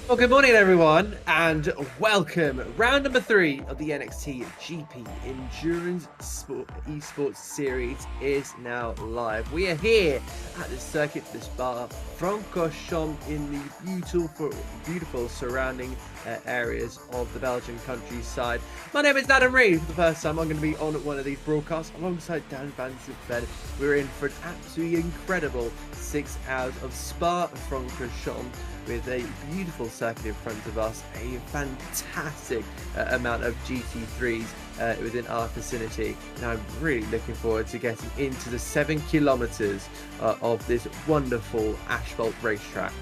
Well, good morning, everyone, and welcome. Round number 3 of the NXTGP Endurance Sport Esports Series is now live. We are here at the circuit, this bar, Francorchamps, in the beautiful surrounding areas of the Belgian countryside. My name is Adam Reed. For the first time, I'm going to be on one of these broadcasts alongside Dan Van Zutphen. We're in for an absolutely incredible 6 hours of Spa-Francorchamps, with a beautiful circuit in front of us, a fantastic amount of GT3s within our vicinity, and I'm really looking forward to getting into the 7 kilometers of this wonderful asphalt racetrack.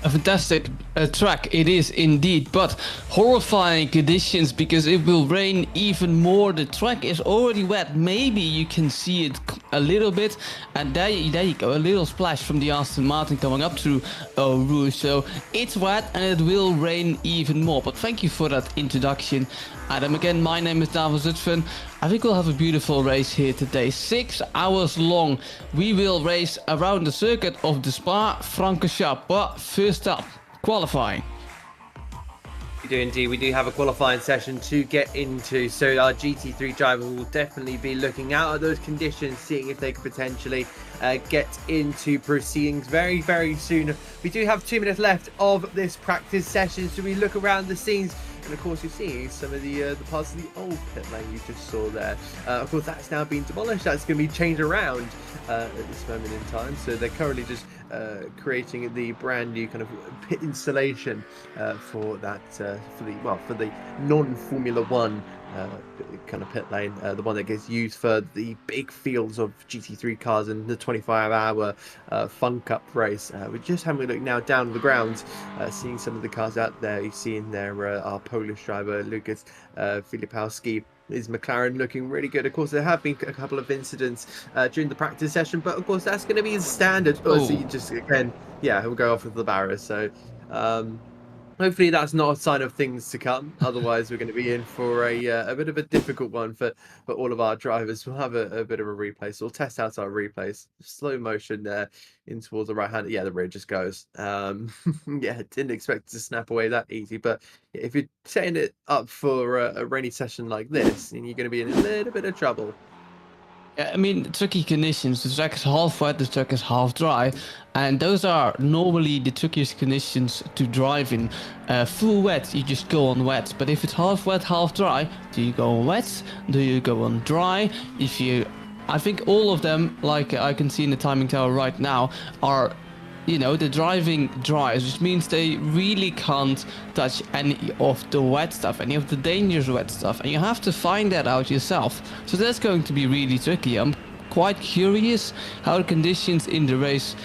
A fantastic track it is indeed, but horrifying conditions because it will rain even more. The track is already wet. Maybe you can see it a little bit, and there you go, a little splash from the Aston Martin coming up through Rouge. So it's wet and it will rain even more. But thank you for that introduction, Adam. Again, my name is David Zutphen. I think we'll have a beautiful race here today. 6 hours long. We will race around the circuit of the Spa-Francorchamps. But first up, qualifying. We do indeed. We do have a qualifying session to get into, so our GT3 driver will definitely be looking out at those conditions, seeing if they could potentially get into proceedings very, very soon. We do have 2 minutes left of this practice session, so we look around the scenes. And of course, you're seeing some of the parts of the old pit lane you just saw there. Of course, that's now been demolished. That's going to be changed around at this moment in time. So they're currently just creating the brand new kind of pit installation for that for the non-Formula One kind of pit lane, the one that gets used for the big fields of GT3 cars and the 25-hour Fun Cup race. We're just having a look now down the ground, seeing some of the cars out there. You're seeing there our Polish driver Lucas Filipowski. Is McLaren looking really good? Of course, there have been a couple of incidents during the practice session, but of course that's going to be standard. Oh. So you just again, yeah, he'll go off with the barrier. So hopefully that's not a sign of things to come. Otherwise, we're going to be in for a bit of a difficult one for all of our drivers. We'll have a bit of a replay. So we'll test out our replays. Slow motion there in towards the right hand. Yeah, the rear just goes. Yeah, didn't expect it to snap away that easy. But if you're setting it up for a rainy session like this, then you're going to be in a little bit of trouble. I mean, tricky conditions. The track is half wet, the track is half dry, and those are normally the trickiest conditions to drive in. Full wet, you just go on wet, but if it's half wet, half dry, do you go on wet? Do you go on dry? I think all of them, like I can see in the timing tower right now, are, they're driving dry, which means they really can't touch any of the wet stuff, any of the dangerous wet stuff, and you have to find that out yourself. So that's going to be really tricky. I'm quite curious how the conditions in the race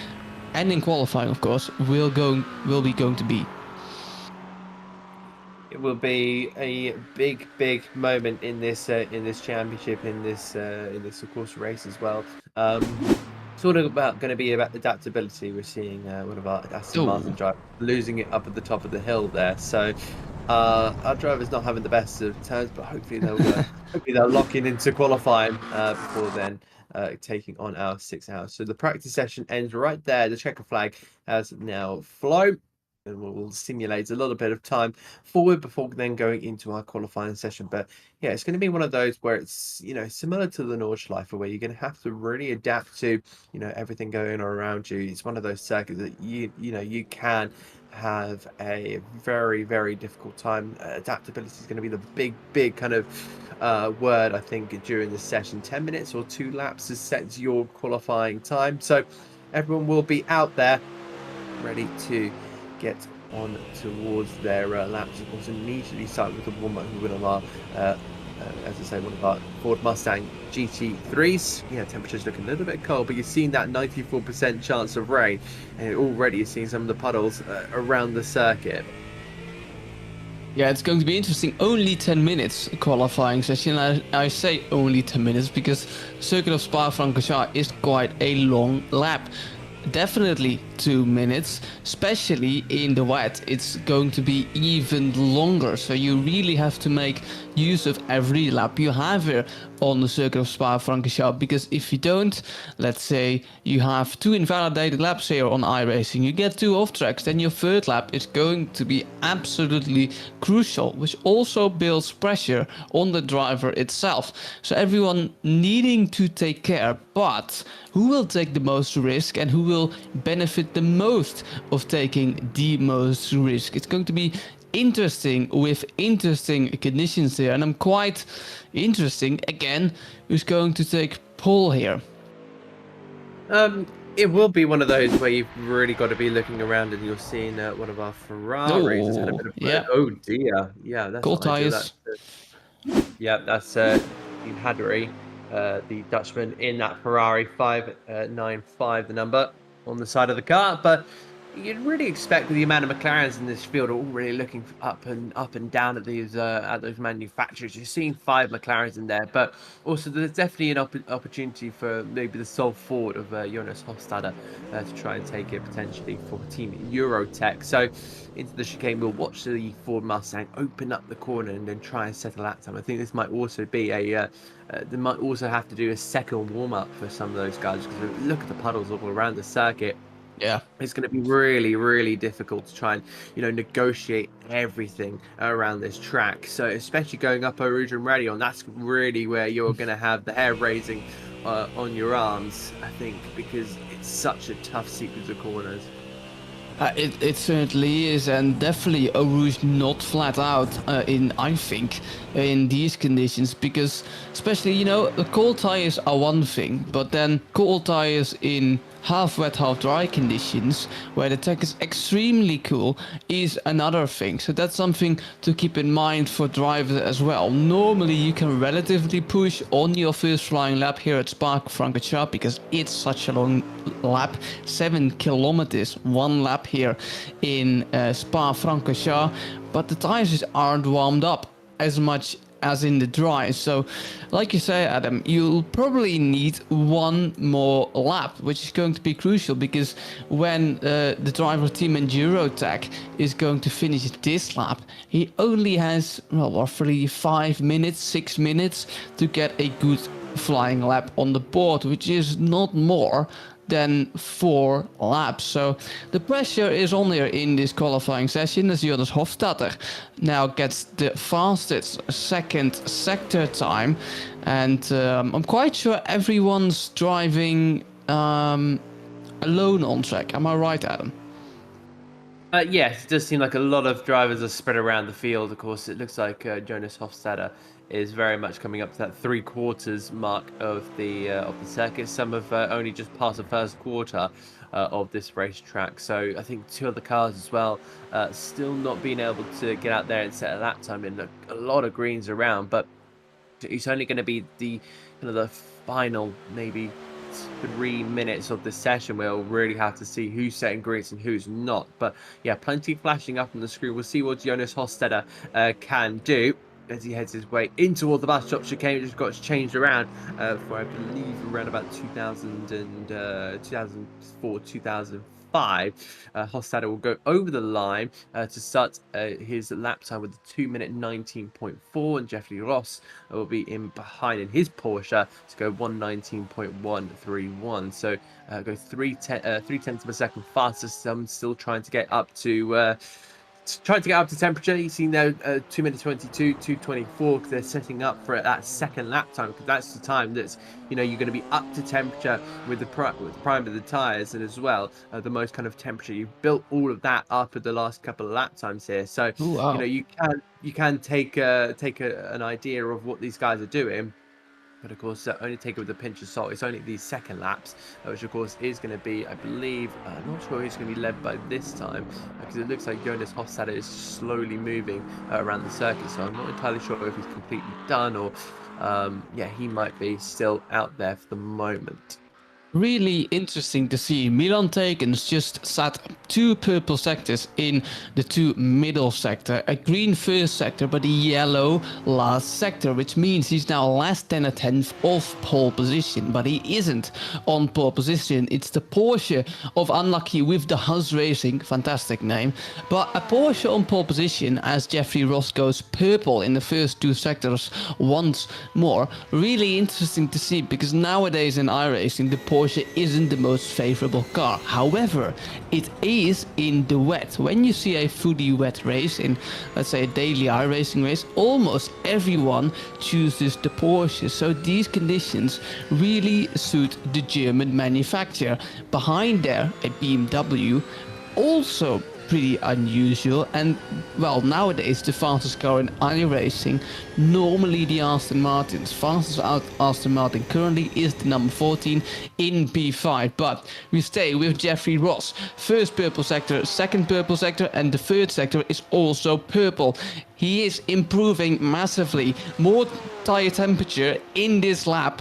and in qualifying, of course, will be going to be. It will be a big moment in this championship, in this of course race as well. Sort of going to be about adaptability. We're seeing one of our Aston Martin drivers losing it up at the top of the hill there. So our driver's not having the best of turns, but hopefully they'll lock into qualifying before then taking on our 6 hours. So the practice session ends right there. The checker flag has now flown, and we'll simulate a little bit of time forward before then going into our qualifying session. But yeah, it's going to be one of those where it's, similar to the Nordschleife, where you're going to have to really adapt to, everything going on around you. It's one of those circuits that you can have a very, very difficult time. Adaptability is going to be the big kind of word, I think, during this session. 10 minutes or 2 laps is set your qualifying time. So everyone will be out there ready to get on towards their laps. Of course, immediately start with the warm-up with one of our, as I say, one of our Ford Mustang GT3s. Yeah, temperature's looking a little bit cold, but you're seeing that 94% chance of rain, and already you're seeing some of the puddles around the circuit. Yeah, it's going to be interesting. Only 10 minutes qualifying session. I say only 10 minutes because Circuit of Spa-Francorchamps is quite a long lap. Definitely 2 minutes, especially in the wet. It's going to be even longer, so you really have to make use of every lap you have here on the circuit of Spa-Francorchamps, because if you don't, let's say you have 2 invalidated laps here on iRacing, you get 2 off tracks, then your third lap is going to be absolutely crucial, which also builds pressure on the driver itself. So everyone needing to take care, but who will take the most risk and who will benefit the most of taking the most risk? It's going to be interesting with interesting conditions here, and I'm quite interesting again who's going to take pole here. It will be one of those where you've really got to be looking around, and you're seeing one of our Ferraris has had a bit of yeah. oh dear, yeah, that's Cold not ideal. tires. Yeah, that's Hadri, the Dutchman in that Ferrari 595, the number on the side of the car. But you'd really expect with the amount of McLarens in this field, all really looking up and down at these at those manufacturers. You're seeing 5 McLarens in there, but also there's definitely an opportunity for maybe the sole Ford of Jonas Hofstadter to try and take it potentially for Team Eurotech. So into the chicane, we'll watch the Ford Mustang open up the corner and then try and set a lap time. I think this might also be a they might also have to do a second warm up for some of those guys, because look at the puddles all around the circuit. Yeah, it's going to be really, really difficult to try and, negotiate everything around this track. So especially going up Eau Rouge and Radion, that's really where you're going to have the hair raising on your arms, I think, because it's such a tough sequence of corners. It certainly is, and definitely Eau Rouge not flat out I think, in these conditions, because especially, the cold tires are one thing, but then cold tires in half wet, half dry conditions, where the track is extremely cool, is another thing. So that's something to keep in mind for drivers as well. Normally you can relatively push on your first flying lap here at Spa-Francorchamps, because it's such a long lap, 7 kilometers, 1 lap here in Spa-Francorchamps, but the tires aren't warmed up as much as in the dry. So like you say, Adam, you'll probably need 1 more lap, which is going to be crucial, because when the driver team Eurotech is going to finish this lap, he only has roughly 5 minutes, 6 minutes to get a good flying lap on the board, which is not more than 4 laps. So the pressure is on there in this qualifying session, as Jonas Hofstadter now gets the fastest second sector time, and I'm quite sure everyone's driving alone on track. Am I right, Adam? Yes, it does seem like a lot of drivers are spread around the field. Of course, it looks like Jonas Hofstadter is very much coming up to that 3/4 mark of the circuit. Some have only just passed the first quarter of this racetrack. So I think 2 other cars as well, still not being able to get out there and set a lap time in a lot of greens around. But it's only going to be the final maybe 3 minutes of this session where we'll really have to see who's setting greens and who's not. But yeah, plenty flashing up on the screen. We'll see what Jonas Hofstadter can do as he heads his way into all the bus stop chicane, which has got changed around for, I believe, around about 2004, 2005. Hofstadter will go over the line to start his lap time with a 2-minute 19.4, and Jeffrey Ross will be in behind in his Porsche to go 1:19.131. So go 3/10 of a second faster. Some still trying to get up to temperature. You've seen there 2 minutes 22, 2:24, because they're setting up for that second lap time, because that's the time that's you're going to be up to temperature with the prime of the tires, and as well the most kind of temperature. You've built all of that up at the last couple of lap times here, so Ooh, wow. you can take an idea of what these guys are doing. But of course, only take it with a pinch of salt. It's only these second laps, which of course is going to be, I believe, I'm not sure who's going to be led by this time, because it looks like Jonas Hofstadter is slowly moving around the circuit. So I'm not entirely sure if he's completely done, or yeah, he might be still out there for the moment. Really interesting to see. Milan Takens just sat 2 purple sectors in the 2 middle sector, a green first sector but a yellow last sector, which means he's now less than a tenth of pole position, but he isn't on pole position. It's the Porsche of Unlucky with the Huz Racing, fantastic name, but a Porsche on pole position as Jeffrey Ross goes purple in the first 2 sectors once more. Really interesting to see, because nowadays in iRacing the Porsche isn't the most favorable car. However, it is in the wet. When you see a fully wet race in, let's say, a daily iRacing race, almost everyone chooses the Porsche. So these conditions really suit the German manufacturer. Behind there, a BMW, also pretty unusual, and well, nowadays the fastest car in iRacing, normally the Aston Martins. Fastest out Aston Martin currently is the number 14 in P5, but we stay with Jeffrey Ross. First purple sector, second purple sector, and the third sector is also purple. He is improving massively. More tire temperature in this lap.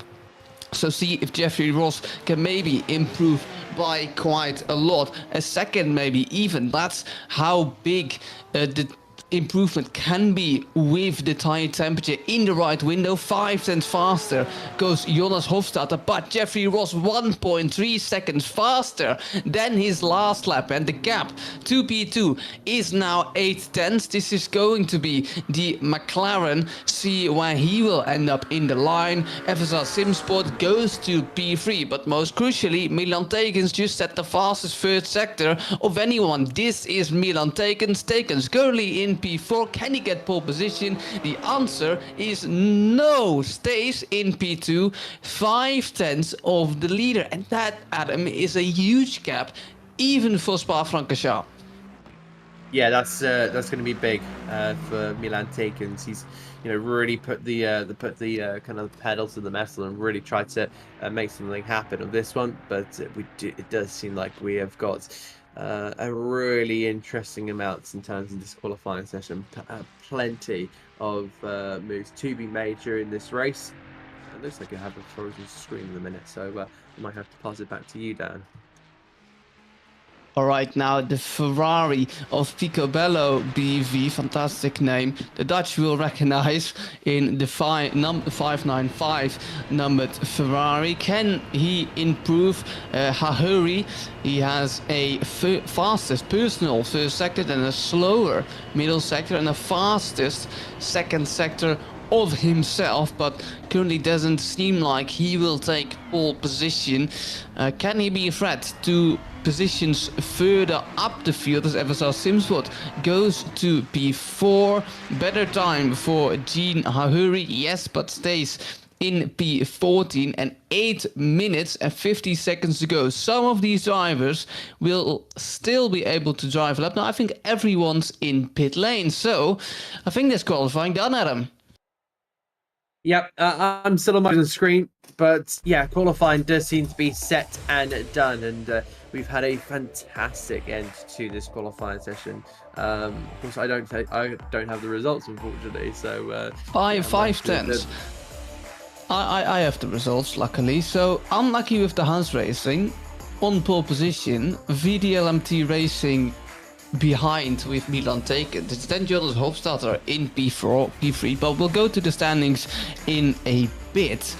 So see if Jeffrey Ross can maybe improve by quite a lot, a second maybe even. That's how big the improvement can be with the tire temperature in the right window. 5 tenths faster goes Jonas Hofstadter, but Jeffrey Ross 1.3 seconds faster than his last lap, and the gap to P2 is now 8 tenths. This is going to be the McLaren. See where he will end up in the line. FSR SimSport goes to P3, but most crucially, Milan Takens just set the fastest third sector of anyone. This is Milan Takens. Takens currently in P4. Can he get pole position? The answer is no. Stays in P2, 5 tenths of the leader, and that, Adam, is a huge gap even for Spa-Francorchamps. Yeah, that's going to be big for Milan Takens. He's really put the kind of pedal to the metal and really tried to make something happen on this one. But it does seem like we have got a really interesting amounts in terms of this qualifying session. Plenty of moves to be made during this race. It looks like I have a frozen screen in a minute, so I might have to pass it back to you, Dan. All right, now the Ferrari of Picobello BV, fantastic name. The Dutch will recognize in the 595 numbered Ferrari. Can he improve Hahuri? He has a fastest personal first sector and a slower middle sector and a fastest second sector of himself, but currently doesn't seem like he will take pole position. Can he be a threat to positions further up the field as FSR SimSport goes to P4? Better time for Jean Hahuri, yes, but stays in P14 and 8 minutes and 50 seconds to go. Some of these drivers will still be able to drive a lap. Now I think everyone's in pit lane, so I think that's qualifying done, Adam. Yep, I'm still on my screen, but yeah, qualifying does seem to be set and done, and we've had a fantastic end to this qualifying session. Of course, I don't have the results, unfortunately. So five tenths. I have the results, luckily. So unlucky with the Huz Racing on pole position. VDLMT Racing behind with Milan Takens. It's then Jonas Hofstadter in P3, but we'll go to the standings in a bit.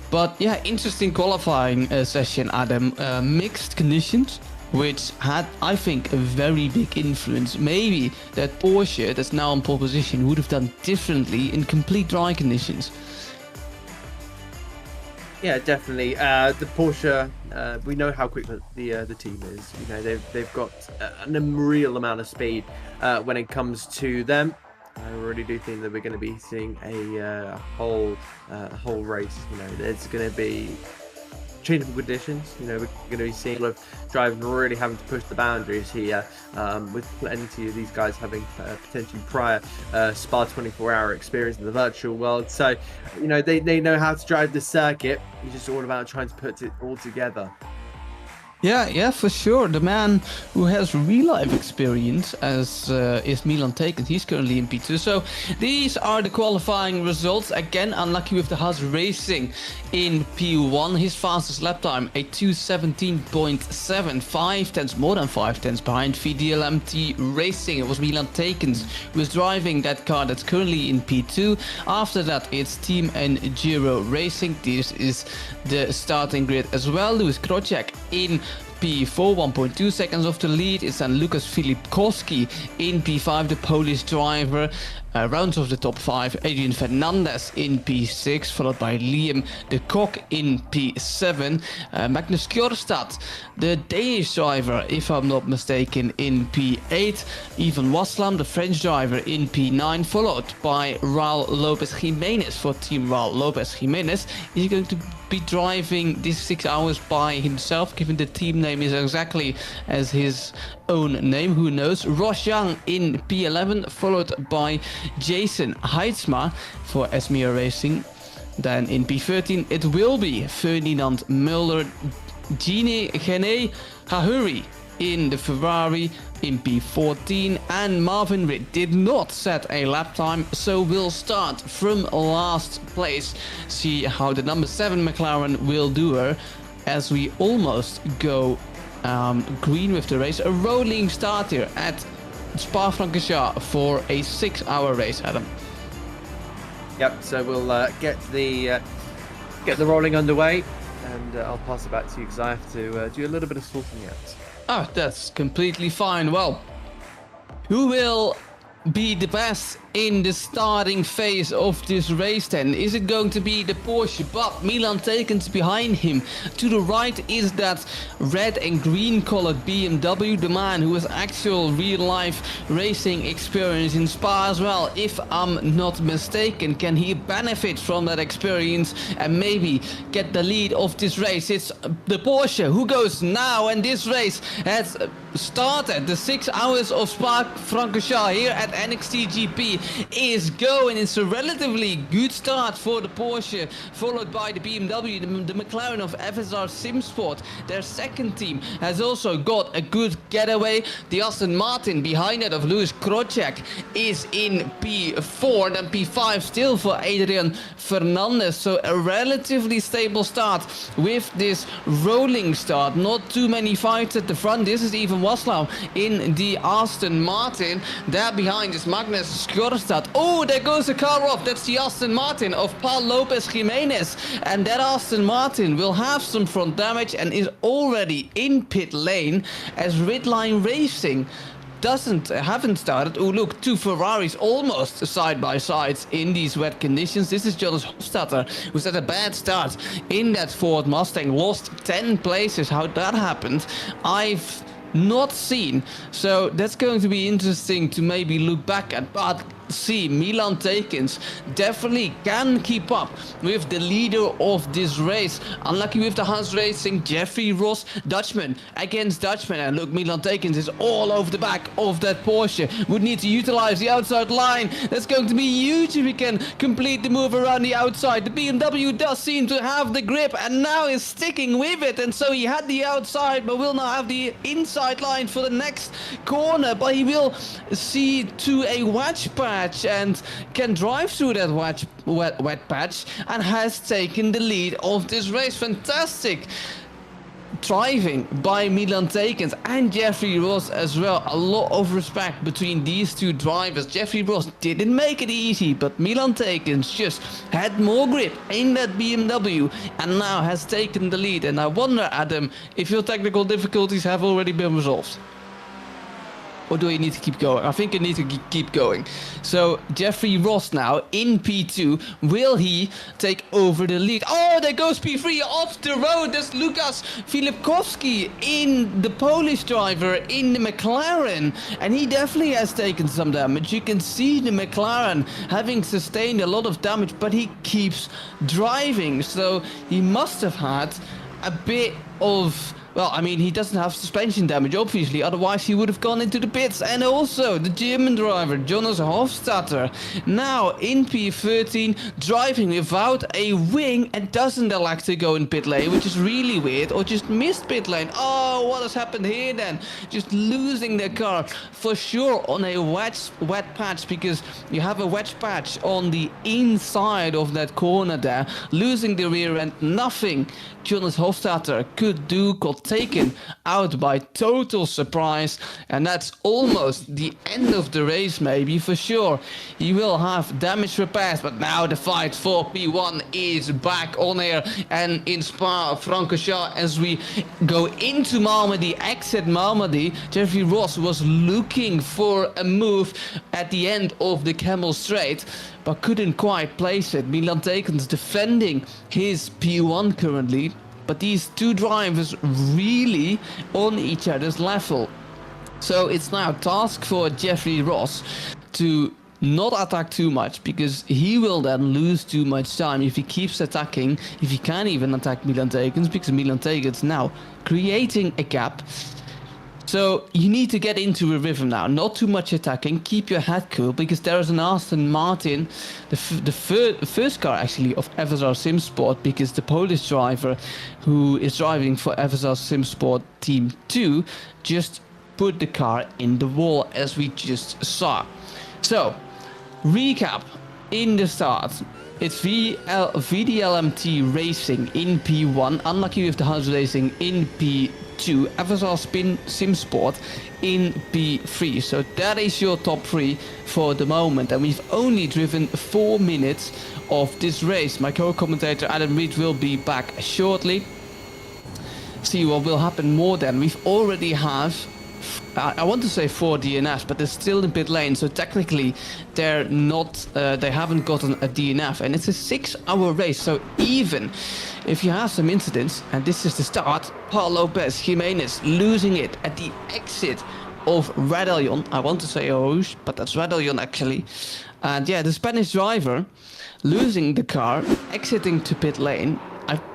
But yeah, interesting qualifying session, Adam. Mixed conditions, which had, I think, a very big influence. Maybe that Porsche that's now on pole position would have done differently in complete dry conditions. Yeah, definitely. The Porsche, we know how quick the team is. They've got an unreal amount of speed when it comes to them. I really do think that we're going to be seeing a whole race. There's going to be changeable conditions. We're going to be seeing a lot of drivers really having to push the boundaries here, with plenty of these guys having potentially prior Spa 24-hour experience in the virtual world. So, they know how to drive the circuit. It's just all about trying to put it all together. Yeah, for sure. The man who has real life experience as is Milan Tekens. He's currently in P2. So these are the qualifying results. Again, unlucky with the Haas Racing in P1. His fastest lap time, a 2:17.7, 5/10, more than 5/10 behind VDLMT Racing. It was Milan Tekens who was driving that car that's currently in P2. After that, it's Team Enduro Racing. This is the starting grid as well. Louis Krocek in P4, 1.2 seconds off the lead. It's then Lukas Filipkowski in P5, the Polish driver. Rounds of the top 5, Adrian Fernandez in P6, followed by Liam de Kock in P7. Magnus Kjørstad, the Danish driver, if I'm not mistaken, in P8. Ivan Waslam, the French driver, in P9, followed by Raul Lopez Jimenez for Team Raul Lopez Jimenez. Is he going to be driving these 6 hours by himself, given the team name is exactly as his own name? Who knows? Ross Young in P11, followed by Jason Heidsma for Esmir Racing. Then in P13 it will be Ferdinand Mulder, Gene Hahuri in the Ferrari in P14, and Marvin Ritt did not set a lap time, so will start from last place. See how the number 7 McLaren will do her as we almost go green with the race. A rolling start here at Spa-Francorchamps for a 6-hour race, Adam. Yep, so we'll get the rolling underway, and I'll pass it back to you because I have to do a little bit of sorting out. Oh, that's completely fine. Well, who will be the best in the starting phase of this race then? Is it going to be the Porsche, but Milan Tekens behind him? To the right is that red and green colored BMW, the man who has actual real life racing experience in Spa as well, if I'm not mistaken. Can he benefit from that experience and maybe get the lead of this race? It's the Porsche who goes now, and this race has started. The 6 hours of Spa-Francorchamps here at NXTGP is going. It's a relatively good start for the Porsche, followed by the BMW, the McLaren of FSR SimSport. Their second team has also got a good getaway. The Aston Martin behind it of Louis Krocek is in P4, and P5 still for Adrian Fernandez. So a relatively stable start with this rolling start. Not too many fights at the front. This is even Waslau in the Aston Martin. There behind is Magnus Kjørstad. Oh, there goes the car off. That's the Aston Martin of Paul Lopez Jimenez. And that Aston Martin will have some front damage and is already in pit lane as Ridline Racing haven't started. Oh, look, 2 Ferraris almost side by side in these wet conditions. This is Jonas Hofstadter, who's had a bad start in that Ford Mustang, lost 10 places. How that happened, I've not seen. So that's going to be interesting to maybe look back at. But see, Milan Tekens definitely can keep up with the leader of this race. Unlucky with the Haas Racing, Jeffrey Ross, Dutchman against Dutchman. And look, Milan Tekens is all over the back of that Porsche. Would need to utilize the outside line. That's going to be huge if we can complete the move around the outside. The BMW does seem to have the grip and now is sticking with it. And so he had the outside, but will now have the inside line for the next corner. But he will see to a wedge patch and can drive through that wet patch and has taken the lead of this race. Fantastic driving by Milan Tekens and Jeffrey Ross as well. A lot of respect between these two drivers. Jeffrey Ross didn't make it easy, but Milan Tekens just had more grip in that BMW and now has taken the lead. And I wonder, Adam, if your technical difficulties have already been resolved. Or do you need to keep going? I think you need to keep going. So Jeffrey Ross now in P2. Will he take over the lead? Oh, there goes P3 off the road. There's Lukas Filipkowski in the Polish driver in the McLaren. And he definitely has taken some damage. You can see the McLaren having sustained a lot of damage, but he keeps driving. So he must have had a bit of Well, I mean, he doesn't have suspension damage, obviously, otherwise he would have gone into the pits. And also, the German driver, Jonas Hofstadter, now in P13, driving without a wing and doesn't elect to go in pit lane, which is really weird, or just missed pit lane. Oh, what has happened here then? Just losing their car, for sure, on a wet patch, because you have a wet patch on the inside of that corner there, losing the rear end, nothing Jonas Hofstadter could do, got taken out by total surprise, and that's almost the end of the race, maybe, for sure. He will have damage repairs, but now the fight for P1 is back on air, and in Spa-Francorchamps, as we go into Malmedy, exit Malmedy, Jeffrey Ross was looking for a move at the end of the Camel Straight, but couldn't quite place it. Milan Tekens defending his P1 currently, but these two drivers really on each other's level. So it's now a task for Jeffrey Ross to not attack too much, because he will then lose too much time if he keeps attacking, if he can't even attack Milan Tekens, because Milan Tekens now creating a gap. So you need to get into a rhythm now, not too much attacking, keep your head cool, because there is an Aston Martin, the first car actually of FSR SimSport, because the Polish driver who is driving for FSR SimSport Team 2 just put the car in the wall, as we just saw. So, recap in the start. It's VDLMT Racing in P1, Unlucky with the House Racing in P2, FSR SimSport in P3. So that is your top 3 for the moment, and we've only driven 4 minutes of this race. My co-commentator Adam Reed will be back shortly. See what will happen more then. We've already have I want to say 4 DNFs, but they're still in pit lane, so technically they're not, they haven't gotten a DNF, and it's a 6-hour race. So even if you have some incidents, and this is the start, Paul Lopez Jimenez losing it at the exit of Radallion. I want to say Rouge, but that's Radallion actually. And yeah, the Spanish driver losing the car, exiting to pit lane.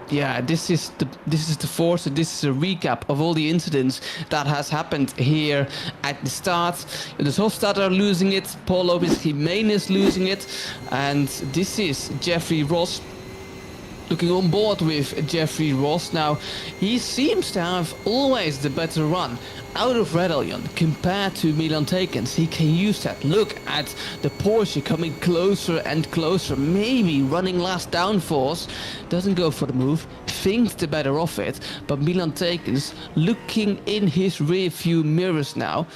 This is the force. This is a recap of all the incidents that has happened here at the start. There's Hofstadter losing it, Paul Lopez Jimenez losing it, and this is Jeffrey Ross. Looking on board with Jeffrey Ross now, he seems to have always the better run out of Radallion compared to Milan Tekens. He can use that. Look at the Porsche coming closer and closer, maybe running last downforce, doesn't go for the move, thinks the better of it, but Milan Tekens looking in his rear view mirrors now,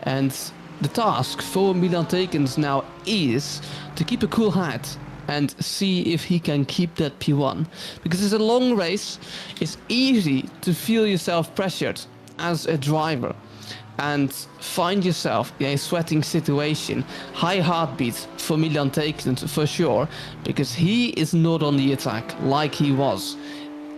and the task for Milan Tekens now is to keep a cool head and see if he can keep that P1, because it's a long race. It's easy to feel yourself pressured as a driver and find yourself in a sweating situation. High heartbeat for Milan Tekens for sure, because he is not on the attack like he was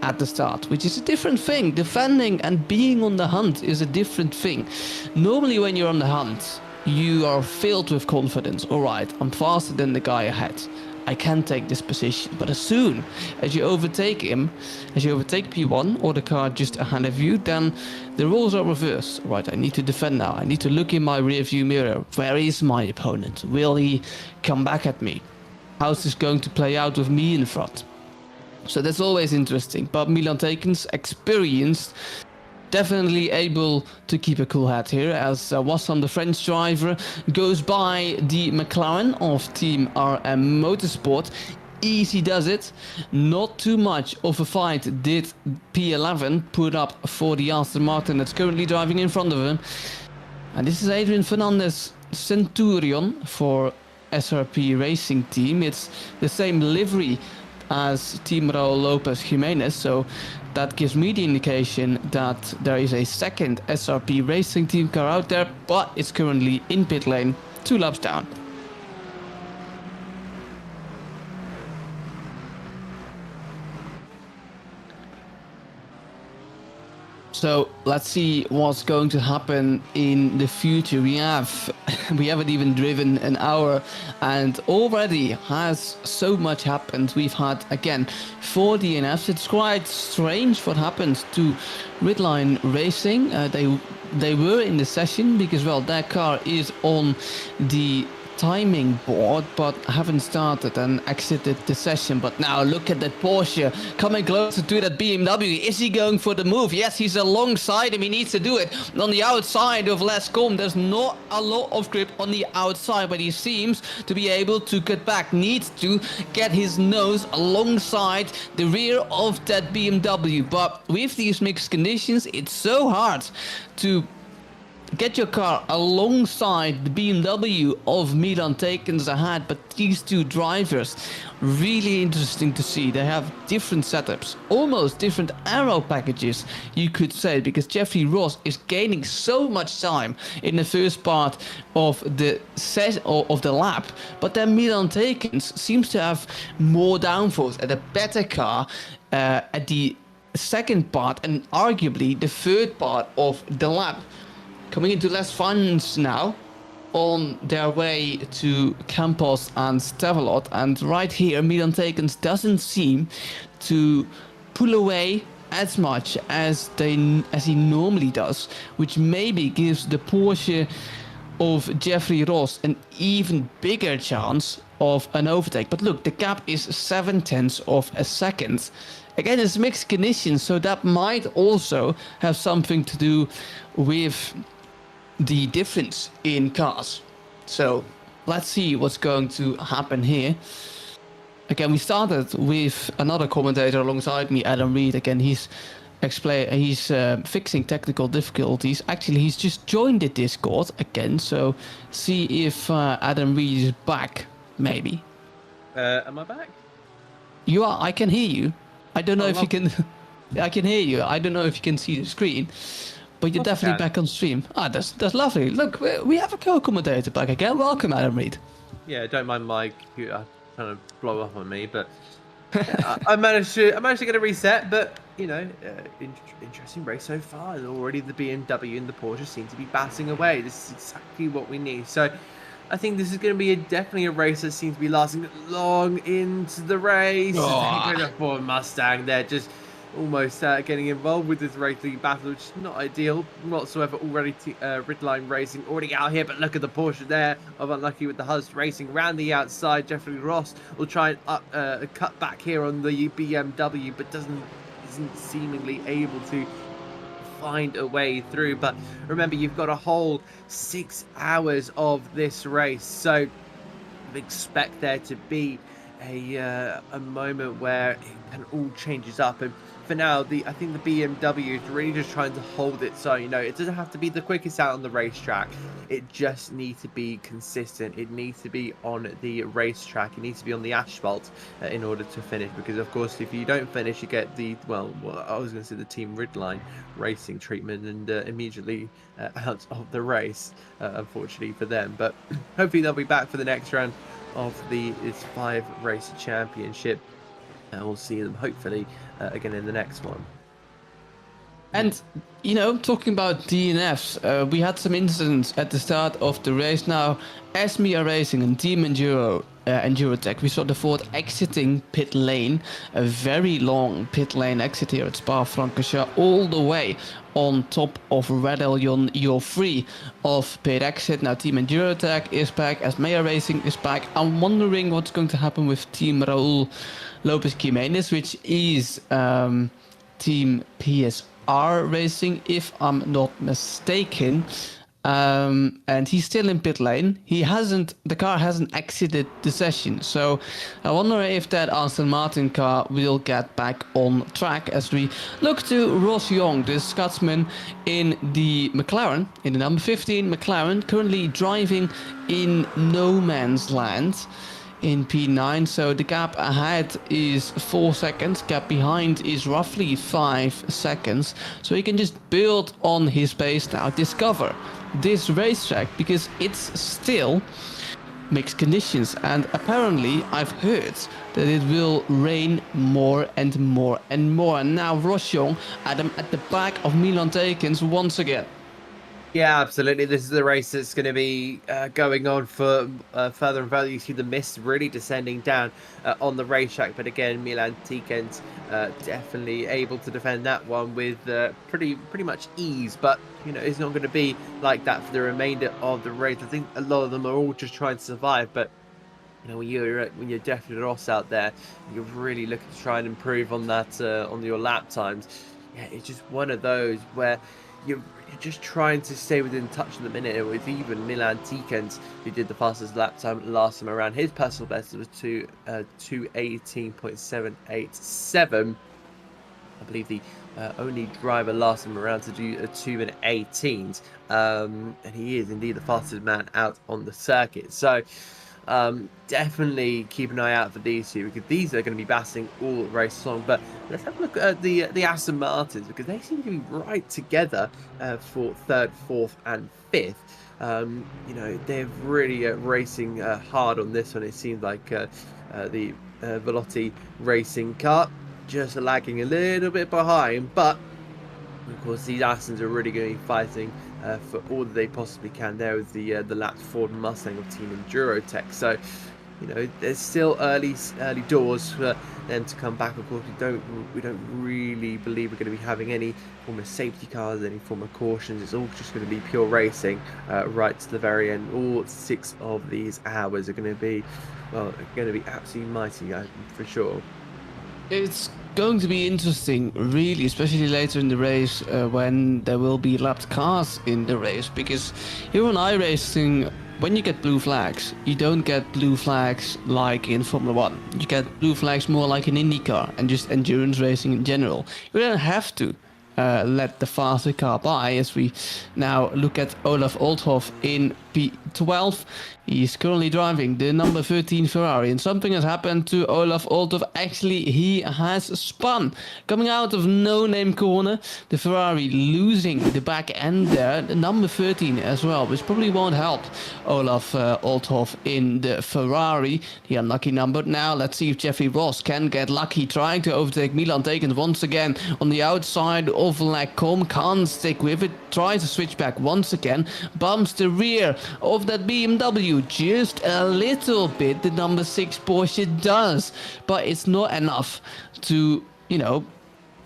at the start, which is a different thing. Defending and being on the hunt is a different thing. Normally when you're on the hunt, you are filled with confidence. All right, I'm faster than the guy ahead, I can take this position. But as soon as you overtake him, as you overtake P1 or the car just ahead of you, then the roles are reversed. Right, I need to defend now. I need to look in my rear view mirror. Where is my opponent? Will he come back at me? How's this going to play out with me in front? So that's always interesting. But Milan Tekens, experienced, definitely able to keep a cool head here, as Wasson, the French driver, goes by the McLaren of Team RM Motorsport. Easy does it. Not too much of a fight did P11 put up for the Aston Martin that's currently driving in front of him. And this is Adrian Fernandez Centurion for SRP Racing Team. It's the same livery as Team Raul Lopez Jimenez, so that gives me the indication that there is a second SRP Racing Team car out there, but it's currently in pit lane, 2 laps down. So let's see what's going to happen in the future. We haven't even driven an hour, and already has so much happened. We've had again 4 DNFs. It's quite strange what happened to Ridline Racing. They were in the session because, well, their car is on the timing board, but haven't started and exited the session. But now look at that Porsche coming closer to that BMW. Is he going for the move? Yes, he's alongside him. He needs to do it on the outside of Lescom. There's not a lot of grip on the outside, but he seems to be able to get back. Needs to get his nose alongside the rear of that BMW. But with these mixed conditions, it's so hard to get your car alongside the BMW of Milan Tekens ahead. But these two drivers, really interesting to see. They have different setups, almost different aero packages, you could say, because Jeffrey Ross is gaining so much time in the first part of the lap, but then Milan Tekens seems to have more downforce and a better car at the second part and arguably the third part of the lap. Coming into less funds now, on their way to Campos and Stavelot, and right here Milan Tekens doesn't seem to pull away as much as he normally does, which maybe gives the Porsche of Jeffrey Ross an even bigger chance of an overtake. But look, the gap is 0.7 of a second. Again, it's mixed conditions, so that might also have something to do with the difference in cars. So let's see what's going to happen here. Again, we started with another commentator alongside me, Adam Reed. Again, he's fixing technical difficulties. Actually, he's just joined the Discord again, so see if Adam Reed is back, maybe. Am I back? You are. I can hear you. I don't know if you can. I can hear you. I don't know if you can see the screen. But you're definitely back on stream. That's lovely. Look, we have a co-commentator back again. Welcome, Adam Reed. Yeah, don't mind my computer trying to blow up on me, but I managed to get a reset. But you know, interesting race so far. And already the BMW and the Porsche seem to be batting away. This is exactly what we need. So I think this is going to be definitely a race that seems to be lasting long into the race. Oh. Ford Mustang there, just almost getting involved with this racing battle, which is not ideal whatsoever. Already Ridline Racing already out here, but look at the Porsche there of Unlucky with the Huz Racing around the outside. Jeffrey Ross will try and cut back here on the BMW, but isn't seemingly able to find a way through. But remember, you've got a whole 6 hours of this race, so expect there to be a moment where it kind of all changes up. And for now, I think the BMW is really just trying to hold its own. You know, it doesn't have to be the quickest out on the racetrack. It just needs to be consistent. It needs to be on the racetrack. It needs to be on the asphalt in order to finish. Because, of course, if you don't finish, you get the, well I was going to say the Team Ridline Racing treatment and immediately out of the race, unfortunately for them. But hopefully they'll be back for the next round of this 5-race championship. And we'll see them hopefully again in the next one. And, you know, talking about DNFs, we had some incidents at the start of the race. Now, Esmia Racing and Team Endurotech, we saw the Ford exiting pit lane, a very long pit lane exit here at Spa-Francorchamps, all the way on top of Radelion. You're free of pit exit. Now, Team Endurotech is back, Esmia Racing is back. I'm wondering what's going to happen with Team Raul Lopez Jimenez, which is Team PSR Racing, if I'm not mistaken. And he's still in pit lane. The car hasn't exited the session, so I wonder if that Aston Martin car will get back on track as we look to Ross Young, the Scotsman in the McLaren, in the number 15 McLaren, currently driving in no man's land in P9. So the gap ahead is 4 seconds, gap behind is roughly 5 seconds, so he can just build on his pace now, discover this racetrack, because it's still mixed conditions, and apparently I've heard that it will rain more and more and more. And now Rosjong at the back of Milan Tekens once again. Yeah, absolutely. This is a race that's going to be going on for further and further. You see the mist really descending down on the racetrack. But again, Milan Tikent definitely able to defend that one with pretty much ease. But, you know, it's not going to be like that for the remainder of the race. I think a lot of them are all just trying to survive. But, you know, when you're definitely Ross out there, you're really looking to try and improve on that, on your lap times. Yeah, it's just one of those where you're just trying to stay within touch of the minute. With even Milan Tikent, who did the fastest lap time last time around, his personal best was 2:18.787. I believe the only driver last time around to do a 2:18, and he is indeed the fastest man out on the circuit. So definitely keep an eye out for these two, because these are going to be battling all race long. But let's have a look at the Aston Martins, because they seem to be right together for third, fourth, and fifth. You know, they're really racing hard on this one. It seems like the Velotti racing car just lagging a little bit behind, but of course these Astons are really going to be fighting for all that they possibly can there with the lapped Ford Mustang of Team Endurotech. So, you know, there's still early doors for them to come back. Of course, we don't really believe we're going to be having any form of safety cars, any form of cautions. It's all just going to be pure racing right to the very end. All 6 of these hours are going to be, well, going to be absolutely mighty for sure. It's going to be interesting, really, especially later in the race when there will be lapped cars in the race, because here on iRacing, when you get blue flags, you don't get blue flags like in Formula 1. You get blue flags more like in IndyCar and just endurance racing in general. You don't have to let the faster car by, as we now look at Olaf Oldhoff in P12. He's currently driving the number 13 Ferrari, and something has happened to Olaf Oldhoff. Actually, he has spun. Coming out of no-name corner, the Ferrari losing the back end there, the number 13 as well, which probably won't help Olaf Oldhoff in the Ferrari, the unlucky number. Now, let's see if Jeffrey Ross can get lucky, trying to overtake Milan Tekens once again on the outside of Lacombe. Can't stick with it, tries to switch back once again, bumps the rear of that BMW just a little bit. The number 6 Porsche does, but it's not enough to, you know,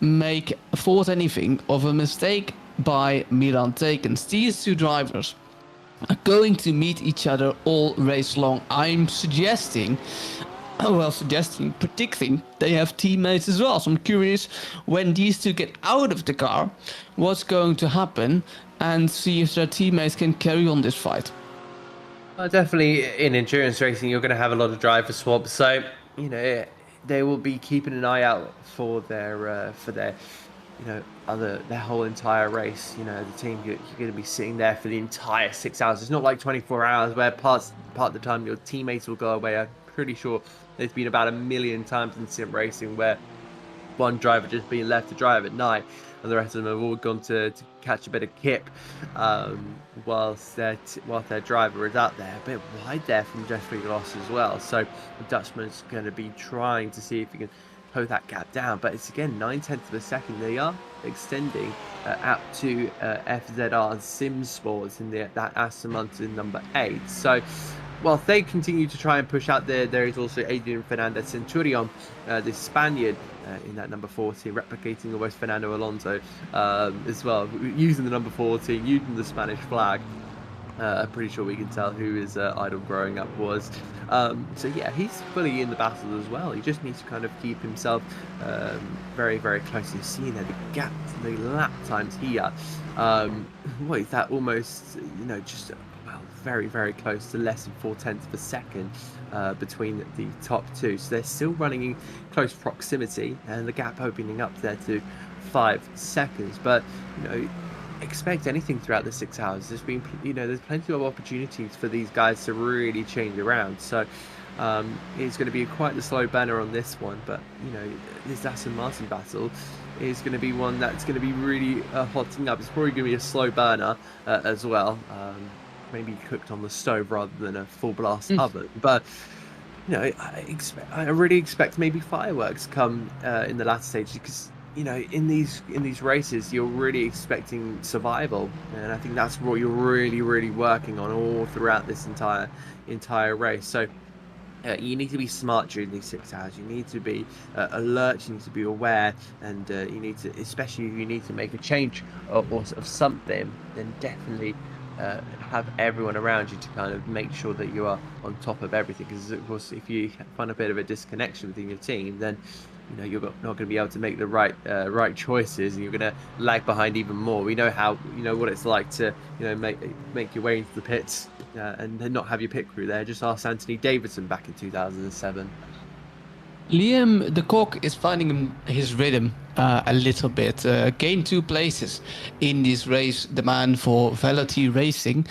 make forth anything of a mistake by Milan Tekens. These two drivers are going to meet each other all race long. I'm predicting they have teammates as well. So I'm curious, when these two get out of the car, what's going to happen, and see if their teammates can carry on this fight. Definitely in endurance racing, you're going to have a lot of driver swaps. So, you know, they will be keeping an eye out for their, you know, their whole entire race. You know, the team, you're going to be sitting there for the entire 6 hours. It's not like 24 hours where part of the time your teammates will go away. I'm pretty sure there's been about 1 million times in sim racing where one driver just being left to drive at night, and the rest of them have all gone to catch a bit of kip whilst their driver is out there. A bit wide there from Jeffrey Ross as well. So the Dutchman's going to be trying to see if he can hold that gap down. But it's, again, 9/10 of a second. They are extending out to FZR Sim Sports in that Aston Martin number 8. So whilst they continue to try and push out there is also Adrian Fernandez Centurion, the Spaniard, in that number 14, replicating almost Fernando Alonso as well, using the number 14, using the Spanish flag. I'm pretty sure we can tell who his idol growing up was. So yeah, he's fully in the battle as well. He just needs to kind of keep himself very, very close. You've seen there the gap, the lap times here. What is that? Almost, you know, just very, very close to less than 4/10 of a second between the top two. So they're still running in close proximity, and the gap opening up there to 5 seconds. But, you know, expect anything throughout the 6 hours. There's been, you know, there's plenty of opportunities for these guys to really change around. So it's going to be quite the slow burner on this one. But, you know, this Aston Martin battle is going to be one that's going to be really hotting up. It's probably going to be a slow burner as well. maybe cooked on the stove rather than a full blast oven. But I really expect maybe fireworks come in the latter stage, because in these races you're really expecting survival, and I think that's what you're really working on all throughout this entire race. So you need to be smart during these 6 hours. You need to be alert. You need to be aware, and you need to, especially if you need to make a change of something, then definitely have everyone around you to kind of make sure that you are on top of everything. Because of course, if you find a bit of a disconnection within your team, then you're not going to be able to make the right choices, and you're going to lag behind even more. We know what it's like to make your way into the pits and then not have your pit crew there. Just ask Anthony Davidson back in 2007. Liam de Kock is finding his rhythm a little bit. Gained 2 places in this race, the man for Velocity Racing.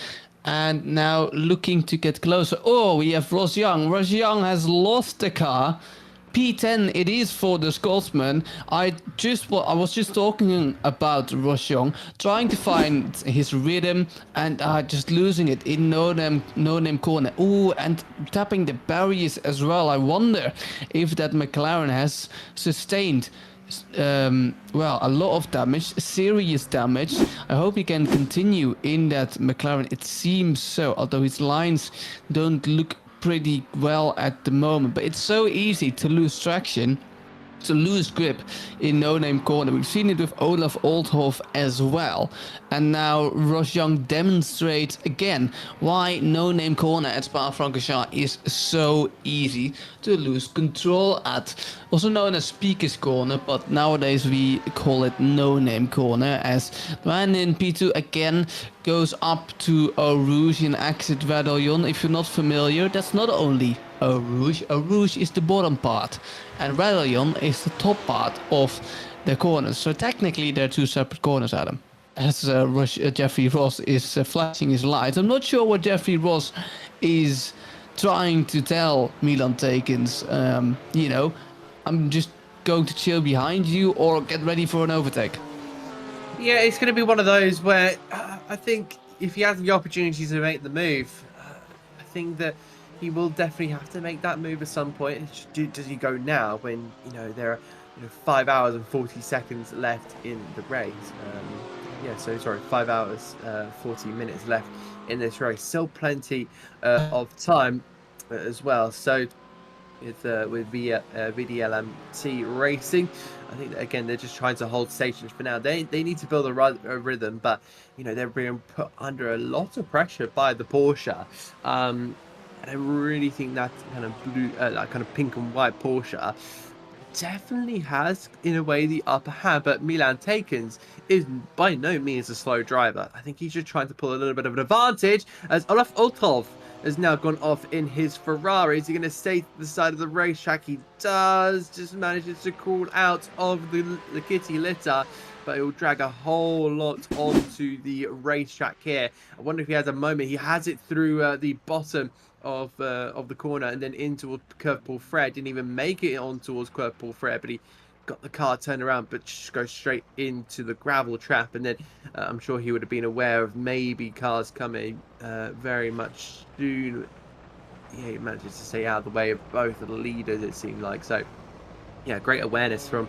And now looking to get closer. Oh, we have Ross Young. Ross Young has lost the car. P10 it is for the Scotsman. I was just talking about Ross Young, trying to find his rhythm and just losing it in no name corner. Oh, and tapping the barriers as well. I wonder if that McLaren has sustained a lot of damage, serious damage. I hope he can continue in that McLaren. It seems so, although his lines don't look pretty well at the moment, but it's so easy to lose traction, to lose grip in no-name corner. We've seen it with Olaf Oldhoff as well, and now Ross Young demonstrates again why no-name corner at Spa-Francorchamps is so easy to lose control at. Also known as Speaker's Corner, but nowadays we call it no-name corner, as the man in P2 again goes up to Eau Rouge in exit Radillon. If you're not familiar, that's not only Eau Rouge. Eau Rouge is the bottom part, and Radillon is the top part of the corners. So technically they're 2 separate corners, Adam. As Jeffrey Ross is flashing his lights. I'm not sure what Jeffrey Ross is trying to tell Milan Tekens. I'm just going to chill behind you or get ready for an overtake. Yeah, it's going to be one of those where I think if he has the opportunity to make the move, I think that he will definitely have to make that move at some point. Does he go now when there are 5 hours and 40 seconds left in the race? 5 hours 40 minutes left in this race. Still plenty of time as well. So with VDLMT Racing, I think that, again, they're just trying to hold stations for now. They need to build a rhythm, but they're being put under a lot of pressure by the Porsche. And I really think that kind of blue, that kind of pink and white Porsche definitely has, in a way, the upper hand. But Milan Tekens is by no means a slow driver. I think he's just trying to pull a little bit of an advantage, as Olaf Oldhoff has now gone off in his Ferrari. Is he going to stay to the side of the racetrack? He does. Just manages to crawl out of the kitty litter, but he'll drag a whole lot onto the racetrack here. I wonder if he has a moment. He has it through the bottom of the corner and then in towards Curve Paul Fred. Didn't even make it on towards Curve Paul Fred, but he got the car turned around, but just goes straight into the gravel trap. And then I'm sure he would have been aware of maybe cars coming very much soon. Yeah, he manages to stay out of the way of both of the leaders, it seemed like. So yeah, great awareness from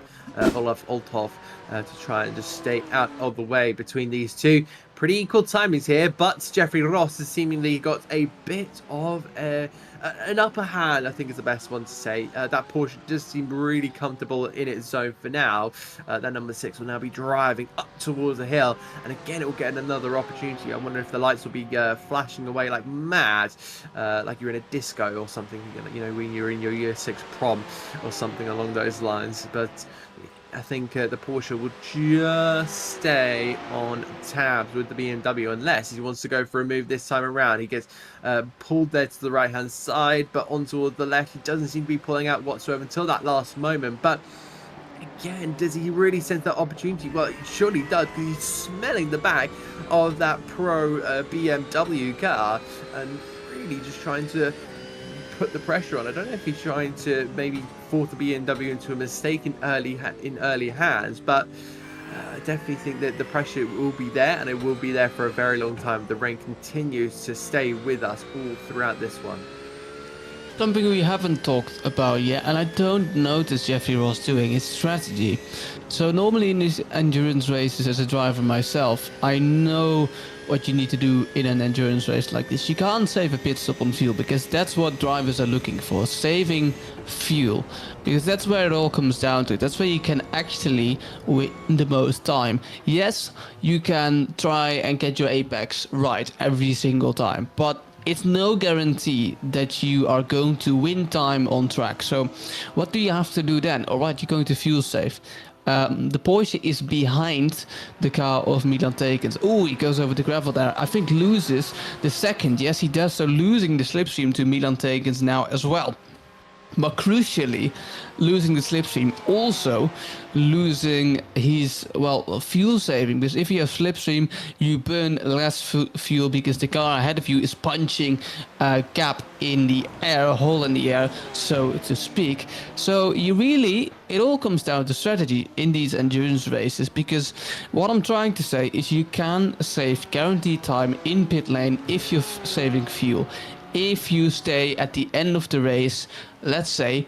Olaf Oldhoff to try and just stay out of the way between these two. Pretty equal timings here, but Jeffrey Ross has seemingly got a bit of an upper hand, I think is the best one to say. That Porsche does seem really comfortable in its zone for now. That number 6 will now be driving up towards the hill, and again it will get another opportunity. I wonder if the lights will be flashing away like mad, like you're in a disco or something, when you're in your year 6 prom or something along those lines. But I think the Porsche will just stay on tabs with the BMW, unless he wants to go for a move this time around. He gets pulled there to the right hand side, but on towards the left. He doesn't seem to be pulling out whatsoever until that last moment. But again, does he really sense that opportunity? Well, he surely does, because he's smelling the back of that pro BMW car and really just trying to put the pressure on. I don't know if he's trying to maybe force the BMW into a mistake in early hands, but I definitely think that the pressure will be there, and it will be there for a very long time. The rain continues to stay with us all throughout this one. Something we haven't talked about yet, and I don't notice Jeffrey Ross doing, is strategy. So normally in these endurance races, as a driver myself, I know what you need to do in an endurance race like this. You can't save a pit stop on fuel, because that's what drivers are looking for, saving fuel, because that's where it all comes down to. That's where you can actually win the most time. Yes, you can try and get your apex right every single time, but it's no guarantee that you are going to win time on track. So what do you have to do then? All right, you're going to fuel save. The Porsche is behind the car of Milan Tekens. Oh, he goes over the gravel there. I think loses the second. Yes, he does. So losing the slipstream to Milan Tekens now as well. But crucially, losing the slipstream, also losing his, fuel saving. Because if you have slipstream, you burn less fuel, because the car ahead of you is punching a gap in the air, a hole in the air, so to speak. So it all comes down to strategy in these endurance races. Because what I'm trying to say is you can save guaranteed time in pit lane if you're saving fuel. If you stay at the end of the race, let's say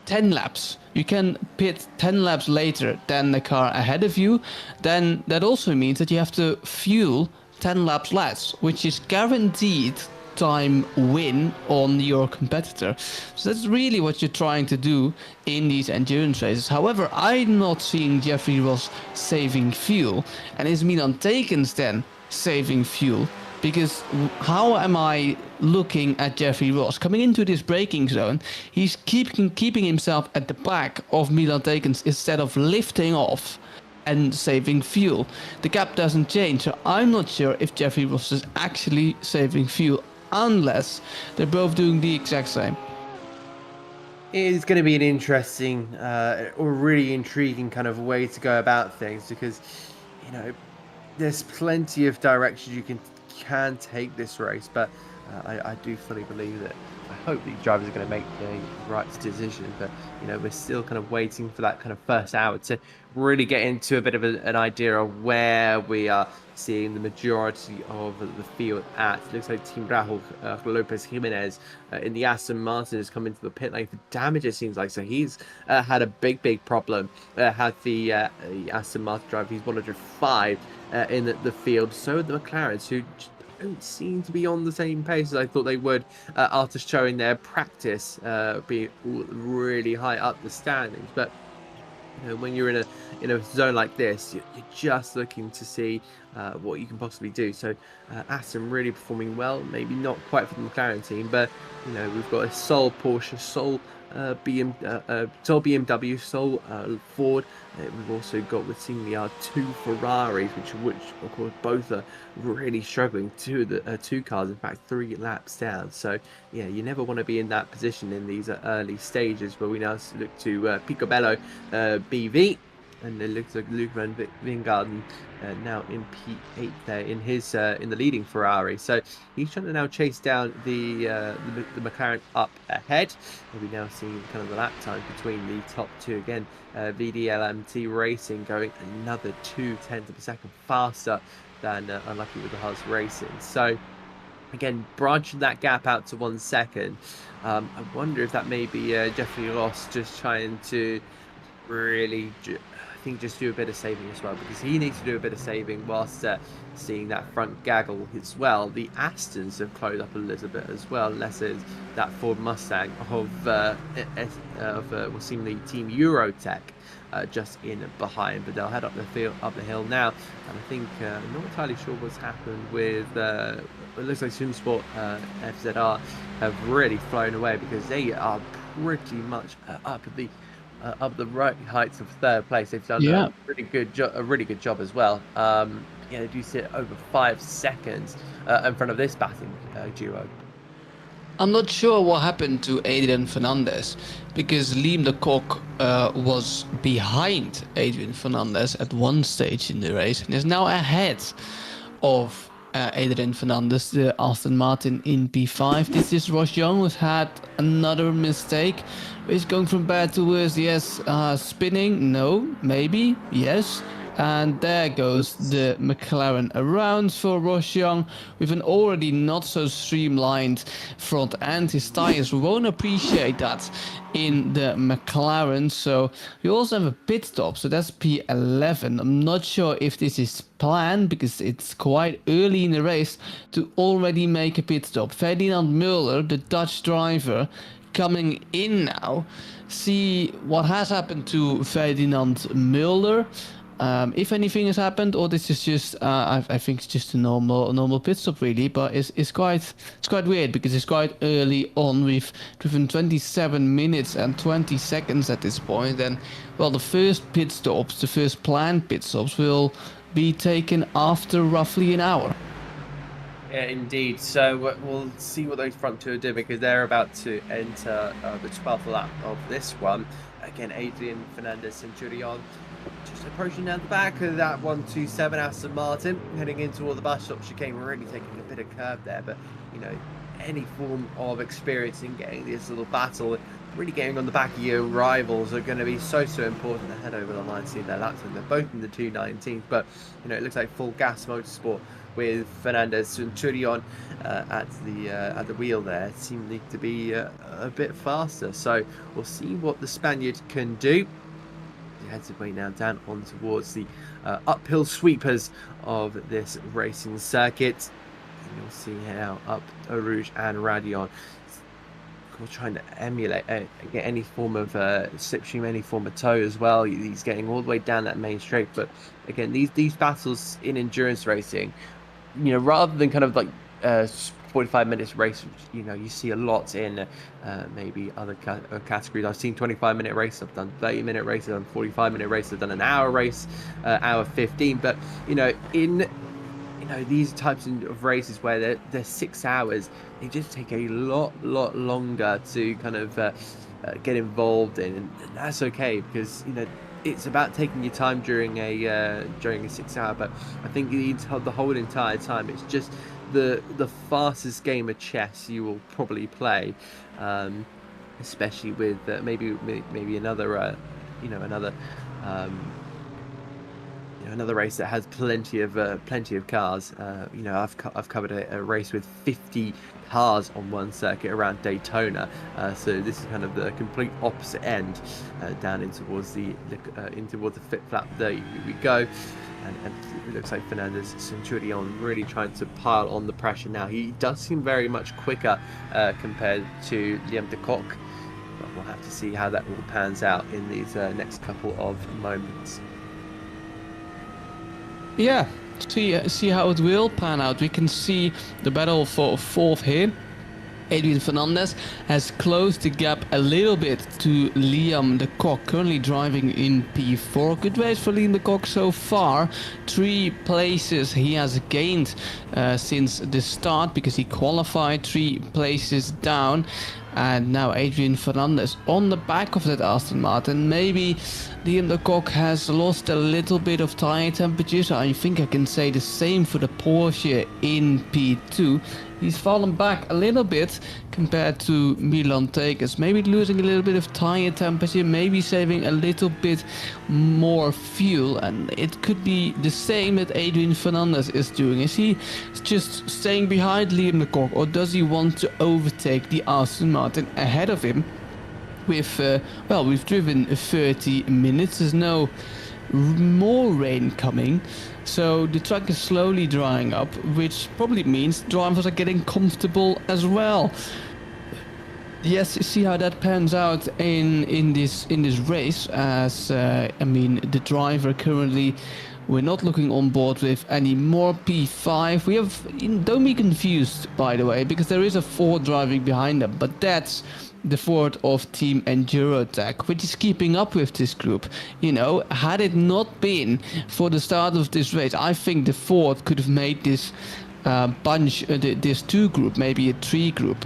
10 laps, you can pit 10 laps later than the car ahead of you, then that also means that you have to fuel 10 laps less, which is guaranteed time win on your competitor. So that's really what you're trying to do in these endurance races. However, I'm not seeing Jeffrey Ross saving fuel, and is Milan Tekens then saving fuel? Because how am I looking at Jeffrey Ross? Coming into this braking zone, he's keeping himself at the back of Milan Tekens instead of lifting off and saving fuel. The gap doesn't change, so I'm not sure if Jeffrey Ross is actually saving fuel, unless they're both doing the exact same. It is going to be an interesting or really intriguing kind of way to go about things, because, there's plenty of directions you can take this race, but I do fully believe that I hope these drivers are going to make the right decision. But we're still kind of waiting for that kind of first hour to really get into a bit of an idea of where we are seeing the majority of the field at. It looks like Team Rahul Lopez Jimenez in the Aston Martin has come into the pit lane for damage, it seems like. So he's had a big problem. Had the Aston Martin driver, he's 105 in the field. So the McLarens, who don't seem to be on the same pace as I thought they would after showing their practice being really high up the standings. But when you're in a zone like this, you're just looking to see what you can possibly do. So Aston really performing well, maybe not quite for the McLaren team, but we've got a sole Porsche, sole sole BMW, sole Ford. We've also got with seemingly our two Ferraris, which of course both are really struggling. Two cars, in fact, 3 laps down. So yeah, you never want to be in that position in these early stages. But we now look to Picobello BV. And it looks like Luke van Vingarden now in P8 there in his in the leading Ferrari. So he's trying to now chase down the McLaren up ahead. And we now see kind of the lap time between the top two again. VDLMT Racing going another 0.2 of a second faster than Unlucky with the Haas Racing. So again, branching that gap out to 1 second. I wonder if that may be Jeffrey Ross just trying to really just do a bit of saving as well, because he needs to do a bit of saving whilst seeing that front gaggle as well. The Astons have closed up a little bit as well, unless it's that Ford Mustang of seemingly Team Eurotech just in behind, but they'll head up the hill now. And I think I'm not entirely sure what's happened with it looks like SimSport FZR have really flown away, because they are pretty much up the right heights of third place. They've done a really good job as well. They do sit over 5 seconds in front of this batting duo. I'm not sure what happened to Adrian Fernandez, because Liam de Kock was behind Adrian Fernandez at one stage in the race, and is now ahead of Adrian Fernandez, the Aston Martin in P5. This is Ross Young, who's had another mistake. He's going from bad to worse. Yes, spinning, no, maybe, yes. And there goes the McLaren around for Roshan with an already not so streamlined front end. His tires won't appreciate that in the McLaren. So we also have a pit stop. So that's P11. I'm not sure if this is planned because it's quite early in the race to already make a pit stop. Ferdinand Muller, the Dutch driver, coming in now. See what has happened to Ferdinand Muller. If anything has happened, or this is just, I think it's just a normal pit stop really, but it's quite weird because it's quite early on. We've driven 27 minutes and 20 seconds at this point, and well, the first planned pit stops will be taken after roughly an hour. Yeah, indeed. So we'll see what those front two do, because they're about to enter the 12th lap of this one. Again, Adrian Fernandez Centurion just approaching down the back of that 127 Aston Martin, heading into all the bus stop chicane. We're really taking a bit of curve there, but you know, any form of experience in getting this little battle, really getting on the back of your rivals, are going to be so important to head over the line, see their laps, and they're both in the 219s. But you know, it looks like full gas motorsport with Fernandez Centurion at the wheel there, seeming to be a bit faster. So we'll see what the Spaniard can do. He heads his way now down on towards the uphill sweepers of this racing circuit. And you'll see now up Rouge and Radion trying to emulate, get any form of slipstream, any form of tow as well. He's getting all the way down that main straight. But again, these battles in endurance racing, you know, rather than kind of like 45 minutes race, you know, you see a lot in maybe other categories. I've seen 25-minute race, I've done 30-minute race, I've done 45-minute race, I've done an hour race, hour 15. But you know, in these types of races where they're 6 hours, they just take a lot longer to kind of get involved in, and that's okay, because you know, it's about taking your time during a 6 hour. But I think the whole entire time, it's just the fastest game of chess you will probably play, especially with maybe another another race that has plenty of cars. You know, I've covered a race with 50 cars on one circuit around Daytona, so this is kind of the complete opposite end, down in towards the fit flap. There we go. And it looks like Fernandez Centurion really trying to pile on the pressure now. He does seem very much quicker compared to Liam de Kock, but we'll have to see how that all pans out in these next couple of moments. Yeah, see how it will pan out. We can see the battle for fourth here. Adrian Fernandez has closed the gap a little bit to Liam de Kock, currently driving in P4. Good race for Liam de Kock so far. 3 places he has gained since the start, because he qualified 3 places down. And now Adrian Fernandez on the back of that Aston Martin. Maybe Liam de Kock has lost a little bit of tire temperature, so I think I can say the same for the Porsche in P2. He's fallen back a little bit compared to Milan Tekers. Maybe losing a little bit of tire temperature, maybe saving a little bit more fuel. And it could be the same that Adrian Fernandez is doing. Is he just staying behind Liam de Kock, or does he want to overtake the Aston Martin ahead of him? With we've driven 30 minutes. There's no more rain coming, so the track is slowly drying up, which probably means drivers are getting comfortable as well. Yes, see how that pans out in this race. As I mean, the driver currently, we're not looking on board with any more P5. We have, don't be confused by the way, because there is a Ford driving behind them, but that's the Ford of Team Endurotech, which is keeping up with this group. You know, had it not been for the start of this race, I think the Ford could have made this this 2 group, maybe a 3 group,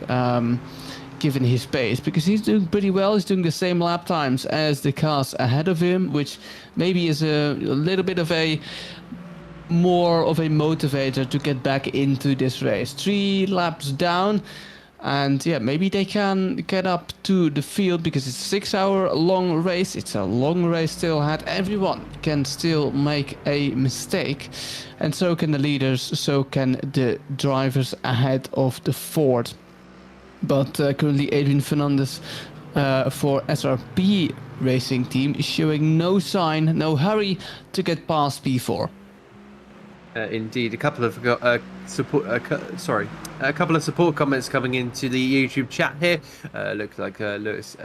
given his pace, because he's doing pretty well. He's doing the same lap times as the cars ahead of him, which maybe is a little bit of a more of a motivator to get back into this race. 3 laps down. And yeah, maybe they can get up to the field because it's a 6-hour long race. It's a long race still ahead. Everyone can still make a mistake. And so can the leaders, so can the drivers ahead of the Ford. But currently Adrian Fernandez for SRP Racing Team is showing no sign, no hurry to get past P4. Indeed, a couple of a couple of support comments coming into the YouTube chat here. Looks like Lucas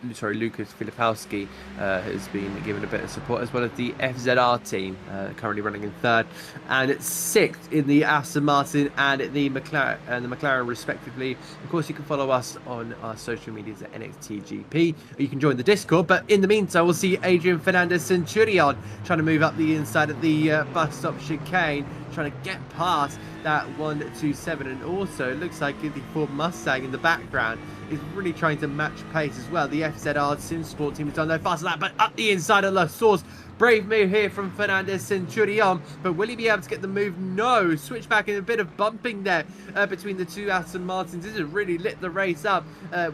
Filipowski has been given a bit of support, as well as the FZR team currently running in third and sixth in the Aston Martin and the McLaren respectively. Of course, you can follow us on our social medias at NXTGP. You can join the Discord, but in the meantime, we'll see Adrian Fernandez Centurion trying to move up the inside of the bus stop chicane, trying to get past that 127, and also it looks like the Ford Mustang in the background is really trying to match pace as well. The FZR Sim Sport team has done no faster than that, but up the inside of La Source. Brave move here from Fernandez Centurion, but will he be able to get the move? No. Switch back and a bit of bumping there between the two Aston Martins. This has really lit the race up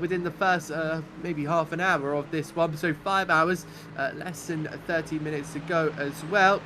within the first maybe half an hour of this one. So 5 hours, less than 30 minutes to go as well.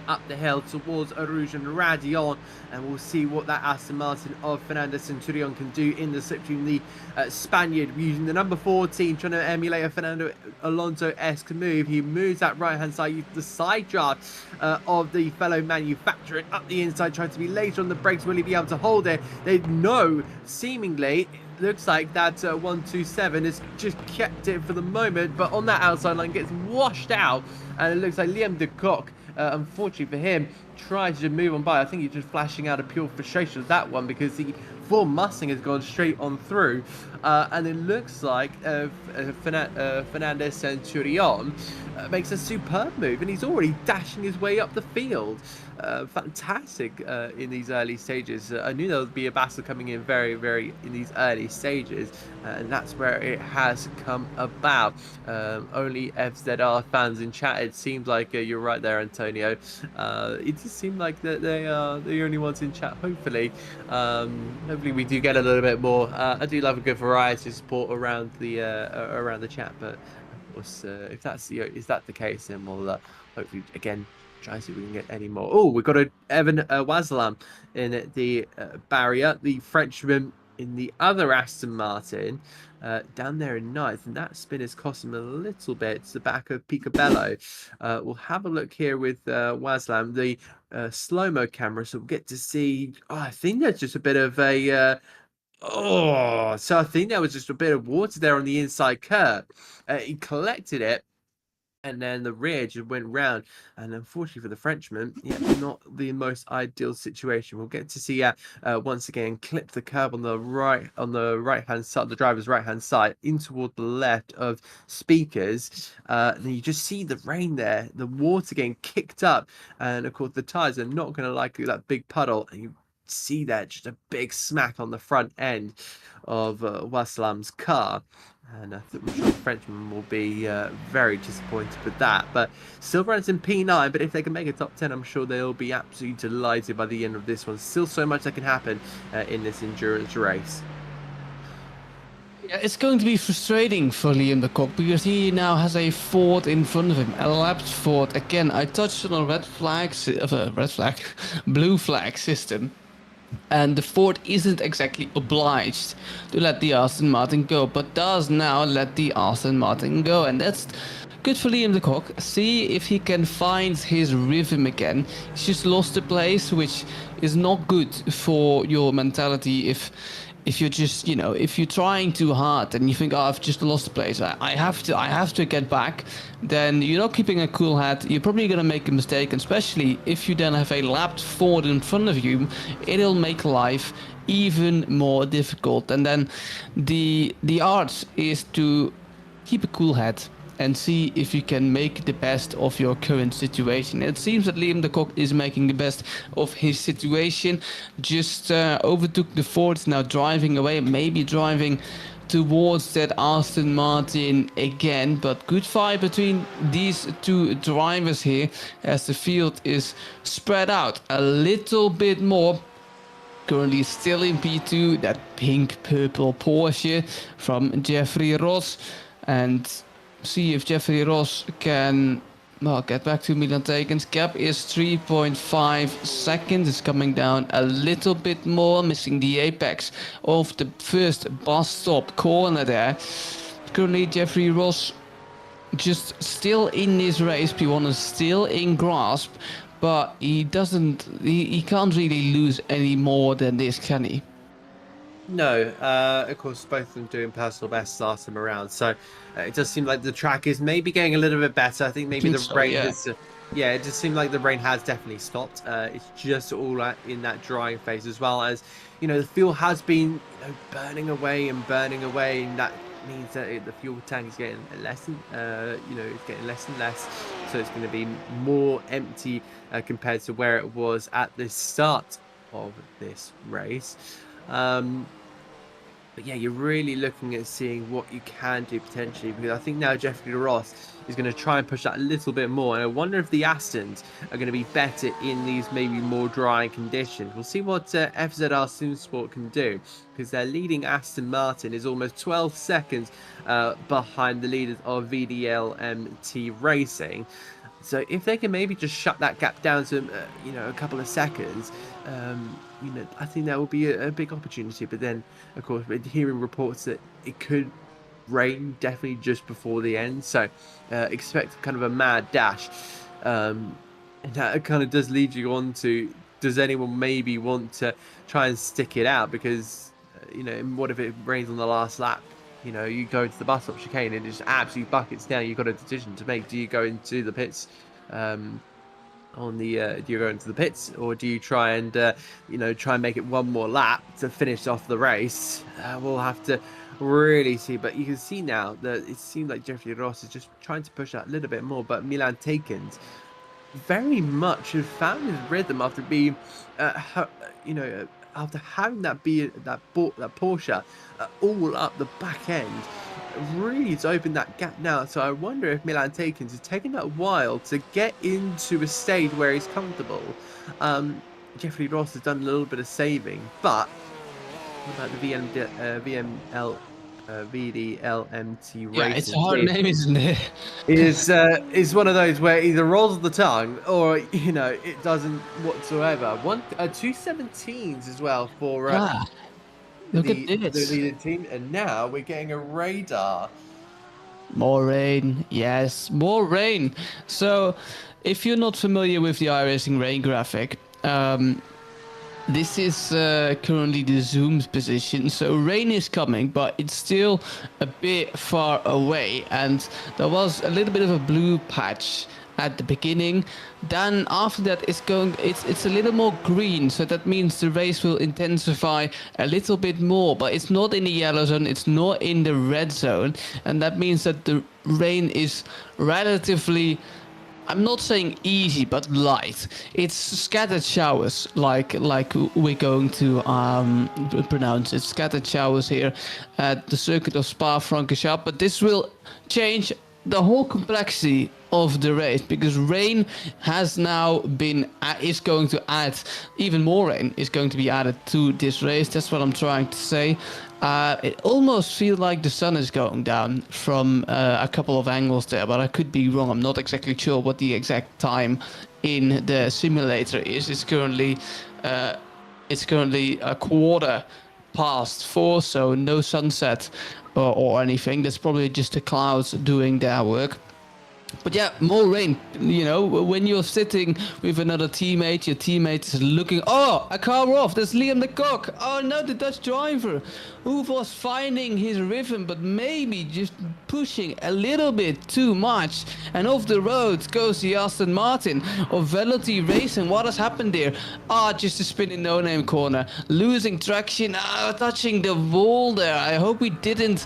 Up the hill towards Rouge and Radion, and we'll see what that Aston Martin of Fernandez Centurion can do in the slipstream. The Spaniard using the number 14, trying to emulate a Fernando Alonso-esque move. He moves that right hand side, uses the side draft of the fellow manufacturer up the inside, trying to be later on the brakes. Will he be able to hold it? They know seemingly looks like that 127 has just kept it for the moment, but on that outside line gets washed out, and it looks like Liam de Kock, unfortunately for him, tries to move on by. I think he's just flashing out a pure frustration of that one, because the Ford Mustang has gone straight on through, and it looks like Fernandez Centurion makes a superb move, and he's already dashing his way up the field. Fantastic in these early stages. I knew there would be a battle coming in very, very in these early stages, and that's where it has come about. Only FZR fans in chat. It seems like you're right there, Antonio. It just seemed like that they are the only ones in chat. Hopefully we do get a little bit more. I do love a good variety of support around the chat, but of course, if that's the case, then we'll hopefully again try to see if we can get any more. Oh, we've got Evan Waslam in the barrier, the Frenchman in the other Aston Martin down there in ninth, and that spin has cost him a little bit. It's the back of Picabello. We'll have a look here with Waslam, the slow-mo camera, so we'll get to see. Oh, I think that's just a bit of a so I think there was just a bit of water there on the inside curb. He collected it, and then the rear just went round, and unfortunately for the Frenchman, yeah, not the most ideal situation. We'll get to see once again clip the curb on the right hand side, the driver's right hand side, in toward the left of speakers. And you just see the rain there, the water getting kicked up, and of course the tires are not going to like that big puddle, and you see that just a big smack on the front end of Waslam's car. And I think I'm sure the Frenchman will be very disappointed with that. But still runs in P9, but if they can make a top 10, I'm sure they'll be absolutely delighted by the end of this one. Still so much that can happen in this endurance race. Yeah, it's going to be frustrating for Liam de Kock, because he now has a Ford in front of him, a lapped Ford. Again, I touched on a blue flag system. And the Ford isn't exactly obliged to let the Aston Martin go, but does now let the Aston Martin go. And that's good for Liam de Kock. See if he can find his rhythm again. He's just lost the place, which is not good for your mentality if you're just, if you're trying too hard and you think, oh, I've just lost the place, I have to get back, then you're not keeping a cool head. You're probably going to make a mistake, and especially if you then have a lapped Ford in front of you, it'll make life even more difficult. And then the art is to keep a cool head and see if you can make the best of your current situation. It seems that Liam de Kock is making the best of his situation. Just overtook the Ford, now driving away, maybe driving towards that Aston Martin again. But good fight between these two drivers here, as the field is spread out a little bit more. currently still in P2, that pink-purple Porsche from Jeffrey Ross. And see if Jeffrey Ross can, well, get back to Milan Tekens. Gap is 3.5 seconds. It's coming down a little bit more, missing the apex of the first bus stop corner there. Currently, Jeffrey Ross just still in this race. P1 is still in grasp, but he can't really lose any more than this, can he? No, of course, both of them doing personal bests last time around. So it does seem like the track is maybe getting a little bit better. I think maybe rain has, yeah, it just seemed like the rain has definitely stopped. It's just all in that drying phase, as well as, you know, the fuel has been burning away, and that means that the fuel tank is getting less and it's getting less and less, so it's going to be more empty compared to where it was at the start of this race. But yeah, you're really looking at seeing what you can do potentially, because I think now Jeffrey Ross is going to try and push that a little bit more, and I wonder if the Astons are going to be better in these maybe more dry conditions. We'll see what FZR Simsport can do, because their leading Aston Martin is almost 12 seconds behind the leaders of VDLMT Racing. So if they can maybe just shut that gap down to a couple of seconds, I think that would be a big opportunity. But then, of course, we're hearing reports that it could rain definitely just before the end. So expect kind of a mad dash. And that kind of does lead you on to, does anyone maybe want to try and stick it out? Because, what if it rains on the last lap? You go into the bus stop chicane and it just absolutely buckets down. You've got a decision to make. Do you go into the pits do you go into the pits, or do you try and make it one more lap to finish off the race? We'll have to really see. But you can see now that it seems like Jeffrey Ross is just trying to push that a little bit more. But Milan Tekens very much has found his rhythm after being, after having that Porsche all up the back end. Really to open that gap now. So I wonder if Milan Tekens is taking that while to get into a stage where he's comfortable. Jeffrey Ross has done a little bit of saving, but what about the VDLMT Racing? Yeah, it's a hard name, isn't it? Is one of those where either rolls the tongue or it doesn't whatsoever. 217s as well for look at this. The leading team, and now we're getting a radar. More rain, yes, more rain. So, if you're not familiar with the iRacing rain graphic, this is currently the zoom's position. So rain is coming, but it's still a bit far away, and there was a little bit of a blue patch at the beginning. Then after that it's a little more green, so that means the race will intensify a little bit more, but it's not in the yellow zone, it's not in the red zone, and that means that the rain is relatively, I'm not saying easy, but light. It's scattered showers, like we're going to pronounce it, scattered showers here at the circuit of Spa-Francorchamps. But this will change the whole complexity of the race, because rain has now been is going to add, even more rain is going to be added to this race. That's what I'm trying to say. It almost feels like the sun is going down from a couple of angles there, but I could be wrong. I'm not exactly sure what the exact time in the simulator is. It's currently a 4:15, so no sunset or anything. That's probably just the clouds doing their work. But yeah, more rain. When you're sitting with another teammate, your teammate is looking, oh, a car off, there's Liam de Kock. Oh no, the Dutch driver, who was finding his rhythm, but maybe just pushing a little bit too much. And off the road goes the Aston Martin of Veloty Racing. What has happened there? Just a spin in no-name corner, losing traction, touching the wall there. I hope we didn't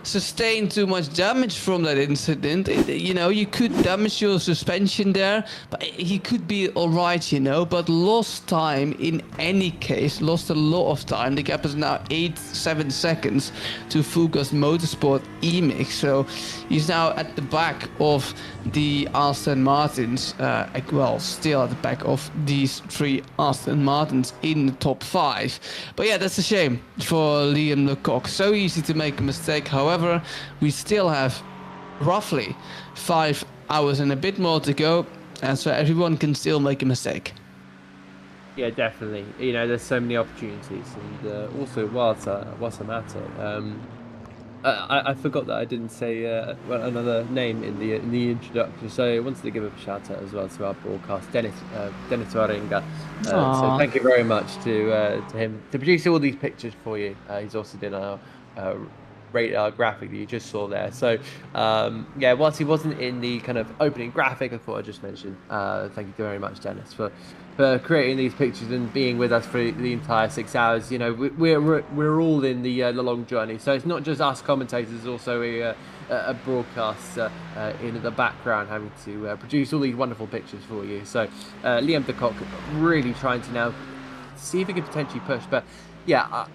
sustain too much damage from that incident. You know, you could damage your suspension there, but he could be alright, you know, but lost time in any case, lost a lot of time. The gap is now 7 seconds to Fuga's Motorsport EMIC, so he's now at the back of the Aston Martins, well, still at the back of these 3 Aston Martins in the top 5. But yeah, that's a shame for Liam Lecoq. So easy to make a mistake. However, we still have roughly 5 hours and a bit more to go, and so everyone can still make a mistake. Yeah, definitely. You know, there's so many opportunities, and also whilst I'm at it, I forgot that I didn't say another name in the introduction, so I wanted to give a shout out as well to our broadcast, Dennis Waringa. So thank you very much to him to produce all these pictures for you. He's also done our radar graphic that you just saw there. So yeah, whilst he wasn't in the kind of opening graphic, I thought I'd just mention thank you very much, Dennis, for creating these pictures and being with us for the entire 6 hours. You know, we're all in the long journey, so it's not just us commentators, it's also a broadcaster in the background having to produce all these wonderful pictures for you. So Liam Lecoq really trying to now see if he can potentially push, but yeah,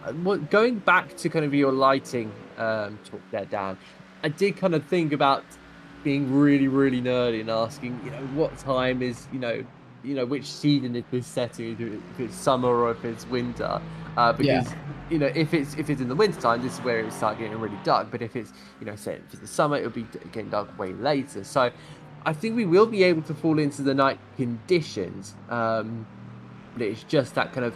going back to kind of your lighting talk there, Dan, I did kind of think about being really, really nerdy and asking, you know, what time is, you know, which season is this setting, if it's summer or if it's winter, because you know, if it's in the winter time, this is where it would start getting really dark. But if it's, you know, say if it's the summer, it'll be getting dark way later. So I think we will be able to fall into the night conditions. But it's just that kind of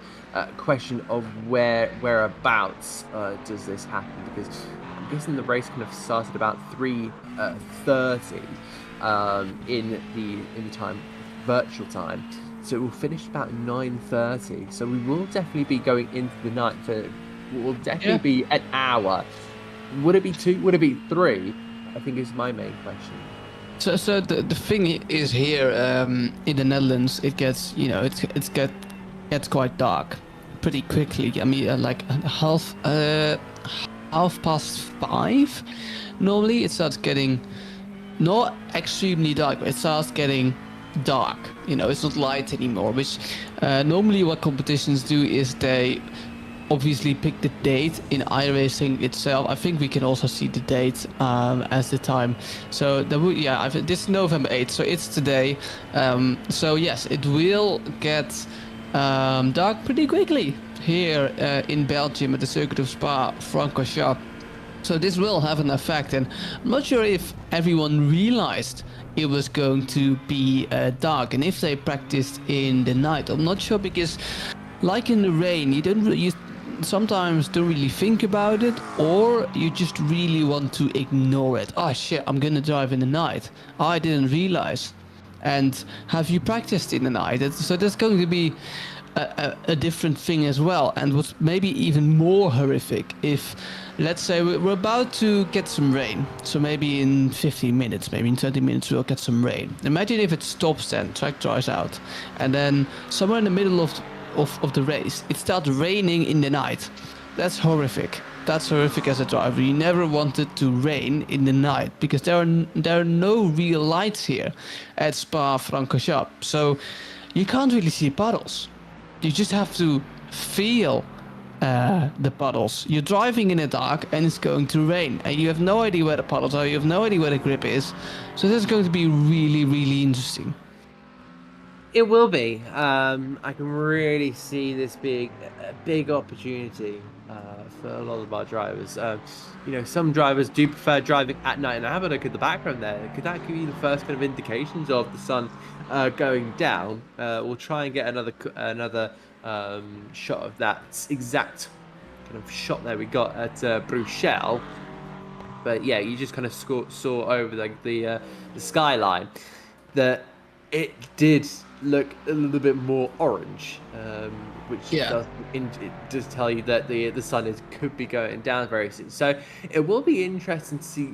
question of whereabouts does this happen, because I'm guessing the race kind of started about 3:30 in the time, virtual time, so it will finish about 9:30. So we will definitely be going into the night for will definitely be an hour. Would it be 2? Would it be 3? I think is my main question. So the thing is here in the Netherlands, it gets, you know, it gets quite dark pretty quickly. I mean, like half past 5. Normally, it starts getting not extremely dark, but it starts getting dark. You know, it's not light anymore. Which normally what competitions do is they obviously pick the date in iRacing itself. I think we can also see the date as the time. So this is November 8th, so it's today. So yes, it will get dark pretty quickly here in Belgium at the circuit of Spa-Francorchamps. So this will have an effect, and I'm not sure if everyone realized it was going to be dark, and if they practiced in the night. I'm not sure, because like in the rain, you sometimes don't really think about it, or you just really want to ignore it. Oh shit, I'm gonna drive in the night. I didn't realize. And have you practiced in the night? So there's going to be a different thing as well. And what's maybe even more horrific, if let's say we're about to get some rain, so maybe in 15 minutes, maybe in 20 minutes we'll get some rain. Imagine if it stops, then track dries out, and then somewhere in the middle of the race it starts raining in the night. That's horrific. That's horrific as a driver. You never want it to rain in the night, because there are no real lights here at Spa-Francorchamps, so you can't really see puddles. You just have to feel the puddles. You're driving in the dark and it's going to rain, and you have no idea where the puddles are. You have no idea where the grip is. So this is going to be really, really interesting. It will be. I can really see this being a big opportunity for a lot of our drivers. You know, some drivers do prefer driving at night, and have a look at the background there. Could that give you the first kind of indications of the sun going down? We'll try and get another shot of that exact kind of shot there we got at Bruxelles. But yeah, you just kind of saw over the skyline that it did look a little bit more orange, which Yeah. it does tell you that the sun could be going down very soon. So it will be interesting to see,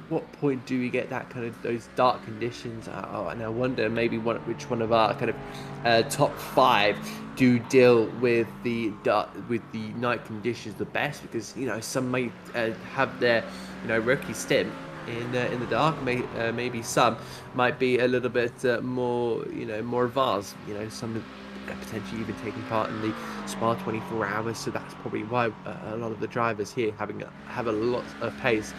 what point do we get that kind of those dark conditions. And I wonder maybe which one of our kind of top 5 do deal with the night conditions the best, because some may have their rookie stint in the dark. Maybe some might be a little bit more more advanced. Some potentially even taking part in the Spa 24 hours. So that's probably why a lot of the drivers here have a lot of pace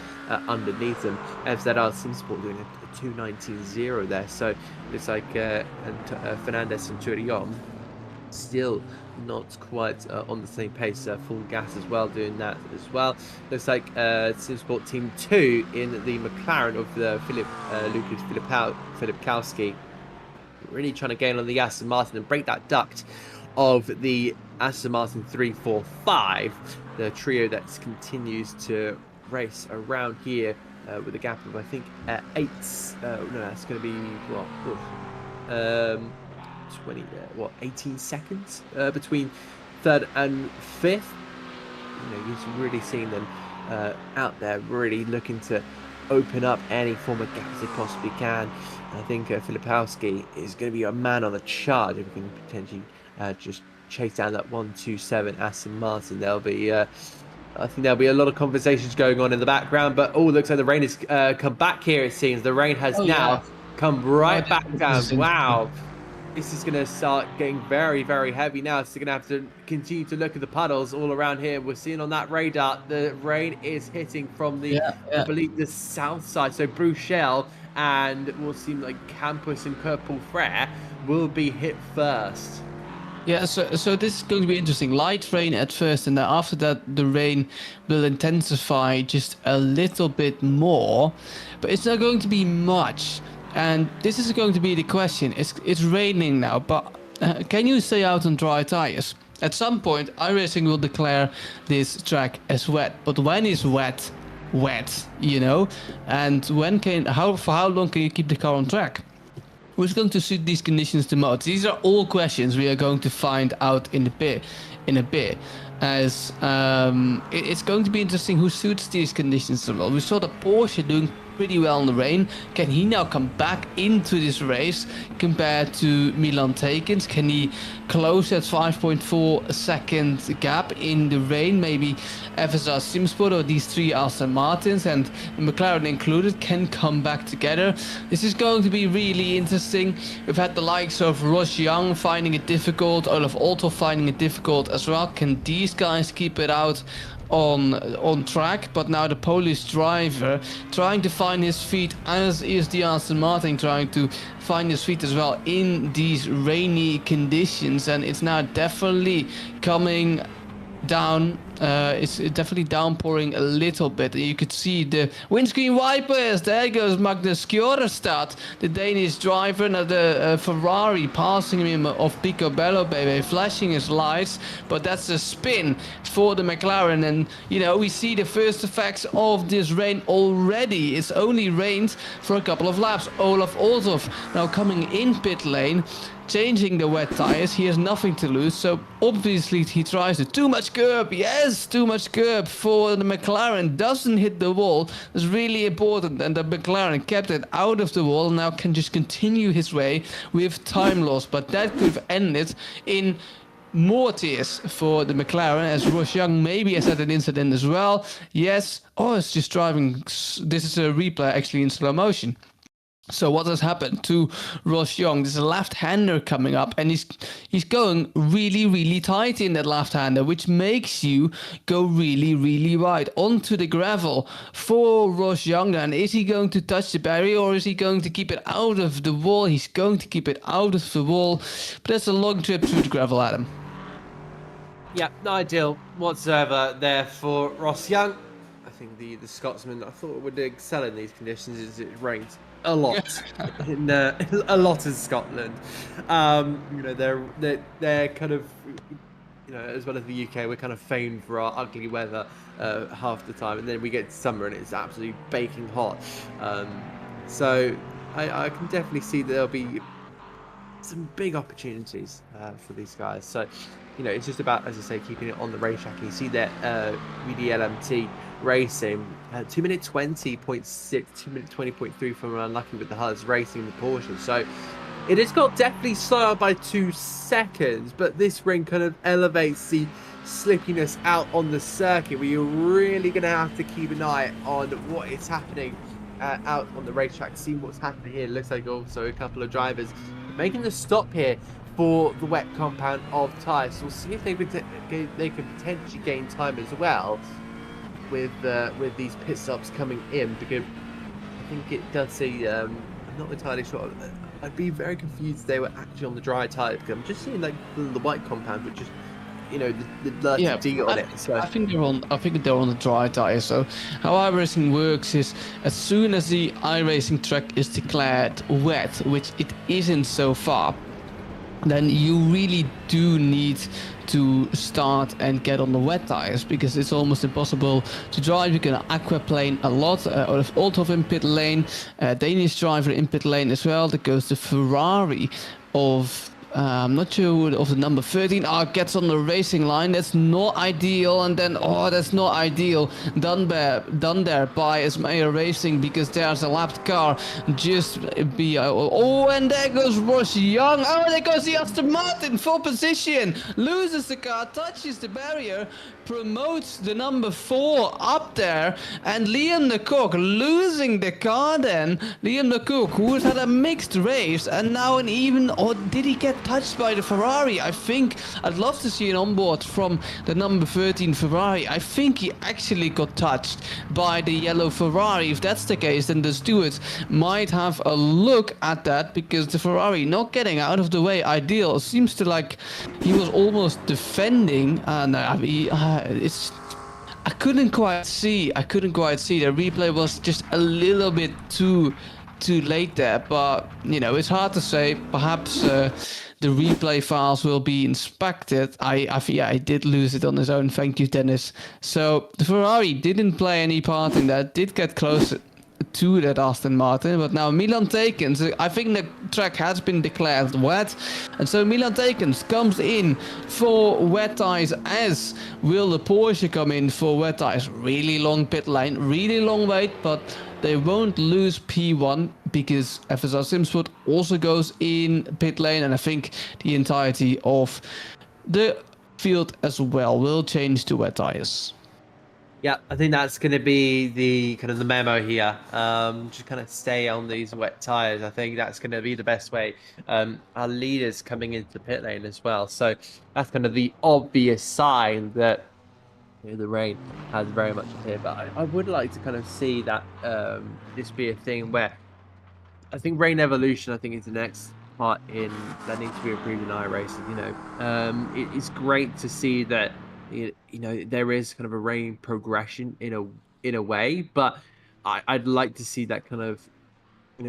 underneath them. As that SimSport doing a 2:19.0 there. So it's like Fernandez and Turillon still not quite on the same pace, full gas as well, doing that as well. Looks like SimSport Team 2 in the McLaren of the Lucas Filipkowski, really trying to gain on the Aston Martin and break that duct of the Aston Martin 345, the trio that continues to race around here with a gap of, I think, 8. No, that's going to be what? 18 seconds between 3rd and 5th. You're really seeing them out there really looking to open up any form of gaps they possibly can. And I think Filipowski is going to be a man on the charge if we can potentially just chase down that 127 Aston Martin. I think there'll be a lot of conversations going on in the background, but looks like the rain has come back here. It seems the rain has now come right back down. Wow. This is going to start getting very, very heavy now. So you're going to have to continue to look at the puddles all around here. We're seeing on that radar, the rain is hitting from the, I believe, the south side. So Bruxelles and it will seem like Campus and Purple Frere will be hit first. Yeah, so this is going to be interesting. Light rain at first, and then after that, the rain will intensify just a little bit more. But it's not going to be much. And this is going to be the question. It's raining now, but can you stay out on dry tires? At some point, iRacing will declare this track as wet. But when is wet? And for how long can you keep the car on track? Who's going to suit these conditions the most? These are all questions we are going to find out in a bit. As it's going to be interesting who suits these conditions the most. We saw the Porsche doing pretty well in the rain. Can he now come back into this race compared to Milan Tekens? Can he close that 5.4 second gap in the rain? Maybe FSR SimSport or these 3 Aston Martins and McLaren included can come back together. This is going to be really interesting. We've had the likes of Ross Young finding it difficult, Olaf Otto finding it difficult as well. Can these guys keep it out on track? But now the Polish driver trying to find his feet, as is the Aston Martin trying to find his feet as well in these rainy conditions, and it's now definitely coming down. It's definitely downpouring a little bit. You could see the windscreen wipers. There goes Magnus Kjørestad, the Danish driver, and the Ferrari passing him of Picobello, baby, flashing his lights. But that's a spin for the McLaren, and we see the first effects of this rain already. It's only rained for a couple of laps. Olaf Olshoff now coming in pit lane, changing the wet tires. He has nothing to lose, so obviously he tries it. Too much curb, yes, too much curb for the McLaren. Doesn't hit the wall. It's really important, and the McLaren kept it out of the wall. Now can just continue his way with time loss, but that could have ended in more tears for the McLaren, as Ross Young maybe has had an incident as well. Yes, it's just driving. This is a replay actually in slow motion. So what has happened to Ross Young? There's a left-hander coming up, and he's going really, really tight in that left-hander, which makes you go really, really wide onto the gravel for Ross Young. And is he going to touch the barrier, or is he going to keep it out of the wall? He's going to keep it out of the wall, but that's a long trip through the gravel, Adam. Yeah, no ideal whatsoever there for Ross Young. I think the Scotsman, I thought, would excel in these conditions. Is it rains a lot in a lot in Scotland. They're kind of, as well as the UK, we're kind of famed for our ugly weather half the time, and then we get summer and it's absolutely baking hot. So I can definitely see that there'll be some big opportunities for these guys. So, it's just about, as I say, keeping it on the racetrack. And you see that VDLMT Racing, 2 minute 20.6, 2 minute 20.3 from Unlucky with the Huds racing the Porsche. So it has got definitely slower by 2 seconds, but this ring kind of elevates the slippiness out on the circuit, where you're really going to have to keep an eye on what is happening out on the racetrack, see what's happening here. It looks like also a couple of drivers making the stop here for the wet compound of tyres. So we'll see if they can potentially gain time as well with these pit stops coming in, because I think it does say, I'm not entirely sure. I'd be very confused if they were actually on the dry tyre, because I'm just seeing like the white compound, which is, the D on it. So I think they're on the dry tire. So how iRacing works is, as soon as the iRacing track is declared wet, which it isn't so far, then you really do need to start and get on the wet tires, because it's almost impossible to drive. You can aquaplane a lot. Althoff in pit lane, Danish driver in pit lane as well. There goes the Ferrari of I'm not sure of the number 13. Gets on the racing line. That's not ideal. And then, that's not ideal. Done there by Ismail Racing, because there's a lapped car just be. And there goes Ross Young. There goes the Aston Martin, full position. Loses the car, touches the barrier, promotes the number 4 up there, and Liam de Kock losing the car then. Liam de Kock, who's had a mixed race, and now an even, or did he get touched by the Ferrari? I think, I'd love to see an onboard from the number 13 Ferrari. I think he actually got touched by the yellow Ferrari. If that's the case, then the stewards might have a look at that, because the Ferrari not getting out of the way ideal. It seems to like he was almost defending, and I couldn't quite see. The replay was just a little bit too late there, but it's hard to say. Perhaps the replay files will be inspected. I did lose it on his own. Thank you, Dennis. So the Ferrari didn't play any part in that. Did get close to that Aston Martin, but now Milan Tekens, I think the track has been declared wet, and so Milan Tekens comes in for wet tires, as will the Porsche come in for wet tires. Really long pit lane, really long wait, but they won't lose P1 because FSR Simsport also goes in pit lane, and I think the entirety of the field as well will change to wet tires. Yeah, I think that's going to be the kind of the memo here. Just kind of stay on these wet tires. I think that's going to be the best way. Our leaders coming into the pit lane as well. So that's kind of the obvious sign that the rain has very much appeared. But I would like to kind of see that this be a thing where I think rain evolution, I think, is the next part in that needs to be improved in iRacing. It's great to see that there is kind of a rain progression in a way, but I'd like to see that kind of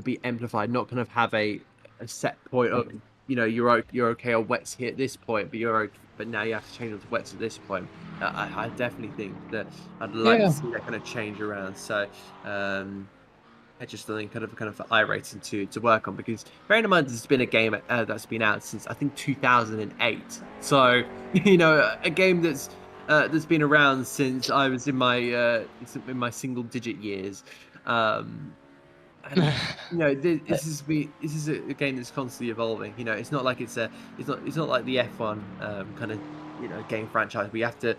be amplified, not kind of have a set point of you're okay on wets here at this point, but now you have to change on to wets at this point. I definitely think that I'd like to see that kind of change around. So I just think kind of for iRacing to work on, because bearing in mind it's been a game that's been out since I think 2008. So a game that's been around since I was in my single digit years. And this is a game that's constantly evolving. It's not like it's not like the F1 kind of game franchise. We have to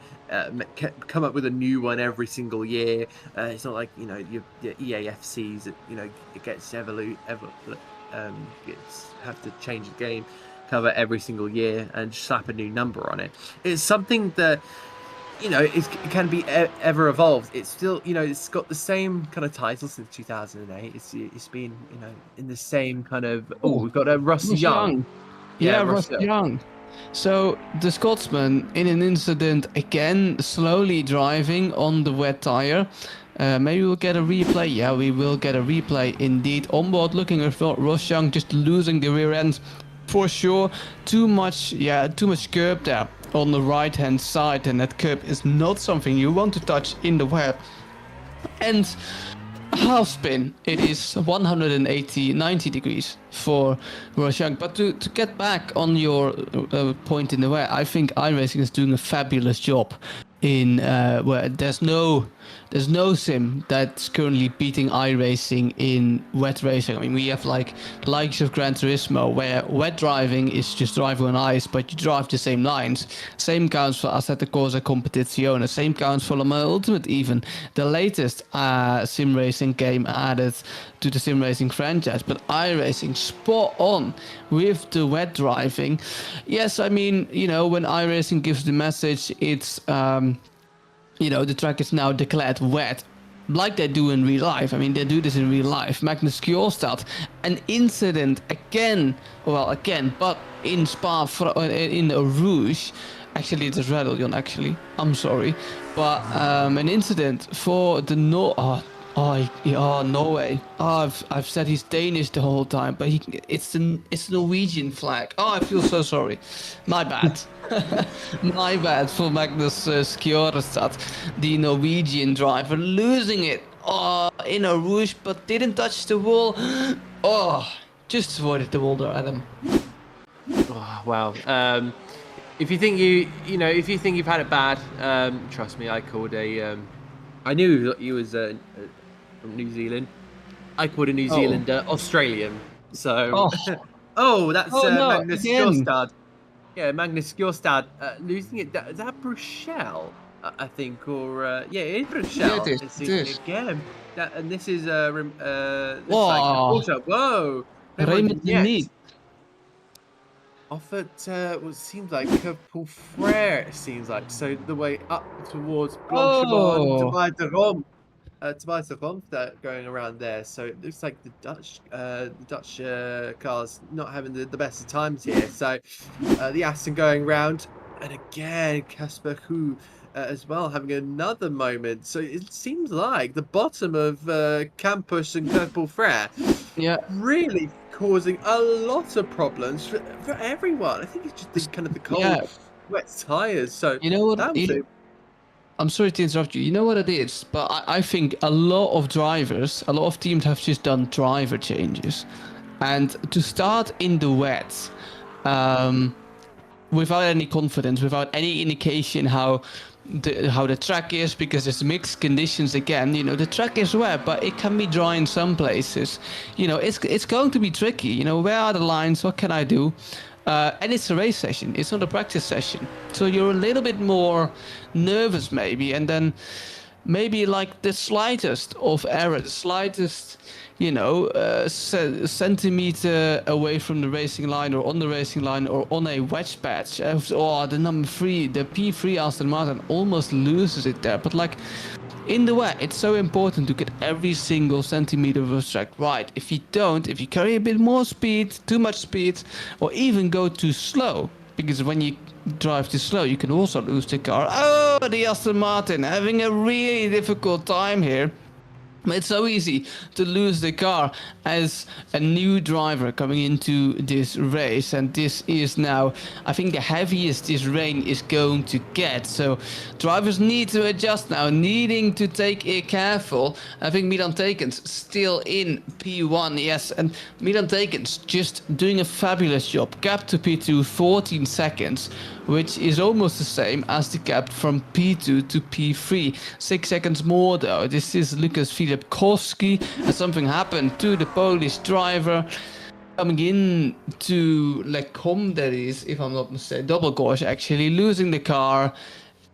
come up with a new one every single year. It's not like your EAFCs. It gets have to change the game cover every single year and slap a new number on it. It's something that it can be ever evolved. It's still it's got the same kind of title since 2008. It's been in the same kind of we've got a Russ Young. Russ Young. So the Scotsman in an incident again, slowly driving on the wet tire. Maybe we'll get a replay. Yeah, we will get a replay indeed. Onboard looking at Ross Young just losing the rear end for sure. Too much curb there on the right hand side, and that curb is not something you want to touch in the wet. And half spin, it is 180, 90 degrees for Grosjean. But to get back on your point in the way, I think iRacing is doing a fabulous job in where there's no sim that's currently beating iRacing in wet racing. I mean, we have like the likes of Gran Turismo, where wet driving is just driving on ice, but you drive the same lines. Same counts for Assetto Corsa Competizione. Same counts for Le Mans Ultimate, even the latest sim racing game added to the sim racing franchise. But iRacing spot on with the wet driving. Yes, I mean, you know, when iRacing gives the message, it's you know, the track is now declared wet, like they do in real life. I mean, they do this in real life. Magnus Kjostad, an incident again, but in Spa, in Rouge, actually it's Radillion, actually, I'm sorry, but an incident for the Norway. Oh, I've said he's Danish the whole time, but it's the Norwegian flag. Oh, I feel so sorry. My bad. My bad for Magnus Skjorstad, the Norwegian driver, losing it in a rouge, but didn't touch the wall. Oh, just avoided the wall there, Adam. Oh, wow. If you think if you think you've had it bad, trust me, I called I knew he was from New Zealand. I called a New Zealander Australian. So, that's no, Magnus again. Skjorstad. Yeah, Magnus Skjorstad losing it. Is that Bruchel, I think, or yeah, it is Bruchel. Yeah, it is. Again. And this is whoa, Raymond Neat. off at what seems like Purple Frere. It seems like so the way up towards Blanchimont to Rom, going around there. So it looks like the Dutch cars not having the best of times here. So the Aston going round, and again Casper who as well having another moment. So it seems like the bottom of Campus and Purple Frere, really causing a lot of problems for everyone. I think it's just the cold, wet tires. So you know what? I'm sorry to interrupt you. You know what it is? But I think a lot of drivers, a lot of teams have just done driver changes. And to start in the wet, without any confidence, without any indication how the track is, because it's mixed conditions again, you know, the track is wet, but it can be dry in some places. You know, it's going to be tricky. You know, where are the lines? What can I do? And it's a race session, it's not a practice session. So you're a little bit more nervous maybe, and then maybe like the slightest of error, the slightest, you know, centimeter away from the racing line or on the racing line or on a wedge patch. The number 3, the P3 Aston Martin almost loses it there. But like in the wet, it's so important to get every single centimeter of the track right. If you carry a bit more speed, too much speed, or even go too slow, because when you drive too slow, you can also lose the car. Oh, the Aston Martin having a really difficult time here. It's so easy to lose the car as a new driver coming into this race, and this is now, I think, the heaviest this rain is going to get. So drivers need to adjust now, needing to take it careful. I think Milan Tekens still in P1, yes, and Milan Tekens just doing a fabulous job. Gap to P2, 14 seconds, which is almost the same as the gap from P2 to P3. 6 seconds more though. This is Lucas Filipkowski, and something happened to the Polish driver coming in to Lecom, that is, if I'm not mistaken, double gauge actually, losing the car,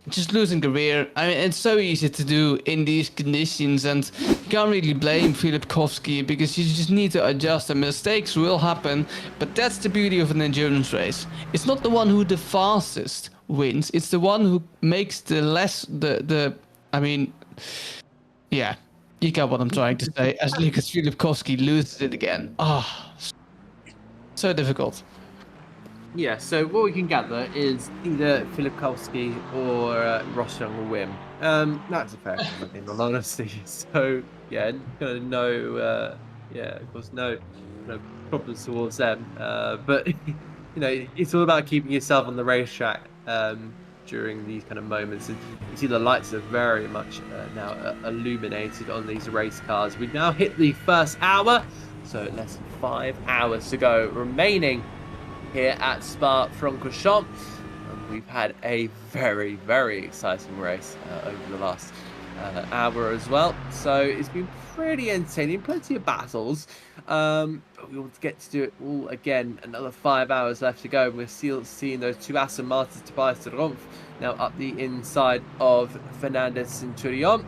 just losing the rear. I mean, it's so easy to do in these conditions, and you can't really blame Filipkowski because you just need to adjust, and mistakes will happen. But that's the beauty of an endurance race. It's not the one who the fastest wins, it's the one who makes the less I mean, yeah, you get what I'm trying to say, as Lucas Filipkowski loses it again. So difficult. Yeah, so what we can gather is either Filipkowski or Roshan will win. That's a fair comment, in all honesty. So, yeah, no problems towards them. But, you know, it's all about keeping yourself on the racetrack. during these kind of moments. And you see the lights are very much now illuminated on these race cars. We've now hit the first hour, so less than 5 hours to go remaining here at Spa-Francorchamps. We've had a very, very exciting race over the last hour as well. So it's been pretty entertaining, plenty of battles. But we will get to do it all again. Another 5 hours left to go. We're still seeing those two Aston Martins, Tobias de Rumpf, now up the inside of Fernandez Centurion.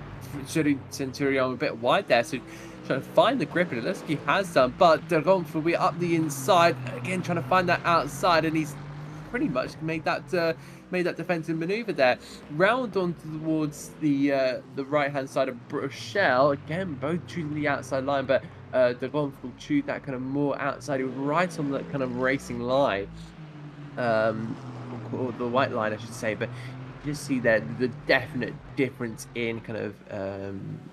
Centurion a bit wide there, so trying to find the grip, and it looks like he has done. But de Rumpf will be up the inside again, trying to find that outside, and he's pretty much made that defensive maneuver there. Round on towards the right hand side of Bruxelles again, both choosing the outside line, but de Rumpf will choose that kind of more outside, right on the kind of racing line, or the white line, I should say. But you just see there the definite difference in kind of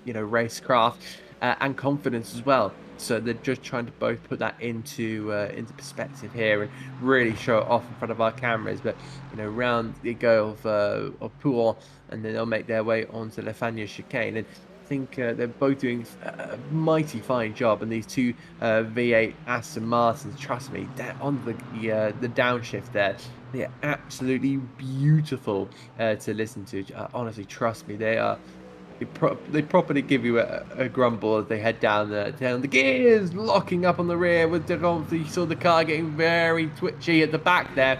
racecraft and confidence as well. So they're just trying to both put that into perspective here and really show it off in front of our cameras. But round they go of Pouron, and then they'll make their way onto the Fagnes chicane. And I think they're both doing a mighty fine job. And these two V8 Aston Martins, trust me, they're on the downshift there. They're absolutely beautiful to listen to. Honestly, trust me, they are. They properly give you a grumble as they head down the gears, locking up on the rear with de Rumpf. You saw the car getting very twitchy at the back there.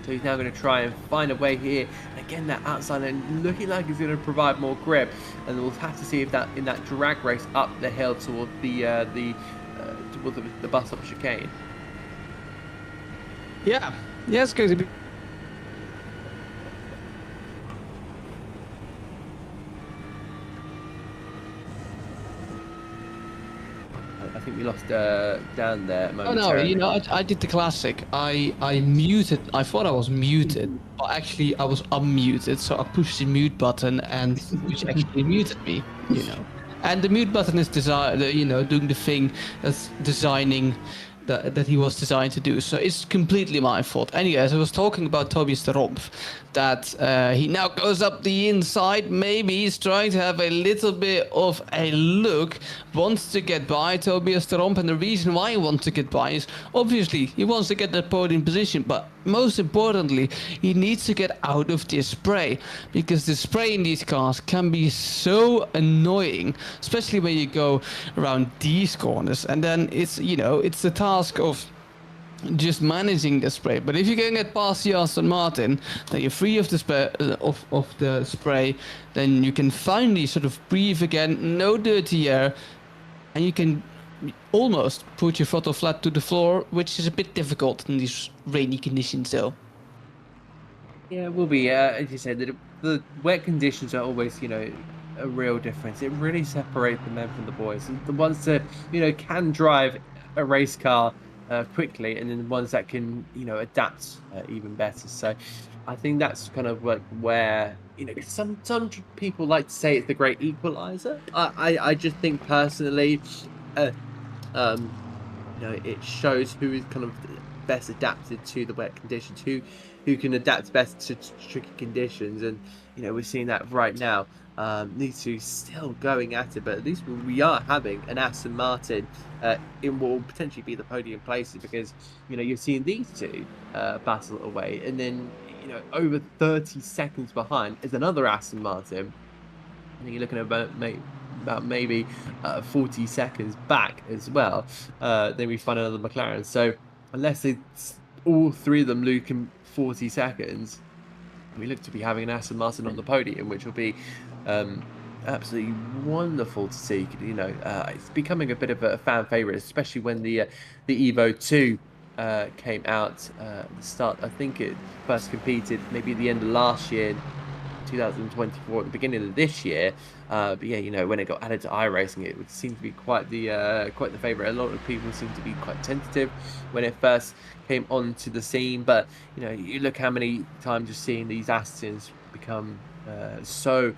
So he's now going to try and find a way here. Again, that outside end looking like he's going to provide more grip, and we'll have to see if that in that drag race up the hill toward the bus stop chicane. Yeah, it's going to be. I think we lost down there Oh momentarily. no, I did the classic. I muted. I thought I was muted, but actually I was unmuted. So I pushed the mute button, and which actually muted me. And the mute button is doing the thing that's designing that he was designed to do. So it's completely my fault. Anyways, I was talking about Tobias de Rumpf, that he now goes up the inside. Maybe he's trying to have a little bit of a look, wants to get by Tobias de Rumpf, and the reason why he wants to get by is obviously he wants to get that podium position, but most importantly, he needs to get out of this spray, because the spray in these cars can be so annoying, especially when you go around these corners, and then it's the task of just managing the spray. But if you can get past the Aston Martin, then you're free of the spray, then you can finally sort of breathe again, no dirty air, and you can almost put your throttle flat to the floor, which is a bit difficult in these rainy conditions though. Yeah, it will be. As you said, the wet conditions are always, a real difference. It really separates the men from the boys. And the ones that, can drive a race car quickly, and then the ones that can, adapt even better. So I think that's kind of where, some people like to say it's the great equalizer. I just think personally, it shows who is kind of best adapted to the wet conditions, who can adapt best to tricky conditions. And we're seeing that right now. These two still going at it, but at least we are having an Aston Martin in what will potentially be the podium places, because you're seeing these two battle away, and then over 30 seconds behind is another Aston Martin. I think you're looking about maybe 40 seconds back as well. Then we find another McLaren. So unless it's all three of them losing 40 seconds, we look to be having an Aston Martin on the podium, which will be absolutely wonderful to see. It's becoming a bit of a fan favorite, especially when the Evo 2 came out at the start. I think it first competed maybe at the end of last year, 2024, at the beginning of this year. But yeah, when it got added to iRacing, it would seem to be quite the favorite. A lot of people seem to be quite tentative when it first came onto the scene, but you look how many times you're seeing these Astons become so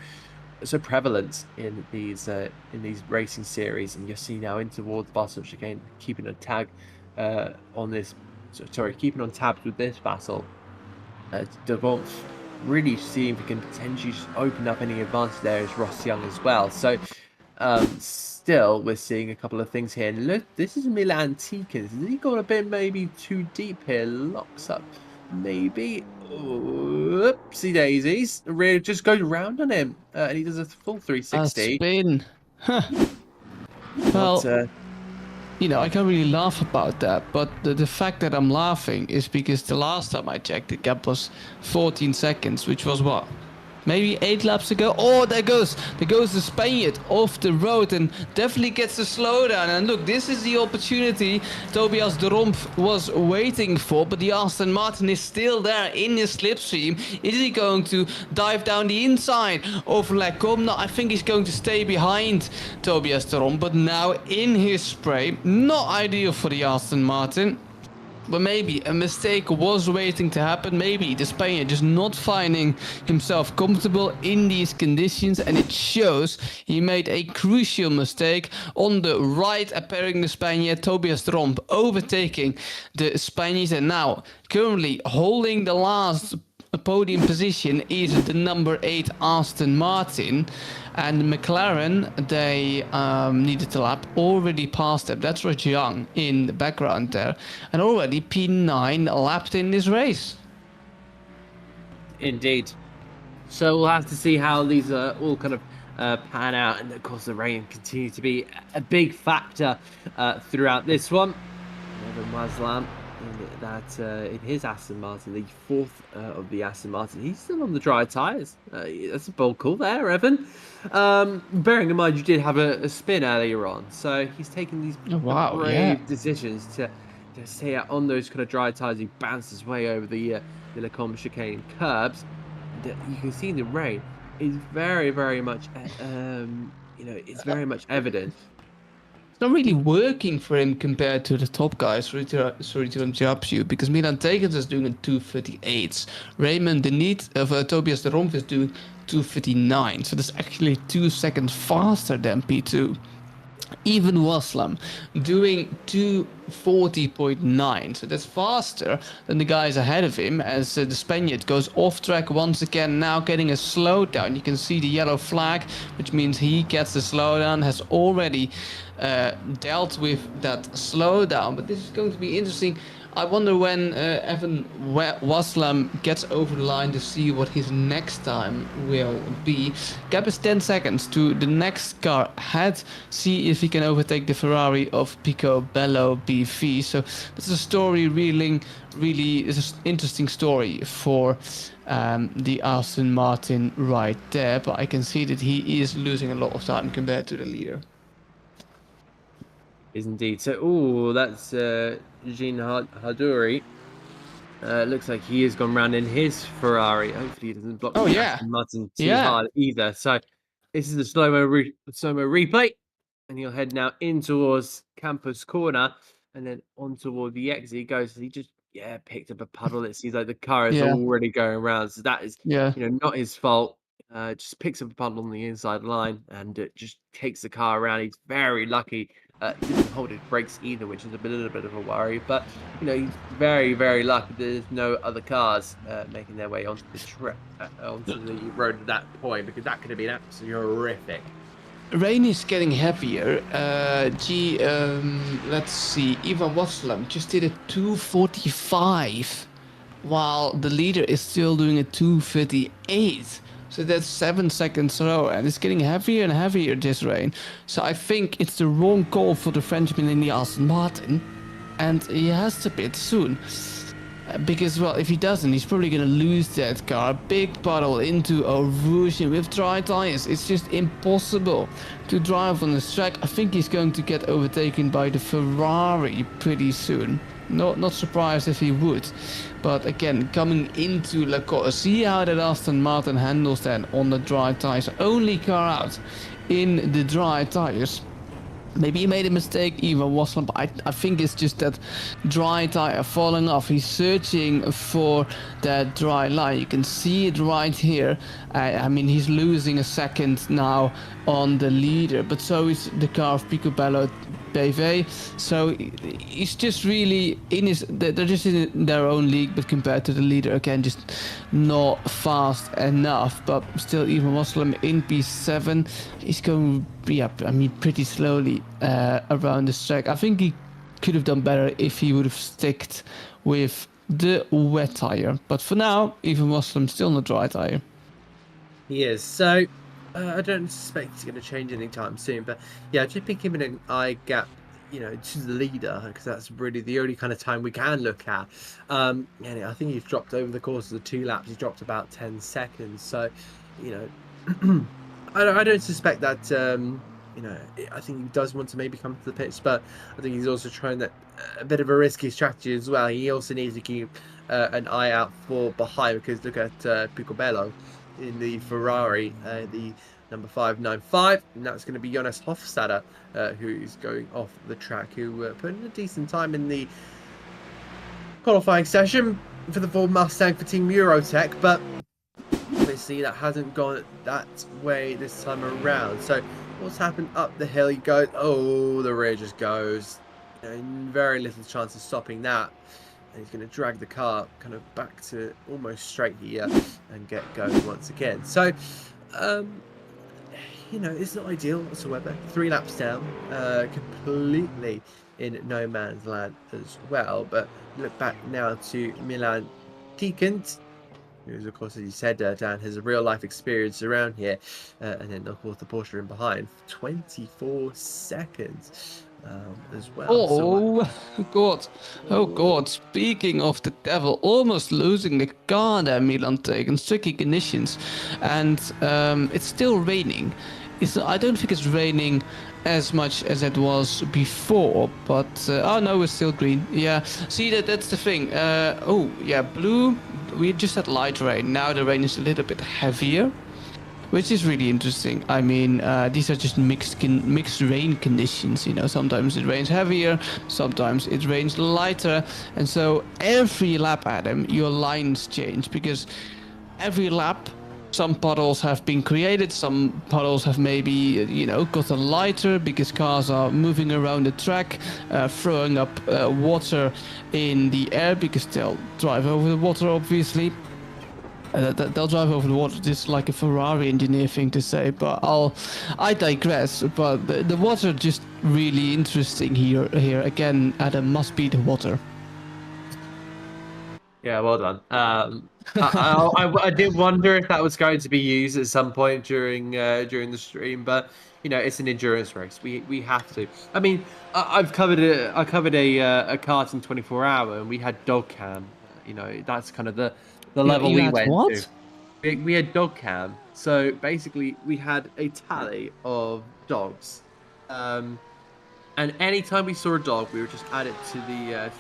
prevalent in these racing series, and you're seeing now in towards Barcelona chicane, keeping on tabs with this battle. De Rumpf really see if he can potentially just open up any advantage there is Ross Young as well. So still, we're seeing a couple of things here. And look, this is Milan Tikins. Has he gone a bit maybe too deep here? Locks up, maybe. Oopsie daisies. Really just goes round on him. And he does a full A 360. spin. Huh. But, Well, I can't really laugh about that, but the fact that I'm laughing is because the last time I checked, the gap was 14 seconds, which was what? Maybe 8 laps ago. Oh, there goes the Spaniard off the road and definitely gets a slowdown. And look, this is the opportunity Tobias de Romp was waiting for, but the Aston Martin is still there in his slipstream. Is he going to dive down the inside of Lecom? No, I think he's going to stay behind Tobias de Romp, but now in his spray. Not ideal for the Aston Martin. But maybe a mistake was waiting to happen. Maybe the Spaniard just not finding himself comfortable in these conditions, and it shows he made a crucial mistake on the right, appearing the Spaniard Tobias de Romp overtaking the Spaniards, and now currently holding the last podium position is the number 8 Aston Martin, and McLaren, they needed a lap, already passed them. That's Ross Young in the background there, and already P9 lapped in this race. indeed. So we'll have to see how these all kind of pan out, and of course the rain continues to be a big factor throughout this one. Evan Maslam in his Aston Martin, the 4th of the Aston Martin, he's still on the dry tyres. That's a bold call there, Evan. Bearing in mind you did have a spin earlier on, so he's taking these brave decisions to stay out on those kind of dry tyres. He bounced his way over the Lecom chicane curbs. You can see the rain is very, very much, it's very much evident. It's not really working for him compared to the top guys. Sorry to interrupt you, because Milan Tekens is doing a 2:38. Raymond Denit of Tobias de Romp is doing 2:59. So that's actually 2 seconds faster than P2. Even Waslam doing 2:40.9, so that's faster than the guys ahead of him, as the Spaniard goes off track once again, now getting a slowdown. You can see the yellow flag, which means he gets the slowdown, has already dealt with that slowdown. But this is going to be interesting. I wonder when Evan Waslam gets over the line to see what his next time will be. Gap is 10 seconds to the next car ahead. See if he can overtake the Ferrari of Picobello BV. So this is a story really is an interesting story for the Aston Martin right there. But I can see that he is losing a lot of time compared to the leader. Is indeed. So, that's Jean Haduri. Looks like he has gone round in his Ferrari. Hopefully he doesn't block Aston Martin too hard either. So this is the slow-mo replay. And he'll head now in towards Campus Corner and then on toward the exit he goes. He just, picked up a puddle. It seems like the car is already going around. So that is, not his fault. Just picks up a puddle on the inside line and just takes the car around. He's very lucky. He didn't hold his brakes either, which is a little bit of a worry. But, he's very, very lucky there's no other cars making their way onto the road at that point, because that could have been absolutely horrific. Rain is getting heavier. Let's see. Ivan Waslam just did a 2:45, while the leader is still doing a 2:38. So that's 7 seconds slower, and it's getting heavier and heavier, this rain. So I think it's the wrong call for the Frenchman in the Aston Martin, and he has to pit soon. Because, well, if he doesn't, he's probably going to lose that car. Big puddle into a rouge with dry tires. It's just impossible to drive on this track. I think he's going to get overtaken by the Ferrari pretty soon. Not surprised if he would. But again, coming into Le Cour, see how that Aston Martin handles that on the dry tires. Only car out in the dry tires. Maybe he made a mistake, even Waslam, but I think it's just that dry tire falling off. He's searching for that dry line. You can see it right here. I mean, he's losing a second now on the leader, but so is the car of Picobello PV. So he's just really in his. They're just in their own league, but compared to the leader, again, just not fast enough. But still, even Muslim in P7, he's going, yeah, I mean, pretty slowly around the track. I think he could have done better if he would have sticked with the wet tire. But for now, even Muslim still on the dry tire. He is. So I don't suspect it's going to change anytime soon. But yeah, just be keeping an eye gap, you know, to the leader, because that's really the only kind of time we can look at. And I think he's dropped over the course of the 2 laps. He's dropped about 10 seconds. So, you know, I don't suspect that. You know, I think he does want to maybe come to the pits, but I think he's also trying that a bit of a risky strategy as well. He also needs to keep an eye out for behind, because look at Picobello in the Ferrari, the number 595, and that's going to be Jonas Hofstadter, who's going off the track, who put in a decent time in the qualifying session for the Ford Mustang for Team Eurotech, but obviously that hasn't gone that way this time around. So what's happened up the hill? He goes, oh, the rear just goes. You know, very little chance of stopping that. And he's going to drag the car kind of back to almost straight here and get going once again. So, you know, it's not ideal whatsoever. 3 laps down, completely in no man's land as well. But look back now to Milan Tikant, who's, of course, as you said, Dan, has a real-life experience around here. And then, of course, the Porsche in behind, 24 seconds as well. Oh, God. Oh, God. Speaking of the devil, almost losing the car there, Milan taking tricky conditions. And it's still raining. I don't think it's raining as much as it was before, but oh no, it's still green. Yeah, see, that's the thing. Oh yeah, blue, we just had light rain. Now the rain is a little bit heavier, which is really interesting. I mean, these are just mixed rain conditions, you know. Sometimes it rains heavier, sometimes it rains lighter, and so every lap, Adam, your lines change, because every lap some puddles have been created, some puddles have maybe, you know, gotten lighter because cars are moving around the track, throwing up water in the air, because they'll drive over the water, obviously. They'll drive over the water, just like a Ferrari engineer thing to say, but I digress. But the water just really interesting here. Again, Adam, must be the water. Yeah, well done. I did wonder if that was going to be used at some point during the stream, but you know, it's an endurance race. We have to. I mean, I covered a karting 24-hour, and we had dog cam. You know, that's kind of the level we went what? to. We had dog cam. So basically, we had a tally of dogs. And anytime we saw a dog, we would just add it to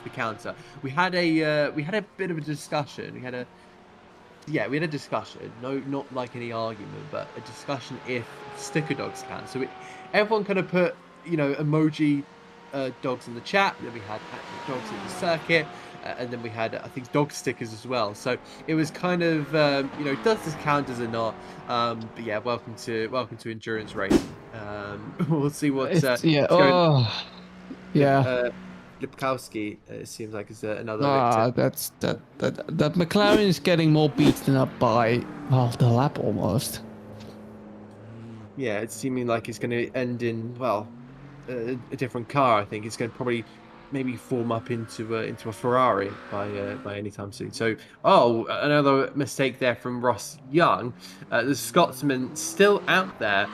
the counter. We had a bit of a discussion. We had a discussion. No, not like any argument, but a discussion if sticker dogs count. So everyone kind of put, you know, emoji dogs in the chat. Then we had actual dogs in the circuit, and then we had, I think, dog stickers as well. So it was kind of, you know, does this count, does it not? But yeah, welcome to endurance racing. We'll see what's yeah. Yeah. Lipkowski, it seems like, is another victim. That McLaren is getting more beaten up by half the lap almost. Yeah, it's seeming like it's going to end in, well, a different car. I think it's going to probably maybe form up into a Ferrari by any time soon. So, another mistake there from Ross Young. The Scotsman still out there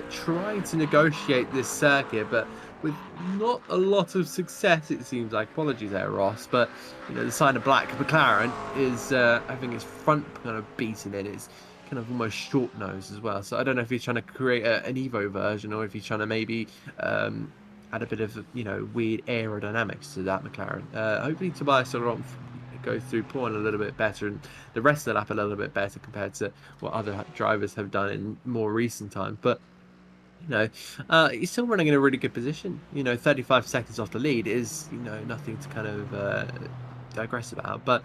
trying to negotiate this circuit, but with not a lot of success, it seems like. Apologies there, Ross, but you know, the sign of black McLaren is having its front kind of beaten in. It's kind of almost short nose as well. So I don't know if he's trying to create an Evo version, or if he's trying to maybe add a bit of, you know, weird aerodynamics to that McLaren. Hopefully Tobias will go through point a little bit better, and the rest of the lap a little bit better compared to what other drivers have done in more recent times. But you know, he's still running in a really good position. You know, 35 seconds off the lead is, you know, nothing to kind of digress about. But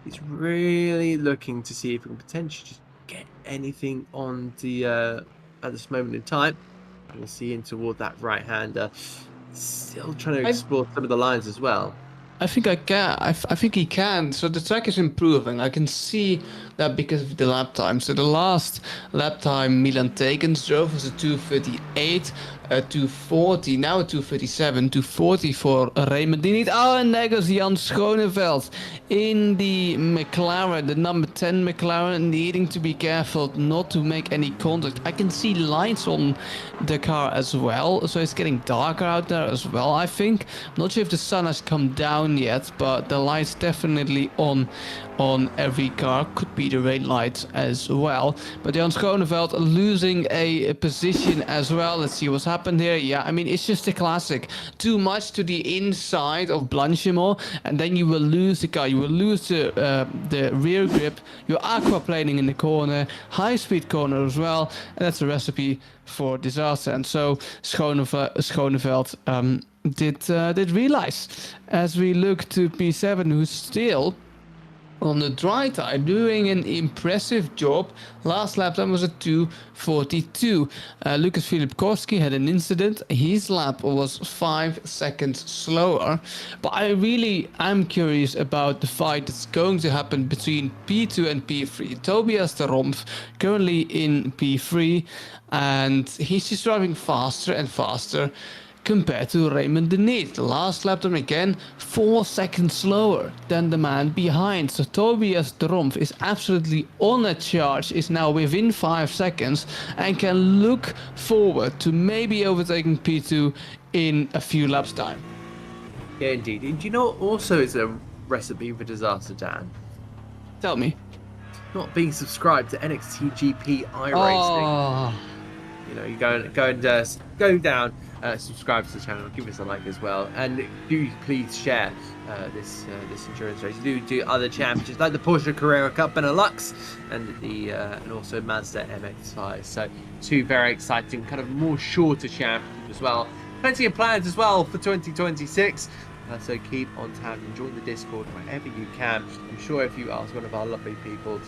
he's really looking to see if he can potentially just get anything on the at this moment in time. We'll see in toward that right-hander. Still trying to explore some of the lines as well. I think I can. I think he can. So the track is improving. I can see that because of the lap time. So the last lap time Milan Tekens drove was a 2:38, 2:40. Now a 2:37, 2:40 for Raymond Diniet. Oh, and there goes Jan Schoneveld in the McLaren, the number 10 McLaren, needing to be careful not to make any contact. I can see lights on the car as well, so it's getting darker out there as well. I think. I'm not sure if the sun has come down yet, but the lights definitely on every car. Could be the rain lights as well. But Jan Schoneveld losing a position as well. Let's see what's happened here. Yeah, I mean, it's just a classic. Too much to the inside of Blanchimont, and then you will lose the car. You will lose the rear grip. You're aquaplaning in the corner, high speed corner as well, and that's a recipe for disaster. And so Schoneveld did realize, as we look to P7, who's still on the dry time, doing an impressive job. Last lap time was a 2:42. Lucas Filipkowski had an incident. His lap was 5 seconds slower. But I really am curious about the fight that's going to happen between P2 and P3. Tobias de Rompf currently in P3, and he's just driving faster and faster compared to Raymond Diniet. The last lap time again, 4 seconds slower than the man behind. So Tobias de Rompf is absolutely on a charge, is now within 5 seconds, and can look forward to maybe overtaking P2 in a few laps time. Yeah, indeed. And do you know what also is a recipe for disaster, Dan? Tell me. Not being subscribed to NXTGP iRacing. Oh. You know, you go down, subscribe to the channel, give us a like as well, and do please share this endurance race. Do other championships like the Porsche Carrera Cup Benelux and also Mazda MX-5. So 2 very exciting, kind of more shorter championships as well. Plenty of plans as well for 2026. So keep on tab and join the Discord wherever you can. I'm sure if you ask one of our lovely people,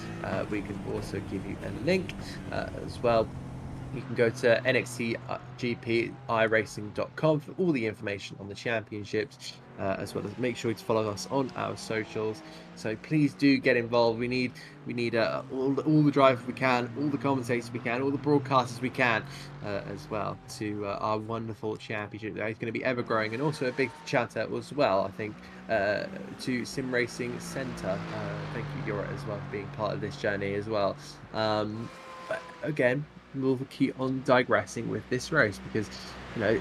we can also give you a link as well. You can go to NXTGPiRacing.com for all the information on the championships, as well as make sure to follow us on our socials. So please do get involved. We need all the drivers we can, all the commentators we can, all the broadcasters we can, as well, to our wonderful championship. It's going to be ever growing, and also a big shout out as well, I think, to Sim Racing Centre. Thank you, Yura, as well, for being part of this journey as well. But again, we'll keep on digressing with this race because, you know,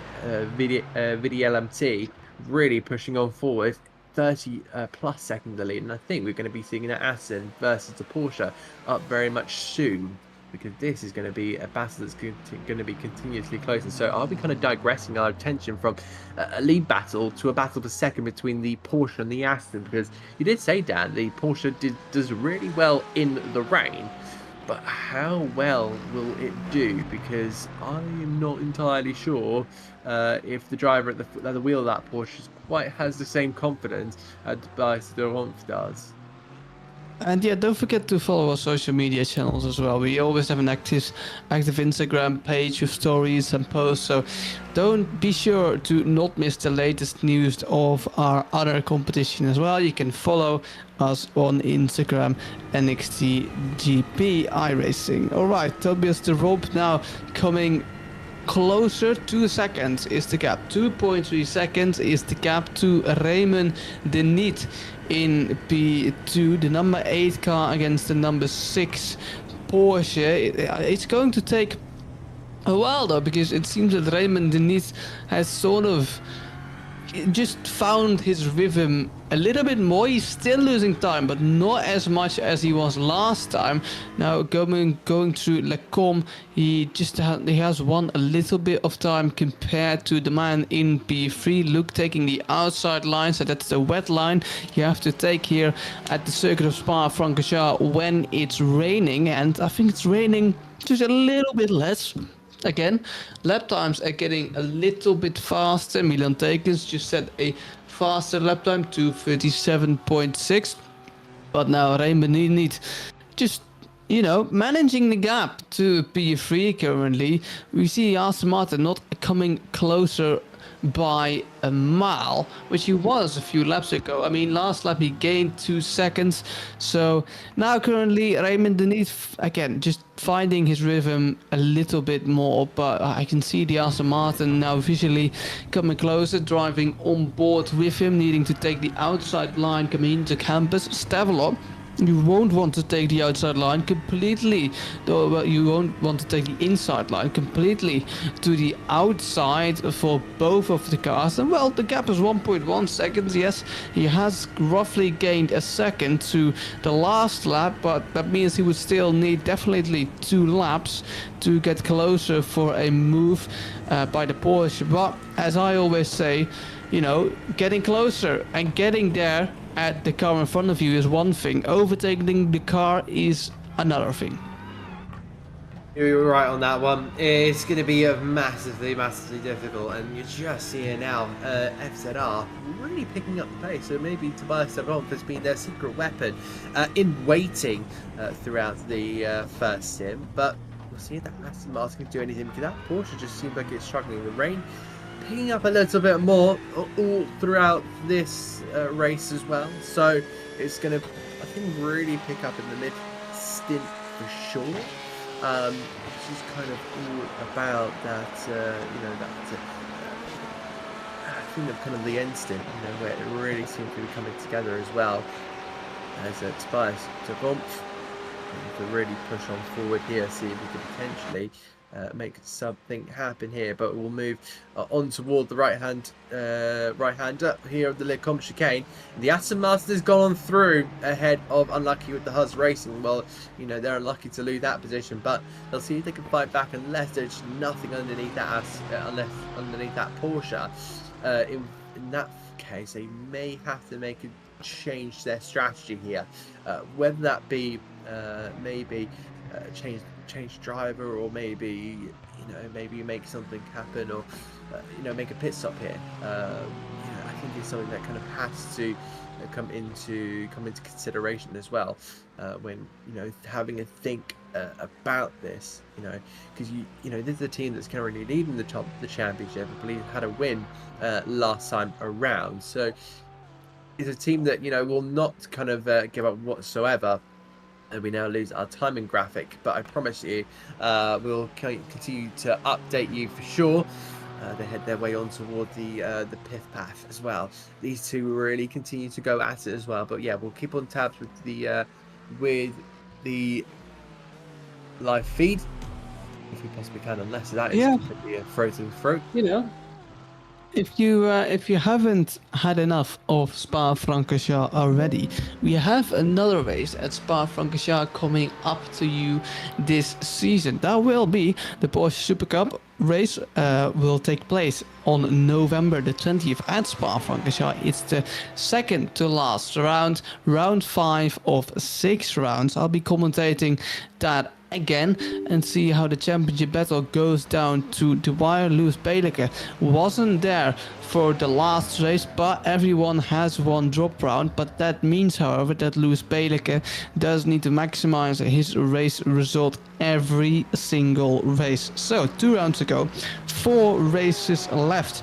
VDLMT really pushing on forward, 30 plus second lead, and I think we're going to be seeing an Aston versus the Porsche up very much soon, because this is going to be a battle that's going to be continuously close. And so I'll be kind of digressing our attention from a lead battle to a battle for second between the Porsche and the Aston, because you did say, Dan, the Porsche does really well in the rain. But how well will it do? Because I am not entirely sure if the driver at the wheel of that Porsche quite has the same confidence as Tobias de Rompf does. And yeah, don't forget to follow our social media channels as well. We always have an active Instagram page with stories and posts, so don't be sure to not miss the latest news of our other competition as well. You can follow us on Instagram, NXTGP iRacing. Alright, Tobias de Rompf now coming closer. 2 seconds is the gap. 2.3 seconds is the gap to Raymond Diniet in P2, the number 8 car against the number 6 Porsche. It's going to take a while though, because it seems that Raymond Diniet has sort of just found his rhythm a little bit more. He's still losing time, but not as much as he was last time. Now going through Lecom, he has won a little bit of time compared to the man in P3. Luke taking the outside line, so that's the wet line you have to take here at the circuit of Spa-Francorchamps when it's raining, and I think it's raining just a little bit less. Again, lap times are getting a little bit faster. Milan Tekens just set a faster lap time to 37.6. But now Raymond Diniet just you know, managing the gap to P3 currently. We see Aston Martin not coming closer by a mile, which he was a few laps ago. I mean, last lap he gained 2 seconds. So now currently Raymond Denise, again, just finding his rhythm a little bit more. But I can see the Aston Martin now visually coming closer, driving on board with him, needing to take the outside line, coming into campus. Stavelot, you won't want to take the outside line completely, though. Well, you won't want to take the inside line completely to the outside for both of the cars. And well, the gap is 1.1 seconds. Yes, he has roughly gained a second to the last lap, but that means he would still need definitely 2 laps to get closer for a move by the Porsche. But as I always say, you know, getting closer and getting there at the car in front of you is one thing. Overtaking the car is another thing. You're right on that one. It's going to be a massively difficult, and you're just seeing now FZR really picking up the pace. So maybe Tobias Seront has been their secret weapon in waiting throughout the first sim. But we'll see if that Aston Martin can do anything, because that Porsche just seems like it's struggling. The rain picking up a little bit more all throughout this race as well. So it's going to, I think, really pick up in the mid stint for sure. Which is kind of all about that, you know, that I think of kind of the end stint, you know, where it really seems to be coming together as well as Tobias Seront to really push on forward here, see if we can potentially make something happen here. But we'll move on toward the right hand up here of the Le Comte chicane. The Aston Martin has gone on through ahead of Unlucky with the Huz Racing. Well, you know, they're unlucky to lose that position, but they'll see if they can fight back unless there's nothing underneath that underneath that Porsche. In that case, they may have to change their strategy here, whether that be maybe change driver, or maybe, you know, maybe you make something happen, or you know, make a pit stop here. You know, I think it's something that kind of has to come into consideration as well when, you know, having a think about this, you know, because you know, this is a team that's currently leading the championship. I believe had a win last time around, so it's a team that, you know, will not kind of give up whatsoever. And we now lose our timing graphic, but I promise you we'll continue to update you for sure. They head their way on toward the pith path as well. These two really continue to go at it as well, but yeah, we'll keep on tabs with the live feed if we possibly can, unless that is completely a frozen throat. You know, if you haven't had enough of Spa-Francorchamps already, we have another race at Spa-Francorchamps coming up to you this season. That will be the Porsche Super Cup race. Will take place on November the 20th at Spa-Francorchamps. It's the second to last round 5 of 6 rounds. I'll be commentating that again and see how the championship battle goes down to the wire. Lewis Baileke wasn't there for the last race, but everyone has one drop round. But that means, however, that Lewis Baileke does need to maximize his race result every single race. So 2 rounds ago, 4 races left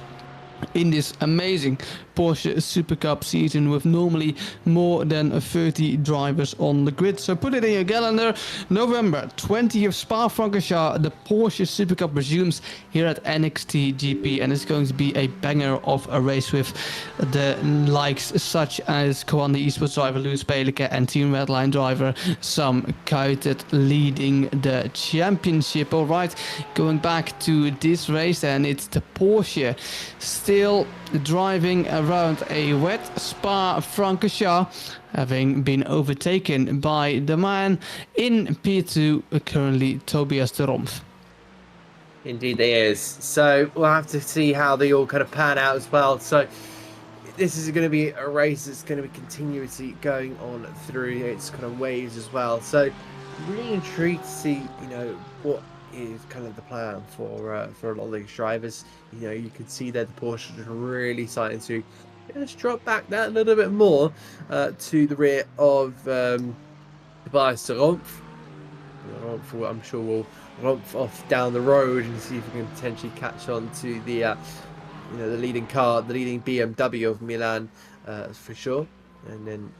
in this amazing Porsche Super Cup season, with normally more than 30 drivers on the grid. So put it in your calendar. November 20th, Spa-Francorchamps, the Porsche Super Cup resumes here at NXTGP, and it's going to be a banger of a race with the likes such as Kawanda Esports driver Lewis Baileke and Team Redline driver Sam Kuitert leading the championship. All right, going back to this race, and it's the Porsche still driving around a wet Spa-Francorchamps, having been overtaken by the man in P2, currently Tobias de Rompf. Indeed it is. So we'll have to see how they all kind of pan out as well. So this is going to be a race that's going to be continuously going on through its kind of waves as well. So really intrigued to see, you know, what is kind of the plan for a lot of these drivers. You know, you can see that the Porsche is really starting to just drop back that a little bit more to the rear of Tobias Seront. I'm sure we'll romp off down the road and see if we can potentially catch on to the the leading car, the leading BMW of Milan, for sure. And then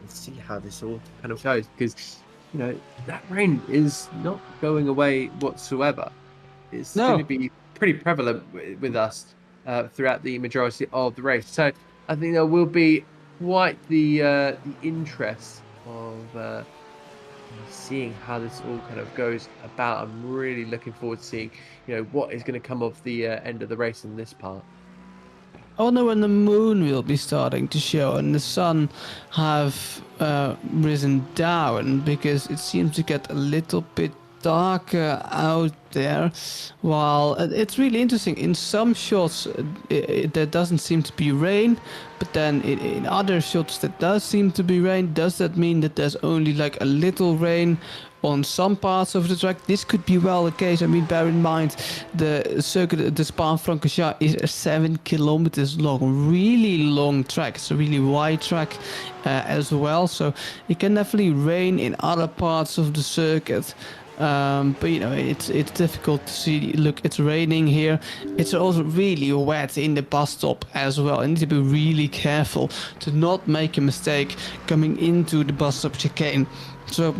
let's see how this all kind of goes, because that rain is not going away whatsoever. It's going to No. be pretty prevalent with us throughout the majority of the race. So I think there will be quite the interest of seeing how this all kind of goes about. I'm really looking forward to seeing what is going to come of the end of the race in this part. I wonder when the moon will be starting to show and the sun have risen down, because it seems to get a little bit darker out there. While it's really interesting, in some shots there doesn't seem to be rain, but then in other shots there does seem to be rain. Does that mean that there's only like a little rain on some parts of the track? This could be well the case. I mean, bear in mind the circuit, the Spa-Francorchamps, is 7 kilometers long, really long track. It's a really wide track as well, so it can definitely rain in other parts of the circuit. But it's difficult to see. Look, it's raining here. It's also really wet in the bus stop as well. You need to be really careful to not make a mistake coming into the bus stop chicane. So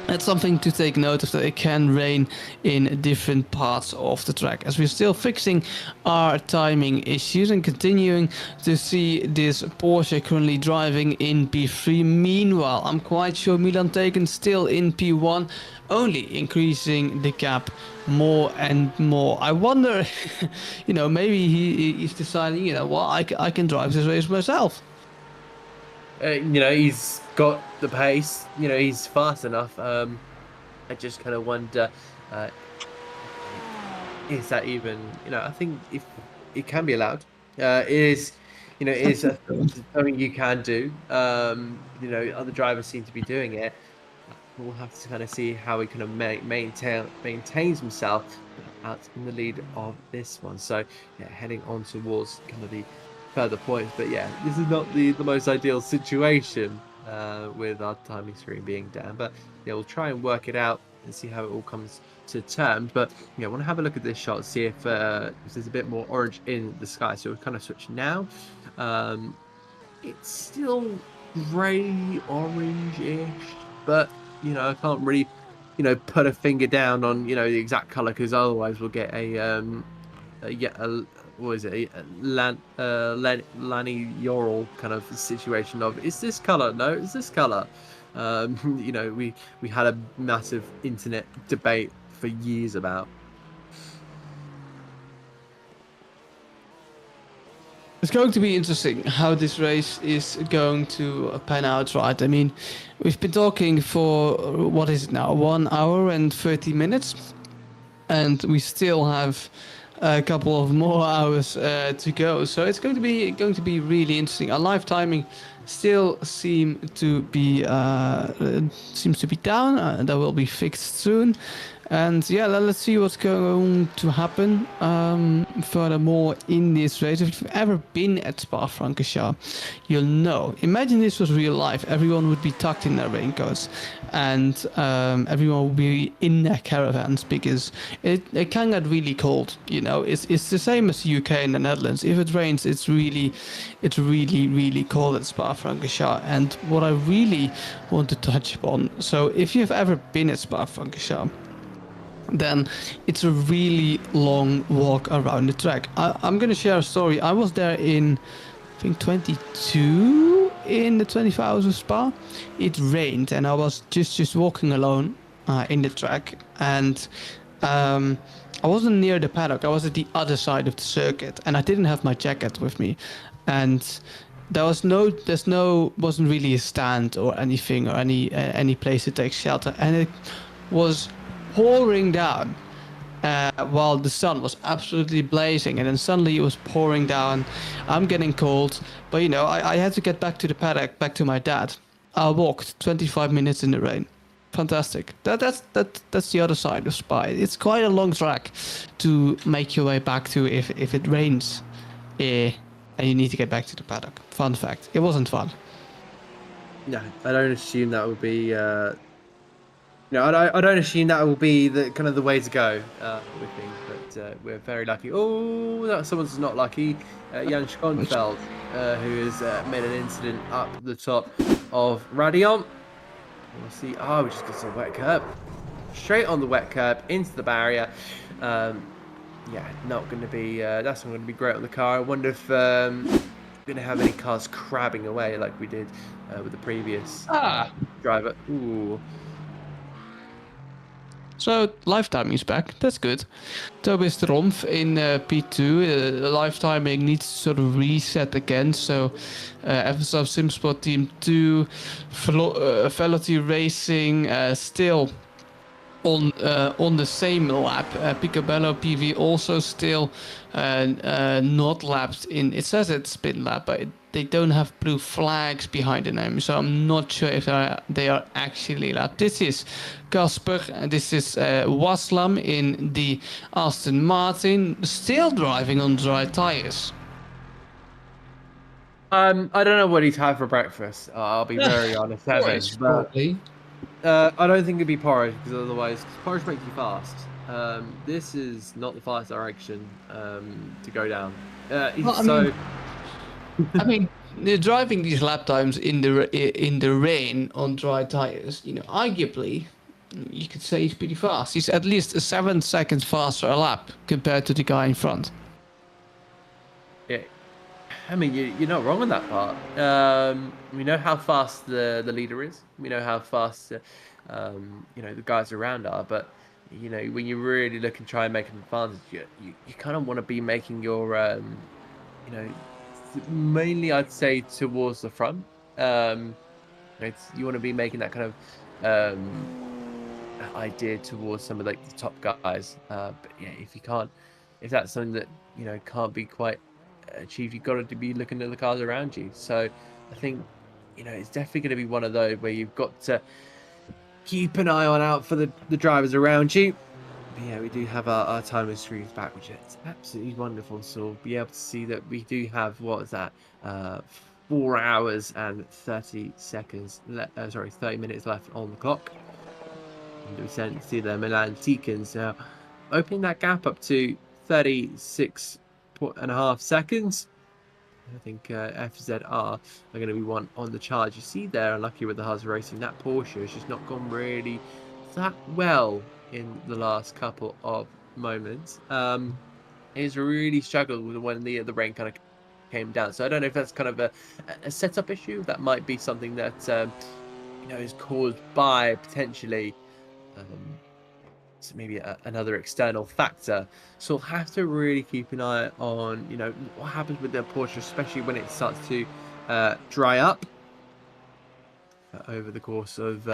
that's something to take note of, that it can rain in different parts of the track, as we're still fixing our timing issues and continuing to see this Porsche currently driving in P3. Meanwhile, I'm quite sure Milan Taken still in P1, only increasing the gap more and more. I wonder, maybe he's deciding, I can drive this race myself. He's got the pace. He's fast enough. I just kind of wonder, is that even? I think if it can be allowed, it is. It is something you can do. Other drivers seem to be doing it. We'll have to kind of see how he kind of maintains himself out in the lead of this one. So yeah, heading on towards kind of the further points. But yeah, this is not the most ideal situation with our timing screen being down. But yeah, we'll try and work it out and see how it all comes to terms. But I want to have a look at this shot, see if there's a bit more orange in the sky. So we'll kind of switch now. It's still grey orange-ish, but I can't really put a finger down on the exact color, because otherwise we'll get what is it, Lanny Yoral kind of situation of, is this color? No, it's this color. We had a massive internet debate for years about. It's going to be interesting how this race is going to pan out, right? I mean, we've been talking for, what is it now, 1 hour and 30 minutes, and we still have a couple of more hours to go. So it's going to be really interesting. Our live timing still seems to be down. That will be fixed soon. And yeah, let's see what's going to happen furthermore in this race. If you've ever been at Spa-Francorchamps, you'll know. Imagine this was real life. Everyone would be tucked in their raincoats, and everyone would be in their caravans, because it can get really cold. It's the same as the UK and the Netherlands. If it rains, it's really cold at Spa-Francorchamps. And what I really want to touch upon, so if you've ever been at Spa-Francorchamps, then it's a really long walk around the track. I'm going to share a story. I was there in, I think, 22 in the 24 hours of Spa. It rained and I was just walking alone in the track, and I wasn't near the paddock. I was at the other side of the circuit, and I didn't have my jacket with me, and wasn't really a stand or anything, or any place to take shelter, and it was pouring down while the sun was absolutely blazing, and then suddenly it was pouring down. I'm getting cold, but I had to get back to the paddock, back to my dad. I walked 25 minutes in the rain. Fantastic. That's the other side of Spa. It's quite a long track to make your way back to if it rains and you need to get back to the paddock. Fun fact, it wasn't fun. No, I don't assume that would be You know, I don't assume that will be the kind of the way to go with things, but we're very lucky. Oh, that someone's not lucky. Jan Which, Schonfeld, who has made an incident up the top of Radion. We'll see. Oh, we just got some wet curb. Straight on the wet curb into the barrier. Yeah, not going to be. That's not going to be great on the car. I wonder if we're going to have any cars crabbing away like we did with the previous driver. Ooh. so lifetime is back. That's good. Tobias de Romph in P2. Lifetiming needs to sort of reset again. So FSF SimSport Team 2, Velocity Racing still on the same lap. Picobello PV also still not lapped in. It says it's been lapped, but they don't have blue flags behind the name, so I'm not sure if they are actually lapped. This is Casper, and this is Waslam in the Aston Martin, still driving on dry tires. I don't know what he's had for breakfast. I'll be very honest, Evan. But I don't think it'd be porridge, because otherwise porridge makes you fast. This is not the fast direction to go down. I mean, they're driving these lap times in the rain on dry tires. You know, arguably, you could say he's pretty fast. He's at least 7 seconds faster a lap compared to the guy in front. Yeah, I mean, you're not wrong on that part. We know how fast the leader is. We know how fast the guys around are. But when you really look and try and make an advantage, you kind of want to be making your mainly I'd say towards the front. You want to be making that kind of idea towards some of like the top guys. But yeah, if that's something that can't be quite achieved, you've got to be looking at the cars around you. So I think it's definitely going to be one of those where you've got to keep an eye out for the drivers around you. But yeah, we do have our timer screens back, which is absolutely wonderful. So we'll be able to see that we do have, what is that, 4 hours and 30 seconds 30 minutes left on the clock. And we see the Milan Tikans now opening that gap up to 36.5 seconds. I think FZR are going to be one on the charge. You see there, unlucky with the Haas Racing, that Porsche has just not gone really that well in the last couple of moments. It's really struggled when the rain kind of came down. So I don't know if that's kind of a setup issue. That might be something that is caused by potentially maybe another external factor. So we'll have to really keep an eye on what happens with the Porsche, especially when it starts to dry up over the course of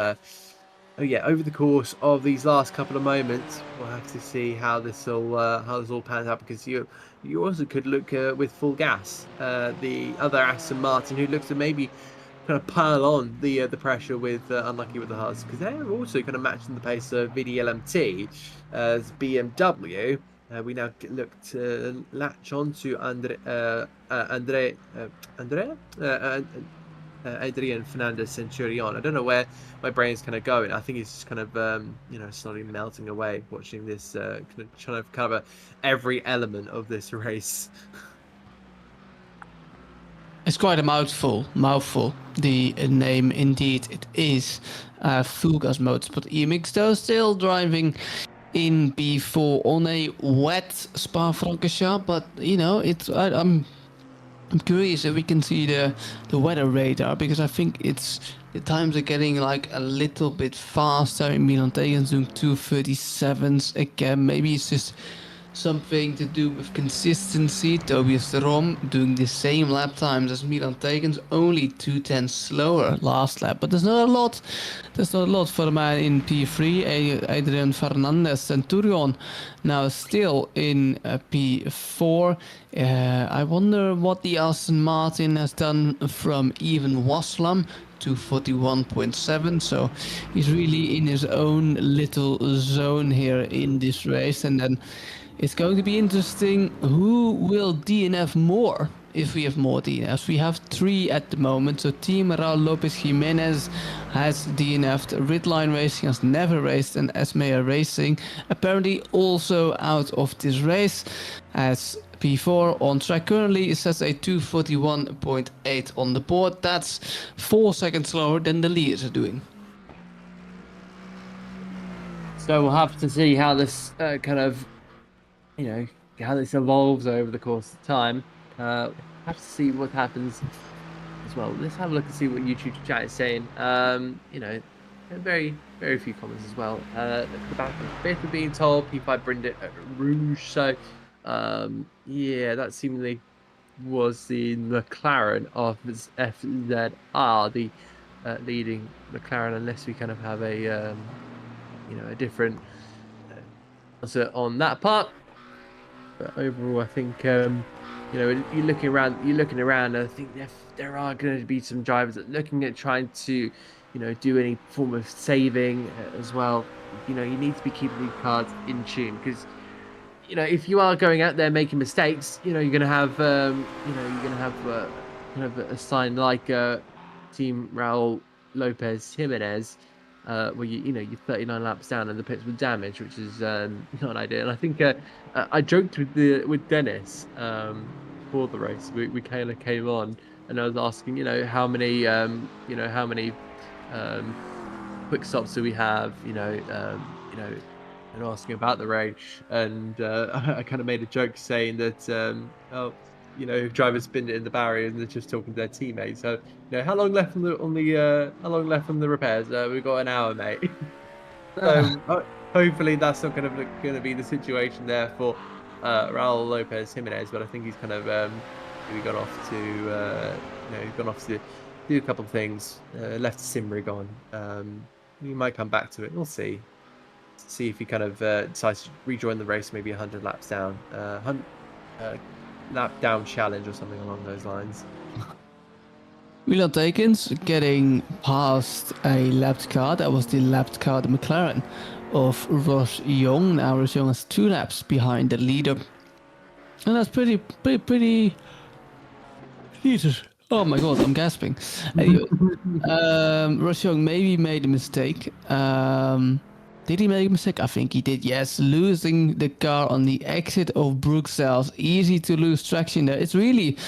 these last couple of moments. We'll have to see how this all pans out, because you also could look with full gas the other Aston Martin, who looks to maybe kind of pile on the pressure with unlucky with the Haas, because they're also kind of matching the pace of VDLMT as BMW. We now look to latch on to Adrian Fernandez Centurion. I don't know where my brain's kind of going. I think it's just kind of slowly melting away watching this, kind of trying to cover every element of this race. It's quite a mouthful. The name, indeed, it is Full Gas Motorsport EMX, though still driving in B4 on a wet Spa-Francorchamps. But I'm curious if we can see the weather radar, because I think the times are getting like a little bit faster. In Milan Tegens doing 2:37s again. Maybe it's just something to do with consistency. Tobias de Romph doing the same lap times as Milan Tegens, only 2:10 slower last lap. But there's not a lot for the man in P3. Adrian Fernandez Centurion now still in P4. I wonder what the Aston Martin has done from even Waslam to 41.7. So he's really in his own little zone here in this race. And then it's going to be interesting who will DNF more if we have more DNFs. We have 3 at the moment. So Team Raul Lopez Jimenez has DNF'd, Ridline Racing has never raced, and Esmea Racing apparently also out of this race. As P4 on track currently, it says a 241.8 on the board. That's 4 seconds slower than the leaders are doing. So we'll have to see how this kind of, how this evolves over the course of time. Have to see what happens as well. Let's have a look and see what YouTube chat is saying. Very, very few comments as well. The back of fifth are being told, P5 Brindit at Rouge. So, yeah, that seemingly was the McLaren of FZR, the leading McLaren, unless we kind of have a different answer on that part. But overall, I think you're looking around. I think there are going to be some drivers that are looking at trying to, do any form of saving as well. You need to be keeping these cars in tune, because if you are going out there making mistakes, you're going to have kind of a sign like Team Raul Lopez Jimenez, where you're 39 laps down and the pits were damaged, which is not ideal. And I think I joked with Dennis for the race. We kind of came on, and I was asking, how many quick stops do we have, and asking about the race, and I kind of made a joke saying that drivers spin it in the barrier and they're just talking to their teammates. So how long left on the repairs? We've got an hour, mate. So hopefully that's not going to be the situation there for Raul Lopez Jimenez, but I think he's kind of gone off to do a couple of things. Left sim rig on. He might come back to it. We'll see. See if he kind of decides to rejoin the race, maybe 100 laps down, lap down challenge or something along those lines. Milan Takens getting past a lapped car. That was the lapped car, the McLaren of Ross Young. Now Ross Young is 2 laps behind the leader, and that's pretty. Jesus. Oh my god, I'm gasping. Anyway, Ross Young maybe made a mistake. Did he make a mistake? I think he did, yes. Losing the car on the exit of Bruxelles. Easy to lose traction there. It's really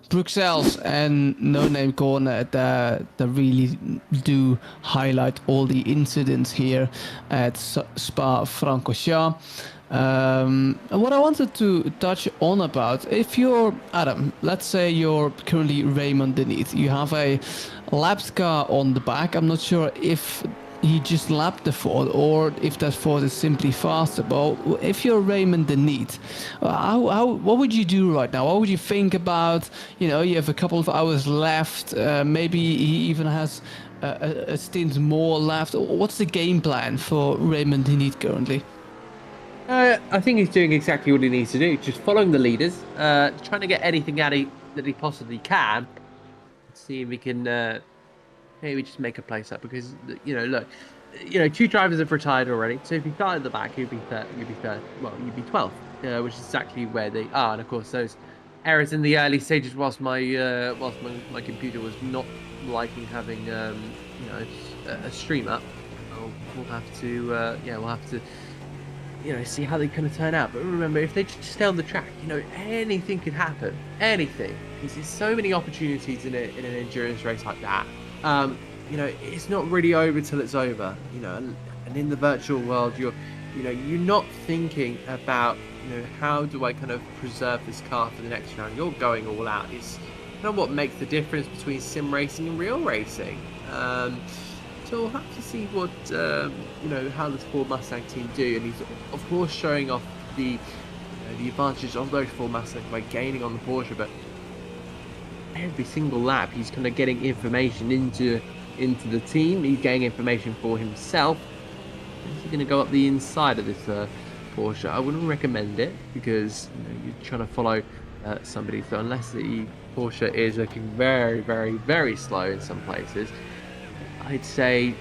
Bruxelles and No Name Corner that really do highlight all the incidents here at Spa-Francorchamps. What I wanted to touch on about, if you're Adam, let's say you're currently Raymond Denith, you have a lapped car on the back. I'm not sure if he just lapped the Ford or if that Ford is simply faster. But if you're Raymond Denith, what would you do right now? What would you think about? You have a couple of hours left. Maybe he even has a stint more left. What's the game plan for Raymond Denith currently? I think he's doing exactly what he needs to do. Just following the leaders, trying to get anything out that he possibly can. See if he can maybe just make a place up, because look, 2 drivers have retired already. So if you start at the back, you'd be 12th, which is exactly where they are. And of course, those errors in the early stages, whilst my computer was not liking having a stream up, we'll have to see how they kind of turn out. But remember, if they just stay on the track, anything could happen. Anything. There's so many opportunities in an endurance race like that. It's not really over till it's over. And in the virtual world, you're not thinking about how do I kind of preserve this car for the next round. You're going all out. It's kind of what makes the difference between sim racing and real racing. So we'll have to see what how the Ford Mustang team do, and he's of course showing off the advantage of those Ford Mustangs by gaining on the Porsche. But every single lap, he's kind of getting information into the team. He's getting information for himself. He's going to go up the inside of this Porsche. I wouldn't recommend it, because you're trying to follow somebody. So unless the Porsche is looking very, very, very slow in some places, I'd say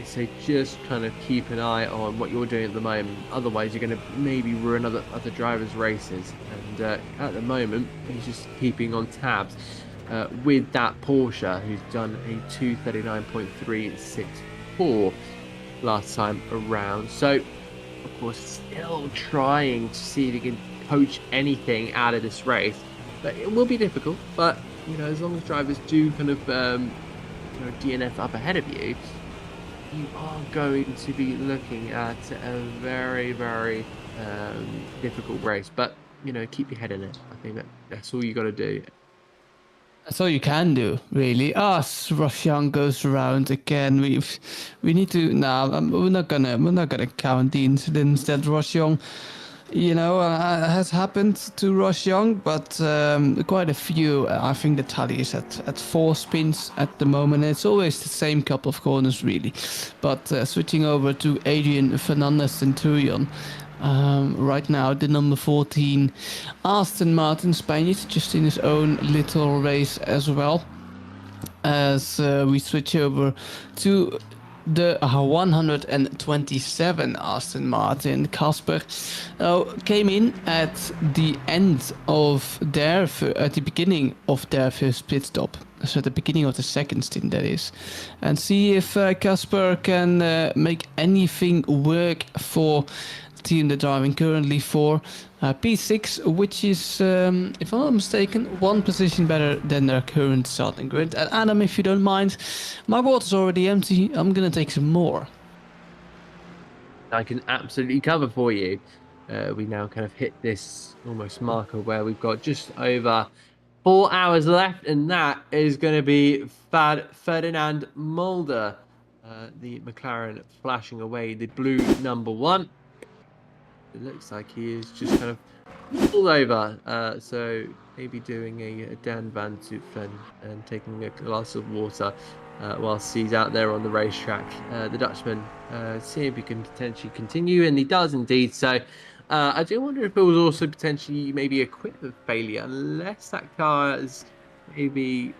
So just kind of keep an eye on what you're doing at the moment. Otherwise, you're going to maybe ruin other drivers' races. And at the moment, he's just keeping on tabs with that Porsche, who's done a 239.364 last time around. So, of course, still trying to see if he can poach anything out of this race. But it will be difficult. But, you know, as long as drivers do kind of, DNF up ahead of you, you are going to be looking at a very, very difficult race. But, you know, keep your head in it. I think that's all you got to do. That's all you can do, really. Roshan goes around again. We need to. We're not gonna count the incidents that Roshan, has happened to Roshan, but quite a few. I think the tally is at 4 spins at the moment. It's always the same couple of corners, really. But switching over to Adrian Fernandez Centurion. Right now, the number 14 Aston Martin Spaniard just in his own little race as well. As we switch over to the 127 Aston Martin, Casper came in at the beginning of their first pit stop. So at the beginning of the second stint, that is. And see if Casper can make anything work for team they're driving currently for P6, which is, if I'm not mistaken, 1 position better than their current starting grid. And Adam, if you don't mind, my water's already empty. I'm gonna take some more. I can absolutely cover for you. We now kind of hit this almost marker where we've got just over 4 hours left, and that is going to be Ferdinand Mulder, the McLaren flashing away the blue number 1. It looks like he is just kind of pulled over, so maybe doing a Dan Van Zutphen and taking a glass of water whilst he's out there on the racetrack. The Dutchman, see if he can potentially continue, and he does indeed. So I do wonder if it was also potentially maybe equipment failure, unless that car is maybe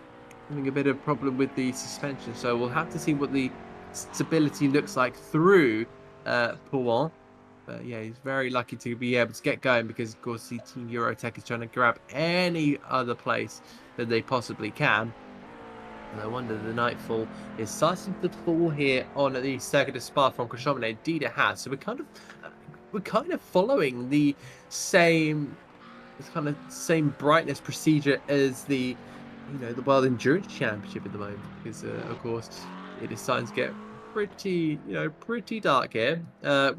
having a bit of problem with the suspension. So we'll have to see what the stability looks like through Pouan. But yeah, he's very lucky to be able to get going because, of course, the Team Eurotech is trying to grab any other place that they possibly can. And I wonder the nightfall is starting to fall here on the Circuit of Spa from Francorchamps, and indeed it has. So we're kind of following the same brightness procedure as the the World Endurance Championship at the moment, because of course it is starting to get pretty dark here,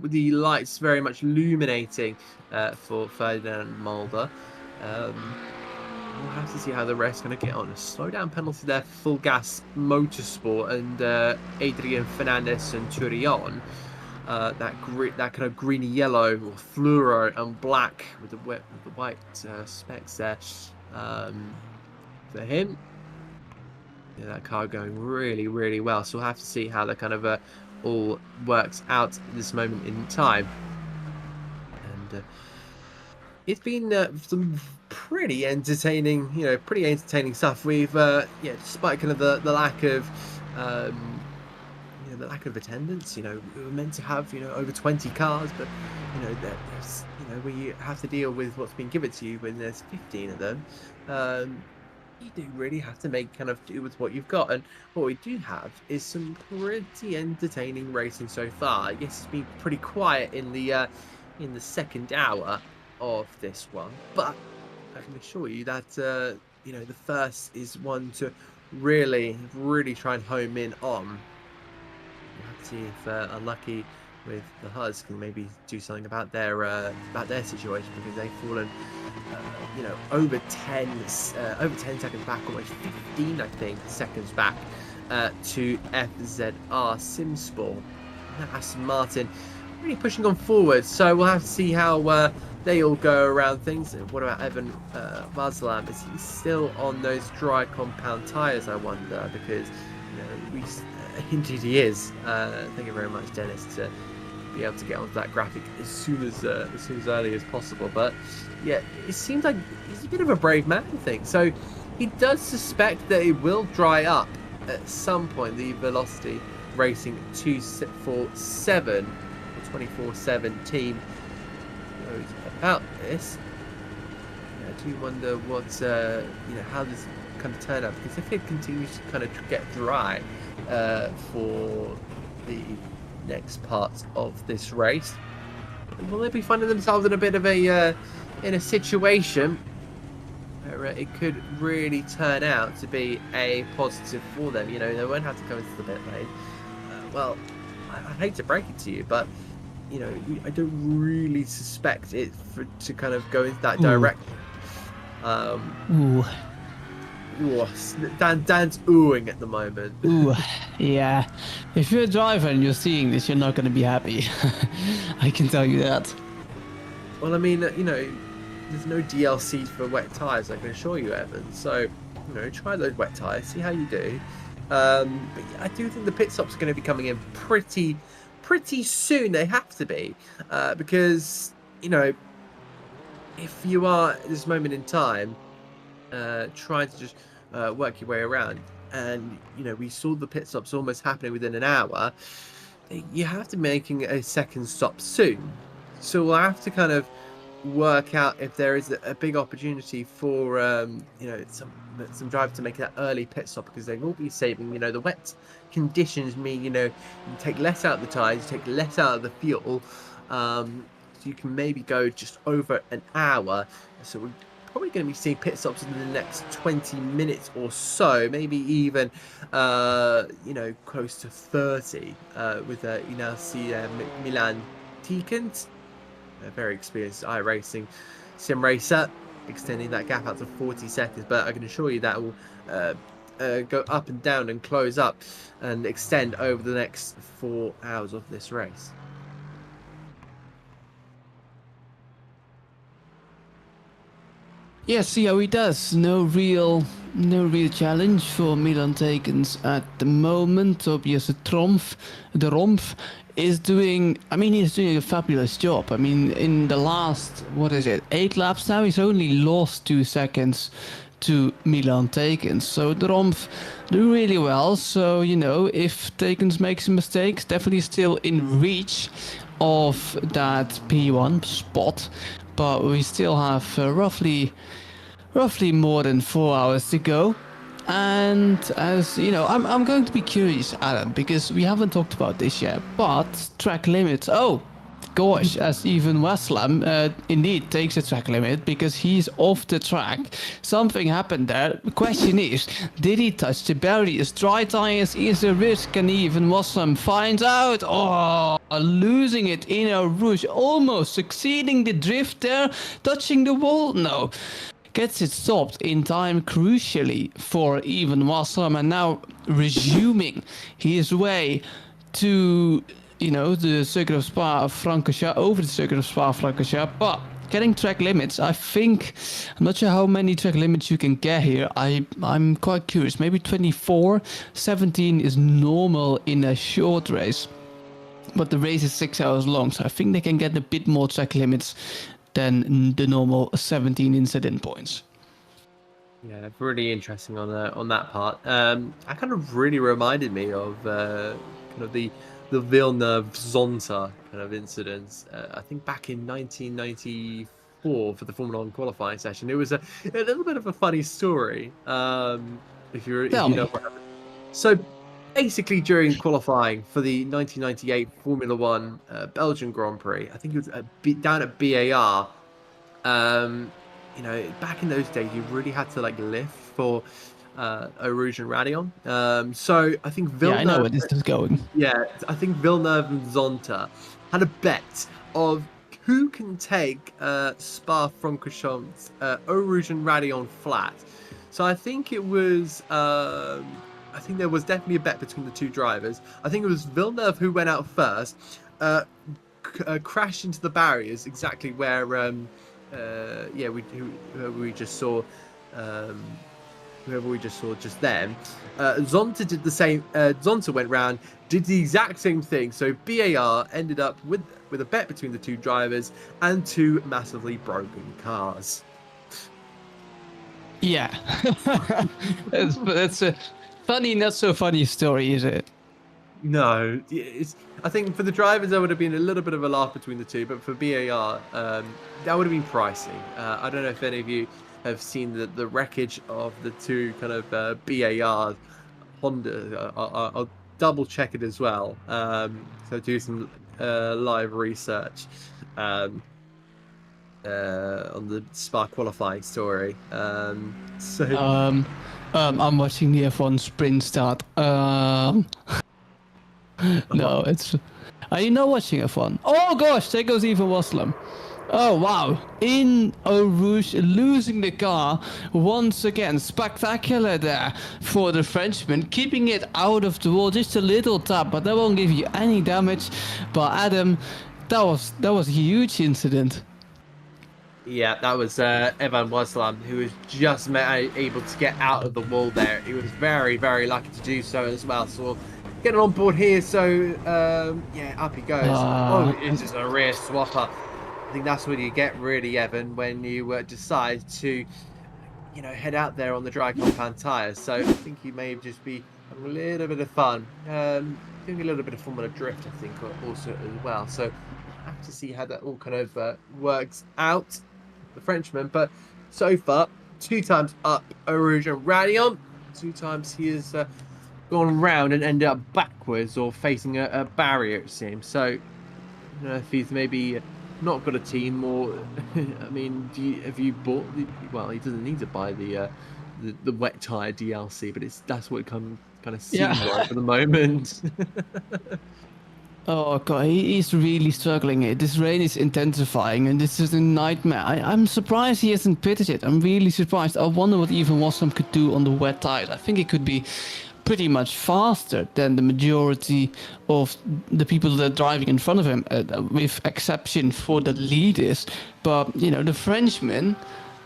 with the lights very much illuminating for Ferdinand Mulder. We'll have to see how the rest going to get on. A slowdown penalty there, Full Gas Motorsport and Adrian Fernandez Centurion. That kind of greeny yellow or fluoro and black with the white specs there for him. Yeah, that car going really, really well. So we'll have to see how that kind of all works out at this moment in time. And it's been some pretty entertaining, stuff. We've, despite kind of the lack of, the lack of attendance. We were meant to have, over 20 cars, but there's, we have to deal with what's been given to you when there's 15 of them. You do really have to make kind of do with what you've got, and what we do have is some pretty entertaining racing so far. I guess it's been pretty quiet in the second hour of this one, but I can assure you that the first is one to really try and home in on. We'll have to see if Unlucky with the Huz can maybe do something about their situation, because they've fallen over 10 seconds back, almost 15 I think seconds back to FZR Simsport. Aston Martin really pushing on forward, so we'll have to see how they all go around things. What about Evan Vaslam? Is he still on those dry compound tyres, I wonder? Because indeed he is. Thank you very much, Dennis, to be able to get onto that graphic as soon as early as possible. But yeah, it seems like he's a bit of a brave man, I think. So he does suspect that it will dry up at some point, the velocity Racing 247 or 24/7 team knows about this. I do wonder what how this kind of turn out, because if it continues to kind of get dry for the next part of this race, will they be finding themselves in a bit of a in a situation where it could really turn out to be a positive for them? You know, they won't have to come into the pit lane. Well, I hate to break it to you, but you know, I don't really suspect it to kind of go into that direction. Ooh. Ooh, Dan's oohing at the moment. Ooh, yeah. If you're a driver and you're seeing this, you're not going to be happy. I can tell you that. Well, I mean, you know, there's no DLC for wet tyres, I can assure you, Evan. So, you know, try those wet tyres, see how you do. But I do think the pit stops are going to be coming in pretty soon. They have to be, because, you know, if you are at this moment in time trying to just work your way around, and you know, we saw the pit stops almost happening within an hour, you have to be making a second stop soon. So we'll have to kind of work out if there is a big opportunity for you know, some drivers to make that early pit stop, because they will be saving, you know, the wet conditions mean, you know, you take less out of the tires, you take less out of the fuel, so you can maybe go just over an hour. So we're probably going to be seeing pit stops in the next 20 minutes or so, maybe even you know, close to 30 with you now see Milan Tikant, a very experienced iRacing sim racer, extending that gap out to 40 seconds. But I can assure you that will go up and down and close up and extend over the next 4 hours of this race. Yeah, see how he does. No real challenge for Milan Takens at the moment. Tobias the Romp is doing, I mean, he's doing a fabulous job. I mean, in the last, 8 laps now, he's only lost 2 seconds to Milan Takens. So the Romp do really well. So, you know, if Takens makes mistakes, definitely still in reach of that P1 spot. But we still have roughly more than 4 hours to go. And as you know, I'm going to be curious, Adam, because we haven't talked about this yet, but track limits. Oh gosh, as even Waslam indeed takes a track limit because he's off the track. Something happened there. The question is, did he touch the barriers? Dry tires is a risk, and even Waslam finds out. Oh, losing it in a rush, almost succeeding the drift there, touching the wall. No. Gets it stopped in time, crucially for even Waslam, and now resuming his way to, you know, the circuit of Spa-Francorchamps, over the circuit of Spa-Francorchamps, but getting track limits. I think, I'm not sure how many track limits you can get here. I'm quite curious. Maybe 24, 17 is normal in a short race, but the race is 6 hours long, so I think they can get a bit more track limits than the normal 17 incident points. Yeah, really interesting on that part. That kind of really reminded me of kind of the Villeneuve-Zonta kind of incidents. I think back in 1994 for the Formula 1 qualifying session. It was a little bit of a funny story. If you know what happened. So basically, during qualifying for the 1998 Formula 1 Belgian Grand Prix, I think it was down at BAR. You know, back in those days, you really had to like lift for Eau Rouge and Raidillon. So I think Villeneuve. Yeah, I know where this is going. Yeah, I think Villeneuve and Zonta had a bet of who can take Spa-Francorchamps, Eau Rouge and Raidillon flat. So I think it was. I think there was definitely a bet between the two drivers. I think it was Villeneuve who went out first, crashed into the barriers exactly where, whoever we just saw just then. Zonta did the same. Zonta went round, did the exact same thing. So BAR ended up with a bet between the two drivers and 2 massively broken cars. Yeah, that's a funny, not so funny story, is it? No, I think for the drivers, there would have been a little bit of a laugh between the two, but for BAR, that would have been pricey. I don't know if any of you have seen the wreckage of the two kind of BAR Honda. I'll double check it as well. So do some live research on the Spa qualifying story. I'm watching the F1 sprint start. No, it's. Are you not watching F1? Oh gosh, there goes even Waslam. Oh wow, in Eau Rouge, losing the car once again. Spectacular there for the Frenchman, keeping it out of the wall, just a little tap, but that won't give you any damage. But Adam, that was a huge incident. Yeah, that was Evan Waslam, who was just able to get out of the wall there. He was very, very lucky to do so as well. So getting on board here, so yeah, up he goes. It's just a rear swapper. I think that's what you get really, Evan, when you decide to, head out there on the dry compound tyres. So I think you may just be having a little bit of fun, doing a little bit of Formula Drift, I think, also as well. So I have to see how that all kind of works out, the Frenchman. But so far, 2 times up Eau Rouge and Radion, 2 times he has gone round and ended up backwards or facing a barrier, it seems. So, I don't know if he's maybe not got a team, or I mean, have you bought well, he doesn't need to buy the wet tire DLC, but that's what it kind of seems like for the moment. Oh god, he's really struggling. This rain is intensifying and this is a nightmare. I'm surprised he hasn't pitted it. I'm really surprised. I wonder what even Wassam could do on the wet tires. I think it could be pretty much faster than the majority of the people that are driving in front of him, with exception for the leaders. But, the Frenchman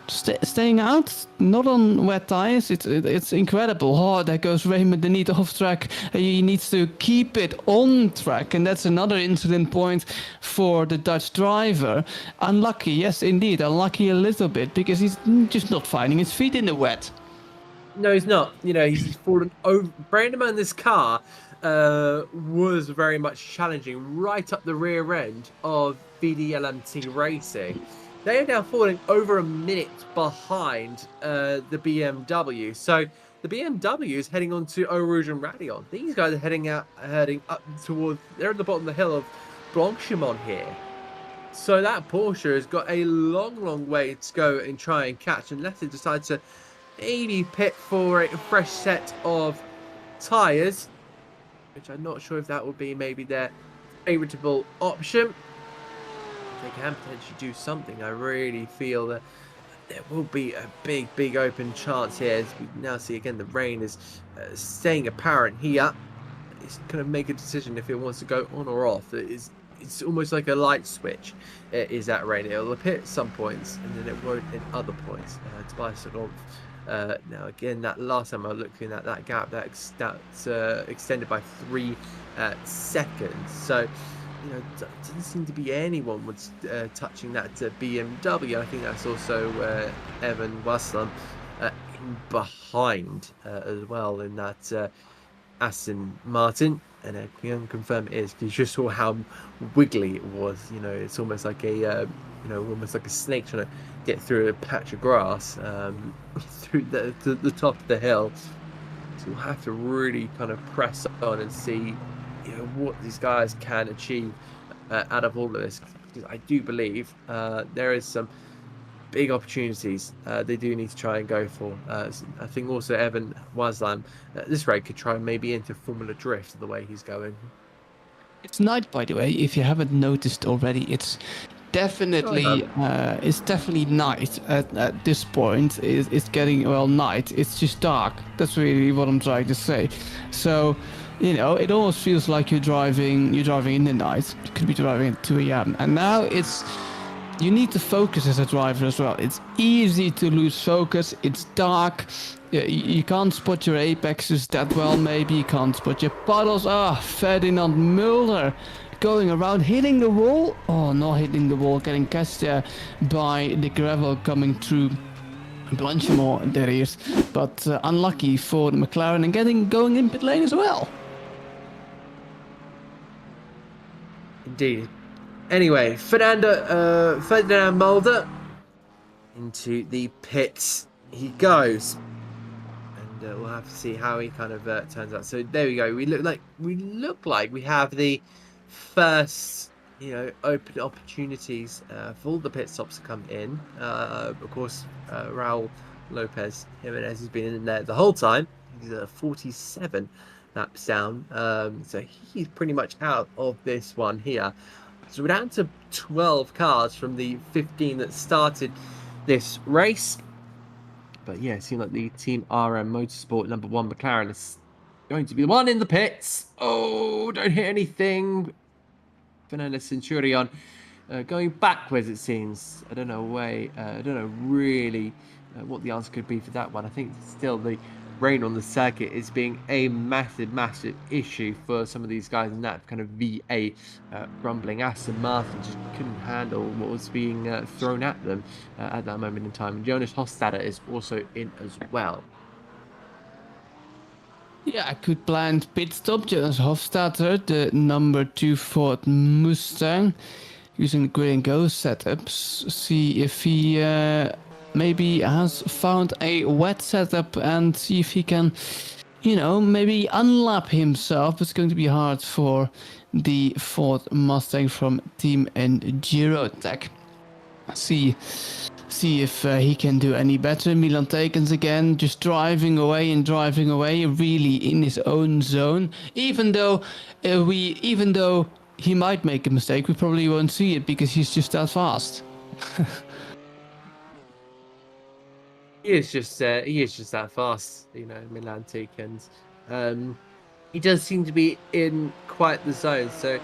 staying out, not on wet tires, it's incredible. Oh, there goes Raymond Denit off track. He needs to keep it on track, and that's another incident point for the Dutch driver. Unlucky, yes indeed, unlucky a little bit, because he's just not finding his feet in the wet. No, he's not. He's fallen over. Bearing in mind, this car was very much challenging right up the rear end of VDLMT Racing. They are now falling over a minute behind the BMW. So the BMW is heading on to Eau Rouge and Radion. These guys are heading up towards. They're at the bottom of the hill of Francorchamps here. So that Porsche has got a long, long way to go and try and catch, unless they decide to maybe pit for a fresh set of tyres, which I'm not sure if that would be maybe their favourable option. They can potentially do something. I really feel that there will be a big open chance here, as we now see again the rain is staying apparent here. It's going to make a decision if it wants to go on or off. It's almost like a light switch. Is that rain? It'll appear at some points and then it won't at other points. Tobias Adolf. Now again, that last time I was looking at that gap, that's extended by 3 seconds. So, doesn't seem to be anyone was touching that BMW. I think that's also Evan Waslam in behind as well in that Aston Martin. And I can confirm it is, because you just saw how wiggly it was. It's almost like almost like a snake trying to get through a patch of grass through the top of the hill. So we'll have to really kind of press on and see what these guys can achieve out of all of this, because I do believe there is some big opportunities they do need to try and go for. I think also Evan Waslam this race could try maybe into Formula Drift the way he's going. It's night, by the way, if you haven't noticed already. It's definitely night at this point. It's getting night. It's just dark. That's really what I'm trying to say. So it almost feels like you're driving in the night. You could be driving at 2 a.m. and now you need to focus as a driver as well. It's easy to lose focus. It's dark. You can't spot your apexes that well, maybe. You can't spot your puddles. Ferdinand Mulder going around, hitting the wall. Oh, not hitting the wall, getting catched there by the gravel coming through Blanchimont, there he is. But unlucky for the McLaren and going in pit lane as well. Indeed. Anyway, Ferdinand Mulder into the pits he goes, and we'll have to see how he kind of turns out. So there we go. We look like we have the first, open opportunities for all the pit stops to come in. Of course, Raul Lopez Jimenez has been in there the whole time. He's 47 laps down, so he's pretty much out of this one here. So we're down to 12 cars from the 15 that started this race. But yeah, it seemed like the Team RM Motorsport number 1 McLaren is going to be the one in the pits. Oh, don't hit anything. Fernando Centurion going backwards, it seems. I don't know really what the answer could be for that one. I think still the rain on the circuit is being a massive issue for some of these guys, and that kind of V8 rumbling. Aston Martin just couldn't handle what was being thrown at them at that moment in time. And Jonas Hofstadter is also in as well. Yeah, I could planned pit stop. Jonas Hofstadter, the number 2 Ford Mustang, using the grid and go setups. See if he maybe has found a wet setup and see if he can, maybe unlap himself. It's going to be hard for the Ford Mustang from Team Endurotech. See if he can do any better. Milan Tekens again, just driving away, really in his own zone. Even though he might make a mistake, we probably won't see it because he's just that fast. He is just that fast, Milan Tekens. He does seem to be in quite the zone. So,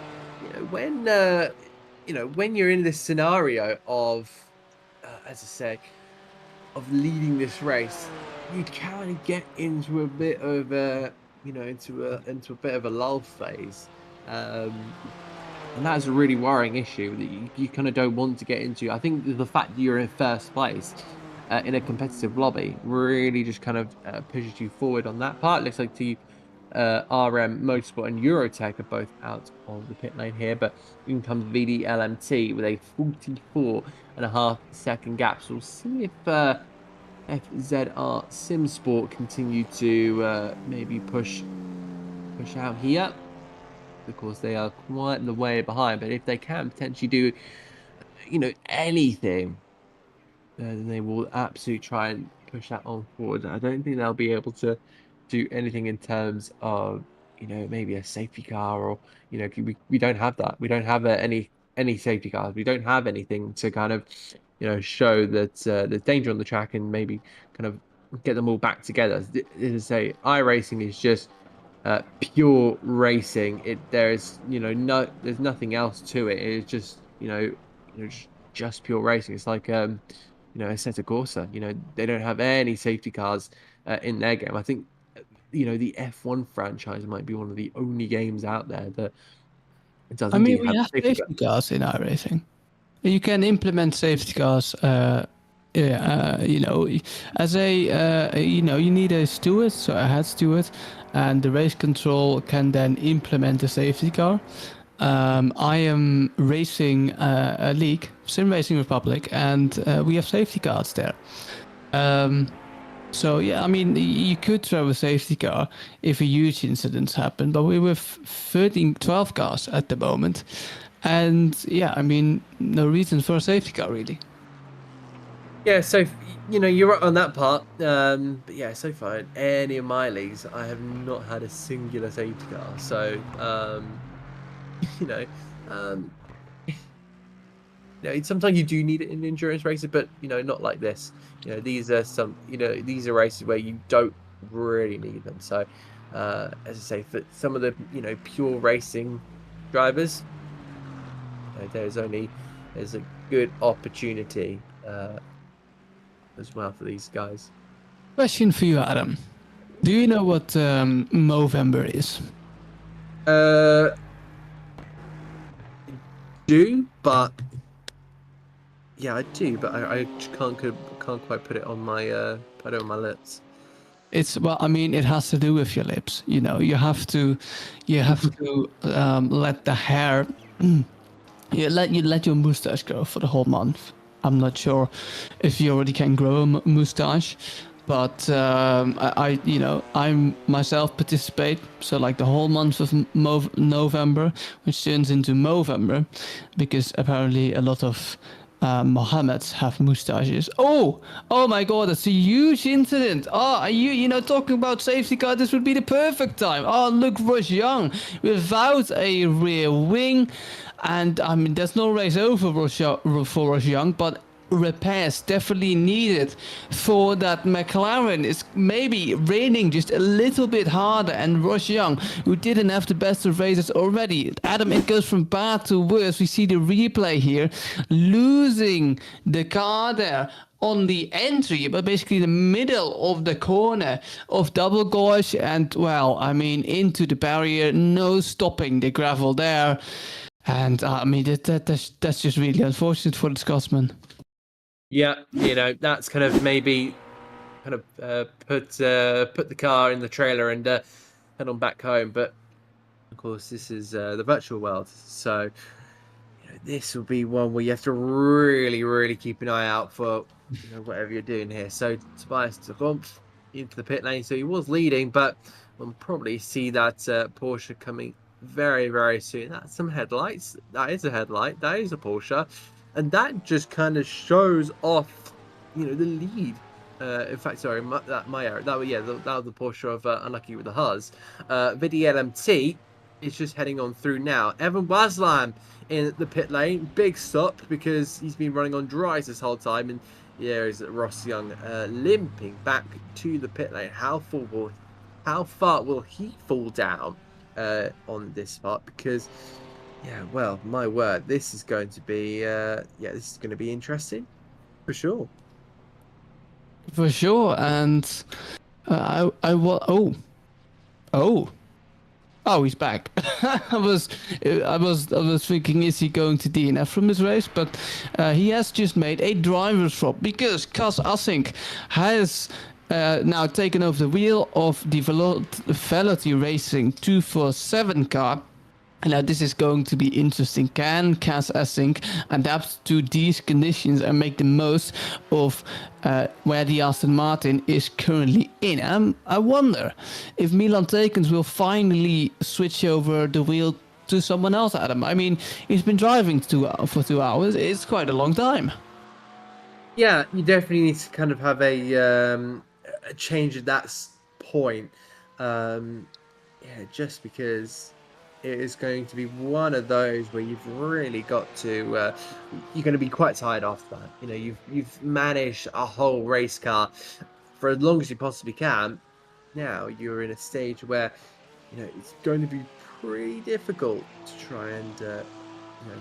when you're in this scenario of, as I say, of leading this race, you kind of get into a bit of into a bit of a lull phase, and that's a really worrying issue that you kind of don't want to get into. I think the fact that you're in first place in a competitive lobby really just kind of pushes you forward on that part. Looks like RM Motorsport and Eurotech are both out of the pit lane here, but in comes VD LMT with a 44.5 second gap. So we'll see if FZR Simsport continue to maybe push out here. Of course, they are quite the way behind, but if they can potentially do, anything, then they will absolutely try and push that on forward. I don't think they'll be able to do anything in terms of, maybe a safety car, or, we don't have that. We don't have any safety cars. We don't have anything to kind of, show that there's danger on the track and maybe kind of get them all back together. As I say, iRacing is just pure racing. There's there's nothing else to it. It's just just pure racing. It's like Assetto Corsa. They don't have any safety cars in their game. I think the F1 franchise might be one of the only games out there that doesn't. We have safety cars in iRacing. You can implement safety cars. As a you need a steward, so a head steward, and the race control can then implement a safety car. I am racing a league, Sim Racing Republic, and we have safety cars there. So yeah, you could throw a safety car if a huge incident happen, but we have 12 cars at the moment, and yeah, no reason for a safety car really. Yeah, so you're right on that part. But yeah, so far in any of my leagues, I have not had a singular safety car. So sometimes you do need it in endurance races, but not like this. These are these are races where you don't really need them. So as I say, for some of the pure racing drivers, there's a good opportunity as well for these guys. Question for you, Adam. Do you know what Movember is? But yeah, I do, but I can't quite put it on my lips. It's it has to do with your lips. You have to let the hair You let your mustache grow for the whole month. I'm not sure if you already can grow a mustache, but I myself participate. So like the whole month of November, which turns into Movember, because apparently a lot of Mohammeds have mustaches. Oh my God, that's a huge incident. Oh, are you talking about safety car? This would be the perfect time. Oh, look, Rush Young without a rear wing. And I mean, there's no race over for Rush Young, but repairs definitely needed for that McLaren. Is maybe raining just a little bit harder, and Rush Young, who didn't have the best of races already, Adam, it goes from bad to worse. We see the replay here, losing the car there on the entry, but basically the middle of the corner of Double Gorge, and well, I mean, into the barrier, no stopping the gravel there. And I mean, that's just really unfortunate for the Scotsman. Yeah, that's kind of maybe kind of put the car in the trailer and head on back home. But of course, this is the virtual world, so this will be one where you have to really, really keep an eye out for whatever you're doing here. So Tobias took off into the pit lane, so he was leading, but we'll probably see that Porsche coming very, very soon. That's some headlights. That is a headlight. That is a Porsche. And that just kind of shows off, the lead. In fact, sorry, my error. That was the Porsche of Unlucky with the Haas. VDLMT is just heading on through now. Evan Waslam in the pit lane. Big stop because he's been running on dries this whole time. And there is Ross Young limping back to the pit lane. How far will he fall down on this part? Because yeah, well, my word, this is going to be this is going to be interesting for sure. For sure, and he's back. I was thinking, is he going to DNF from this race? But he has just made a driver's swap because Cas Assink has now taken over the wheel of the Veloty Racing 247 car. Now this is going to be interesting. Can Cas Assink adapt to these conditions and make the most of where the Aston Martin is currently in? I wonder if Milan Tekens will finally switch over the wheel to someone else, Adam. I mean, he's been driving for 2 hours. It's quite a long time. Yeah, you definitely need to kind of have a change at that point. Just because it is going to be one of those where you've really got to you're going to be quite tired after that. You've managed a whole race car for as long as you possibly can. Now you're in a stage where it's going to be pretty difficult to try and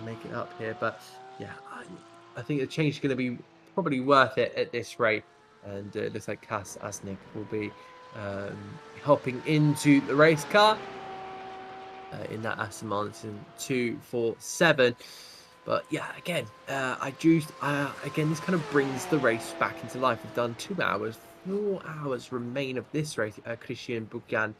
make it up here. But yeah, I think the change is going to be probably worth it at this rate. And it looks like Cas Assink will be hopping into the race car in that Aston Martin 247. But yeah, again, again, this kind of brings the race back into life. We've done 2 hours, 4 hours remain of this race. Christian Buchan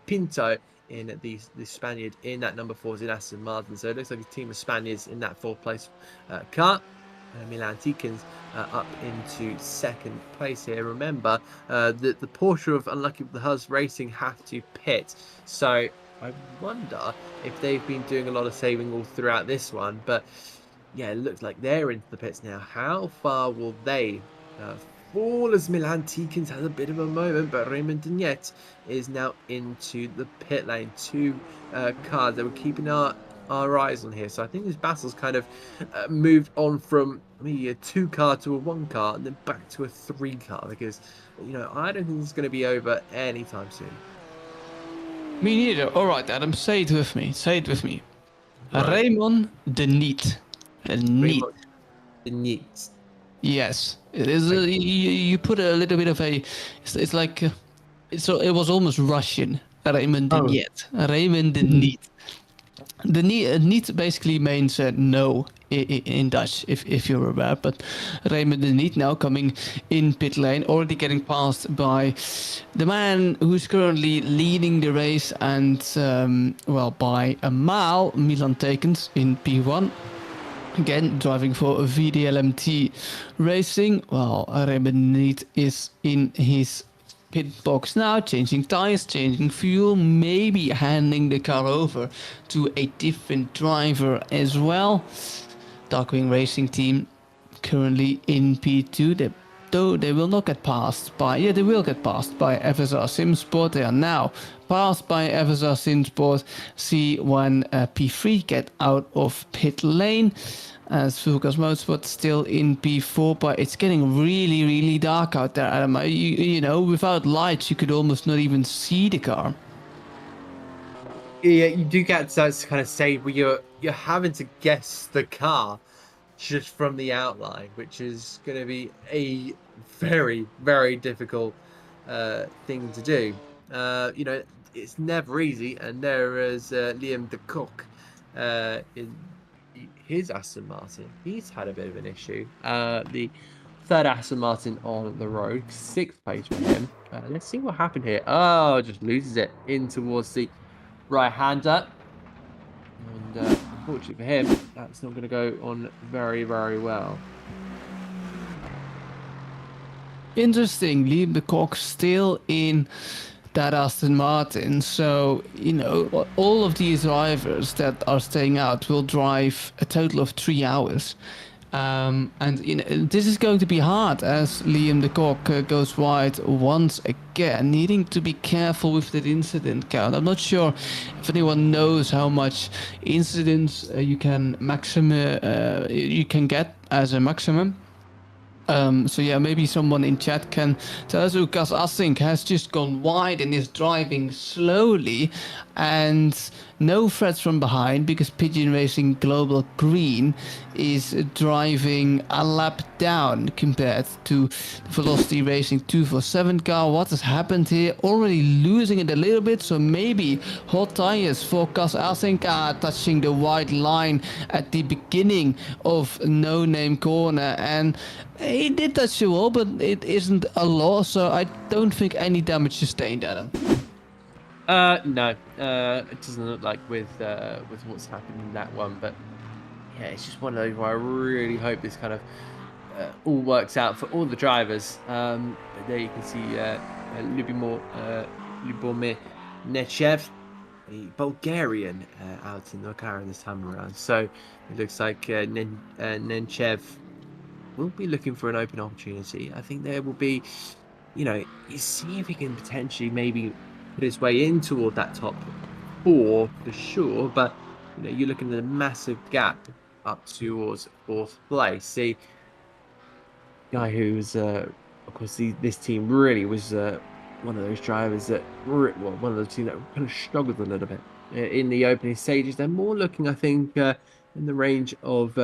Pinto in the Spaniard in that number 4 in Aston Martin. So it looks like a team of Spaniards in that 4th place car. Milan Tekens up into 2nd place here. Remember, the Porsche of Unlucky with the Haas Racing have to pit. So I wonder if they've been doing a lot of saving all throughout this one. But yeah, it looks like they're into the pits now. How far will they fall as Milan Tekens has a bit of a moment? But Raymond Dignet is now into the pit lane. 2 cars that we're keeping our eyes on here. So I think this battle's kind of moved on from maybe a 2 car to a 1 car and then back to a 3 car, because I don't think it's going to be over anytime soon. Me neither. All right, Adam, say it with me. Right. Raymond Dignet. Dignet. Yes, it is. You put a little bit of a. It's like. It was almost Russian. Raymond Dignet. Raymond Dignet. The niet basically means no in Dutch, if you're aware. But Raymond Dignet now coming in pit lane, already getting passed by the man who's currently leading the race, and by a mile, Milan Tekens in P1. Again, driving for VDLMT Racing. Well, Rebenit is in his pit box now, changing tires, changing fuel, maybe handing the car over to a different driver as well. Darkwing Racing Team currently in P2. Though they will not get passed by, they will get passed by FSR Simsport. They are now passed by FSR Simsport. See when P3 get out of pit lane. As Fukas Motorsport still in P4, but it's getting really, really dark out there, Adam. You know, without lights, you could almost not even see the car. Yeah, you do get to that kind of stage where you're having to guess the car just from the outline, which is going to be a very, very difficult thing to do. You know, it's never easy, and there is Liam de Kock in his Aston Martin. He's had a bit of an issue. The third Aston Martin on the road, 6th place for him. Let's see what happened here. Oh, just loses it in towards the right-hander. And unfortunately for him, that's not going to go on very, very well. Interesting, Liam de Kock still in that Aston Martin. So, you know, all of these drivers that are staying out will drive a total of 3 hours. And, you know, this is going to be hard as Liam de Kock goes wide once again, needing to be careful with that incident count. I'm not sure if anyone knows how much incidents you can get as a maximum. So yeah, maybe someone in chat can tell us, because Asink has just gone wide and is driving slowly, and no threats from behind because Pigeon Racing Global Green is driving a lap down compared to Velocity Racing 247 car. What has happened here? Already losing it a little bit, so maybe hot tires for Cas Asink are touching the white line at the beginning of No Name Corner, and he did touch the wall, but it isn't a lot, so I don't think any damage sustained, Adam. No, it doesn't look like with what's happened in that one, but yeah, it's just one of those where I really hope this kind of all works out for all the drivers. But there you can see Lubomir Nechev, a Bulgarian, out in the car this time around. So it looks like Nechev will be looking for an open opportunity. I think there will be, you know, you see if he can potentially maybe put his way in toward that top 4 for sure, but you know, you're looking at a massive gap up towards 4th place. See, guy who's of course this team really was one of those drivers that one of those teams that kind of struggled a little bit in the opening stages. They're more looking, I think, in the range of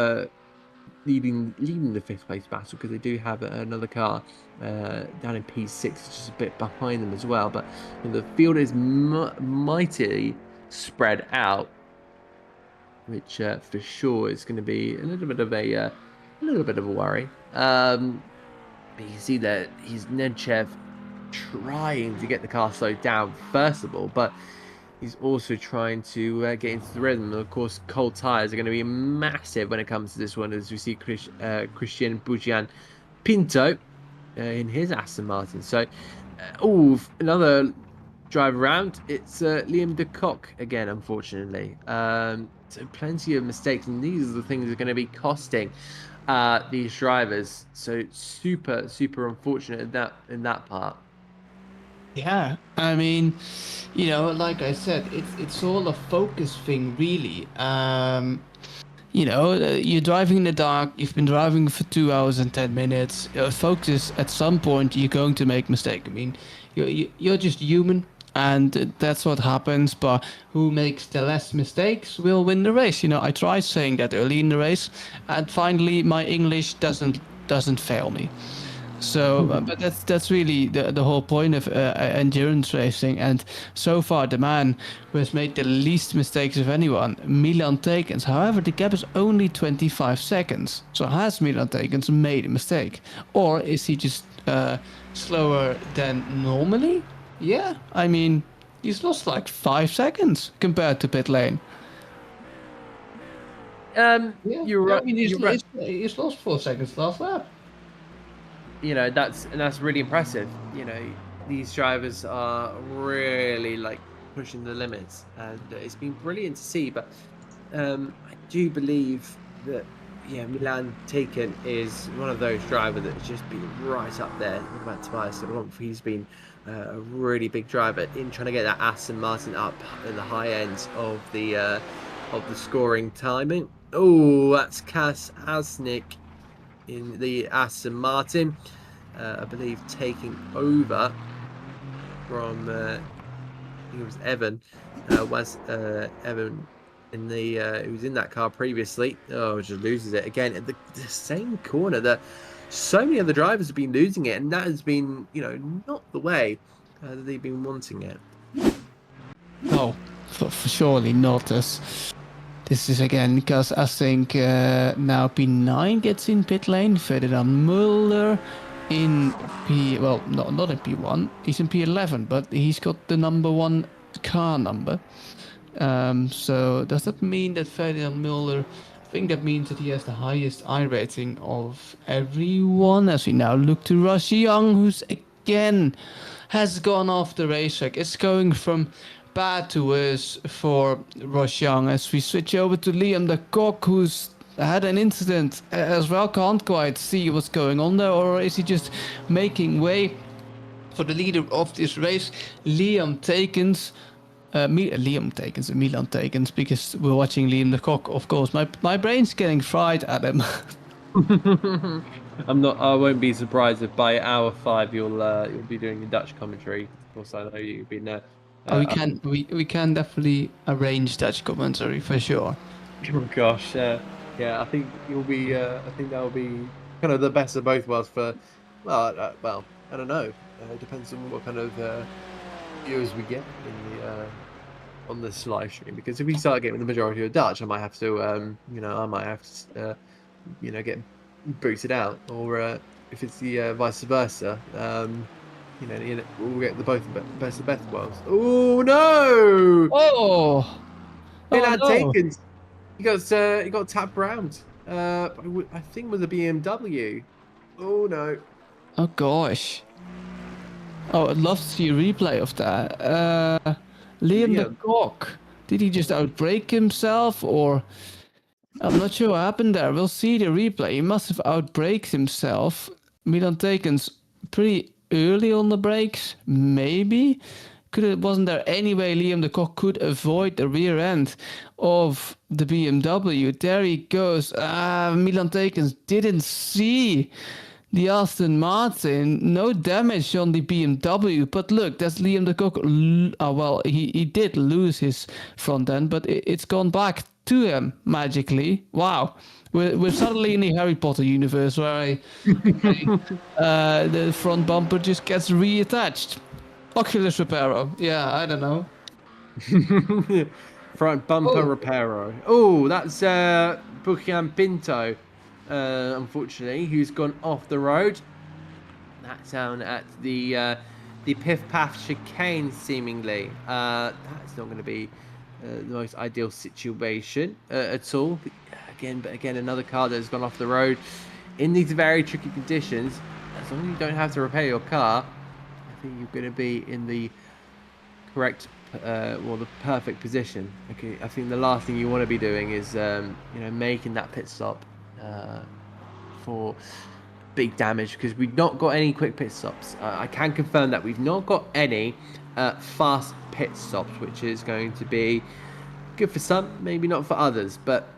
leading the 5th place battle, because they do have another car down in P6, which is a bit behind them as well. But you know, the field is mightily spread out, which for sure is going to be a little bit of a worry. But you can see that he's Nechev trying to get the car slowed down first of all, but he's also trying to get into the rhythm. And of course, cold tires are going to be massive when it comes to this one, as we see Christian Bujian Pinto in his Aston Martin. So, another drive around. It's Liam de Kock again, unfortunately. So plenty of mistakes, and these are the things that are going to be costing these drivers. So super, super unfortunate in that part. Yeah, I mean, you know, like I said, it's all a focus thing, really. You know, you're driving in the dark. You've been driving for 2 hours and 10 minutes. Focus. At some point, you're going to make mistake. I mean, you're just human, and that's what happens. But who makes the less mistakes will win the race. You know, I tried saying that early in the race, and finally, my English doesn't fail me. So, but that's really the whole point of endurance racing. And so far, the man who has made the least mistakes of anyone, Milan Tekens. However, the gap is only 25 seconds. So has Milan Tekens made a mistake? Or is he just slower than normally? Yeah, I mean, he's lost like 5 seconds compared to pit lane. Yeah, you're yeah, I right. mean, You're right. he's lost 4 seconds last lap. You know, that's really impressive. You know, these drivers are really like pushing the limits, and it's been brilliant to see. But I do believe that, yeah, Milan Taken is one of those drivers that's just been right up there. What about Tobias Rumpf? He's been a really big driver in trying to get that Aston Martin up at the high end of the scoring timing. Oh, that's Cass Asnick in the Aston Martin, I believe, taking over from I think it was Evan. Evan in the who was in that car previously. Oh, just loses it again at the same corner that so many other drivers have been losing it, and that has been, you know, not the way that they've been wanting it. No, for surely not. This is again because I think now P9 gets in pit lane. Ferdinand Mulder in well, not in P1. He's in P11, but he's got the number 1 car number. So does that mean that Ferdinand Mulder? I think that means that he has the highest I rating of everyone. As we now look to Rush Young, who's again has gone off the racetrack. It's going from bad to worse for Rush Young as we switch over to Liam the Cock, who's had an incident as well. Can't quite see what's going on there, or is he just making way for the leader of this race, Liam Takens? Milan Takens, because we're watching Liam the Cock, of course. My brain's getting fried at him. I won't be surprised if by hour 5 you'll be doing the Dutch commentary. Of course, I know you've been. We can definitely arrange Dutch commentary for sure. Oh gosh, yeah. I think you'll be. I think that'll be kind of the best of both worlds for. Well, I don't know. It depends on what kind of viewers we get in the on this live stream. Because if we start getting the majority of Dutch, I might have to, get booted out. Or if it's the vice versa, we'll get the best of both worlds. Oh no! Oh, Milan no. taken. He got tapped round. I think it was a BMW. Oh no! Oh gosh. Oh, I'd love to see a replay of that. Liam the Cock. Did he just outbrake himself, or I'm not sure what happened there. We'll see the replay. He must have outbraked himself. Milan Taken's pretty early on the brakes, maybe. Wasn't there any way Liam the Cock could avoid the rear end of the BMW? There he goes. Milan Takens didn't see the Aston Martin. No damage on the BMW, but look, that's Liam the Cock. Well, he did lose his front end, but it's gone back to him magically. Wow. We're suddenly in the Harry Potter universe where the front bumper just gets reattached. Oculus Reparo. Yeah, I don't know. Front bumper reparo. Oh, that's Bukian Pinto, unfortunately, who's gone off the road. That's down at the Piff Path chicane, seemingly. That's not going to be the most ideal situation at all. But again, another car that's gone off the road in these very tricky conditions. As long as you don't have to repair your car, I think you're going to be in the correct, the perfect position. Okay, I think the last thing you want to be doing is, making that pit stop for big damage, because we've not got any quick pit stops. I can confirm that we've not got any fast pit stops, which is going to be good for some, maybe not for others. But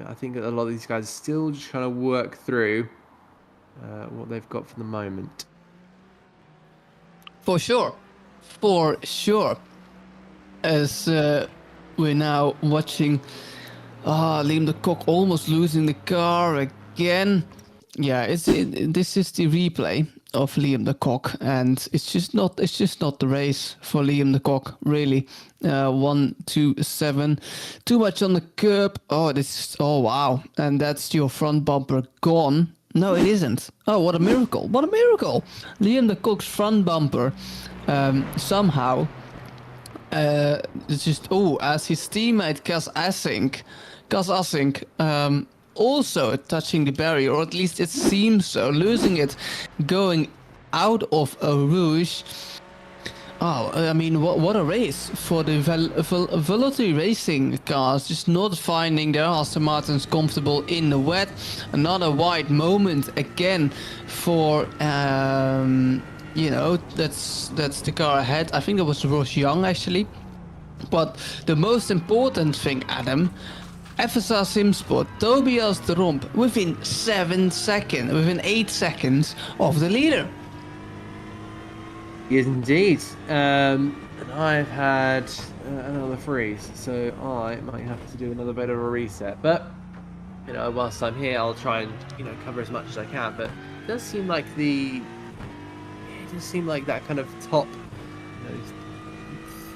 I think that a lot of these guys are still just trying to work through what they've got for the moment. For sure. As we're now watching Liam the Cock almost losing the car again. Yeah, this is the replay of Liam the Cock, and it's just not the race for Liam the Cock, really. 1, 2, 7, too much on the curb. Oh wow, and that's your front bumper gone. No, it isn't. Oh, what a miracle! What a miracle! Liam the Cock's front bumper somehow it's just as his teammate Cas Assink Gus Assink also touching the barrier, or at least it seems so, losing it, going out of Eau Rouge. Oh, I mean, what a race for the Veloci racing cars, just not finding their Aston Martins comfortable in the wet. Another wide moment again for, you know, that's the car ahead. I think it was Ross Young actually. But the most important thing, Adam, FSR Simsport, Tobias de Romp within 8 seconds of the leader. Yes, indeed. And I've had another freeze, so I might have to do another bit of a reset. But, you know, whilst I'm here, I'll try and, you know, cover as much as I can. But it does seem like that kind of top, you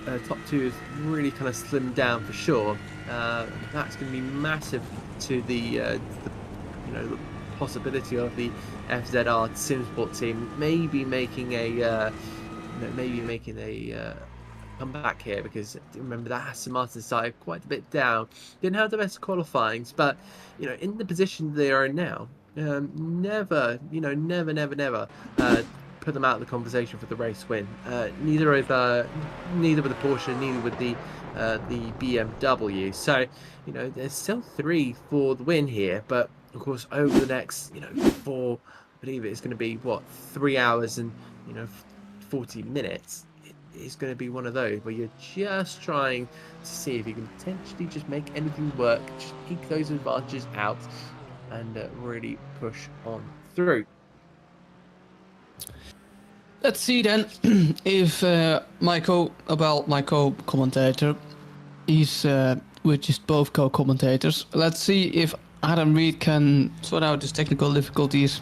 know, top two is really kind of slimmed down for sure. That's going to be massive to the you know, the possibility of the FZR Simsport team maybe making a comeback here, because remember that Aston Martin started quite a bit down, didn't have the best qualifyings, but you know, in the position they are in now, never put them out of the conversation for the race win. Neither with the Porsche, neither with the BMW. So you know, there's still 3 for the win here, but of course over the next, you know, I believe it's going to be what, 3 hours and, you know, 40 minutes. It's going to be one of those where you're just trying to see if you can potentially just make anything work, just take those advantages out, and really push on through. Let's see then if my co-commentator, we're just both co-commentators. Let's see if Adam Reed can sort out his technical difficulties.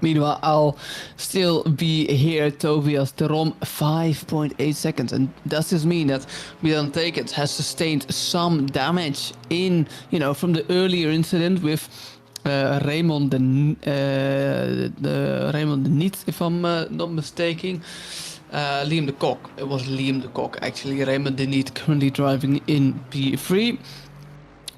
Meanwhile, I'll still be here. Tobias de Romp, 5.8 seconds. And does this mean that Milan Tekens has sustained some damage in, you know, from the earlier incident with Raymond de Niet, if I'm not mistaken. Liam de Kok. It was Liam de Kok actually. Raymond de Niet currently driving in P3.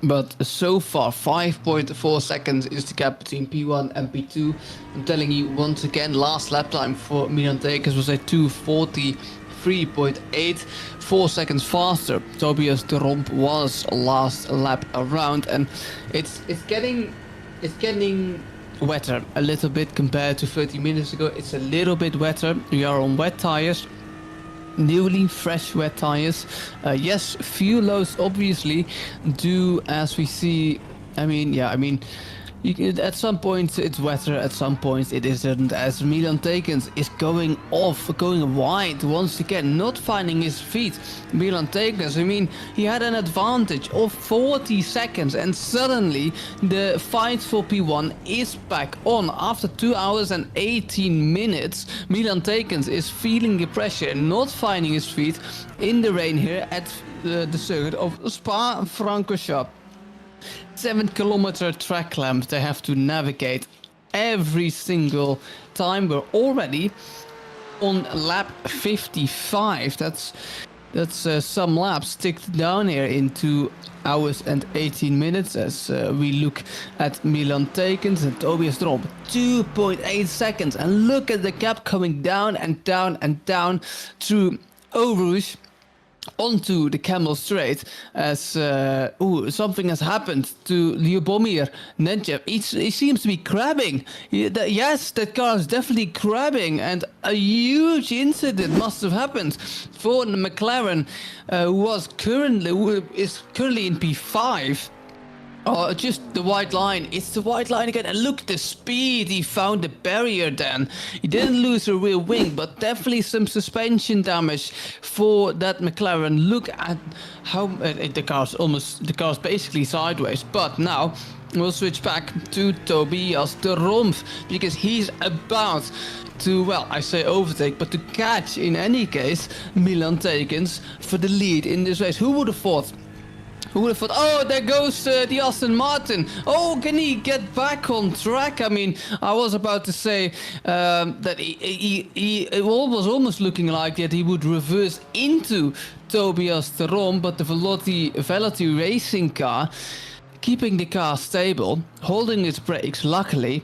But so far, 5.4 seconds is the gap between P1 and P2. I'm telling you once again, last lap time for Milan Tekens was a 2:43.8, 4 seconds faster. Tobias de Romp was last lap around, and it's getting wetter a little bit compared to 30 minutes ago. It's a little bit wetter. We are on wet tires. Newly fresh wet tires. Yes, fuel loads obviously do, as we see. I mean, you can, at some points it's wetter, at some points it isn't, as Milan Tekens is going wide once again, not finding his feet. Milan Tekens, I mean, he had an advantage of 40 seconds, and suddenly the fight for P1 is back on. After 2 hours and 18 minutes, Milan Tekens is feeling the pressure, not finding his feet in the rain here at the circuit of Spa-Francorchamps. 7-kilometer track length they have to navigate every single time. We're already on lap 55. That's some laps ticked down here in 2 hours and 18 minutes as we look at Milan Tekens and Tobias de Romp. 2.8 seconds, and look at the gap coming down and down and down through Eau Rouge onto the Camel Straight, as something has happened to Ljubomir Nedjev. He seems to be crabbing. Yes, that car is definitely crabbing, and a huge incident must have happened for the McLaren, who is currently in P5. Oh, just the white line. It's the white line again. And look at the speed. He found the barrier then. He didn't lose a rear wing, but definitely some suspension damage for that McLaren. Look at how the car's basically sideways. But now we'll switch back to Tobias de Romp, because he's about to, well, I say overtake, but to catch, in any case, Milan Tekens for the lead in this race. Who would have thought? Oh, there goes the Aston Martin. Oh, can he get back on track? I mean, I was about to say that it was almost looking like that he would reverse into Tobias de Romp, but the Veloci racing car keeping the car stable, holding its brakes, luckily,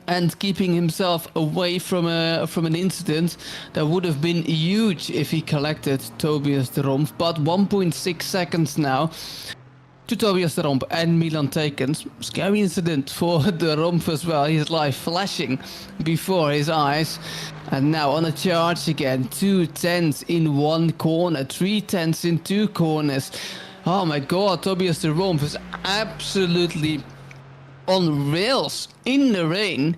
and keeping himself away from an incident that would have been huge if he collected Tobias de Rompf. But 1.6 seconds now to Tobias de Rompf and Milan Tekens. Scary incident for de Rompf as well. His life flashing before his eyes. And now on a charge again. 2 tenths in one corner, 3 tenths in 2 corners. Oh my god, Tobias de Rompf is absolutely on rails in the rain,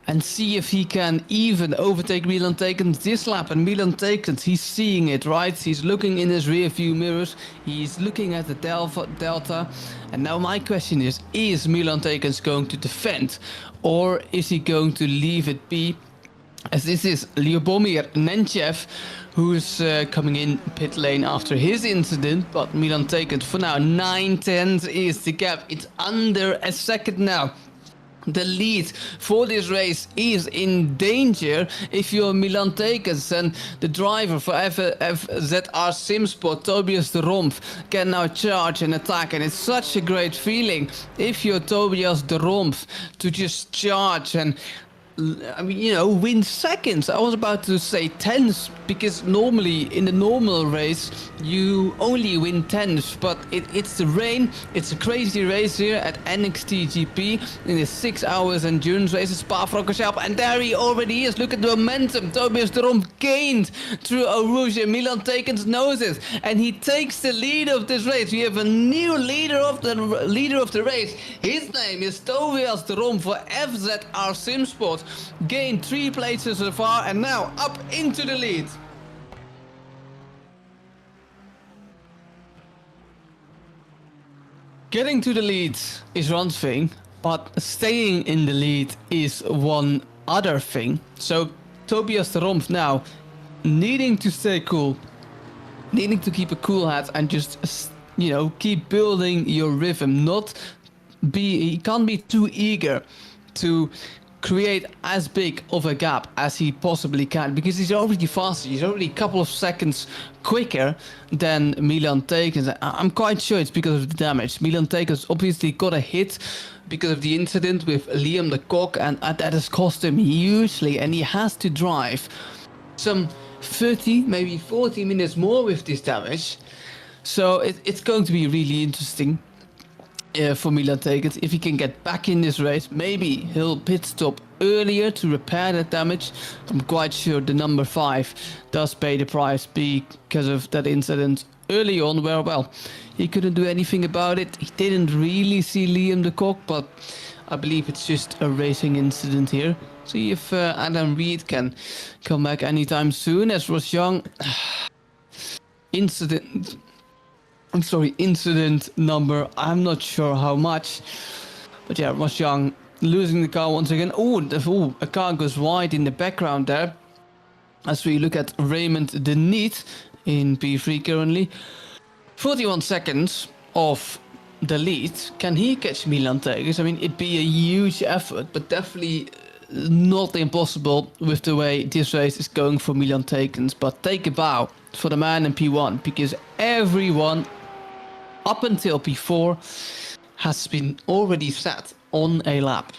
and see if he can even overtake Milan Tekens this lap. And Milan Tekens, he's seeing it, right? He's looking in his rear view mirrors, he's looking at the delta, and now my question is Milan Tekens going to defend, or is he going to leave it be? As this is Lyubomir Nenchev, who's coming in pit lane after his incident, but Milan Tekens for now 9 tenths is the gap. It's under a second now. The lead for this race is in danger if you're Milan Tekens, and the driver for FZR Simsport, Tobias de Rompf, can now charge and attack, and it's such a great feeling if you're Tobias de Rompf to just charge and, I mean, you know, win seconds. I was about to say tenths, because normally in the normal race you only win tenths, but it's the rain. It's a crazy race here at NXTGP in the 6 hours endurance race at Francorchamps, and there he already is. Look at the momentum. Tobias de Rompf gained through Eau Rouge. Milan Tekens knows it, and he takes the lead of this race. We have a new leader of the race. His name is Tobias de Rompf for FZR Simsport. Gained 3 places so far, and now up into the lead. Getting to the lead is one thing, but staying in the lead is one other thing. So Tobias de Rompf now needing to stay cool, needing to keep a cool head and just, you know, keep building your rhythm. He can't be too eager to create as big of a gap as he possibly can, because he's already faster. He's already a couple of seconds quicker than Milan Tekens. I'm quite sure it's because of the damage. Milan Tekens obviously got a hit because of the incident with Liam de Kock, and that has cost him hugely, and he has to drive some 30, maybe 40 minutes more with this damage. So it's going to be really interesting for Milan Tekens if he can get back in this race. Maybe he'll pit stop earlier to repair that damage. I'm quite sure the number 5 does pay the price because of that incident early on, where, well, he couldn't do anything about it. He didn't really see Liam de Kock, but I believe it's just a racing incident here. See if Adam Reed can come back anytime soon, as Roshan incident number, I'm not sure how much, but yeah, Roshan losing the car once again. A car goes wide in the background there, as we look at Raymond de Niet in P3 currently. 41 seconds of the lead. Can he catch Milan Tekens? I mean, it'd be a huge effort, but definitely not impossible with the way this race is going for Milan Tekens. But take a bow for the man in P1, because everyone up until P4 has been already set on a lap.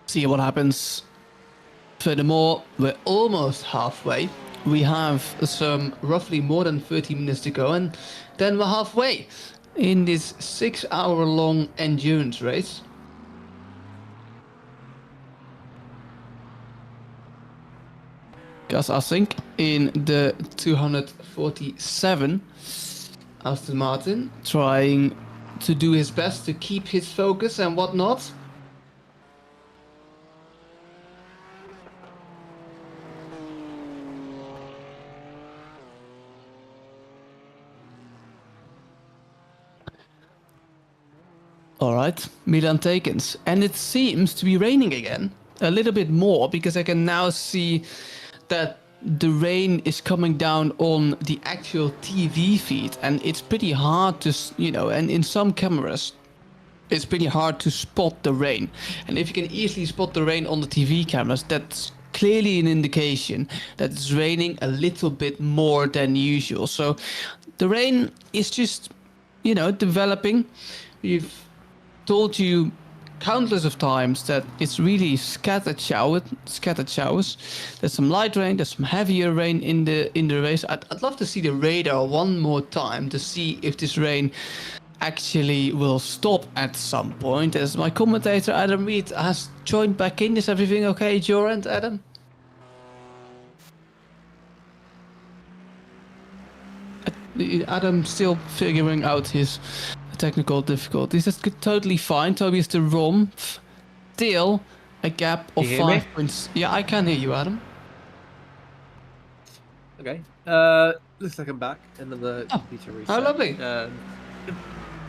See what happens. Furthermore, we're almost halfway. We have some roughly more than 30 minutes to go, and then we're halfway in this 6-hour-long endurance race. Gus Assink in the 247 Aston Martin, trying to do his best to keep his focus and whatnot. Alright, Milan Tekens. And it seems to be raining again. A little bit more, because I can now see that the rain is coming down on the actual TV feed. And it's pretty hard to, you know, and in some cameras it's pretty hard to spot the rain. And if you can easily spot the rain on the TV cameras, that's clearly an indication that it's raining a little bit more than usual. So the rain is just, developing. We've told you countless of times that it's really scattered showers. There's some light rain, there's some heavier rain in the race. I'd love to see the radar one more time to see if this rain actually will stop at some point. As my commentator Adam Reed has joined back in. Is everything okay at your end, Adam? Adam still figuring out his technical difficulties. That's totally fine. Tobias de Rompf, still a gap of 5 points. Yeah, I can hear you, Adam. Okay. Looks like I'm back. Another computer reset. Oh, lovely.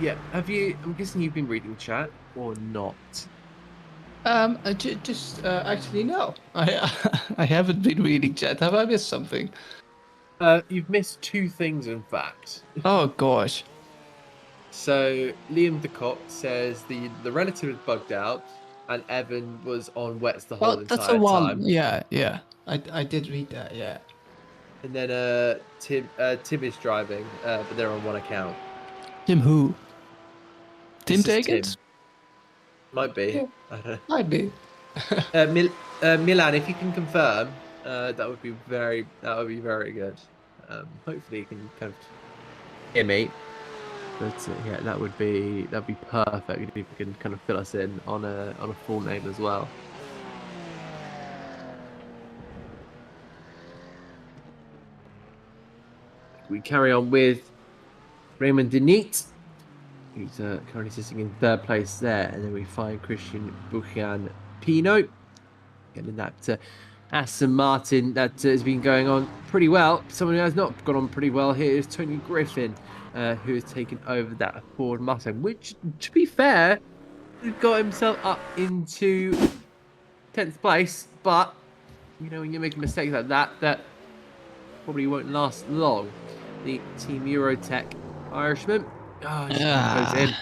Yeah. I'm guessing you've been reading chat or not? Actually, no. I haven't been reading chat. Have I missed something? You've missed 2 things, in fact. Oh gosh. So Liam DeCock says the relative is bugged out, and Evan was on wets the whole entire that's a one. time. Yeah. I did read that. Yeah. And then Tim is driving, but they're on one account. Tim who? Tim Takens? Might be. Yeah. I don't know. Might be. Milan, if you can confirm, that would be very good. Hopefully you can kind of hear me. But yeah, that'd be perfect if you can kind of fill us in on a full name as well. We carry on with Raymond Denit, who's currently sitting in 3rd place there, and then we find Christian Buchan Pino getting that Aston Martin that has been going on pretty well. Someone who has not gone on pretty well here is Tony Griffin, who has taken over that Ford Mustang, which, to be fair, got himself up into 10th place, but when you make mistakes like that, that probably won't last long. The Team Eurotech Irishman. Oh, goes in. I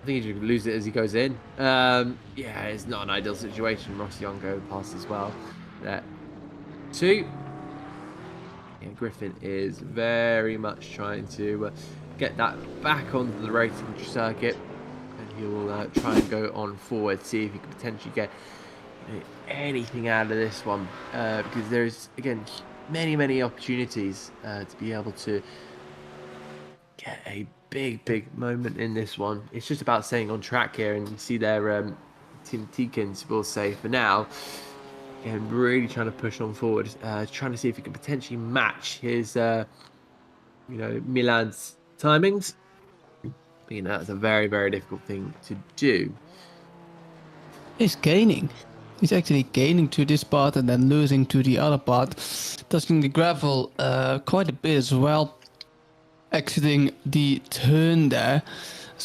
think he's going to lose it as he goes in. Yeah, it's not an ideal situation. Ross Young go past as well. There. 2. Yeah, Griffin is very much trying to get that back onto the racing circuit. And he will try and go on forward, see if he can potentially get anything out of this one. Because there's, again, many opportunities to be able to get a big moment in this one. It's just about staying on track here, and you see there Tim Teakins will say for now, and really trying to push on forward, trying to see if he can potentially match his Milan's timings. But, that's a very difficult thing to do. He's gaining. He's actually gaining to this part and then losing to the other part. Touching the gravel quite a bit as well. Exiting the turn there.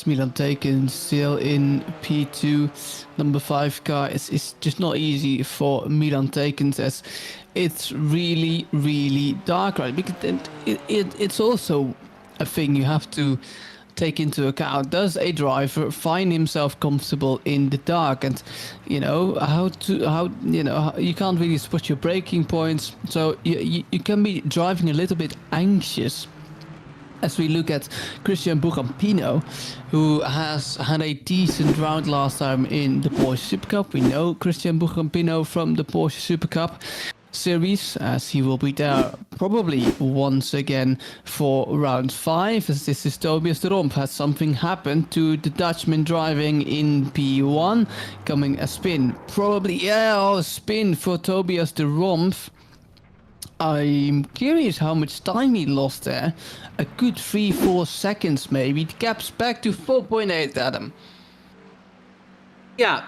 Milan taken still in P2. Number 5 car. It's just not easy for Milan Takens, as it's really dark, right? Because it's also a thing you have to take into account. Does a driver find himself comfortable in the dark? And you can't really spot your braking points, so you can be driving a little bit anxious. As we look at Christian Buchan-Pino, who has had a decent round last time in the Porsche Super Cup. We know Christian Buchan-Pino from the Porsche Super Cup series, as he will be there probably once again for round 5. As this is Tobias de Rompf. Has something happened to the Dutchman driving in P1? Coming a spin, probably, a spin for Tobias de Rompf. I'm curious how much time he lost there. A good 3-4 seconds maybe. The gap's back to 4.8, Adam. Yeah,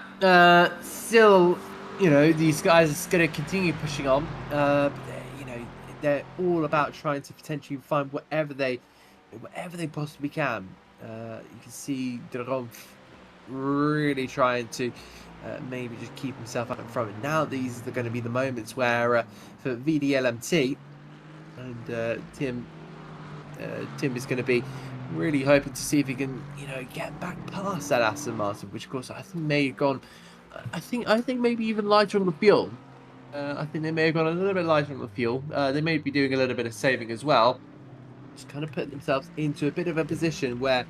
still, these guys are going to continue pushing on. But they're all about trying to potentially find whatever they possibly can. You can see De Rompf really trying to maybe just keep himself up in front. And now these are going to be the moments where for VDLMT and Tim is going to be really hoping to see if he can, get back past that Aston Martin, which of course I think may have gone. I think maybe even lighter on the fuel. I think they may have gone a little bit lighter on the fuel. They may be doing a little bit of saving as well. Just kind of putting themselves into a bit of a position where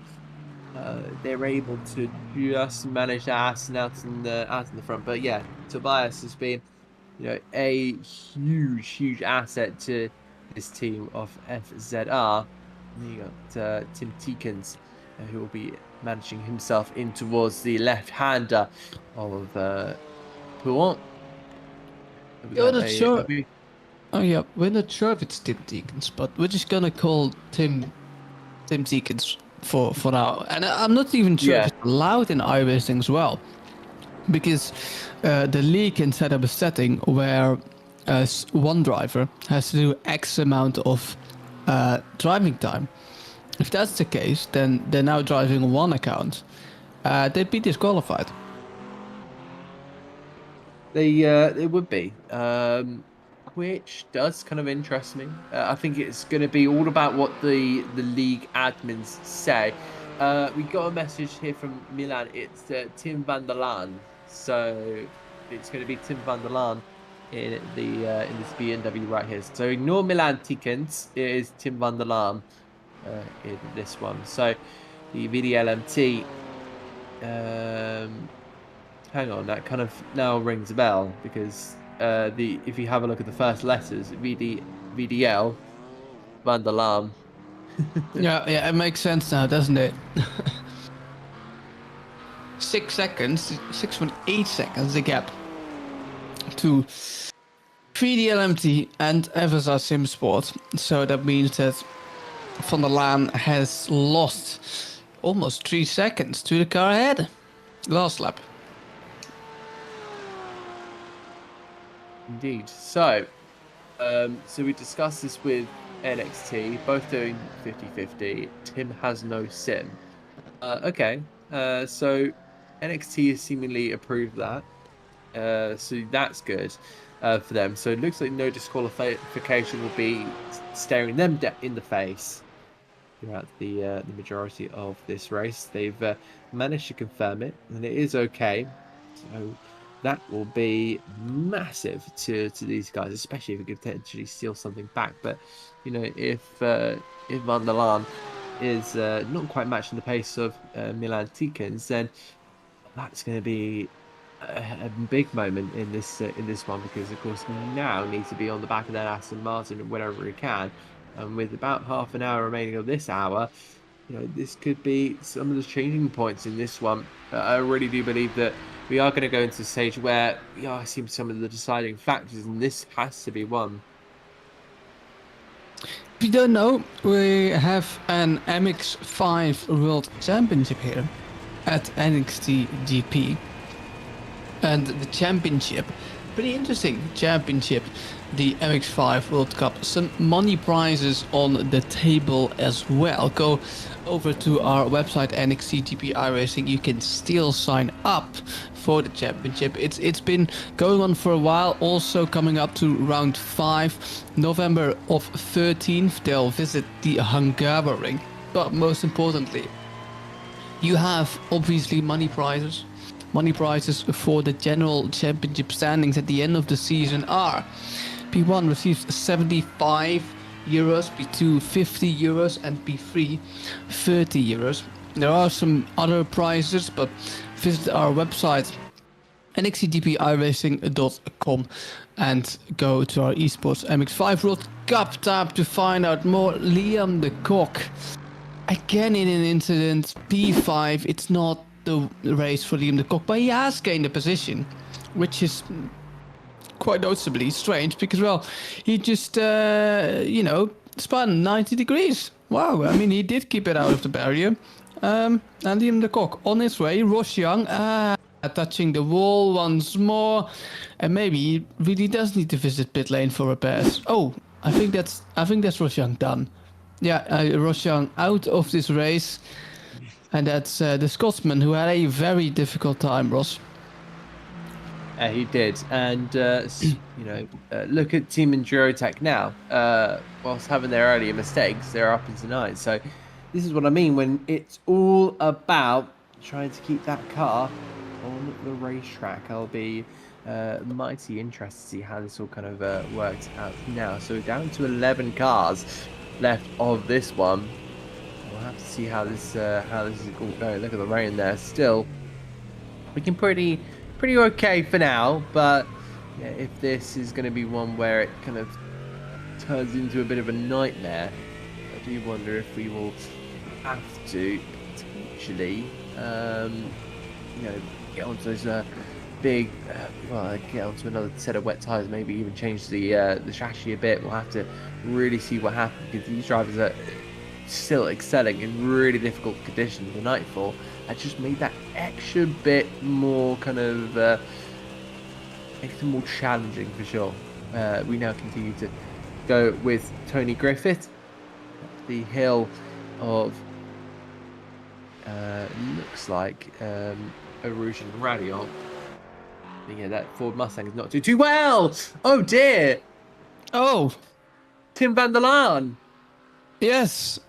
they're able to just manage that Aston out in the front. But yeah, Tobias has been, a huge asset to this team of FZR. And you got Tim Teekens, who will be managing himself in towards the left-hander of Pouant. We're not sure. Oh yeah, we're not sure if it's Tim Teekens, but we're just gonna call Tim Teekens for now. And I'm not even sure if it's allowed in iRacing as well, because the league can set up a setting where one driver has to do X amount of driving time. If that's the case, then they're now driving one account. They'd be disqualified. They would be, which does kind of interest me. I think it's going to be all about what the league admins say. We got a message here from Milan. It's Tim van der Laan, so it's going to be Tim van der Laan in this BMW right here. So ignore Milan Teekens. It is Tim van der Laan in this one. So the VDLMT. Hang on, that kind of now rings a bell, because if you have a look at the first letters, VDL, Van der Laan. yeah, it makes sense now, doesn't it? 6 seconds, 6.8 seconds, the gap to 3DLMT and FSR Sim Sport. So that means that Van der Laan has lost almost 3 seconds to the car ahead. Last lap. Indeed. So we discussed this with NXT, both doing 50-50. Tim has no sim. Okay. So NXT has seemingly approved that. So that's good for them. So it looks like no disqualification will be staring them in the face throughout the majority of this race. They've managed to confirm it, and it is okay. So that will be massive to these guys, especially if we could potentially steal something back. But if Van der Laan is not quite matching the pace of Milan Teekens, then that's going to be a big moment in this one, because of course we now need to be on the back of that Aston Martin whenever we can. And with about half an hour remaining of this hour, this could be some of the changing points in this one. I really do believe that we are going to go into a stage where we are seeing some of the deciding factors, and this has to be one. If you don't know, we have an MX5 World Championship here at NXTGP. And the championship, pretty interesting championship, the MX5 World Cup. Some money prizes on the table as well. Go over to our website NXTGP iRacing. You can still sign up for the championship. It's been going on for a while. Also coming up to round 5, November of 13th. They'll visit the Hungaroring. But most importantly, you have obviously money prizes. Money prizes for the general championship standings at the end of the season are: P1 receives 75 euros, P2 50 euros, and P3 30 euros. There are some other prizes, but visit our website nxtgpiRacing.com and go to our esports MX5 World Cup tab to find out more. Liam de Kock, again in an incident, P5. It's not the race for Liam de Kock, but he has gained a position, which is quite noticeably strange, because, well, he just, spun 90 degrees. Wow, I mean, he did keep it out of the barrier. And Liam de Kock on his way. Ross Young, touching the wall once more, and maybe he really does need to visit pit lane for repairs. Oh, I think that's Ross Young done. Yeah, Ross Young out of this race. And that's the Scotsman, who had a very difficult time, Ross. He did. And, look at Team Endurotech now. Whilst having their earlier mistakes, they're up into 9. So this is what I mean when it's all about trying to keep that car on the racetrack. I'll be mighty interested to see how this all kind of works out now. So down to 11 cars left of this one. We'll have to see how this is all going. Look at the rain there. Still looking pretty okay for now, but yeah, if this is going to be one where it kind of turns into a bit of a nightmare, I do wonder if we will have to potentially, get onto those big, get onto another set of wet tires. Maybe even change the chassis a bit. We'll have to really see what happens, because these drivers are still excelling in really difficult conditions. The nightfall had just made that extra bit more kind of extra more challenging for sure. We now continue to go with Tony Griffith, the hill of looks like Arouge and Radion. Yeah, that Ford Mustang is not doing too well. Oh dear. Oh, Tim van der Laan. yes.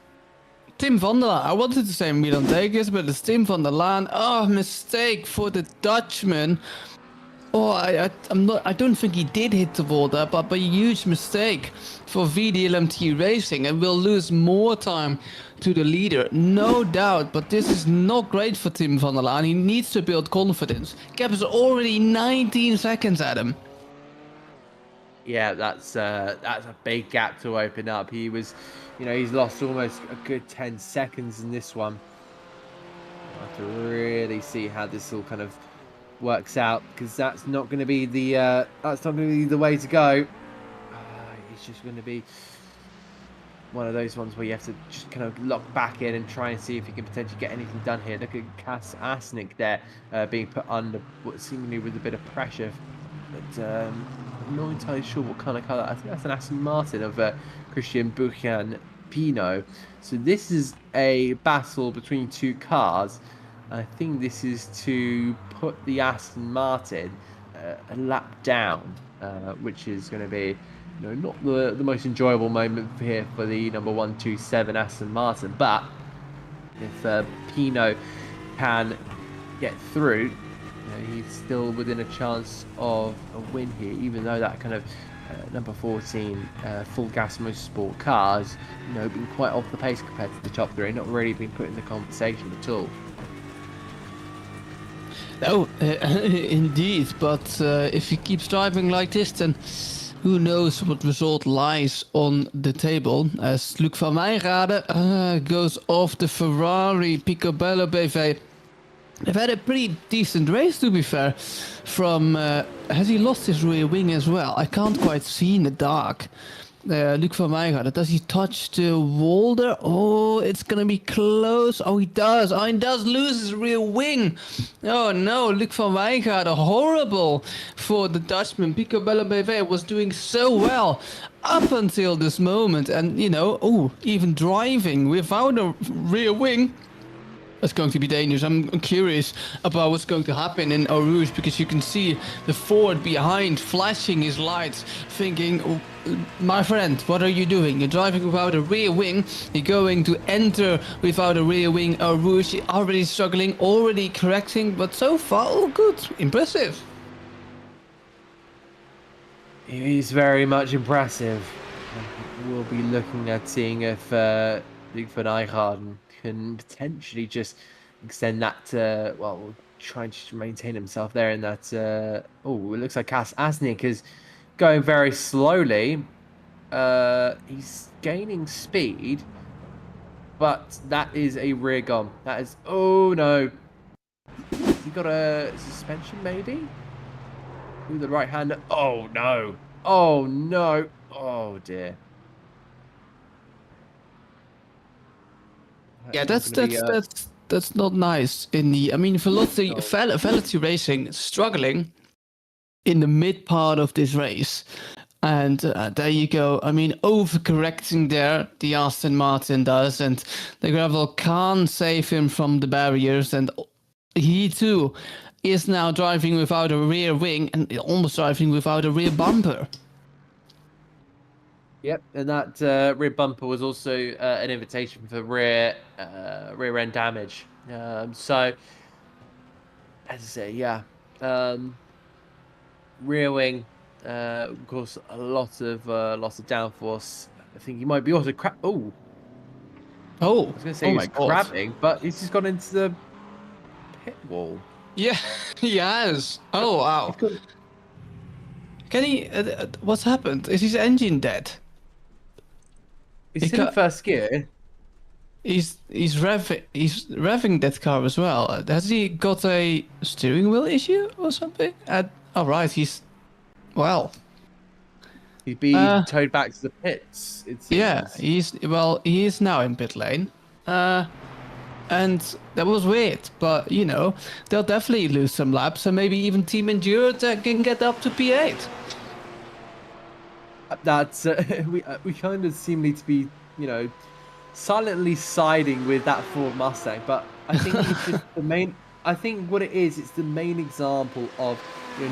Tim van der Laan. I wanted to say Milan Degas, but it's Tim van der Laan. Oh, mistake for the Dutchman. Oh, I don't think he did hit the wall there, but a huge mistake for VDLMT Racing, and we'll lose more time to the leader, no doubt. But this is not great for Tim van der Laan. He needs to build confidence. Gap is already 19 seconds at him. Yeah, that's a big gap to open up. He was, he's lost almost a good 10 seconds in this one. We'll have to really see how this all kind of works out, because that's not going to be the way to go. It's just going to be one of those ones where you have to just kind of lock back in and try and see if you can potentially get anything done here. Look at Cass Asnick there being put under seemingly with a bit of pressure, but I'm not entirely sure what kind of car that. I think that's an Aston Martin of Christian Buchan Pinot. So this is a battle between two cars. I think this is to put the Aston Martin a lap down, which is going to be, not the most enjoyable moment here for the number 127 Aston Martin. But if Pinot can get through, he's still within a chance of a win here, even though that kind of number 14 full gas motorsport cars, been quite off the pace compared to the top three, not really been put in the conversation at all. No, indeed, but if he keeps driving like this, then who knows what result lies on the table, as Luc van Wijngaarden goes off the Ferrari Picobello BV. They've had a pretty decent race, to be fair. Has he lost his rear wing as well? I can't quite see in the dark. Luc van Wijngaarden, does he touch the wall there? Oh, it's gonna be close. Oh, he does. Oh, he does lose his rear wing. Oh no, Luc van Wijngaarden, horrible for the Dutchman. Picobello BV was doing so well up until this moment, and even driving without a rear wing. It's going to be dangerous. I'm curious about what's going to happen in Eau Rouge, because you can see the Ford behind flashing his lights, thinking, oh, my friend, what are you doing? You're driving without a rear wing. You're going to enter without a rear wing. Eau Rouge already struggling, already correcting, but so far, all good. Impressive. He's very much impressive. We'll be looking at seeing if Luc van Wijngaarden can potentially just extend that to, trying to maintain himself there in that. It looks like Cass Asnick is going very slowly. He's gaining speed, but that is a rear gum. That is, oh no. Has he got a suspension maybe? Ooh, the right hander. Oh no. Oh no. Oh dear. Yeah, that's not nice. Velocity Racing struggling in the mid part of this race, and there you go. Overcorrecting there, the Aston Martin does, and the gravel can't save him from the barriers, and he too is now driving without a rear wing and almost driving without a rear bumper. Yep, and that rear bumper was also an invitation for rear end damage. So, as I say, yeah, um, rear wing, of course, a lot of downforce. I think he might be also crap. Oh, I Oh, was going to say oh he my was god. crabbing, but he's just gone into the pit wall. Yeah, he has. Oh He's wow. got. Can he? What's happened? Is his engine dead? He's He still in ca- first gear. he's revving that car as well. Has he got a steering wheel issue or something? All right, he's well. He's being Uh, towed back to the pits. It yeah, seems. he is now in pit lane. Uh, and that was weird, but they'll definitely lose some laps, and maybe even Team Enduro can get up to P8. That's we kind of seem to be silently siding with that Ford Mustang, but I think it's just the main. I think what it is, it's the main example of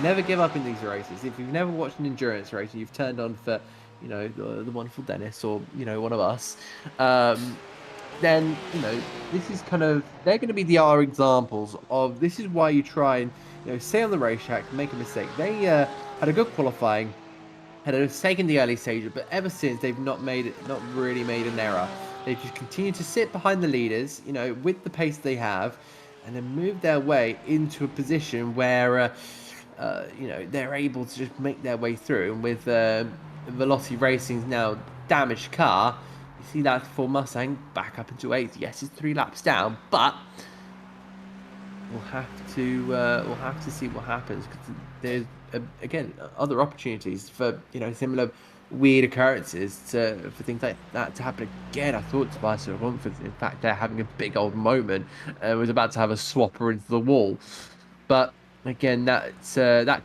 never give up in these races. If you've never watched an endurance race and you've turned on for the wonderful Dennis or one of us, then this is kind of they're going to be our examples of this is why you try and stay on the racetrack, make a mistake. They had a good qualifying, had a mistake in the early stages, but ever since they've not really made an error. They've just continued to sit behind the leaders, with the pace they have, and then move their way into a position where, they're able to just make their way through. And with Velocity Racing's now damaged car, you see that Ford Mustang back up into 8th. Yes, it's 3 laps down, but we'll have to see what happens because there's again other opportunities for similar weird occurrences for things like that to happen again. I thought Tobias Rumford, in fact, they're having a big old moment and was about to have a swapper into the wall, but again that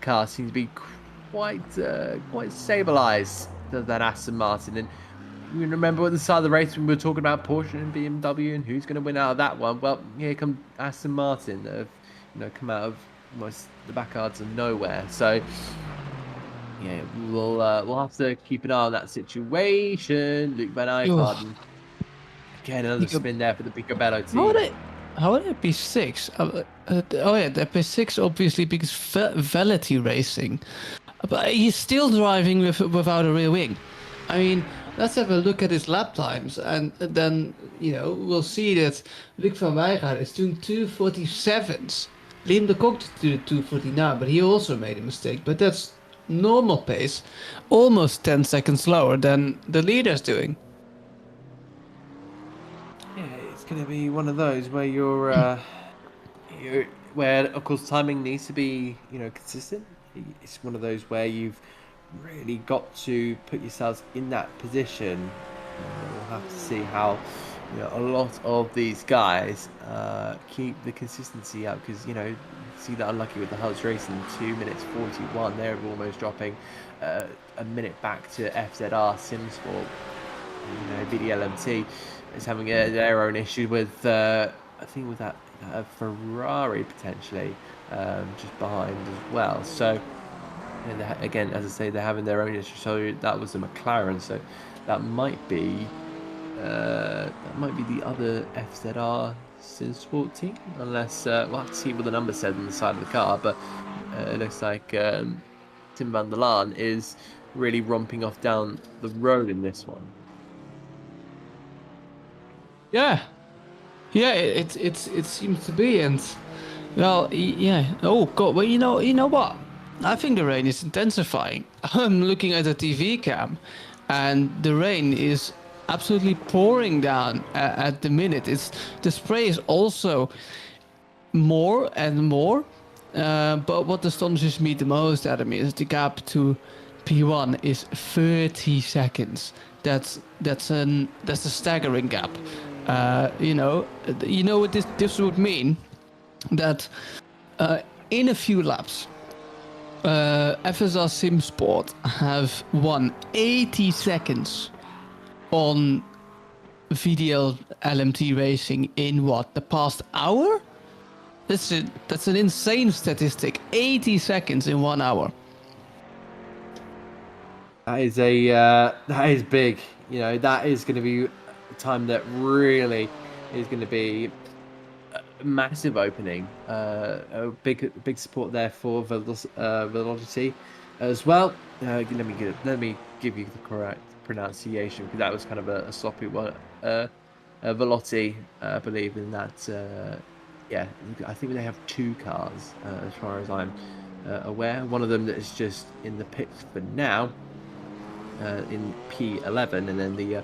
car seems to be quite stabilized, that Aston Martin. And you remember at the start of the race when we were talking about Porsche and BMW and who's going to win out of that one? Well, here come Aston Martin that have come out of almost the backyards of nowhere. So yeah, we'll have to keep an eye on that situation. Luke Van Ugh. Eyck, again another spin there for the Picobello How would team. it? How would it be 6? Oh yeah, they're P6 obviously because Velity Racing, but he's still driving without a rear wing. I mean, let's have a look at his lap times, and then we'll see that Luc van Weijgaard is doing 2:47s. Liam de Kock did 2:49, but he also made a mistake. But that's normal pace, almost 10 seconds slower than the leader's doing. Yeah, it's going to be one of those where where of course timing needs to be consistent. It's one of those where you've really got to put yourselves in that position. We'll have to see how a lot of these guys keep the consistency up because see that unlucky with the Hubs racing 2 minutes 41. They're almost dropping a minute back to FZR Simsport. VDLMT is having their own issue with I think with that Ferrari potentially just behind as well. So again, as I say, they're having their own issue. So that was the McLaren. So that might be the other FZR Sport team, unless we'll have to see what the number said on the side of the car. But it looks like Tim van der Laan is really romping off down the road in this one. Yeah, it seems to be, and well, yeah. Oh God, well, you know what? I think the rain is intensifying. I'm looking at the TV cam, and the rain is absolutely pouring down at the minute. The spray is also more and more. But what astonishes me the most, Adam, is the gap to P1 is 30 seconds. That's a staggering gap. You know what this would mean? That in a few laps, FSR Simsport have won 80 seconds on VDL LMT racing in what, the past hour? That's an insane statistic. 80 seconds in 1 hour. that is big. You know, that is going to be a time that really is going to be a massive opening. A big support there for Velocity as well. Let me give you the correct pronunciation, because that was kind of a sloppy one. Velotti, I believe in that. Yeah, I think they have two cars, as far as I'm aware. One of them that is just in the pits for now, in P11, and then the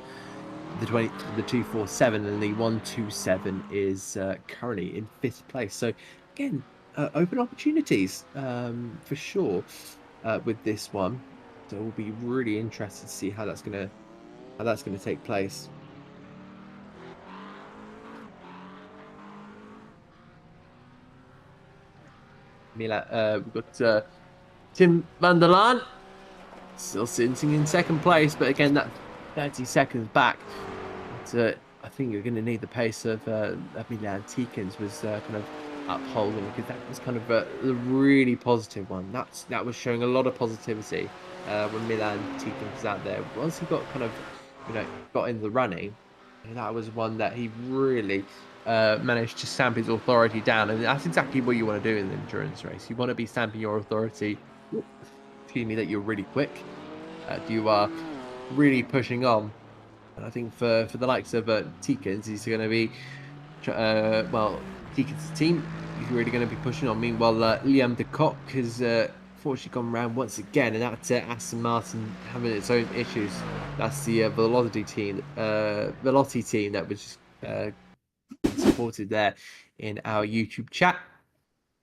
247 and the 127 is currently in 5th place. So again, open opportunities for sure with this one. So we'll be really interested to see how that's gonna take place. Milan, we've got Tim van der Laan still sitting in 2nd place, but again, that 30 seconds back. But, I think you're going to need the pace of Milan Tikins was kind of upholding, because that was kind of a really positive one. That was showing a lot of positivity when Milan Tikins was out there. Once he got kind of, got in the running, that was one that he really managed to stamp his authority down, and that's exactly what you want to do in an endurance race. You want to be stamping your authority. Excuse me, that you're really quick. You are really pushing on. And I think for the likes of Tikins, he's going to be, Tikins' team, he's really going to be pushing on. Meanwhile, Liam de Kock has fortunately gone round once again, and that's Aston Martin having its own issues. That's the Velocity team that was just supported there in our YouTube chat.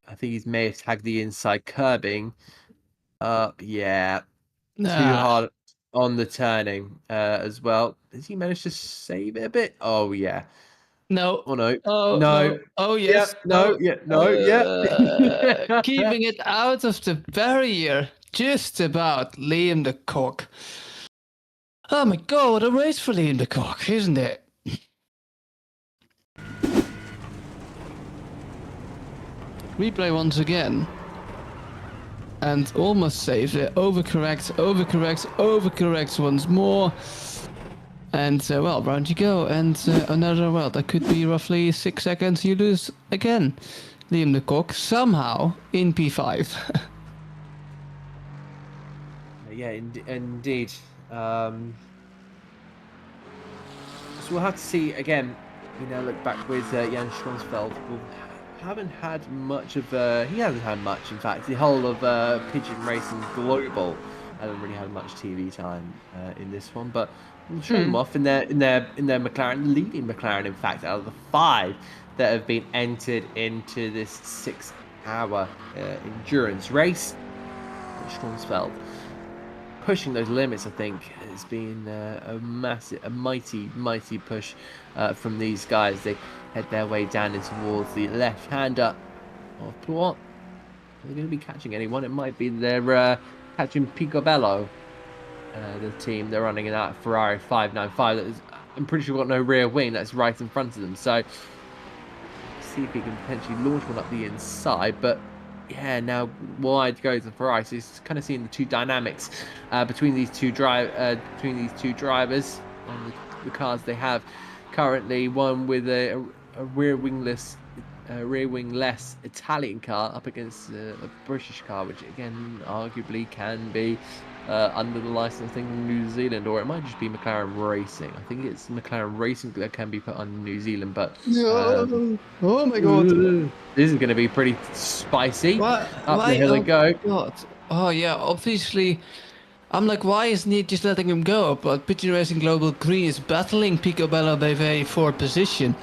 I think he may have tagged the inside curbing. Yeah, too hard on the turning as well. Has he managed to save it a bit? Oh yeah. No. Oh no. Oh no. no. Oh yes. Yep. No. Yeah. No. Yeah. Keeping it out of the barrier. Just about. Liam de Kock. Oh my god, what a race for Liam de Kock, isn't it? Replay once again. And almost saves it. Overcorrects once more. And, well, round you go. And another, well, that could be roughly 6 seconds. You lose again. Liam de Kock, somehow, in P5. Yeah, indeed. So we'll have to see, again, we now look back with Jan Schonsfeld. He hasn't had much, in fact. The whole of Pigeon Racing Global hasn't really had much TV time in this one, but we'll show them off in their McLaren, leading McLaren, in fact, out of the 5 that have been entered into this 6-hour endurance race. Schonsfeld pushing those limits, I think, has been a mighty push from these guys. They head their way down in towards the left-hander of Plot. Are they going to be catching anyone? It might be they're catching Picobello, the team. They're running in that Ferrari 595. That is, I'm pretty sure got no rear wing. That's right in front of them. So see if he can potentially launch one up the inside, but yeah, now wide goes the Ferrari. So he's kind of seeing the two dynamics between these two drivers on the cars they have currently. One with a rear wingless Italian car up against a British car, which again arguably can be under the licensing in New Zealand, or it might just be McLaren Racing. I think it's McLaren Racing that can be put on New Zealand, but oh my god, this is going to be pretty spicy. Up the hill they go. God. Oh yeah, obviously. I'm like, why isn't he just letting him go? But Pigeon Racing Global Green is battling Picobello BV for position.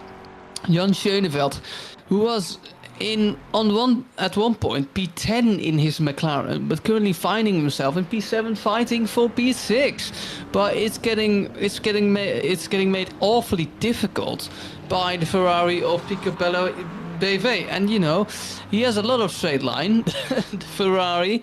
Jan Schoeneveld, who was at one point P10 in his McLaren, but currently finding himself in P7 fighting for P6. But it's getting made awfully difficult by the Ferrari of Picobello. BV, and you know, he has a lot of straight line, Ferrari,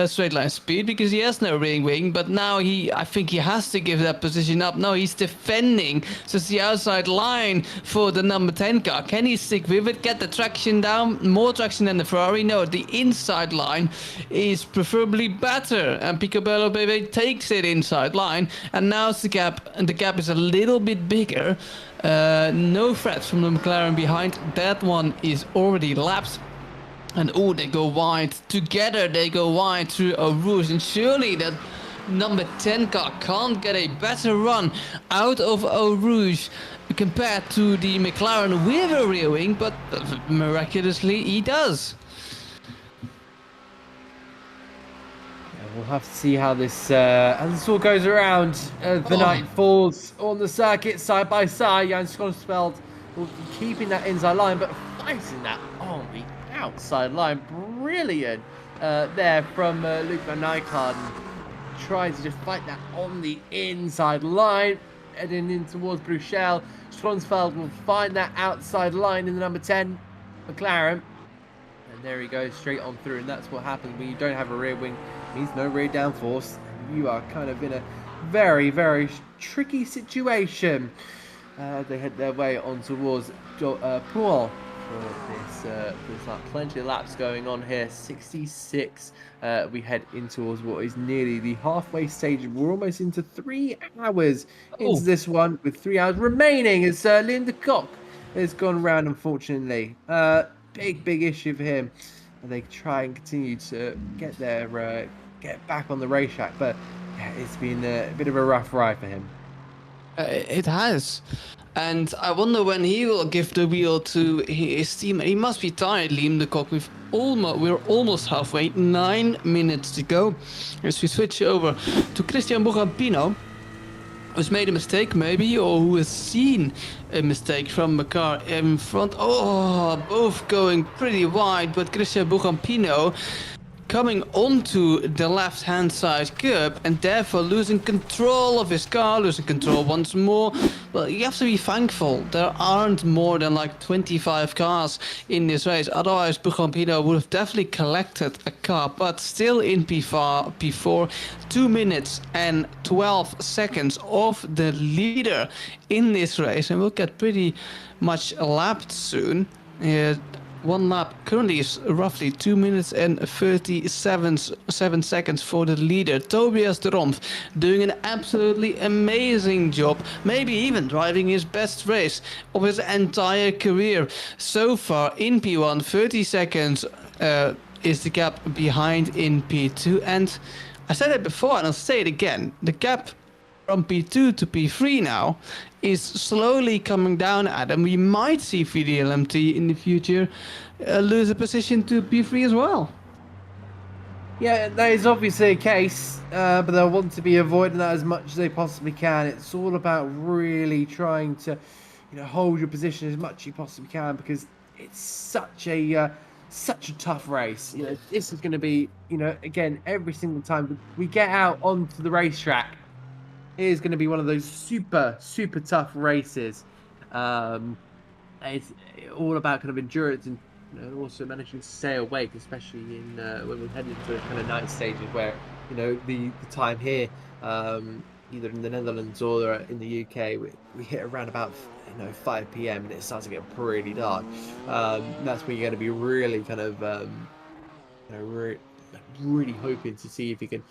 straight line speed, because he has no rear wing, but now I think he has to give that position up. No, he's defending, so it's the outside line for the number 10 car. Can he stick with it, get the traction down, more traction than the Ferrari? No, the inside line is preferably better, and Picobello BV takes it inside line, and now it's the gap, and the gap is a little bit bigger. No threats from the McLaren behind. That one is already lapped. And oh, they go wide. Together they go wide through Eau Rouge. And surely that number 10 car can't get a better run out of Eau Rouge compared to the McLaren with a rear wing. But miraculously he does. We'll have to see how this all goes around. The night falls on the circuit side by side. Jan Schonsveld will be keeping that inside line, but fighting that on the outside line. Brilliant there from Luc van Nijkaarden. Trying to just fight that on the inside line. Heading in towards Bruxelles. Schonsveld will find that outside line in the number 10 McLaren. And there he goes, straight on through. And that's what happens when you don't have a rear wing. Means no rear downforce. You are kind of in a very, very tricky situation. They head their way on towards Pool for this. There's like plenty of laps going on here. 66. We head in towards what is nearly the halfway stage. We're almost into 3 hours into this one, with 3 hours remaining as Linda Koch has gone round, unfortunately. Big issue for him. And they try and continue to get back on the racetrack, but yeah, it's been a bit of a rough ride for him. It has, and I wonder when he will give the wheel to his team. He must be tired, Liam de Kock. We're almost halfway. 9 minutes to go as we switch over to Christian Bogampino, who's made a mistake maybe, or who has seen a mistake from the car in front. Oh, both going pretty wide, but Christian Bogampino coming onto the left-hand side curb and therefore losing control of his car, losing control once more. Well, you have to be thankful there aren't more than like 25 cars in this race. Otherwise, Bogampino would have definitely collected a car, but still in P4, 2 minutes and 12 seconds off the leader in this race, and we'll get pretty much lapped soon. One lap currently is roughly 2 minutes and 37 seconds for the leader. Tobias de Rompf doing an absolutely amazing job, maybe even driving his best race of his entire career so far in P1. 30 seconds is the gap behind in P2, and I said it before and I'll say it again, the gap from P2 to P3 now is slowly coming down, and we might see VDLMT in the future lose a position to P3 as well. Yeah, that is obviously a case, but they'll want to be avoiding that as much as they possibly can. It's all about really trying to, hold your position as much as you possibly can, because it's such a tough race. This is going to be, again, every single time we get out onto the racetrack, it is going to be one of those super tough races. It's all about kind of endurance and also managing to stay awake, especially in when we're heading into kind of night stages where the time here, either in the Netherlands or in the UK, we hit around about 5 p.m. and it starts to get pretty dark. That's when you're going to be really kind of really hoping to see if you can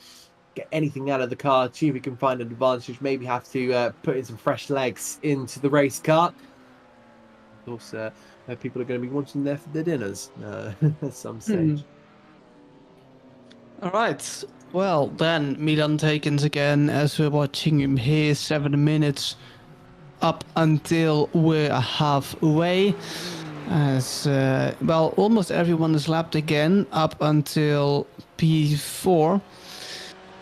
get anything out of the car, see if we can find an advantage, maybe have to put in some fresh legs into the race car. Of course, people are going to be wanting there for their dinners at some stage. All right. Well, then Milan Takens again as we're watching him here. 7 minutes up until we're halfway. As almost everyone is lapped again up until P4.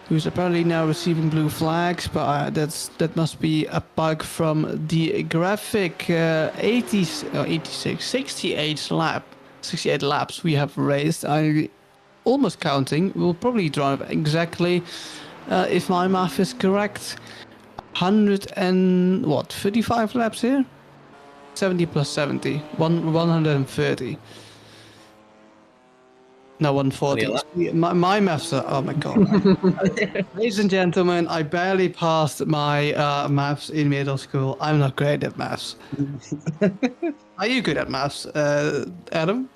Who's apparently now receiving blue flags, but that must be a bug from the graphic. 68 laps we have raced. I almost counting. We'll probably drive exactly, if my math is correct, 35 laps here. 70 plus 70. 130. No, 140. My maths are, oh my god. Ladies and gentlemen, I barely passed my maths in middle school. I'm not great at maths. Are you good at maths, Adam?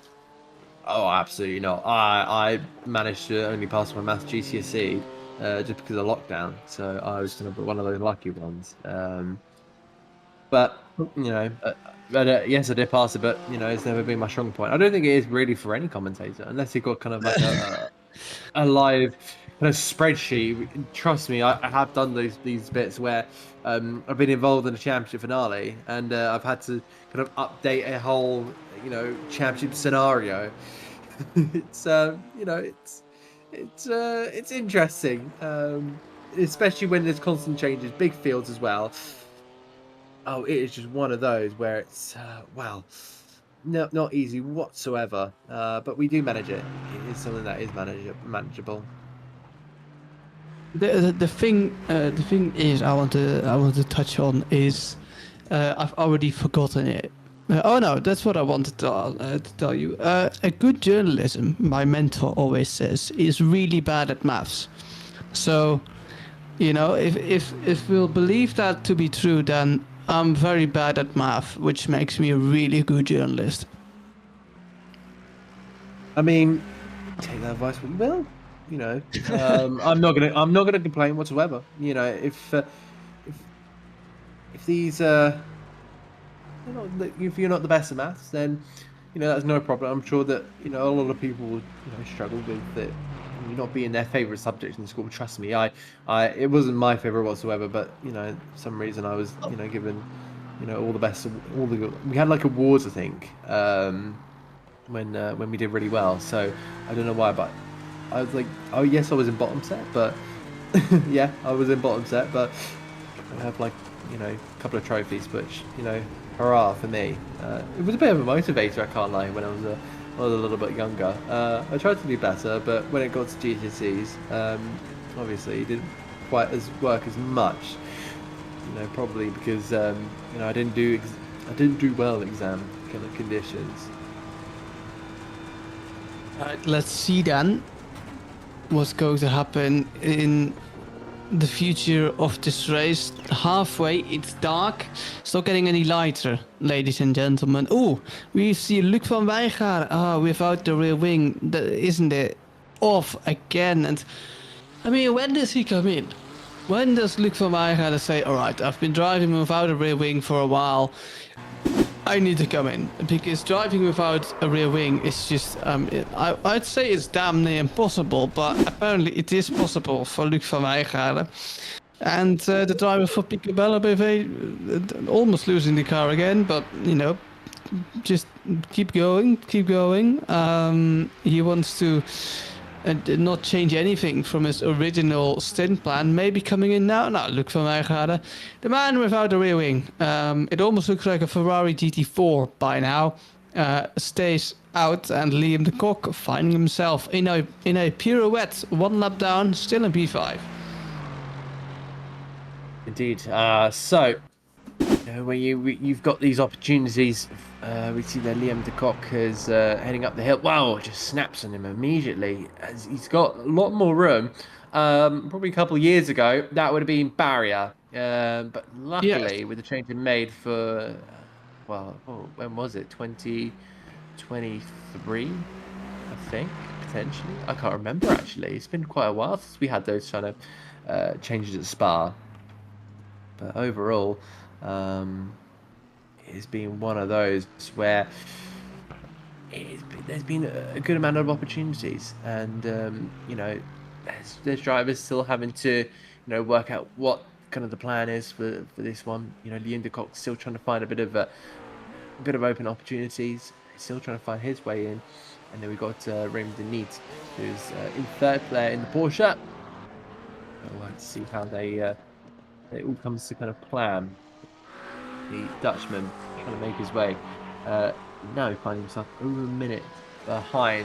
Oh, absolutely not. I managed to only pass my maths GCSE just because of lockdown, so I was kind of one of those lucky ones. But yes, I did pass it, but it's never been my strong point. I don't think it is really for any commentator, unless you've got kind of like a live kind of spreadsheet. Trust me, I have done these bits where I've been involved in a championship finale, and I've had to kind of update a whole championship scenario. It's it's interesting, especially when there's constant changes, big fields as well. Oh, it is just one of those where it's well, no, not easy whatsoever. But we do manage it. It is something that is manageable. The thing is I want to touch on is I've already forgotten it. Oh no, that's what I wanted to tell you. A good journalism, my mentor always says, is really bad at maths. So, if we'll believe that to be true, then I'm very bad at math, which makes me a really good journalist. I mean, take that advice what you will. I'm not gonna complain whatsoever. If these if you're not the best at maths, then that's no problem. I'm sure that a lot of people would struggle with it. Not being their favorite subject in school. Trust me, it wasn't my favorite whatsoever. But for some reason I was given all the best. We had like awards, I think, when we did really well. So I don't know why, but I was like, oh yes, I was in bottom set, but yeah, I was in bottom set, but I have like a couple of trophies, which hurrah for me. It was a bit of a motivator, I can't lie, when I was a little bit younger. I tried to do better, but when it got to GCSEs, obviously it didn't quite work as much. Probably because I didn't do well in exam kind of conditions. Let's see then what's going to happen in the future of this race. Halfway, it's dark. It's not getting any lighter, ladies and gentlemen. Oh, we see Luc van Wijngaard without the rear wing. Isn't it off again? And I mean, when does he come in? When does Luc van Wijngaard say, all right, I've been driving without a rear wing for a while, I need to come in? Because driving without a rear wing is just, I'd say it's damn near impossible, but apparently it is possible for Luc van Wijngaard. And the driver for Picobello BV almost losing the car again, but just keep going. He wants to not change anything from his original stint plan. Maybe coming in now. No, Luc van Wijngaard, the man without a rear wing. It almost looks like a Ferrari GT4 by now. Stays out, and Liam de Kock finding himself in a pirouette, one lap down, still in P5. Indeed. So when you've got these opportunities, we see that Liam de Kock is heading up the hill. Wow, it just snaps on him immediately. He's got a lot more room. Probably a couple of years ago, that would have been barrier. But luckily, with the change made for, when was it? 2023, I think, potentially. I can't remember, actually. It's been quite a while since we had those kind of changes at Spa. But overall, it's been one of those where there's been a good amount of opportunities, and there's drivers still having to work out what kind of the plan is for this one. Liam de Kock still trying to find a bit of open opportunities. He's still trying to find his way in, and then we got Raymond de Neat, who's in third there in the Porsche. We'll have to see how it all comes to kind of plan. The Dutchman trying to make his way. Now he finds himself over a minute behind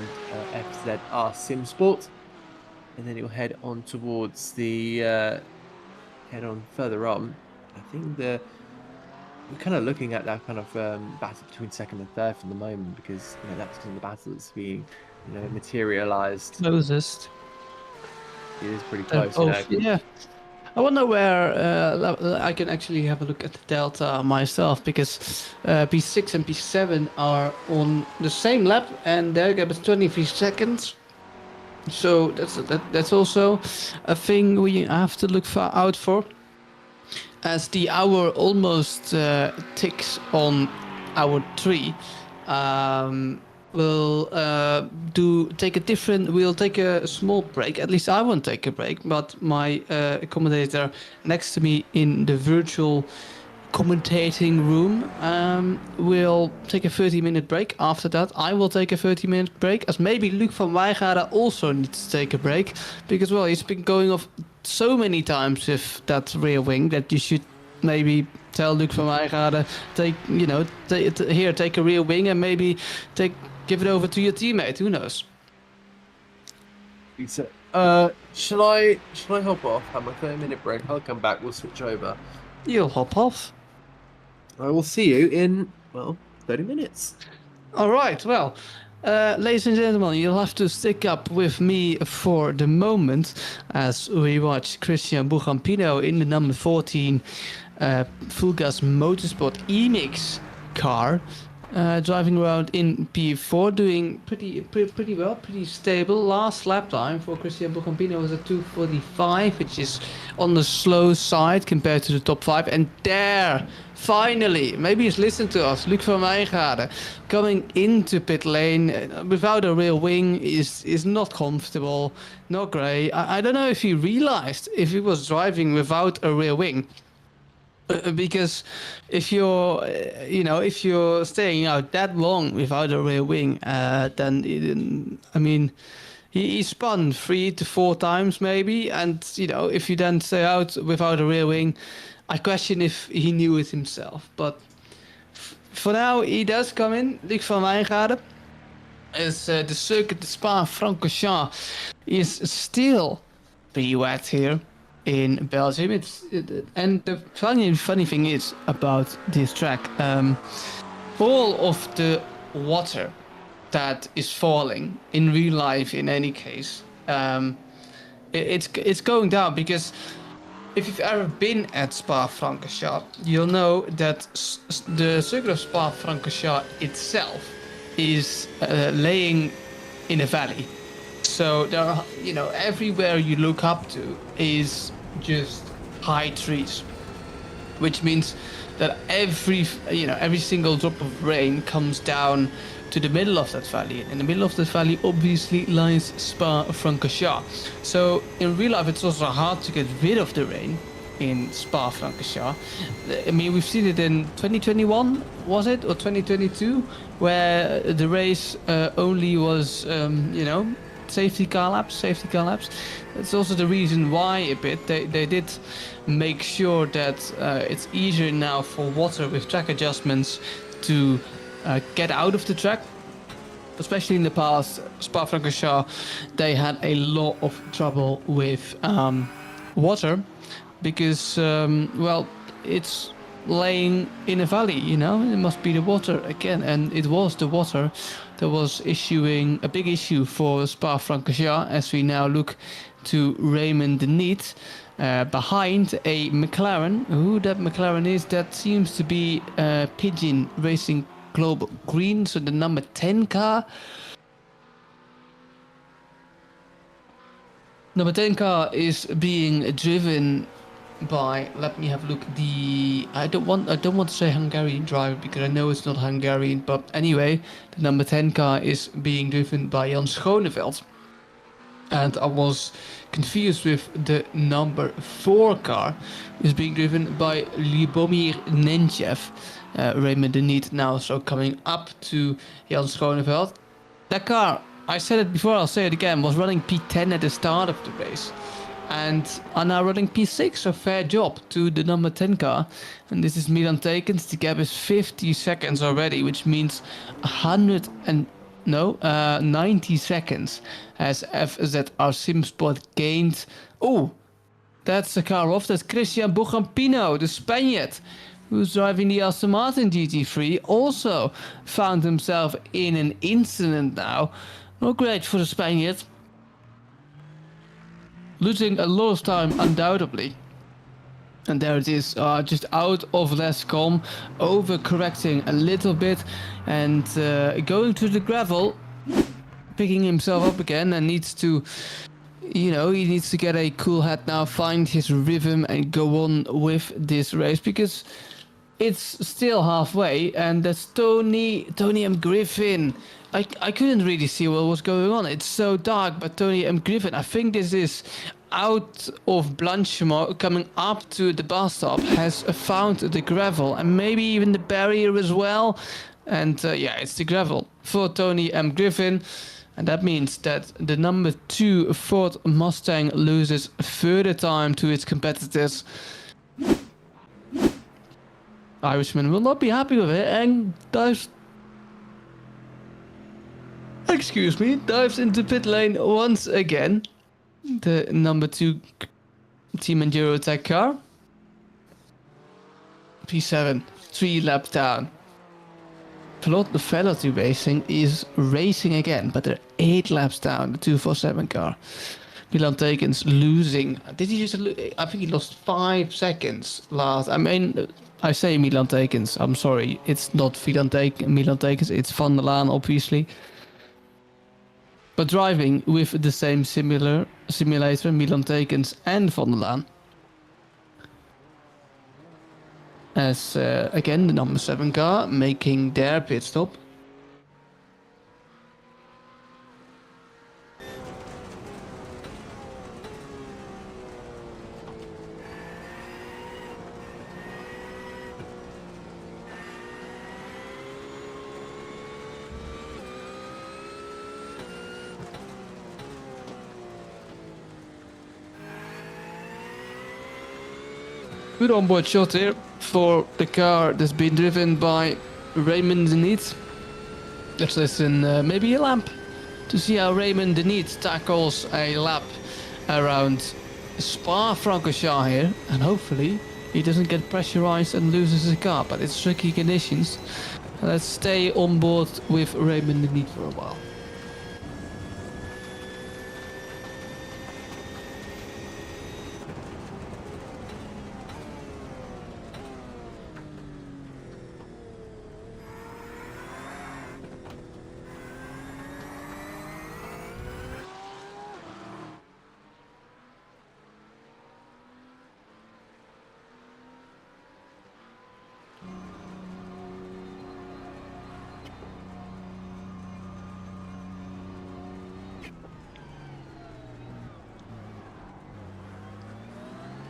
FZR Sim Sport, and then he'll head on towards the head on further on. I think we're kind of looking at that kind of battle between second and third for the moment, because that's kind of the battle that's being materialized. Closest. It is pretty They're close, both, yeah. I wonder where I can actually have a look at the delta myself, because P6 and P7 are on the same lap and their gap is 23 seconds. So that's also a thing we have to look out for. As the hour almost ticks on hour 3, we'll we'll take a small break. At least I won't take a break, but my accommodator next to me in the virtual commentating room will take a 30-minute break. After that, I will take a 30-minute break, as maybe Luc van Wijngaarden also needs to take a break, because, well, he's been going off so many times with that rear wing that you should maybe tell Luc van Wijngaarden, take a rear wing and maybe give it over to your teammate. Who knows? Shall I hop off? Have my 30-minute break. I'll come back. We'll switch over. You'll hop off. I will see you in 30 minutes. All right. Well, ladies and gentlemen, you'll have to stick up with me for the moment as we watch Christian Bugampino in the number 14 Full Gas Motorsport E-Mix car, driving around in P4, doing pretty well, pretty stable. Last lap time for Christian Bugampino was at 2:45, which is on the slow side compared to the top 5. And there, finally, maybe he's listened to us, Luc van Wijngaarden, coming into pit lane without a rear wing is not comfortable, not great. I don't know if he realized if he was driving without a rear wing. Because if you're staying out that long without a rear wing, then he spun 3 to 4 times maybe, and if you then stay out without a rear wing, I question if he knew it himself. But for now, he does come in. Luc van Wijngaarden, as the circuit, the Spa-Francorchamps, is still pretty wet here in Belgium. And the funny thing is about this track, all of the water that is falling in real life, in any case, it's going down, because if you've ever been at Spa-Francorchamps, you'll know that the circuit of Spa-Francorchamps itself is laying in a valley. So there are, everywhere you look up to is just high trees, which means that every single drop of rain comes down to the middle of that valley. In the middle of that valley, obviously, lies Spa-Francorchamps. So in real life, it's also hard to get rid of the rain in Spa-Francorchamps. I mean, we've seen it in 2021, was it, or 2022, where the race only was, safety car laps. That's also the reason why a bit they did make sure that it's easier now for water with track adjustments to get out of the track. Especially in the past, Spa-Francorchamps, they had a lot of trouble with water, because it's laying in a valley, it must be the water again. And it was the water that was issuing a big issue for Spa-Francorchamps, as we now look to Raymond de Niet behind a McLaren. Who that McLaren is, that seems to be Pigeon Racing Global Green, so the number 10 car. Number 10 car is being driven by, let me have a look, I don't want to say Hungarian driver, because I know it's not Hungarian, but anyway, the number 10 car is being driven by Jan Schoneveld. And I was confused with the number 4 car, is being driven by Ljubomir Nenchev. Raymond de Niet now so coming up to Jan Schoneveld. That car, I said it before, I'll say it again, was running P10 at the start of the race, and are now running P6, so fair job to the number 10 car. And this is Milan Tekens. The gap is 50 seconds already, which means 90 seconds as FZR Simsport gained. Oh, that's the car off. That's Christian Bugampino, the Spaniard, who's driving the Aston Martin GT3, also found himself in an incident now. Not great for the Spaniard. Losing a lot of time, undoubtedly. And there it is, just out of last calm, overcorrecting a little bit, and going to the gravel, picking himself up again, and needs to, he needs to get a cool head now, find his rhythm, and go on with this race, because it's still halfway, and that's Tony M. Griffin. I couldn't really see what was going on. It's so dark, but Tony M. Griffin, I think this is out of Blanchimont, coming up to the bus stop, has found the gravel and maybe even the barrier as well. And yeah, it's the gravel for Tony M. Griffin. And that means that the number 2 Ford Mustang loses further time to its competitors. Irishman will not be happy with it and dives into pit lane once again. The number 2 Team Enduro Tech car. P7, 3 laps down. Velocity Racing is racing again, but they're 8 laps down, the 247 car. Milan Tekens losing. Did he just lose? I think he lost 5 seconds last. I mean, I say Milan Tekens. I'm sorry. It's not Milan Tekens. It's Van der Laan, obviously. But driving with the same simulator, Milan Tekens and Van der Laan. As again, the number 7 car making their pit stop. Good onboard shot here for the car that's been driven by Raymond Denit. Let's listen maybe a lap to see how Raymond Denit tackles a lap around Spa-Francorchamps here, and hopefully he doesn't get pressurized and loses his car, but it's tricky conditions. Let's stay on board with Raymond Denit for a while.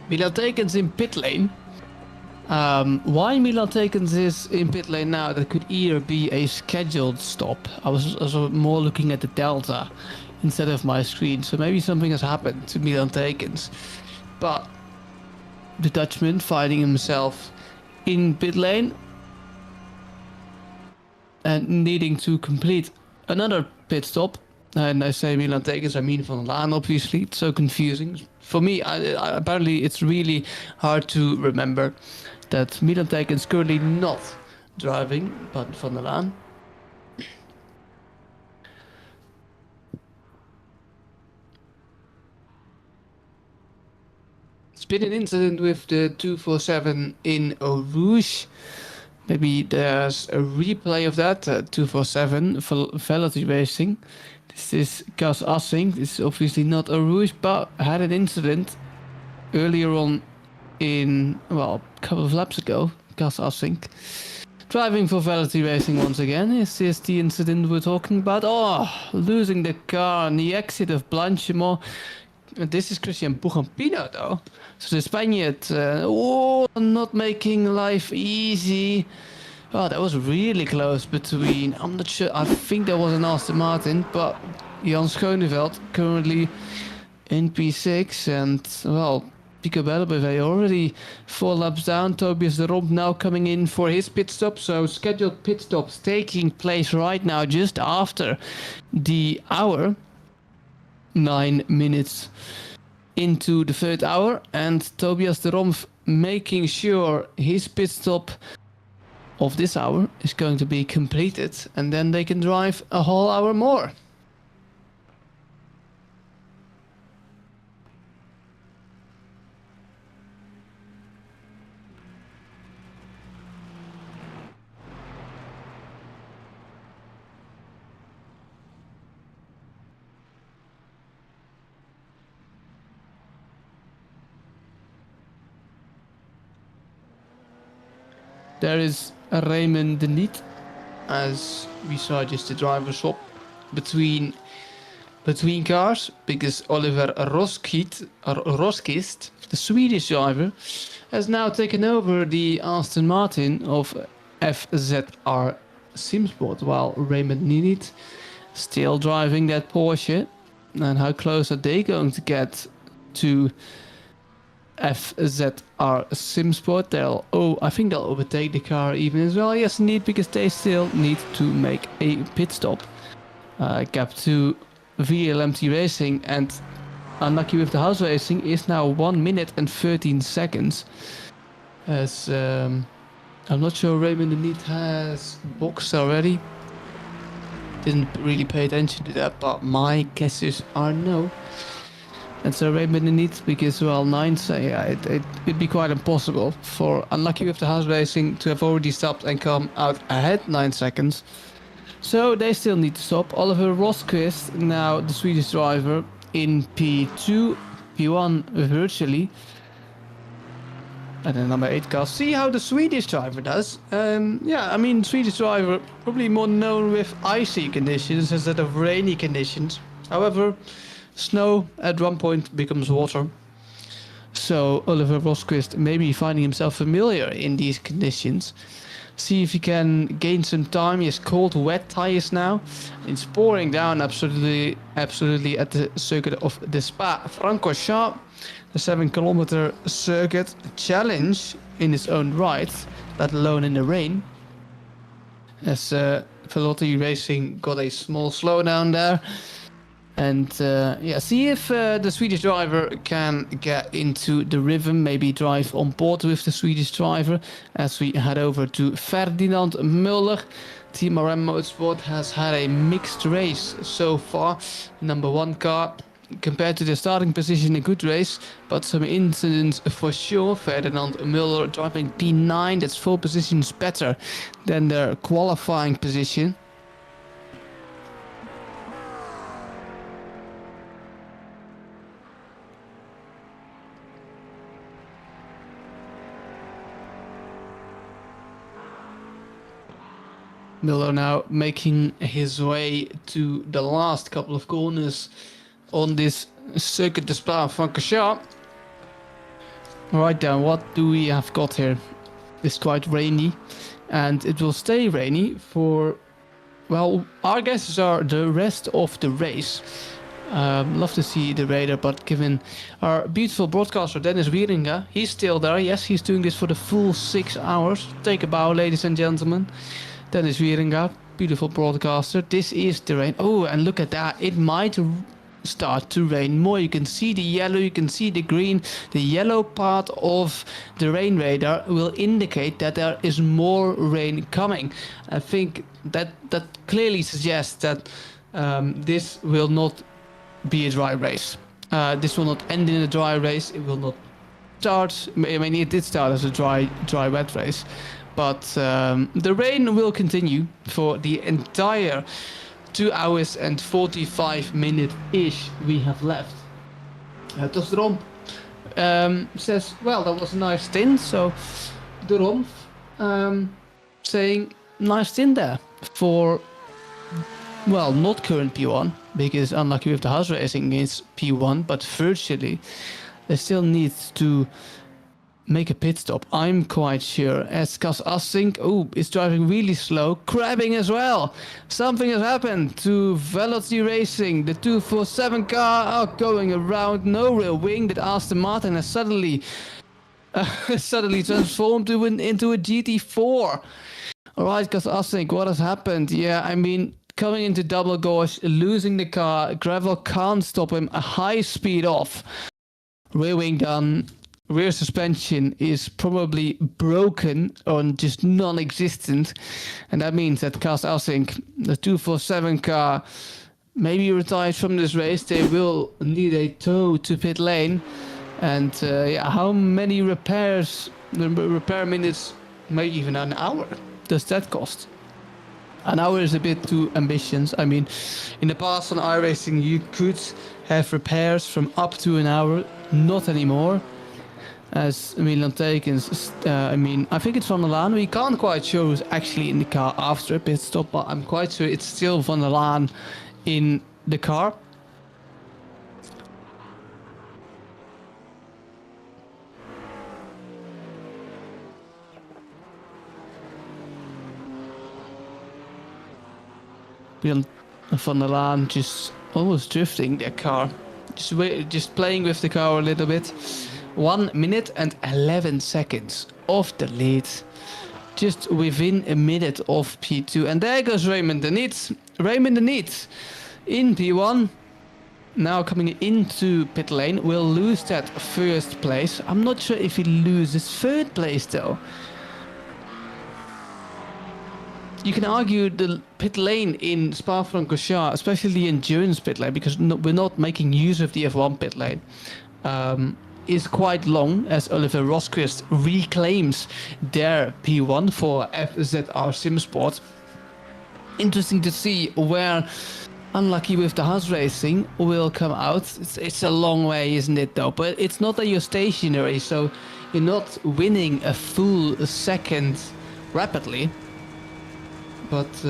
Milan Tekens in pit lane. Why Milan Tekens is in pit lane now, that could either be a scheduled stop. I was also more looking at the delta instead of my screen, so maybe something has happened to Milan Tekens. But the Dutchman finding himself in pit lane and needing to complete another pit stop. And I say Milan Tekens, I mean Van der Laan, obviously. It's so confusing. For me, apparently it's really hard to remember that Milan Tekens currently not driving, but Van der Laan. It's been an incident with the 247 in Eau Rouge. Maybe there's a replay of that, 247 Velocity Racing. This is Gus Assink. This is obviously not a Rouge, but had an incident earlier on in, well, a couple of laps ago. Gus Assink driving for Velocity Racing once again. Is this the incident we're talking about? Oh, losing the car on the exit of Blanchimont. This is Christian Pujampino though. So the Spaniard, not making life easy. Oh, that was really close between, I'm not sure, I think that was an Aston Martin, but Jan Schoneveld currently in P6, and, well, Pico Bellebevé already 4 laps down. Tobias de Romp now coming in for his pit stop, so scheduled pit stops taking place right now just after the hour, 9 minutes into the 3rd hour, and Tobias de Romp making sure his pit stop of this hour is going to be completed, and then they can drive a whole hour more. There is Raymond de Niet, as we saw just the driver swap between cars, because Oliver Roskist, the Swedish driver, has now taken over the Aston Martin of FZR Simsport, while Raymond de Niet still driving that Porsche. And how close are they going to get to FZR Simsport? I think they'll overtake the car even as well. Yes, indeed, because they still need to make a pit stop. Gap to VLMT Racing, and unlucky with the house racing, is now 1 minute and 13 seconds. As I'm not sure Raymond de Niet has boxed already. Didn't really pay attention to that, but my guesses are no. And so Raymond de Niet, because well, it'd be quite impossible for unlucky with the house racing to have already stopped and come out ahead 9 seconds. So they still need to stop. Oliver Rosquist, now the Swedish driver, in P2, P1 virtually. And then number 8 car. See how the Swedish driver does. Swedish driver probably more known with icy conditions instead of rainy conditions. However, snow at one point becomes water. So Oliver Rosquist may be finding himself familiar in these conditions. See if he can gain some time. He has cold, wet tires now. It's pouring down absolutely at the circuit of the Spa Francorchamps, the 7-kilometer circuit challenge in its own right, let alone in the rain. As Velotti Racing got a small slowdown there. And see if the Swedish driver can get into the rhythm, maybe drive on board with the Swedish driver as we head over to Ferdinand Muller. Team RM Motorsport has had a mixed race so far. Number 1 car, compared to the starting position, a good race, but some incidents for sure. Ferdinand Muller driving P9, that's 4 positions better than their qualifying position. Miller now making his way to the last couple of corners on this circuit de Spa Francorchamps. Right then, what do we have got here? It's quite rainy, and it will stay rainy for, well, our guesses are the rest of the race. Love to see the radar, but given our beautiful broadcaster Dennis Wieringa, he's still there. Yes, he's doing this for the full 6 hours. Take a bow, ladies and gentlemen. Dennis Wieringa, beautiful broadcaster. This is the rain. Oh, and look at that. It might start to rain more. You can see the yellow, you can see the green. The yellow part of the rain radar will indicate that there is more rain coming. I think that clearly suggests that this will not be a dry race. This will not end in a dry race. It will not start. I mean, it did start as a dry wet race. But the rain will continue for the entire 2 hours and 45 minutes-ish we have left. Tos de Romp says, well, that was a nice stint. So de Romp saying, nice stint there for, well, not current P1, because unlucky with the house racing is P1, but virtually they still need to make a pit stop, I'm quite sure. As Cas Assink, is driving really slow, crabbing as well. Something has happened to Veloci Racing. The 247 car are going around, no real wing. That Aston Martin has suddenly transformed into a GT4. Alright, Cas Assink, what has happened? Yeah, I mean, coming into double gauge, losing the car, gravel can't stop him, a high speed off. Rear wing done. rear suspension is probably broken or just non-existent, and that means that Cas Elsink, the 247 car, maybe retired from this race. They will need a tow to pit lane, and how many repair minutes, maybe even an hour, does that cost? An hour is a bit too ambitious. I mean, in the past on iRacing, you could have repairs from up to an hour. Not anymore. As Milan Tekens, I think it's Van der Laan. We can't quite show who's actually in the car after a pit stop, but I'm quite sure it's still Van der Laan in the car. Van der Laan just almost drifting their car, just playing with the car a little bit. 1 minute and 11 seconds off the lead, just within a minute of P2. And there goes Raymond de Niet. Raymond de Niet in P1, now coming into pit lane, will lose that first place. I'm not sure if he loses third place though. You can argue the pit lane in Spa-Francorchamps, especially the endurance pit lane, because we're not making use of the F1 pit lane, is quite long, as Oliver Rosquist reclaims their P1 for FZR SimSport. Interesting to see where Unlucky with the Haas Racing will come out. It's a long way, isn't it, though? But it's not that you're stationary, so you're not winning a full second rapidly. But,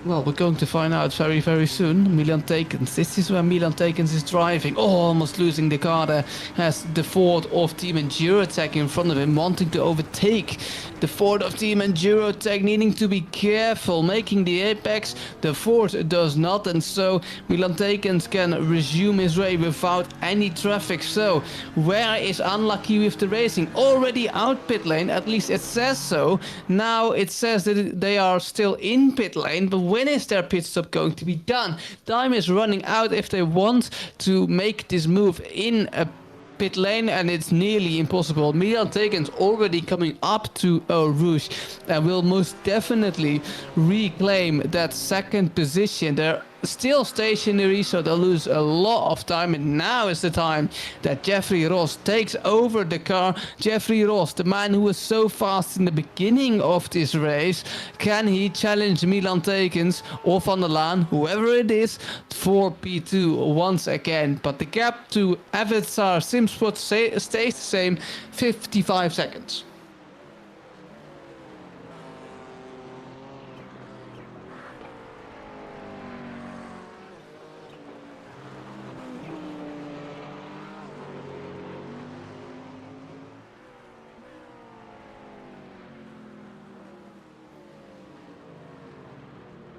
well, we're going to find out very, very soon. Milan Tekens. This is where Milan Tekens is driving. Oh, almost losing the car there. Has the Ford of Team Endurotech in front of him, wanting to overtake the Ford of Team Endurotech, needing to be careful, making the apex. The Ford does not, and so Milan Tekens can resume his way without any traffic. So, where is Unlucky with the racing? Already out pit lane, at least it says so. Now it says that they are still in pit lane, but when is their pit stop going to be done? Time is running out if they want to make this move in a pit lane, and it's nearly impossible. Milan Tekens already coming up to Eau Rouge and will most definitely reclaim that second position. They're still stationary, so they'll lose a lot of time, and now is the time that Jeffrey Ross takes over the car. Jeffrey Ross, the man who was so fast in the beginning of this race, can he challenge Milan Tekens or Van der Laan, whoever it is, for P2 once again? But the gap to FSR SimSport stays the same, 55 seconds.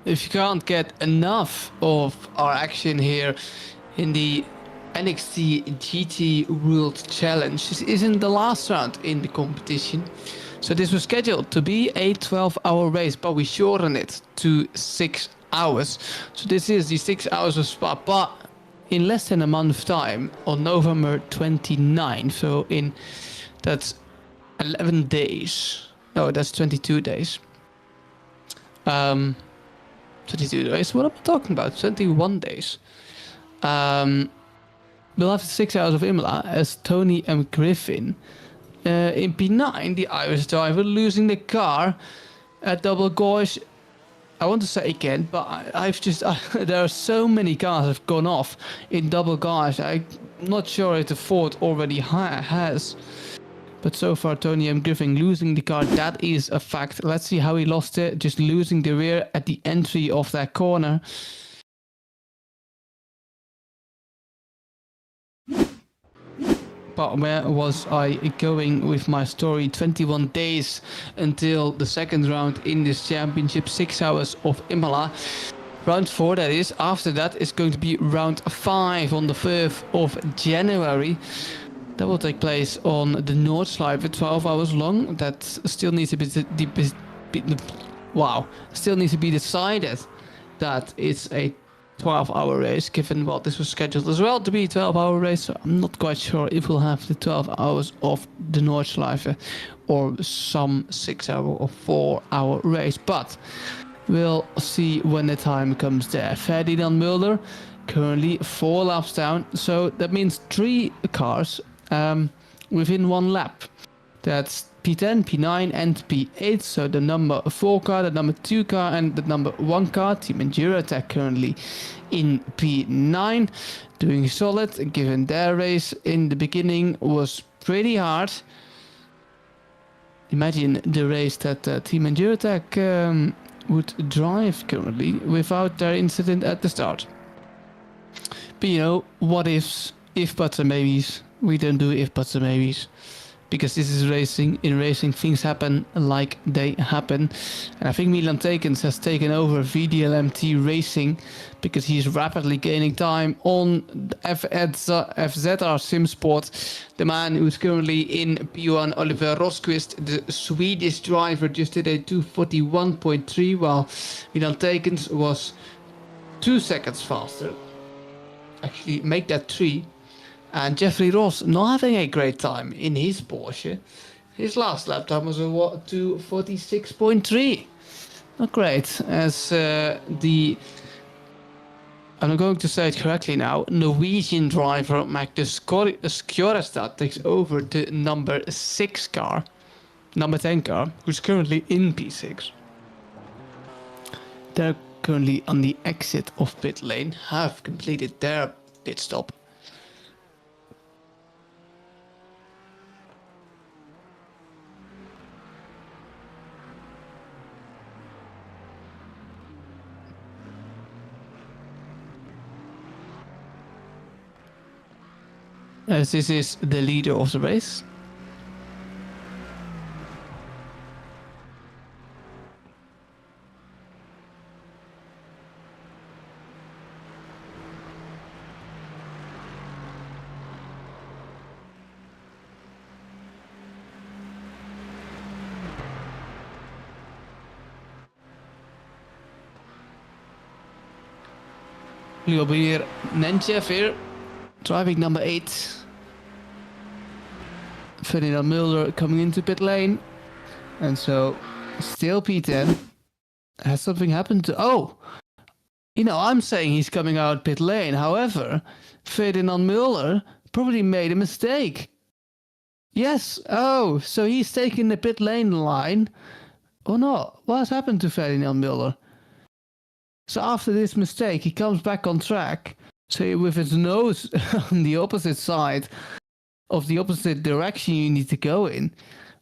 If you can't get enough of our action here in the NXTGP World Challenge, this isn't the last round in the competition. So this was scheduled to be a 12-hour race, but we shortened it to 6 hours. So this is the 6 hours of Spa, but in less than a month's time, on November 29, so that's 11 days. No, that's 22 days. 22 days. What am I talking about? 21 days. We'll have 6 hours of Imola as Tony M. Griffin in P9, the Irish driver, losing the car at double gauge. I want to say again, but there are so many cars that have gone off in double gauge. I'm not sure if the Ford already has. But so far, Tony M. Griffin losing the car, that is a fact. Let's see how he lost it, just losing the rear at the entry of that corner. But where was I going with my story? 21 days until the second round in this championship, 6 hours of Imola. Round 4, that is. After that is going to be round 5 on the 5th of January. That will take place on the Nordschleife for 12 hours long. That still needs to be still needs to be decided that it's a 12-hour race, given, well, this was scheduled as well to be a 12-hour race, so I'm not quite sure if we'll have the 12 hours of the Nordschleife or some 6-hour or 4-hour race, but we'll see when the time comes there. Ferdinand Mulder, currently 4 laps down, so that means 3 cars within 1 lap. That's P10, P9 and P8, so the number 4 car, the number 2 car and the number 1 car. Team Enduratech currently in P9, doing solid, given their race in the beginning was pretty hard. Imagine the race that Team Enduratech would drive currently without their incident at the start. But you know, what ifs, if buts and maybes. We don't do if buts and maybes, because this is racing. In racing, things happen like they happen. And I think Milan Tekens has taken over VDLMT Racing because he's rapidly gaining time on FZR SimSport. The man who's currently in P1, Oliver Rosqvist, the Swedish driver, just did a 2:41.3, while Milan Tekens was 2 seconds faster. Actually, make that 3. And Jeffrey Ross not having a great time in his Porsche. His last lap time was a 2:46.3. Not great, as the, I'm going to say it correctly now, Norwegian driver Magnus Skjorestad takes over the number 6 car, number 10 car, who's currently in P6. They're currently on the exit of pit lane, have completed their pit stop. As this is the leader of the race. Ljubomir Nenchev here, driving number 8. Ferdinand Mulder coming into pit lane. And so, still P10. Has something happened to... Oh! You know, I'm saying he's coming out pit lane. However, Ferdinand Mulder probably made a mistake. Yes. Oh, so he's taking the pit lane line. Or not? What has happened to Ferdinand Mulder? So after this mistake, he comes back on track. So with his nose on the opposite side of the opposite direction you need to go in.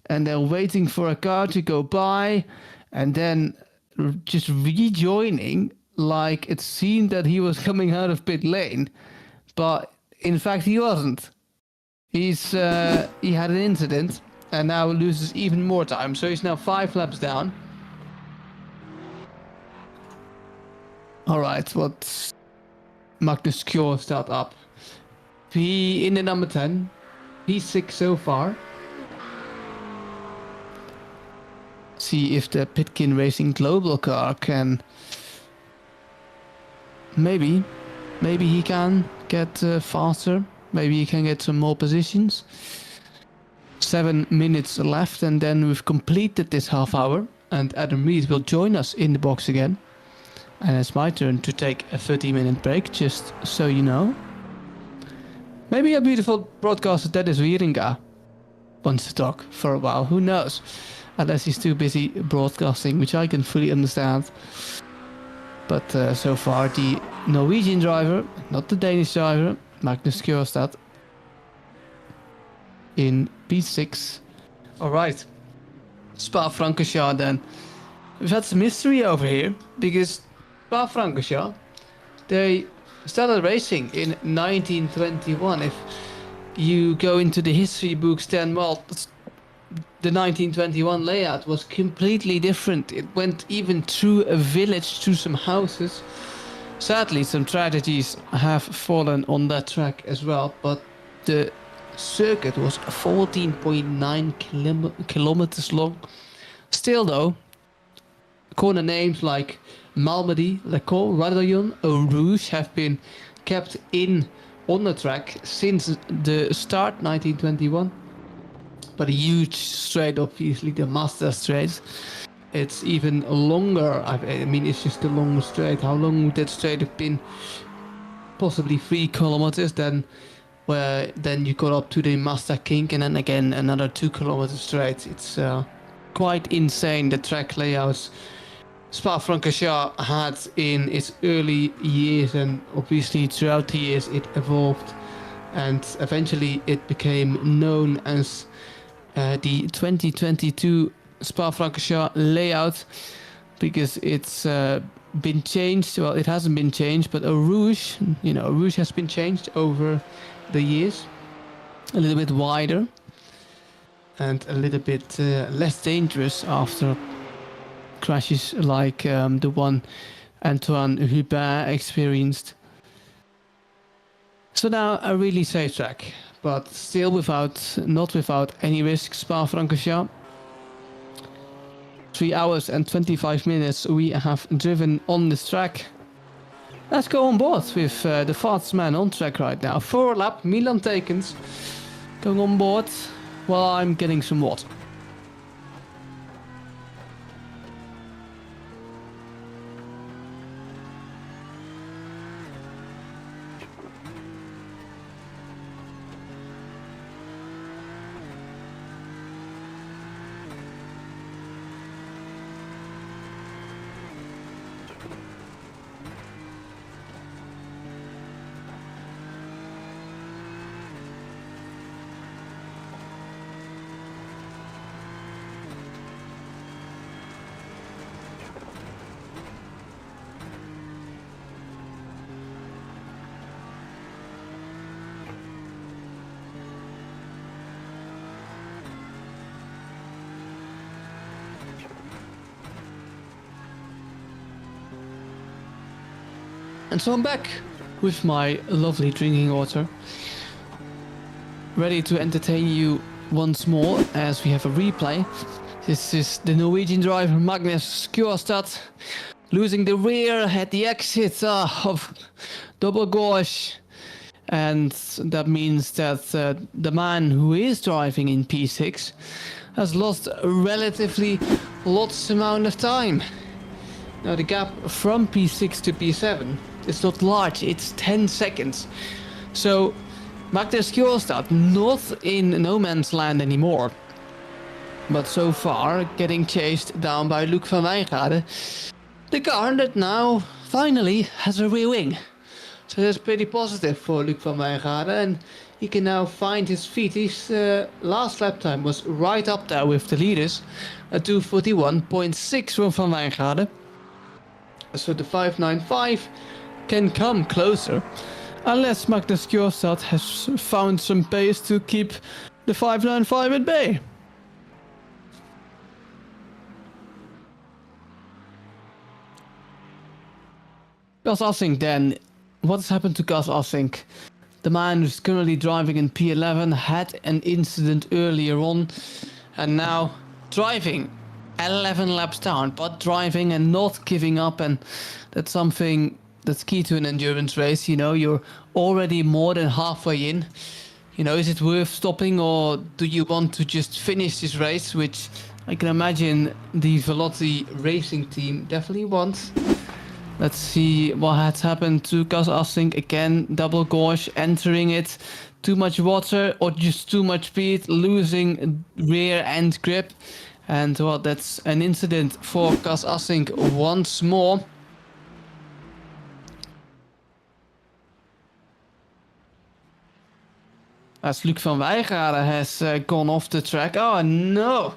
And then waiting for a car to go by. And then just rejoining like it seemed that he was coming out of pit lane. But in fact, he wasn't. He had an incident and now loses even more time. So he's now 5 laps down. Alright, what's Magnus Skjorestad up? He in the number 10. He's 6 so far. See if the Pitkin Racing Global car can... Maybe he can get faster. Maybe he can get some more positions. 7 minutes left and then we've completed this half hour. And Adam Reed will join us in the box again. And it's my turn to take a 30-minute break, just so you know. Maybe a beautiful broadcaster Dennis Wieringa wants to talk for a while, who knows? Unless he's too busy broadcasting, which I can fully understand. But so far the Norwegian driver, not the Danish driver, Magnus Skjorestad, in P6. Alright, Spa-Francorchamps then. We've had some history over here, because Spa-Francorchamps, they started racing in 1921. If you go into the history books then, well, the 1921 layout was completely different. It went even through a village, through some houses. Sadly, some tragedies have fallen on that track as well, but the circuit was 14.9 kilometers long. Still though, corner names like Malmedy, Le Col, Radillon, Eau Rouge have been kept on the track since the start 1921. But a huge straight, obviously, the Master Straight. It's even longer. I mean, it's just a long straight. How long would that straight have been? Possibly 3 kilometers. Then you got up to the Master Kink, and then again another 2 kilometers straight. It's quite insane, the track layouts Spa-Francorchamps had in its early years, and obviously throughout the years it evolved, and eventually it became known as the 2022 Spa-Francorchamps layout, because it's been changed. Well, it hasn't been changed, but Eau Rouge, Eau Rouge has been changed over the years, a little bit wider and a little bit less dangerous after crashes like the one Antoine Hubert experienced. So now a really safe track, but still not without any risk. Spa-Francorchamps. 3 hours and 25 minutes we have driven on this track. Let's go on board with the fastest man on track right now. 4 lap, Milan Tekens, going on board while I'm getting some water. And so I'm back with my lovely drinking water, ready to entertain you once more as we have a replay. This is the Norwegian driver Magnus Kjørstad losing the rear at the exit of double gauche, and that means that the man who is driving in P6 has lost a relatively lots amount of time. Now the gap from P6 to P7 is not large, it's 10 seconds. So Magnus Kjørstad not in no man's land anymore, but so far getting chased down by Luc van Wijngaarden, the car that now finally has a rear wing. So that's pretty positive for Luc van Wijngaarden, and he can now find his feet. His last lap time was right up there with the leaders, a 2:41.6 from Van Wijngaarden. So the 5:95 can come closer, unless Magnus Kjørstad has found some pace to keep the 5:95 at bay. Gus Assink then. What's happened to Gus Assink? The man who's currently driving in P11 had an incident earlier on, and now driving 11 laps down, but driving and not giving up, and that's something that's key to an endurance race. You're already more than halfway in. Is it worth stopping, or do you want to just finish this race, which I can imagine the Velotti racing team definitely wants. Let's see what has happened to Gus Assink. Again, double gauche, entering it. Too much water or just too much speed, losing rear end grip. And well, that's an incident for Gus Assink once more. As Luc van Wijngaarden has gone off the track. Oh no!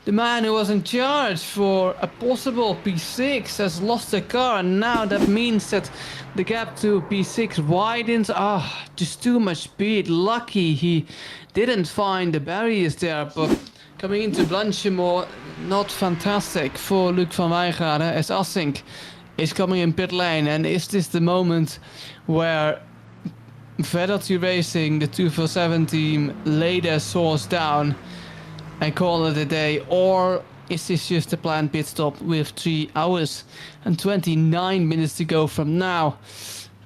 The man who was in charge for a possible P6 has lost the car, and now that means that the gap to P6 widens. Just too much speed. Lucky he didn't find the barriers there, but coming into Blanchimont, not fantastic for Luc van Wijngaarden, as Assink is coming in pit lane. And is this the moment where Velotti Racing, the 247 team, lay their swords down and call it a day, or is this just a planned pit stop with 3 hours and 29 minutes to go from now?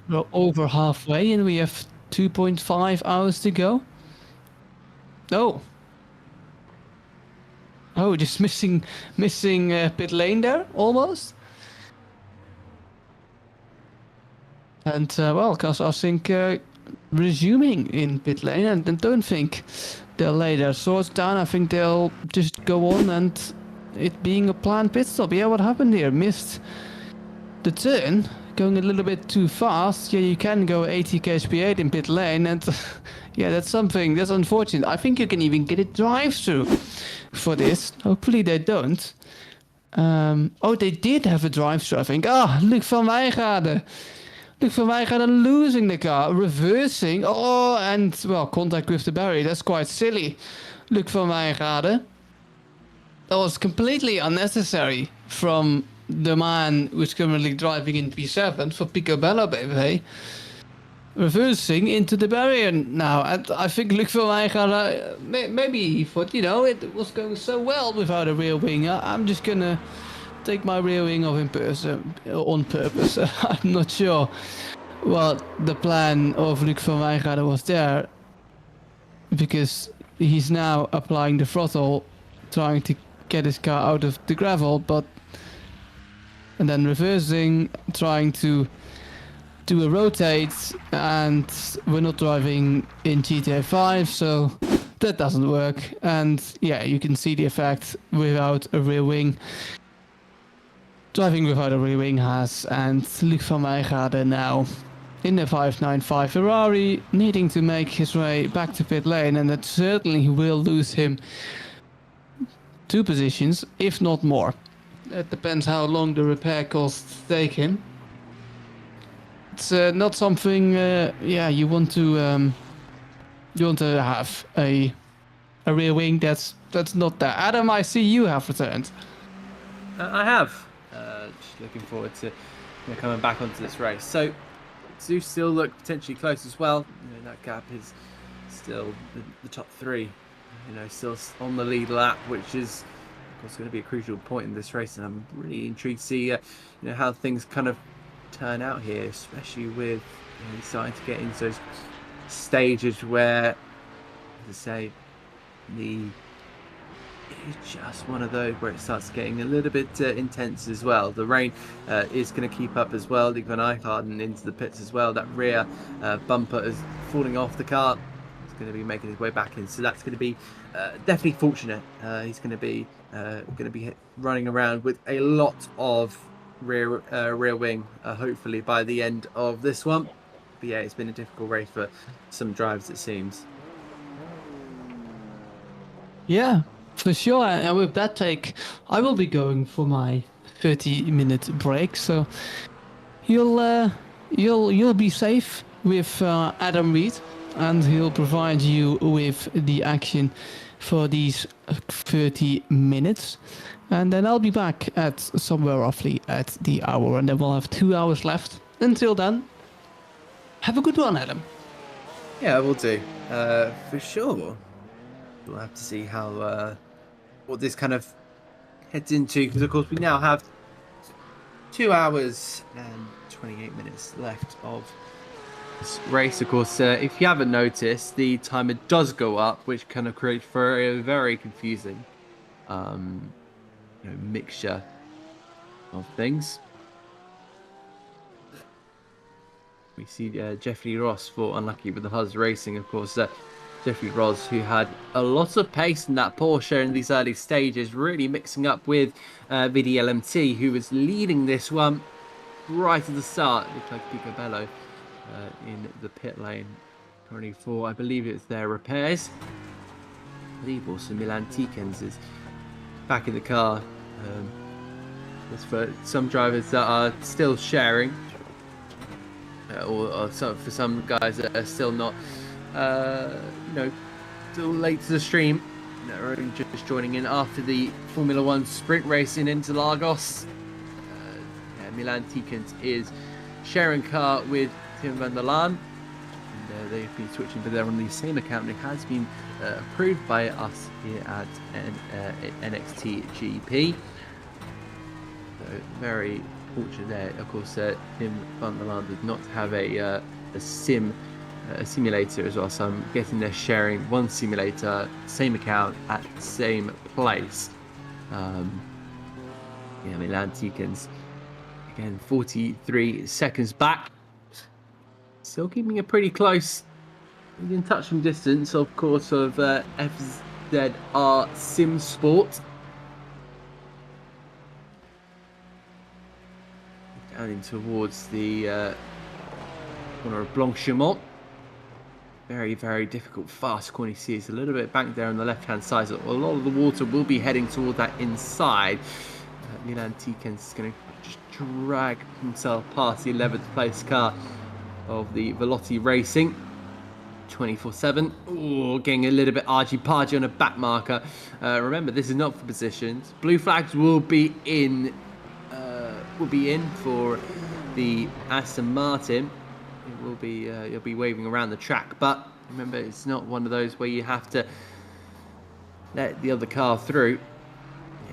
We're over halfway and we have 2.5 hours to go. Oh, just missing pit lane there, almost. And, well, because I think resuming in pit lane, and don't think they'll lay their swords down. I think they'll just go on, and it being a planned pit stop. Yeah, what happened here? Missed the turn, going a little bit too fast. Yeah, you can go 80 kph in pit lane, and yeah, that's unfortunate. I think you can even get a drive-through for this. Hopefully they don't. Oh, they did have a drive-through, I think. Luc van Wijngaarden. Luc van Wijngaarden losing the car, reversing. Oh, and, well, contact with the barrier. That's quite silly, Luc van Wijngaarden. That was completely unnecessary from the man who's currently driving in P7 for Picobello BV. Reversing into the barrier now, and I think Luc van Wijngaarden, maybe he thought, it was going so well without a rear wing. I'm just gonna take my rear wing off on purpose. I'm not sure what the plan of Luc van Wijngaarden was there, because he's now applying the throttle, trying to get his car out of the gravel, and then reversing, trying to do a rotate, and we're not driving in GTA 5, so that doesn't work. And yeah, you can see the effect without a rear wing. Driving without a rear wing has, and Luc van Wijngaarden now in the 595 Ferrari, needing to make his way back to pit lane, and that certainly will lose him 2 positions, if not more. It depends how long the repair costs take him. It's not something, you want to have a rear wing that's not there. Adam, I see you have returned. I have. Just looking forward to coming back onto this race. So, do still look potentially close as well. That gap is still the top 3. Still on the lead lap, which is, of course, going to be a crucial point in this race. And I'm really intrigued to see, how things kind of turn out here, especially with starting to get into those stages where, as I say, it's just one of those where it starts getting a little bit intense as well. The rain is going to keep up as well. Luc van Wijngaarden into the pits as well. That rear bumper is falling off the car. It's going to be making his way back in, so that's going to be definitely fortunate. He's going to be running around with a lot of rear wing, hopefully by the end of this one. But yeah, it's been a difficult race for some drives, it seems. Yeah, for sure. And with that take, I will be going for my 30-minute break. So you'll be safe with Adam Reed, and he'll provide you with the action for these 30 minutes. And then I'll be back at somewhere roughly at the hour, and then we'll have 2 hours left. Until then, have a good one, Adam. Yeah, we'll do. For sure. We'll have to see how what this kind of heads into, because of course we now have 2 hours and 28 minutes left of this race. Of course, if you haven't noticed, the timer does go up, which kind of creates for a very confusing mixture of things. We see Jeffrey Ross for unlucky with the Huzz Racing, of course. Jeffrey Ross, who had a lot of pace in that Porsche in these early stages, really mixing up with VDLMT, who was leading this one right at the start. It looked like Picobello in the pit lane. 24, I believe it's their repairs. I believe also Milan Tikens is back in the car. That's for some drivers that are still sharing, or for some guys that are still not, still late to the stream. They're only just joining in after the Formula 1 sprint race in Interlagos. Milan Tikens is sharing car with Tim van der Laan. and they've been switching, but they're on the same account. It has been approved by us here at NXTGP. So very fortunate there. Of course, Tim van der Laan did not have a simulator as well, so I'm guessing they're sharing one simulator, same account at the same place. Yeah, Milan Tikens again, 43 seconds back. Still keeping it pretty close. Within touching distance, of course, of FZR Sim Sport. Down in towards the corner of Blanchimont. Very, very difficult, fast corner. You see it's a little bit banked there on the left-hand side. So a lot of the water will be heading toward that inside. Milan Tikens is going to just drag himself past the 11th place car of the Velotti Racing. 24/7. Oh, getting a little bit argy-bargy on a back marker. Remember, this is not for positions. Blue flags will be in for the Aston Martin. It will be you'll be waving around the track, but remember, it's not one of those where you have to let the other car through.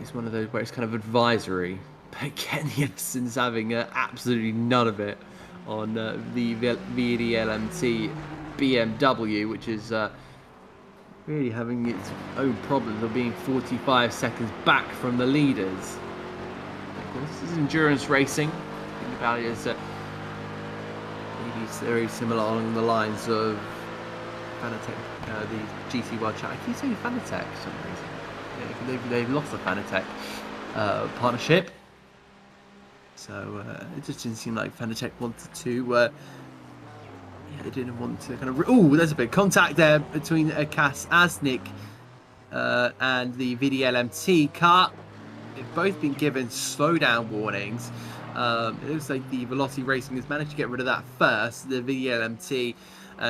It's one of those where it's kind of advisory. But Ken Jebsen's having absolutely none of it on the VDLMT BMW, which is really having its own problems of being 45 seconds back from the leaders. Of course, this is endurance racing. Think about it as maybe very similar along the lines of Fanatec, the GT World Chat. I keep saying Fanatec for some reason. Yeah, they've lost the Fanatec partnership. So it just didn't seem like Fanatec wanted to. Yeah, they didn't want to kind of. Oh, there's a big contact there between Kas Asnik and the VDLMT car. They've both been given slowdown warnings. It looks like the Veloci Racing has managed to get rid of that first. The VDLMT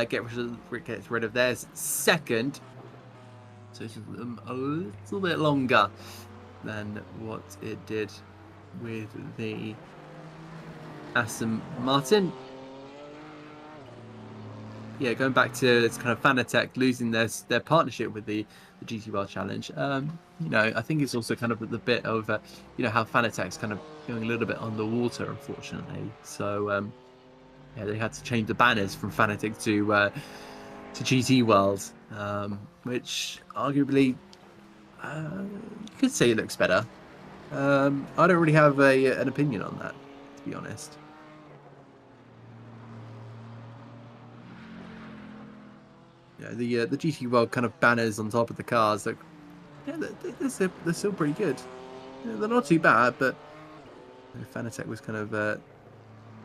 gets rid of theirs second. So it's a little bit longer than what it did with the Aston Martin. Yeah, going back to this kind of Fanatec losing their partnership with the GT World Challenge. You know, I think it's also kind of the bit of you know, how Fanatec's kind of going a little bit underwater, unfortunately. So yeah, they had to change the banners from Fanatec to GT World, which arguably you could say it looks better. I don't really have an opinion on that, to be honest. Yeah, the GT World kind of banners on top of the cars, like, yeah, they're still pretty good. Yeah, they're not too bad, but you know, Fanatec was kind of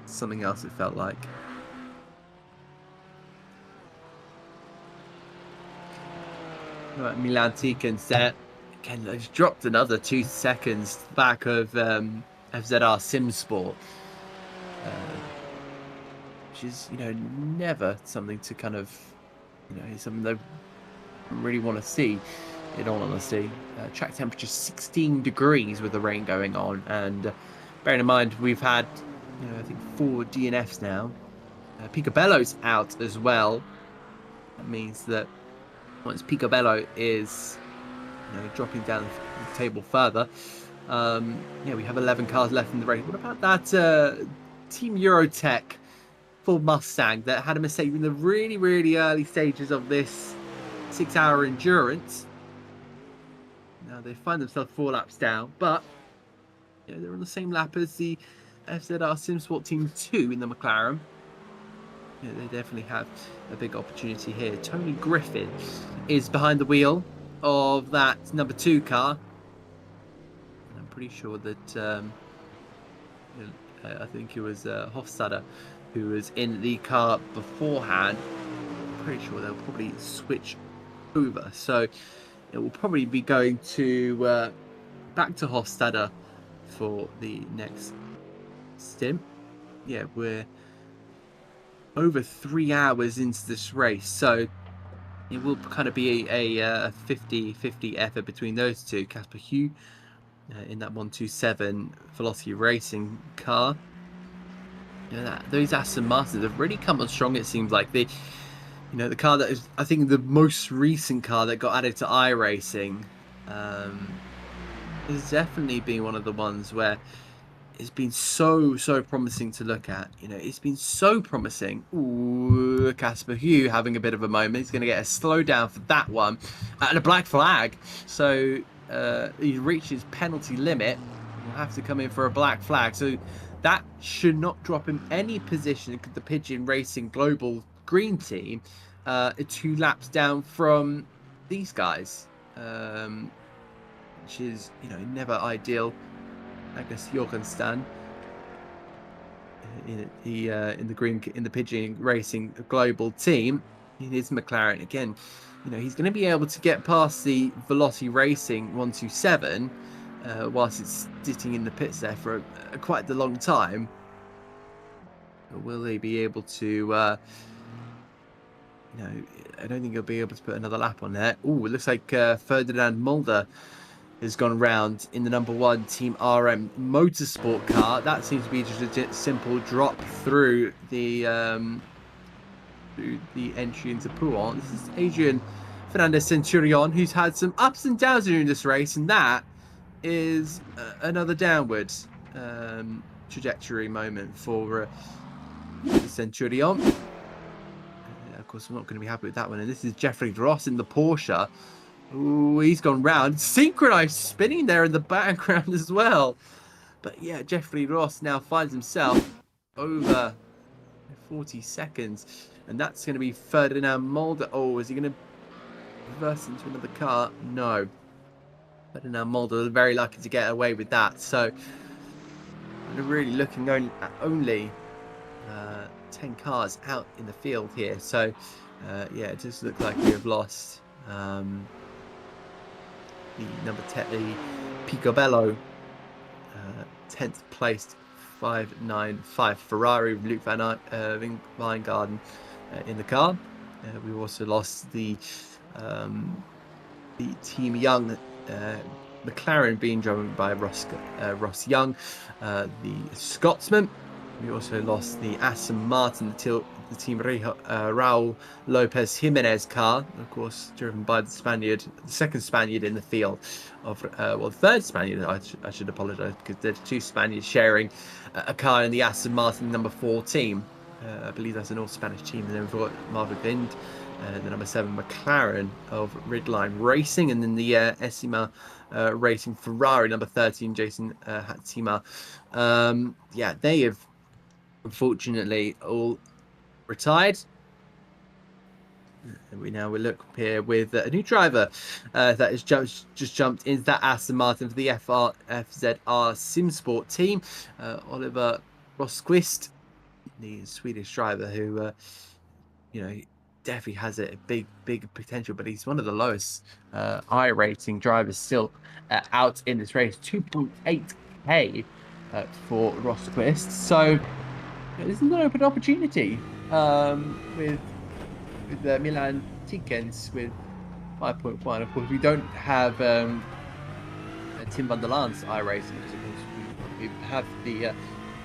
something else, it felt like. Right, Milan Tikens there. Again, they've dropped another 2 seconds back of FZR Sim Sport. Which is, you know, never something to kind of, you know, something they really want to see, in all honesty. Track temperature 16 degrees with the rain going on, and bearing in mind we've had, you know, I think 4 DNFs now. Picobello's out as well. That means that once Picobello is, you know, dropping down the table further, yeah, we have 11 cars left in the race. What about that Team Eurotech Ford Mustang that had a mistake in the really, really early stages of this 6-hour endurance? Now they find themselves 4 laps down, but you know, they're on the same lap as the FZR SimSport Team 2 in the McLaren. Yeah, they definitely have a big opportunity here. Tony Griffin is behind the wheel of that number 2 car. And I'm pretty sure that I think it was Hofstadter who was in the car beforehand. I'm pretty sure they'll probably switch over. So it will probably be going to back to Hofstadter for the next stint. Yeah, we're over 3 hours into this race, so it will kind of be a 50-50 effort between those two. Casper Hugh in that 127 Velocity Racing car. You know, those Aston Martins have really come on strong, it seems like. You know, the car that is, I think, the most recent car that got added to iRacing has definitely been one of the ones where it's been so promising to look at. You know, it's been so promising. Ooh, Casper Hugh having a bit of a moment. He's going to get a slowdown for that one, and a black flag. So he reaches penalty limit. He'll have to come in for a black flag. So that should not drop him any position. The Pigeon Racing Global Green Team 2 laps down from these guys, which is, you know, never ideal. I guess Jorgensen in the Pigeon Racing Global Team. It is McLaren again. You know, he's going to be able to get past the Veloci Racing 127 whilst it's sitting in the pits there for quite the long time. But will they be able to? You know, I don't think he'll be able to put another lap on there. Oh, it looks like Ferdinand Mulder has gone round in the number 1 Team RM Motorsport car. That seems to be just a simple drop through the entry into Pouan. This is Adrian Fernandez Centurion, who's had some ups and downs during this race, and that is another downward trajectory moment for Centurion. Of course, I'm not going to be happy with that one. And this is Jeffrey Ross in the Porsche. Ooh, he's gone round. Synchronized spinning there in the background as well. But yeah, Jeffrey Ross now finds himself over 40 seconds. And that's going to be Ferdinand Mulder. Oh, is he going to reverse into another car? No. Ferdinand Mulder very lucky to get away with that. So we're really looking only 10 cars out in the field here. So yeah, it just looks like we have lost the number 10, the Picobello, 10th placed 595 Ferrari with Luke Van Weingarten in the car. We also lost the Team Young McLaren being driven by Ross Young, the Scotsman. We also lost the Aston Martin, the Team Raul Lopez Jimenez car, of course, driven by the Spaniard, the second Spaniard in the field of, well, the third Spaniard. I should apologise, because there's 2 Spaniards sharing a car in the Aston Martin number 4 team. I believe that's an all-Spanish team. And then we've got Marvin Vind, the number 7 McLaren of Ridline Racing, and then the Esima Racing Ferrari number 13 Jason Hatima. Yeah, they have unfortunately all retired. And we look here with a new driver that has just jumped into that Aston Martin for the FZR Simsport team, Oliver Rosquist, the Swedish driver who you know, definitely has a big potential, but he's one of the lowest I-rating drivers still out in this race. 2.8k for Rosquist. So this is an open opportunity with Milan Tikens with 5.1. Of course, we don't have Tim van der Laan's iRacing, because of course we have the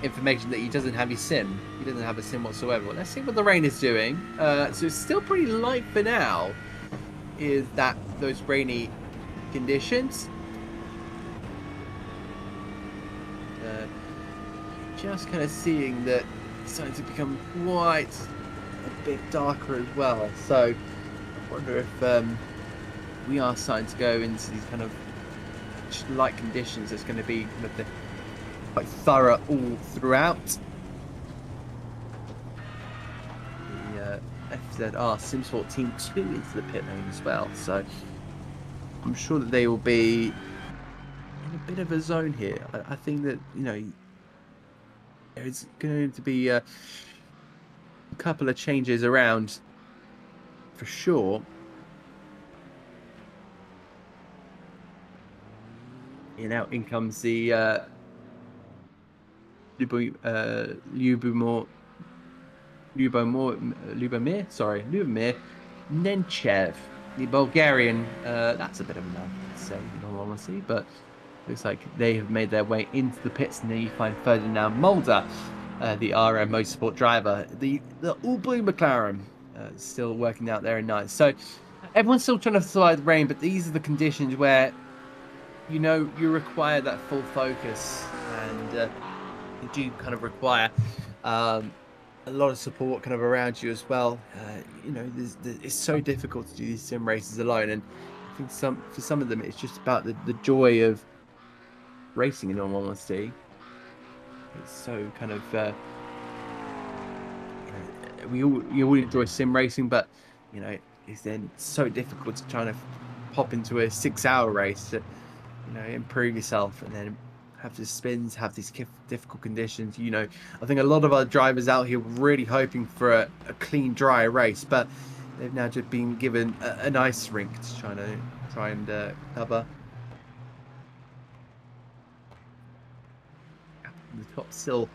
information that he doesn't have his sim. He doesn't have a sim whatsoever. Let's see what the rain is doing. So it's still pretty light for now. Is that those rainy conditions? Just kind of seeing that it's starting to become quite a bit darker as well. So I wonder if we are starting to go into these kind of light conditions. It's going to be quite thorough all throughout. The FZR Simsport Team 2 into the pit lane as well. So I'm sure that they will be in a bit of a zone here. I think that, you know, there's going to be a couple of changes around for sure. You know, in comes the Lubomir Nenchev, the Bulgarian. That's a bit of a mouthful to say, in all honesty, but looks like they have made their way into the pits, and then you find Ferdinand Mulder, the RM Motorsport driver, the all-blue McLaren. still working out there in ninth. So everyone's still trying to survive the rain, but these are the conditions where you require that full focus, and you do kind of require a lot of support kind of around you as well. It's so difficult to do these sim races alone, and I think for some of them it's just about the joy of racing. In all honesty, it's so kind of you all enjoy sim racing, but it's then so difficult to try to pop into a 6-hour race to improve yourself, and then have the spins, have these difficult conditions. I think a lot of our drivers out here were really hoping for a clean, dry race, but they've now just been given an ice rink to try and cover. The top still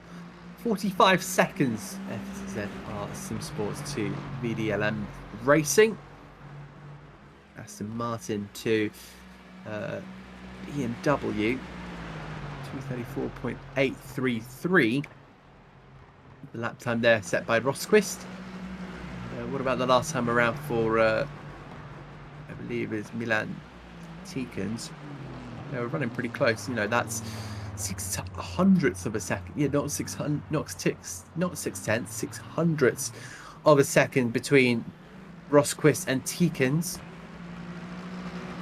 45 seconds. FZR Sim Sports to VDLM Racing. Aston Martin to BMW. 234.833. The lap time there set by Rosquist. What about the last time around for, I believe it's Milan Tikans? They were running pretty close. That's 600ths of a second. Yeah, not 600, not 6 tenths, 600ths of a second between Rosquist and Tikans.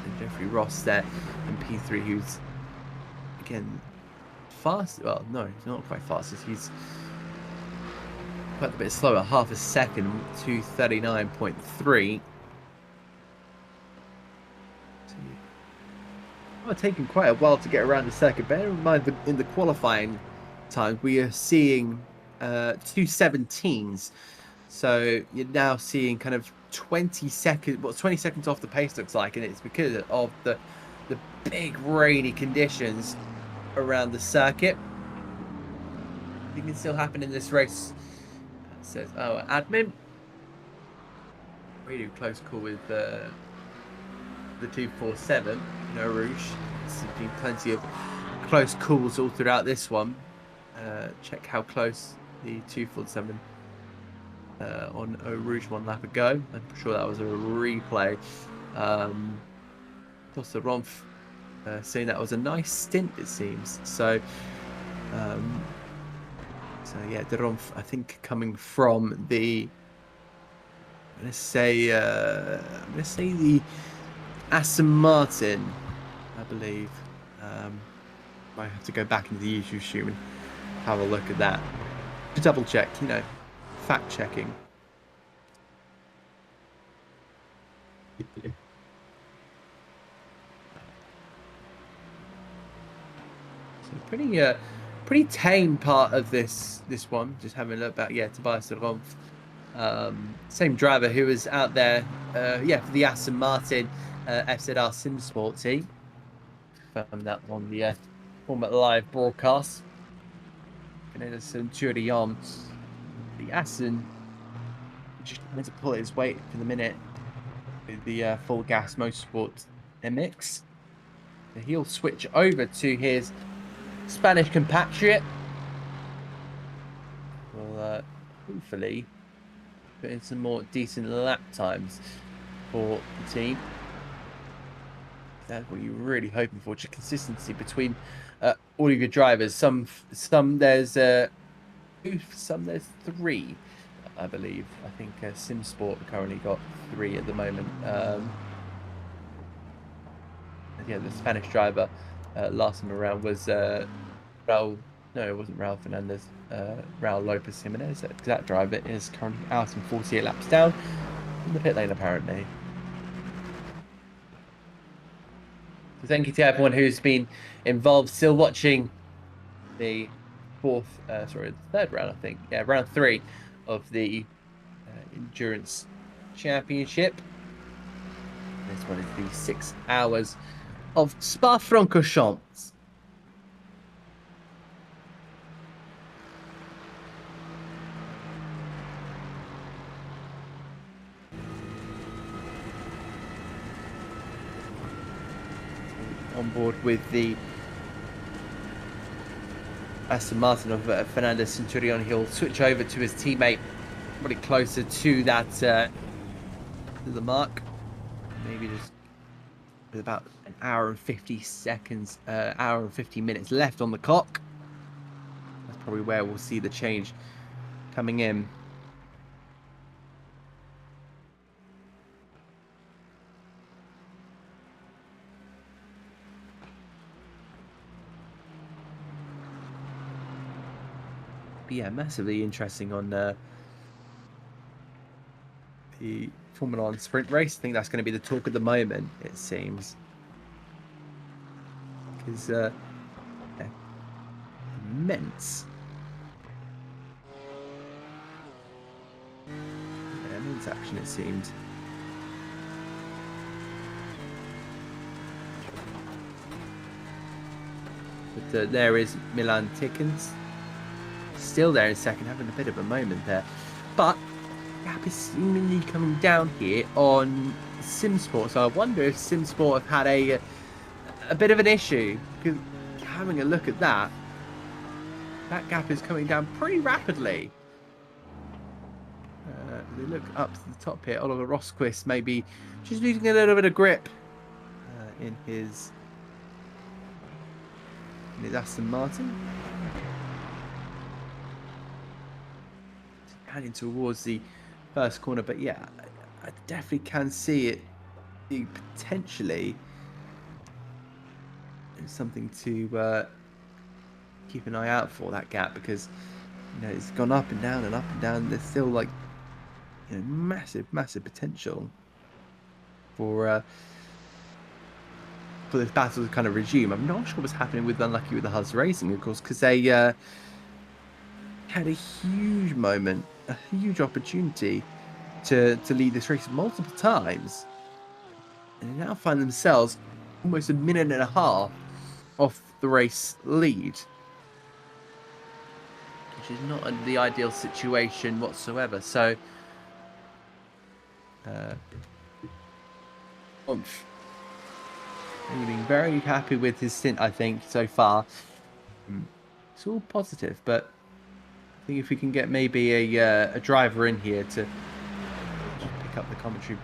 And Jeffrey Ross there in P3, who's again fast. Well, no, he's not quite fastest. He's quite a bit slower, half a second, 239.3. Taking quite a while to get around the circuit. Bear in mind that in the qualifying time we are seeing 2:17s, so you're now seeing kind of 20 seconds off the pace, looks like, and it's because of the big rainy conditions around the circuit. I think it's still happening in this race. It says, admin, really close call with the 247. Rouge. There's been plenty of close calls all throughout this one. Check how close the 247 on Eau Rouge 1 lap ago. I'm sure that was a replay. Tossa Romph saying that was a nice stint, it seems. So yeah, De Romph, I think, coming from the let's say the Aston Martin, I believe. Might have to go back into the YouTube stream and have a look at that to double check, fact checking. So pretty tame part of this one. Just having a look back, Tobias De Romph, same driver who was out there, for the Aston Martin FZR Sim Sport team. Found that on the format live broadcast. Fernando Centurion, the Aston, just trying to pull his weight for the minute with the full gas motorsport MX. So he'll switch over to his Spanish compatriot. Well, hopefully put in some more decent lap times for the team. That's what you're really hoping for, just consistency between all of your drivers. Some there's three, I believe. I think Sim Sport currently got 3 at the moment. The Spanish driver last time around was Raul. No, it wasn't Raul Fernandez. Raul Lopez Jimenez. That driver is currently out in 48 laps down in the pit lane, apparently. So thank you to everyone who's been involved, still watching the third round, I think. Yeah, round 3 of the Endurance Championship. This one is the 6 hours of Spa-Francorchamps. On board with the Aston Martin of Fernando Centurion, he'll switch over to his teammate probably closer to that to the mark. Maybe just with about an hour and 50 seconds, hour and 50 minutes left on the clock. That's probably where we'll see the change coming in. But yeah, massively interesting on the Formula 1 sprint race. I think that's going to be the talk at the moment, it seems. Because immense. Yeah, immense action, it seems. But there is Milan Tickens. Still there in second, having a bit of a moment there. But gap is seemingly coming down here on SimSport. So I wonder if SimSport have had a bit of an issue. Because having a look at that gap is coming down pretty rapidly. They look up to the top here. Oliver Rosquist maybe just losing a little bit of grip in his Aston Martin. Heading towards the first corner, but yeah, I definitely can see it being potentially something to keep an eye out for, that gap, because you know it's gone up and down and up and down. There's still like massive potential for this battle to kind of resume. I'm not sure what's happening with Unlucky with the Huz Racing, of course, because they had a huge moment, a huge opportunity to lead this race multiple times, and they now find themselves almost a minute and a half off the race lead, which is not the ideal situation whatsoever. So he's been very happy with his stint, I think, so far. It's all positive, but I think if we can get maybe a driver in here to just pick up the commentary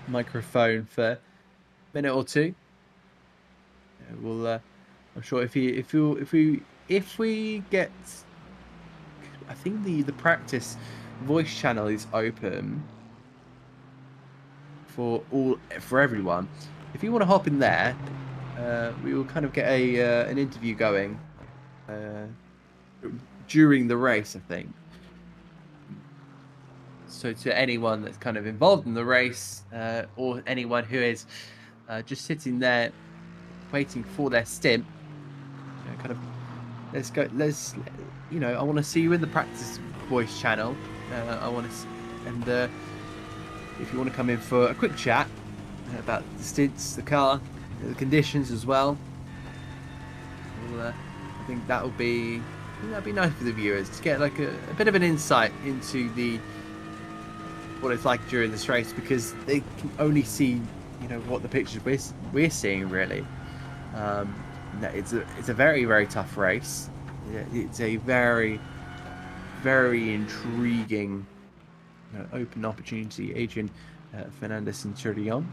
microphone for a minute or two, we'll. I'm sure if we get, I think the practice voice channel is open for everyone. If you want to hop in there, we will kind of get an interview going during the race, I think. So to anyone that's kind of involved in the race, or anyone who is just sitting there waiting for their stint, kind of I want to see you in the practice voice channel. I want to, and if you want to come in for a quick chat about the stints, the car, the conditions as well, I think that'd be nice for the viewers to get like a bit of an insight into what it's like during this race, because they can only see what the pictures we're seeing, really. It's a very tough race. It's a very intriguing open opportunity. Adrian Fernandez Centurion.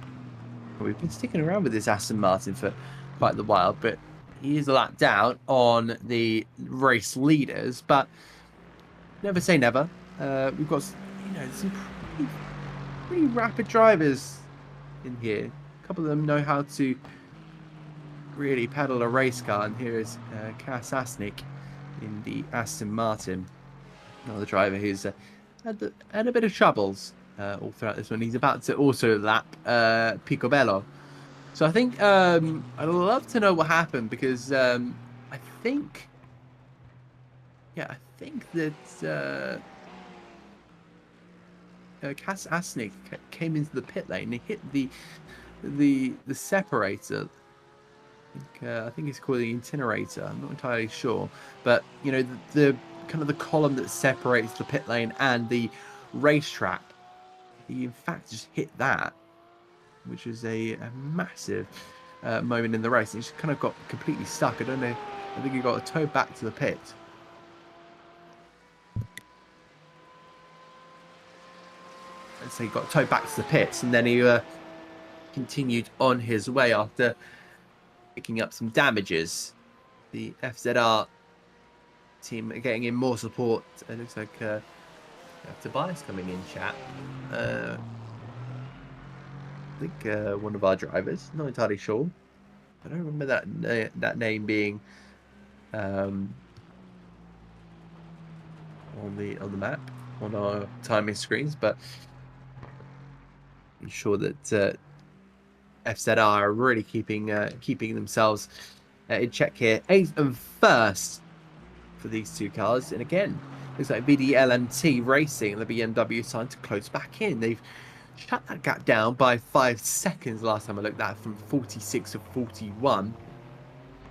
We've been sticking around with this Aston Martin for quite a while, but he is a lap down on the race leaders. But never say never. We've got some pretty rapid drivers in here. A couple of them know how to really pedal a race car, and here is Kas Asnik in the Aston Martin, another driver who's had a bit of troubles all throughout this one. He's about to also lap Picobello. So I think I'd love to know what happened, because I think that Kas Asnik came into the pit lane. He hit the separator. I think it's called the incinerator. I'm not entirely sure, but the kind of the column that separates the pit lane and the racetrack. He in fact just hit that, which is a massive moment in the race. He just kind of got completely stuck. I don't know. I think he got towed back to the pit. so he got towed back to the pits, and then he continued on his way after picking up some damages. The FZR team are getting in more support. It looks like Tobias coming in chat. I think one of our drivers, not entirely sure. I don't remember that name being on the map on our timing screens, but I'm sure that FZR are really keeping themselves in check here. 8th and 1st for these two cars, and again, looks like VDLMT Racing and the BMW trying to close back in. They've shut that gap down by 5 seconds last time I looked at, from 46 to 41.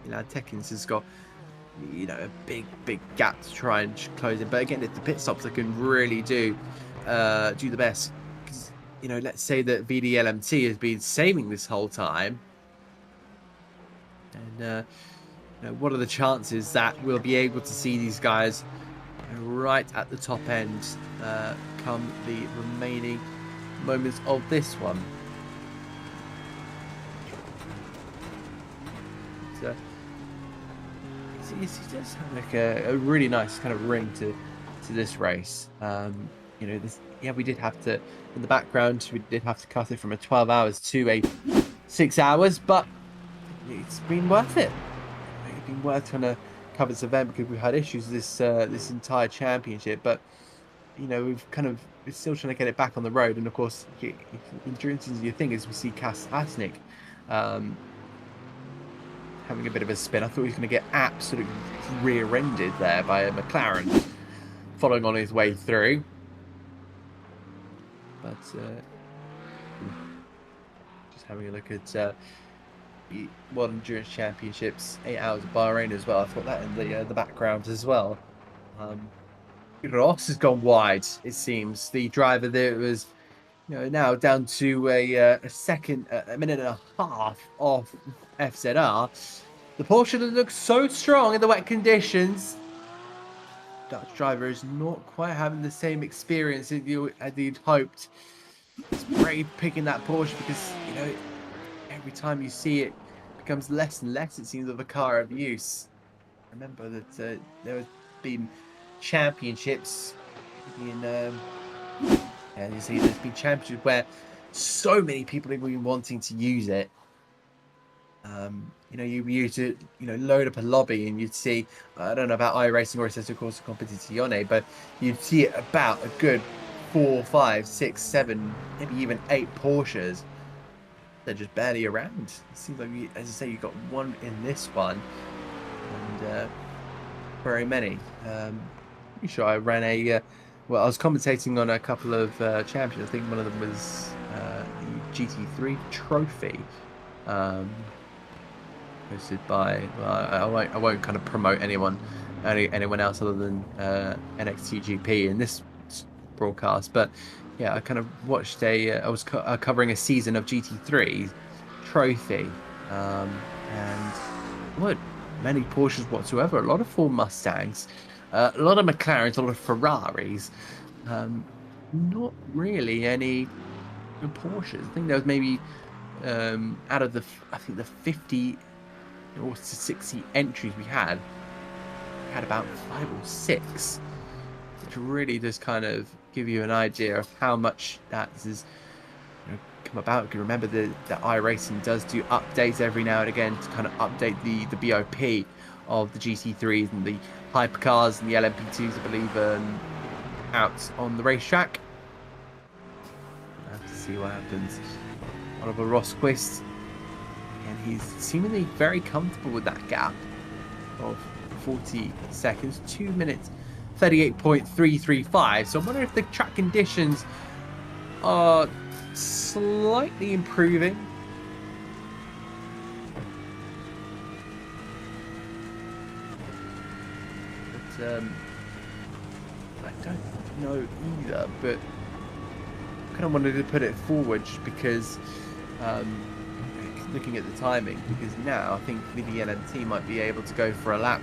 Tekins has got, a big gap to try and close it, but again, it's the pit stops that can really do the best. Because let's say that VDLMT has been saving this whole time, and what are the chances that we'll be able to see these guys right at the top end come the remaining moments of this one? He does have like a really nice kind of ring to this race. We did have to, in the background, we did have to cut it from a 12 hours to a 6 hours, but it's been worth it. It's been worth trying to cover this event, because we've had issues this entire championship, but we're still trying to get it back on the road. And of course, if endurance is your thing, as we see Cass Hasnick having a bit of a spin. I thought he was going to get absolutely rear-ended there by a McLaren following on his way through. But just having a look at World Endurance Championships, 8 hours of Bahrain as well. I thought that in the background as well. Ross has gone wide, it seems. The driver there was now down to a minute and a half off FZR. The Porsche that looks so strong in the wet conditions. Dutch driver is not quite having the same experience as you'd hoped. It's brave picking that Porsche, because every time you see it, it becomes less and less, it seems, of a car of use. Remember that there have been championships and you see there's been championships where so many people have been wanting to use it. You used to load up a lobby, and you'd see, I don't know about iRacing or Assessor Corsa Competizione, but you'd see about a good 4, 5, 6, 7, maybe even 8 Porsches. They're just barely around. It seems like, as I say, you got one in this one, and very many. Pretty sure I ran I was commentating on a couple of champions. I think one of them was the GT3 Trophy, hosted by. I won't kind of promote anyone else other than NXTGP in this broadcast. But yeah, I kind of watched I was covering a season of GT3 Trophy, and what many Porsches whatsoever. A lot of Ford Mustangs. A lot of McLarens, a lot of Ferraris, not really any Porsches. I think there was maybe out of the 50 or 60 entries we had about 5 or 6, which really does kind of give you an idea of how much that has come about. You can remember that iRacing does do updates every now and again to kind of update the BOP of the GT3s and the hypercars and the LMP2s, I believe, out on the racetrack. We'll have to see what happens. Oliver Rosquist, and he's seemingly very comfortable with that gap of 40 seconds, 2 minutes 38.335. So I wonder if the track conditions are slightly improving. I don't know either, but I kind of wanted to put it forward just because looking at the timing, because now I think the LMT might be able to go for a lap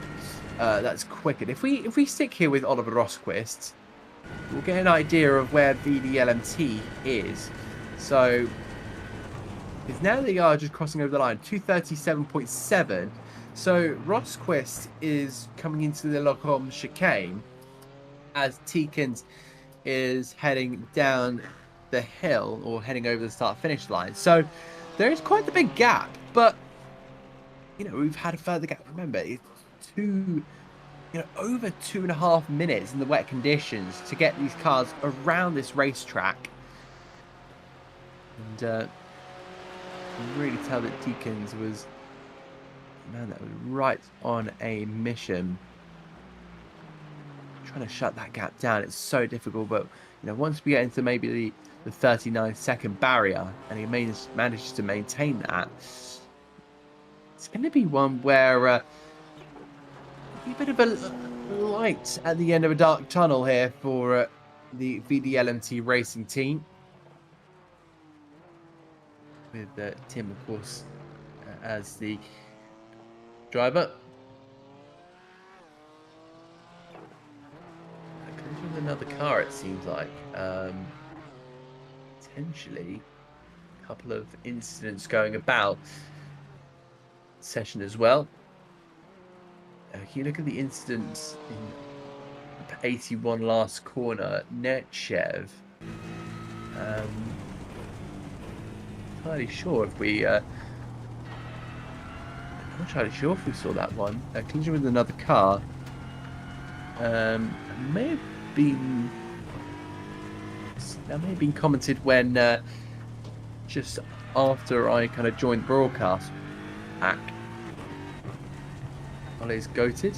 that's quicker. If we stick here with Oliver Rosquist, we'll get an idea of where VDLMT is. So, because now they are just crossing over the line, 237.7. So Rosquist is coming into the Locom chicane as Teekins is heading down the hill or heading over the start-finish line. So there is quite a big gap, but you know, we've had a further gap. Remember, it's over 2.5 minutes in the wet conditions to get these cars around this racetrack. And you can really tell that Deakins was, man, that was right on a mission. Trying to shut that gap down, it's so difficult, but you know, once we get into maybe the 39-second barrier and he manages to maintain that, it's going to be one where a bit of a light at the end of a dark tunnel here for the VDLMT racing team. With Tim, of course, as the driver. Comes with another car, it seems like. Potentially a couple of incidents going about session as well. Can you look at the incidents in 81 last corner? Netchev. Entirely sure if we. I'm not entirely sure if we saw that one. Collision with another car. May have been. That may have been commented when just after I kind of joined the broadcast back. Ollie's goated,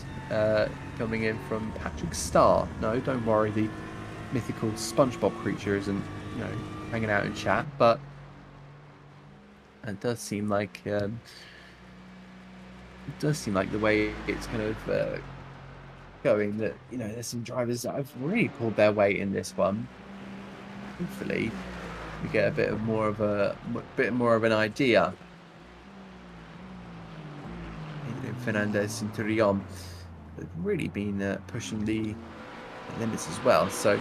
coming in from Patrick Starr. No, don't worry, the mythical SpongeBob creature isn't, hanging out in chat, but it does seem like the way it's kind of going that there's some drivers that have really pulled their weight in this one. Hopefully, we get a bit more of an idea. Fernandez Centurion have really been pushing the limits as well. So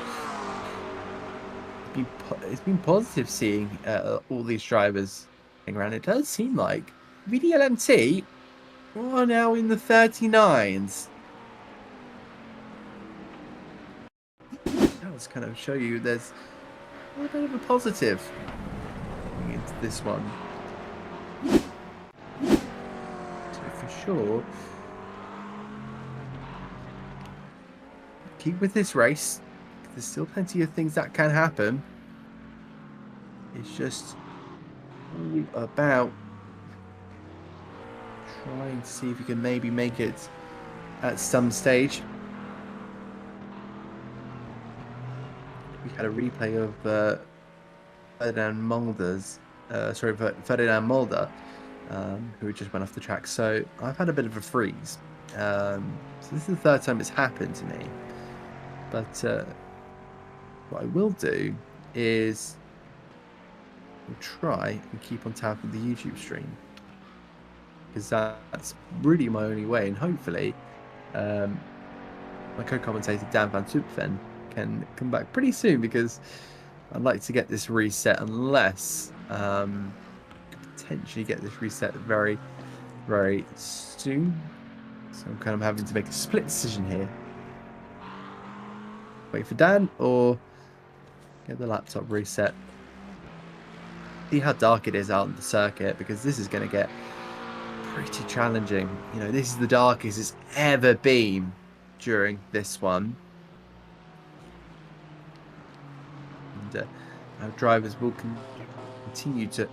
it's been positive seeing all these drivers hang around. It does seem like VDLMT are now in the 39s. That was kind of show you there's a bit of a positive going into this one. Sure. Keep with this race. There's still plenty of things that can happen. It's just all about trying to see if you can maybe make it at some stage. We had a replay of Ferdinand Mulder. Who just went off the track. So I've had a bit of a freeze. So this is the third time it's happened to me. But what I will do is we'll try and keep on top of the YouTube stream, because that's really my only way. And hopefully my co-commentator Dan Van Zupfen can come back pretty soon, because I'd like to get this reset, unless potentially get this reset very, very soon. So I'm kind of having to make a split decision here. Wait for Dan or get the laptop reset. See how dark it is out on the circuit, because this is going to get pretty challenging. This is the darkest it's ever been during this one. And our drivers will continue to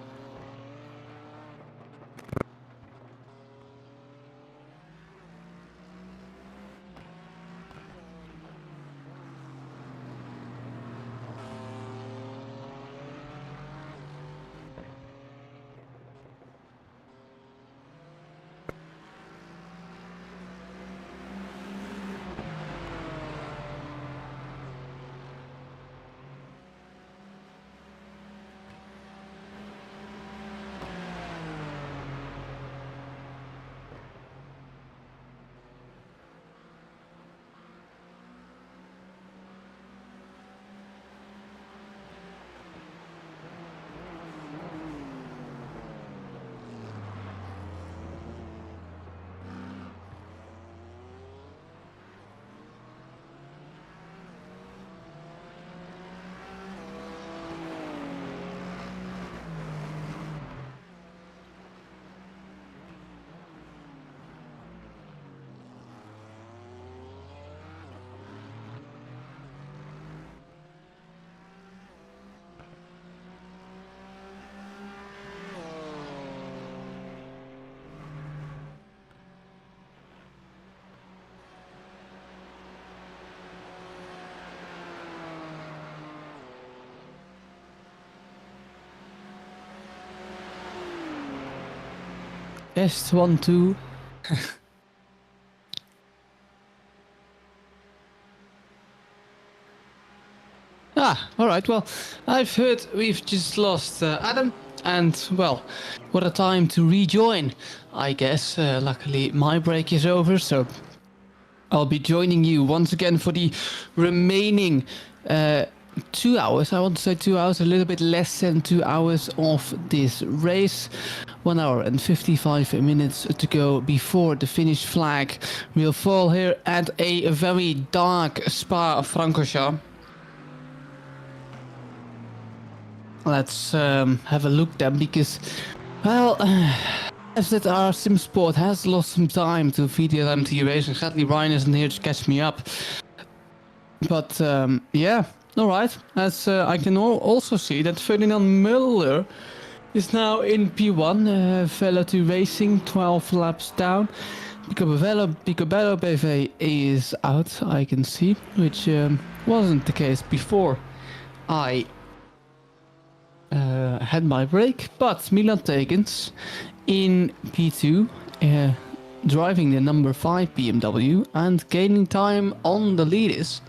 Test 1, 2. Alright, well, I've heard we've just lost Adam, and, well, what a time to rejoin, I guess. Luckily, my break is over, so I'll be joining you once again for the remaining 2 hours. I want to say 2 hours, a little bit less than 2 hours of this race. 1 hour and 55 minutes to go before the finish flag will fall here at a very dark Spa-Francorchamps. Let's have a look then, because, well, as that our Sport has lost some time to VTLMT racing. Sadly, Ryan isn't here to catch me up. But, yeah, alright. As I can also see that Ferdinand Muller is now in P1. Veloty Racing, 12 laps down. Picobello BV is out, I can see, which wasn't the case before I had my break. But Milan Tegens in P2, driving the number 5 BMW and gaining time on the leaders.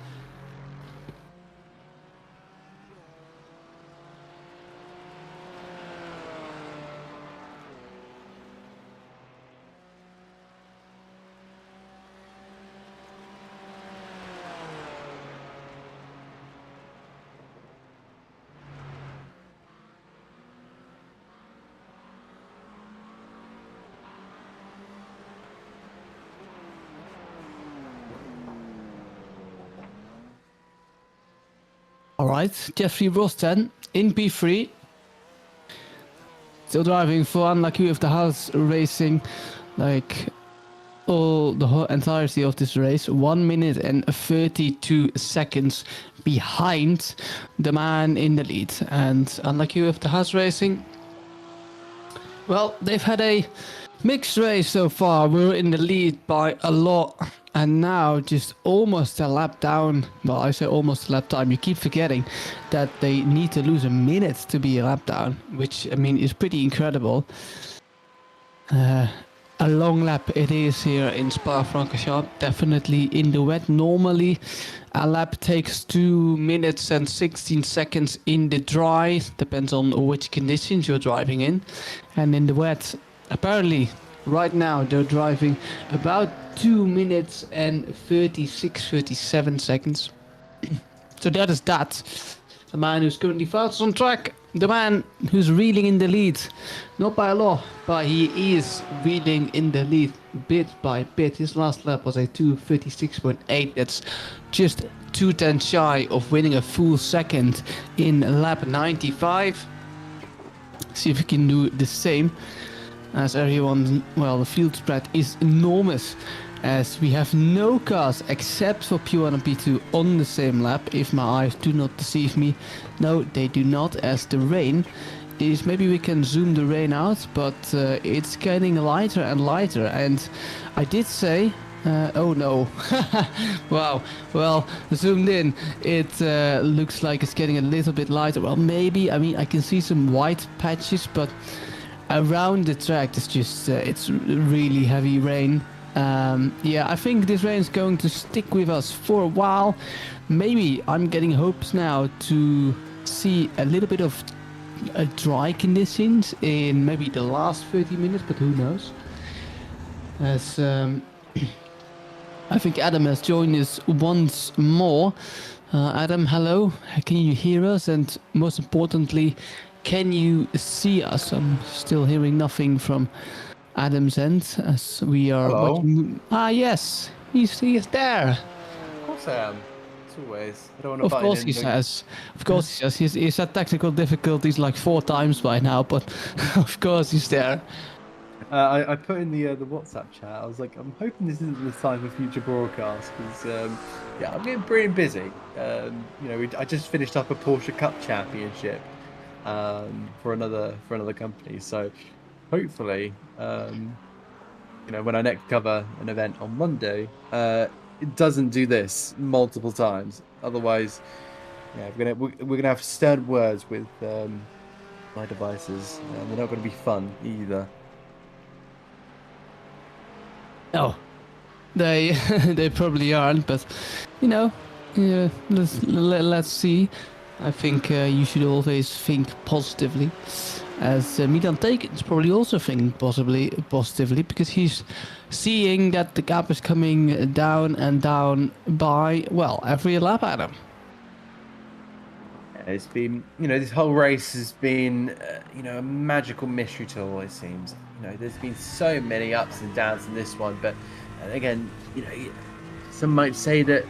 Alright, Jeffrey Rosten in P3. Still driving for Unlucky with the House Racing, like the entirety of this race. 1 minute and 32 seconds behind the man in the lead. And Unlucky with the House Racing, well, they've had a mixed race so far. We're in the lead by a lot. And now just almost a lap down. Well, I say almost a lap time. You keep forgetting that they need to lose a minute to be a lap down, which, I mean, is pretty incredible. A long lap it is here in Spa-Francorchamps. Definitely in the wet. Normally a lap takes 2 minutes and 16 seconds in the dry. Depends on which conditions you're driving in. And in the wet, apparently right now they're driving about 2 minutes and 37 seconds. So that is that. The man who's currently fastest on track. The man who's reeling in the lead. Not by a lot, but he is reeling in the lead bit by bit. His last lap was a 2:36.8. That's just 2:10 shy of winning a full second in lap 95. See if we can do the same. As everyone, well, the field spread is enormous, as we have no cars except for P1 and P2 on the same lap, if my eyes do not deceive me. No, they do not, as the rain is, maybe we can zoom the rain out, but it's getting lighter and lighter. And I did say, oh no, wow, well, zoomed in, it looks like it's getting a little bit lighter. Well, maybe, I mean, I can see some white patches, but around the track it's just it's really heavy rain. Yeah, I think this rain is going to stick with us for a while. Maybe I'm getting hopes now to see a little bit of dry conditions in maybe the last 30 minutes, but who knows. As I think Adam has joined us once more. Adam, hello, can you hear us? And most importantly, can you see us? I'm still hearing nothing from Adam's end as we are watching. Yes, he is there. Of course I am. As always. I don't want to Of course he says. Of course he says. He's had technical difficulties like 4 times by now, but of course he's there. I put in the WhatsApp chat. I was like, I'm hoping this isn't the time for future broadcasts because yeah, I'm getting pretty busy. You know, I just finished up a Porsche Cup Championship for another company. So hopefully, you know, when I next cover an event on Monday, it doesn't do this multiple times. Otherwise, yeah, we're gonna have stern words with my devices. They're not going to be fun either. Oh, they they probably aren't, but you know, yeah, let's see. I think you should always think positively, as Milan Tekens probably also thinking possibly positively because he's seeing that the gap is coming down and down by well every lap at him. It's been, this whole race has been, a magical mystery tour, it seems. There's been so many ups and downs in this one, but again, some might say that,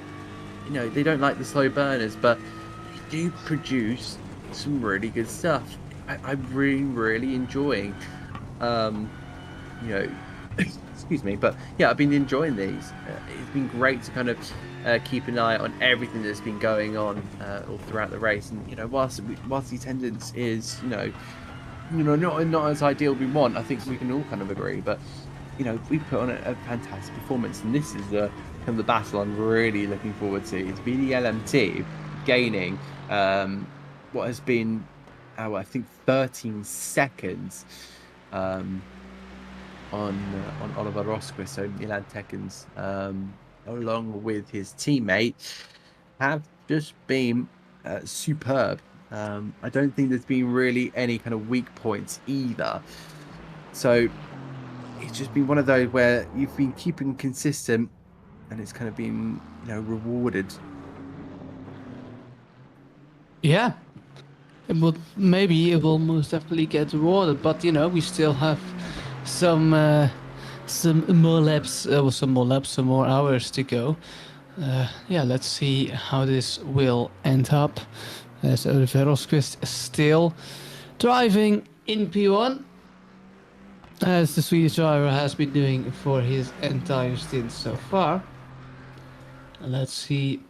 they don't like the slow burners, but they do produce some really good stuff. I'm really, really enjoying, you know, excuse me, but yeah, I've been enjoying these. It's been great to kind of keep an eye on everything that's been going on all throughout the race, and whilst the attendance is not as ideal we want, I think we can all kind of agree, but we put on a fantastic performance, and this is the kind of the battle I'm really looking forward to. It's been the LMT gaining what has been I think 13 seconds on Oliver Rosquist, so Milan Tekens, along with his teammate, have just been superb. I don't think there's been really any kind of weak points either. So it's just been one of those where you've been keeping consistent and it's kind of been, rewarded. Yeah, maybe it will most definitely get rewarded, but we still have some more laps, some more hours to go. Yeah, let's see how this will end up. As Oliver Rosquist is still driving in P1, as the Swedish driver has been doing for his entire stint so far. Let's see.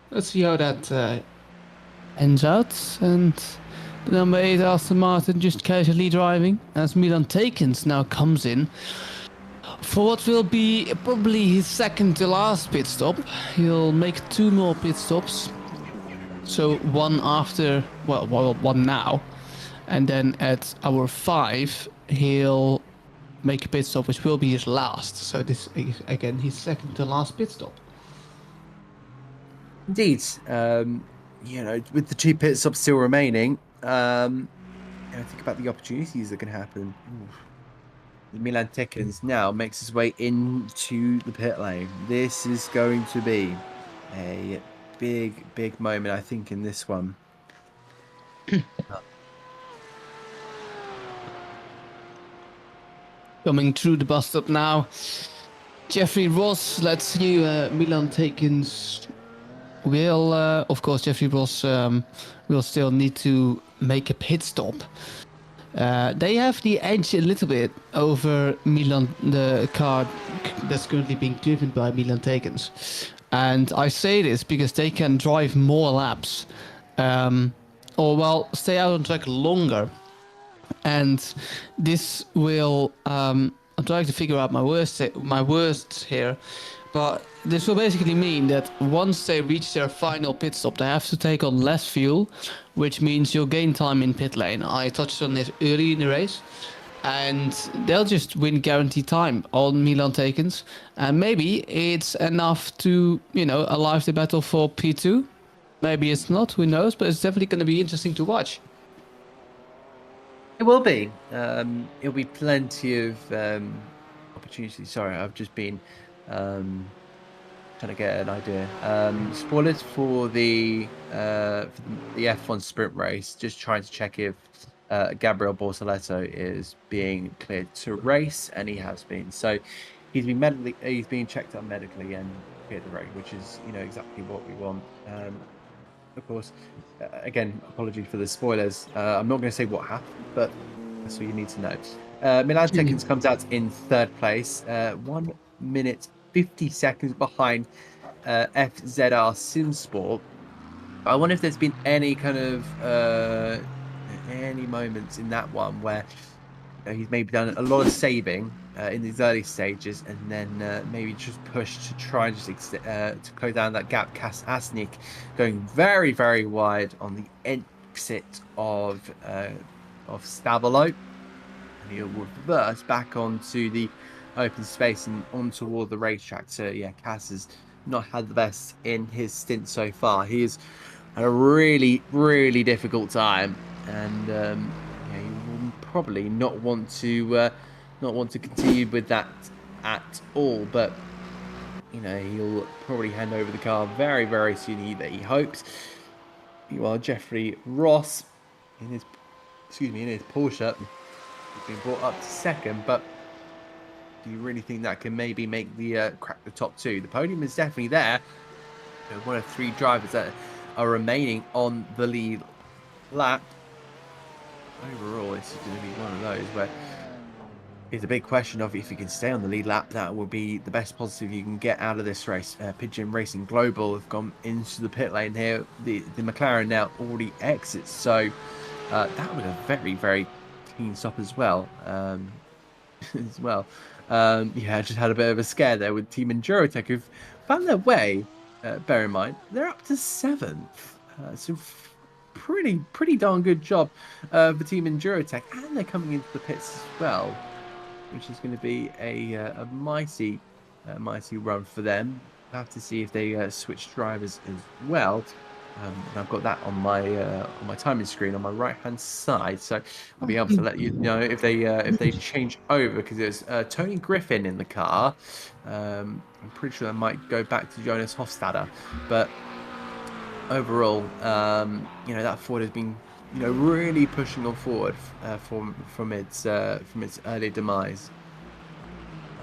Let's see how that ends out. And the number 8 Aston Martin just casually driving as Milan Tekens now comes in for what will be probably his second to last pit stop. He'll make 2 more pit stops. So one after, well, one now. And then at hour 5, he'll make a pit stop, which will be his last. So this is, again, his second to last pit stop. Indeed. With the 2 pit stops still remaining, think about the opportunities that can happen. Milan Tekens now makes his way into the pit lane. This is going to be a big moment, I think, in this one. Coming through the bus stop now, Jeffrey Ross. Let's see, Milan Tekens will, of course, Jeffrey Ross will still need to make a pit stop. They have the edge a little bit over Milan, the car that's currently being driven by Milan Tekens. And I say this because they can drive more laps, or stay out on track longer. And this will, I'm trying to figure out my worst here, but this will basically mean that once they reach their final pit stop, they have to take on less fuel, which means you'll gain time in pit lane. I touched on this early in the race, and they'll just win guaranteed time on Milan Tekens, and maybe it's enough to, alive the battle for P2. Maybe it's not, who knows, but it's definitely going to be interesting to watch. It will be. It'll be plenty of opportunities. Sorry, I've just been trying to get an idea. Spoilers for the F1 sprint race. Just trying to check if Gabriel Bortoleto is being cleared to race, and he has been. So he's been checked out medically and cleared to race, which is exactly what we want. Of course, again, apologies for the spoilers. I'm not going to say what happened, but that's what you need to know. Milan Tekens comes out in 3rd place, 1 minute 50 seconds behind FZR Simsport. I wonder if there's been any kind of any moments in that one where he's maybe done a lot of saving in these early stages, and then maybe just pushed to try and just to close down that gap. Asnik going very, very wide on the exit of Stavolo, and he'll reverse back onto the open space and on toward the racetrack. So yeah, Cass has not had the best in his stint so far. He has had a really, really difficult time, and yeah, he will probably not want to continue with that at all. But you know, he'll probably hand over the car very, very soon. He hopes. You are Jeffrey Ross in his Porsche. He's been brought up to second, but do you really think that can maybe make the crack the top two? The podium is definitely there. You know, one of 3 drivers that are remaining on the lead lap. Overall, this is going to be one of those where it's a big question of if you can stay on the lead lap. That will be the best positive you can get out of this race. Pigeon Racing Global have gone into the pit lane here. The McLaren now already exits, so that was a very, very clean stop as well. Yeah, I just had a bit of a scare there with Team Endurotech, who've found their way. Bear in mind, they're up to 7th. So pretty darn good job for Team Endurotech, and they're coming into the pits as well, which is going to be a mighty run for them. We'll have to see if they switch drivers as well. And I've got that on my timing screen on my right hand side, so I'll be able to let you know if they change over, because there's Tony Griffin in the car. I'm pretty sure I might go back to Jonas Hofstadter, but overall, you know, that Ford has been, you know, really pushing on forward from its early demise.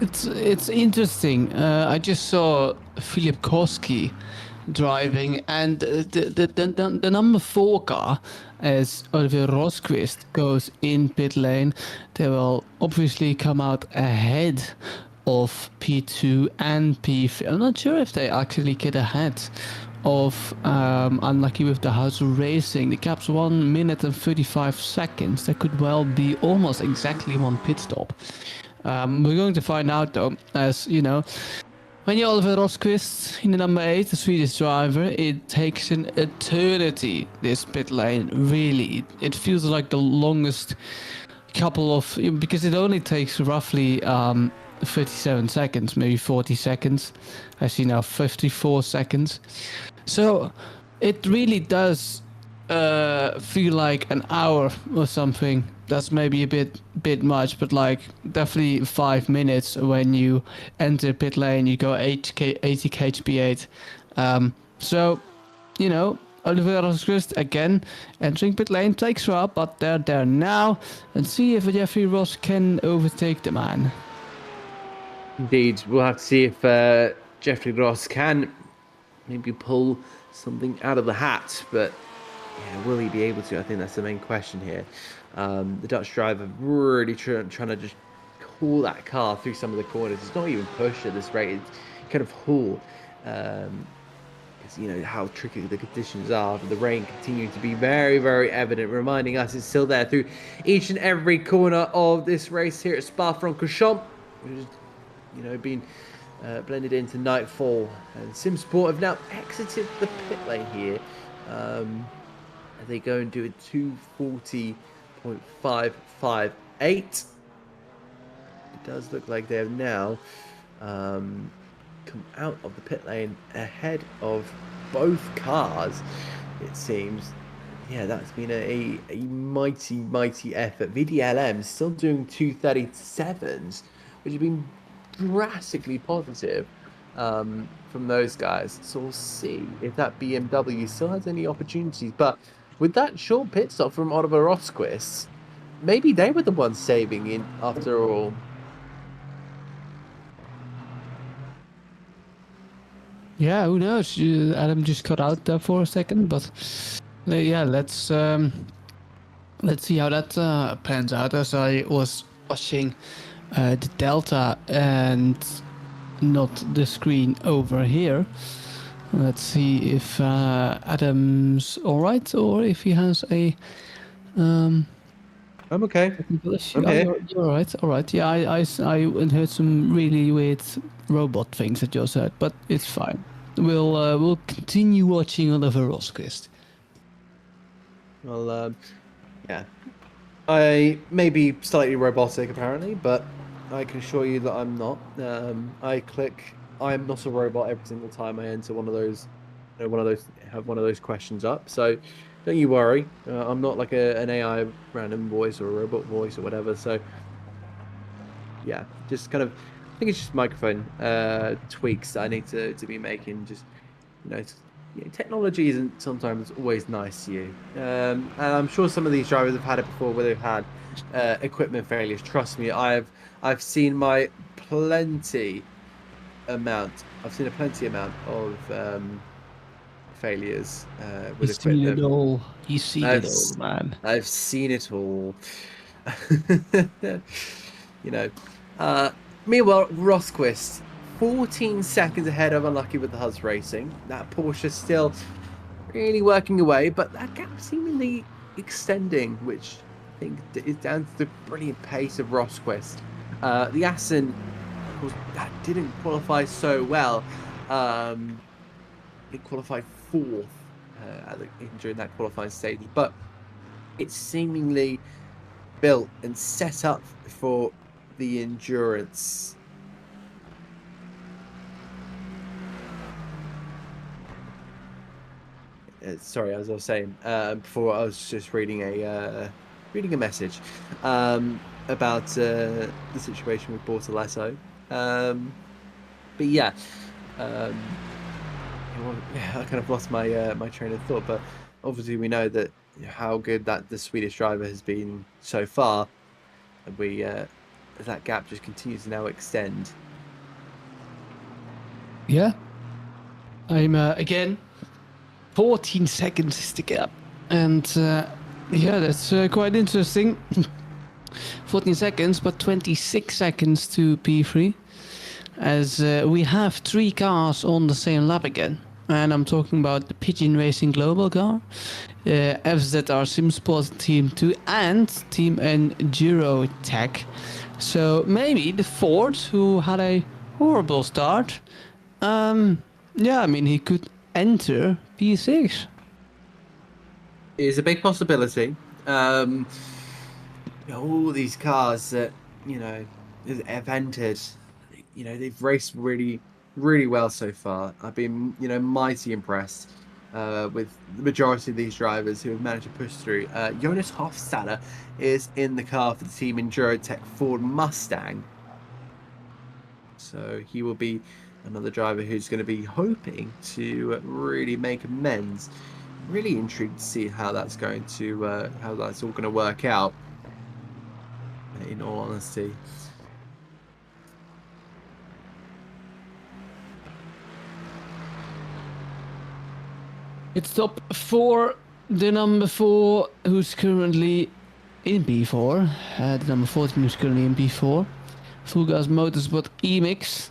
It's interesting. I just saw Philip Koski driving, and the number 4 car, as Oliver Rosquist goes in pit lane, they will obviously come out ahead of P2 and P3. I'm not sure if they actually get ahead of Unlucky with the House of Racing. The gap's 1 minute and 35 seconds. That could well be almost exactly 1 pit stop. We're going to find out though, as you know, when you're Oliver Rosquist in the number 8, the Swedish driver, it takes an eternity, this pit lane, really. It feels like the longest couple of, because it only takes roughly 37 seconds, maybe 40 seconds. I see now 54 seconds. So it really does feel like an hour or something. That's maybe a bit much, but like definitely 5 minutes when you enter pit lane. You go 80 kHp8. So, you know, Oliver Rosquist again entering pit lane takes her up, but they're there now, and see if Jeffrey Ross can overtake the man. Indeed, we'll have to see if Jeffrey Ross can maybe pull something out of the hat, but yeah, will he be able to? I think that's the main question here. The Dutch driver really trying to just haul that car through some of the corners. It's not even push at this rate, it's kind of haul. Because you know how tricky the conditions are, the rain continuing to be very, very evident, reminding us it's still there through each and every corner of this race here at Spa-Francorchamps, which is, you know, been blended into nightfall. And SimSport have now exited the pit lane here. They go and do a 240.558. It does look like they have now come out of the pit lane ahead of both cars, it seems. Yeah, that's been a mighty effort. VDLM still doing 237s, which has been drastically positive from those guys. So we'll see if that BMW still has any opportunities. But with that short pit stop from Oliver Rosquist, maybe they were the ones saving in after all. Yeah, who knows? Adam just cut out there for a second, but yeah, let's see how that pans out. As I was watching the Delta and not the screen over here. Let's see if Adam's all right, or if he has a. I'm okay. Okay. Oh, you're all right. Yeah, I heard some really weird robot things that you said, but it's fine. We'll continue watching Oliver Rosquist. Well, yeah, I may be slightly robotic apparently, but I can assure you that I'm not. I'm not a robot every single time I enter one of those, have one of those questions up. So don't you worry. I'm not like an AI random voice or a robot voice or whatever. So yeah, just kind of, I think it's just microphone tweaks that I need to be making. Just technology isn't sometimes always nice to you. And I'm sure some of these drivers have had it before where they've had equipment failures. Trust me, I've seen my plenty amount. I've seen a plenty amount of failures with He's seen it equipment. all. He's seen I've it all, man. I've seen it all. you know. Meanwhile, Rosquist, 14 seconds ahead of Unlucky with the Huz Racing. That Porsche still really working away, but that gap seemingly extending, which I think is down to the brilliant pace of Rosquist. The Assen, of course, that didn't qualify so well. It qualified fourth during that qualifying stage, but it's seemingly built and set up for the endurance. Sorry, as I was saying before, I was just reading a message about the situation with Bortoleto. But yeah, I kind of lost my my train of thought. But obviously, we know that how good that the Swedish driver has been so far, and that gap just continues to now extend. Yeah. I'm again 14 seconds is the gap, and yeah, that's quite interesting. 14 seconds, but 26 seconds to P3, as we have 3 cars on the same lap again. And I'm talking about the Pigeon Racing Global car, FZR SimSport Team 2, and Team Enduro Tech. So maybe the Ford, who had a horrible start, yeah, I mean, he could enter P6. It's a big possibility. All these cars that have entered, they've raced really, really well so far. I've been mighty impressed with the majority of these drivers who have managed to push through. Jonas Hofstadter is in the car for the Team Endurotech Ford Mustang, so he will be another driver who's going to be hoping to really make amends. Really intrigued to see how that's going to how that's all going to work out, in all honesty. It's top 4, the number 4 who's currently in P4, the number 14 who's currently in P4, Full Gas Motorsport E-Mix,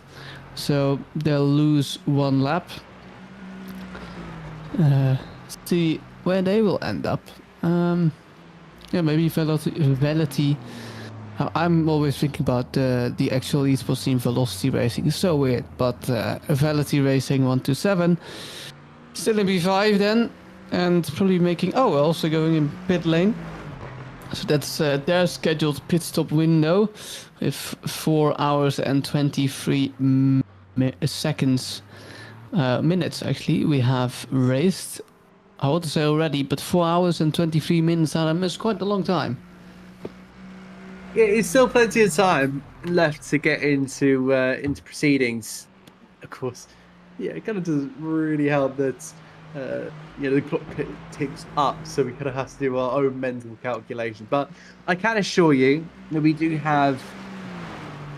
so they'll lose 1 lap. See where they will end up. Yeah, maybe Velocity. I'm always thinking about the actual esports team Velocity Racing. It's so weird, but Velocity Racing 127 still in P5 then, and probably making also going in pit lane. So that's their scheduled pit stop window with 4 hours and 23 seconds. Minutes actually. We have raced, I want to say already, but 4 hours and 23 minutes out of them is quite a long time. Yeah, it's still plenty of time left to get into proceedings. Of course, yeah, it kind of doesn't really help that the clock ticks up, so we kind of have to do our own mental calculation. But I can assure you that we do have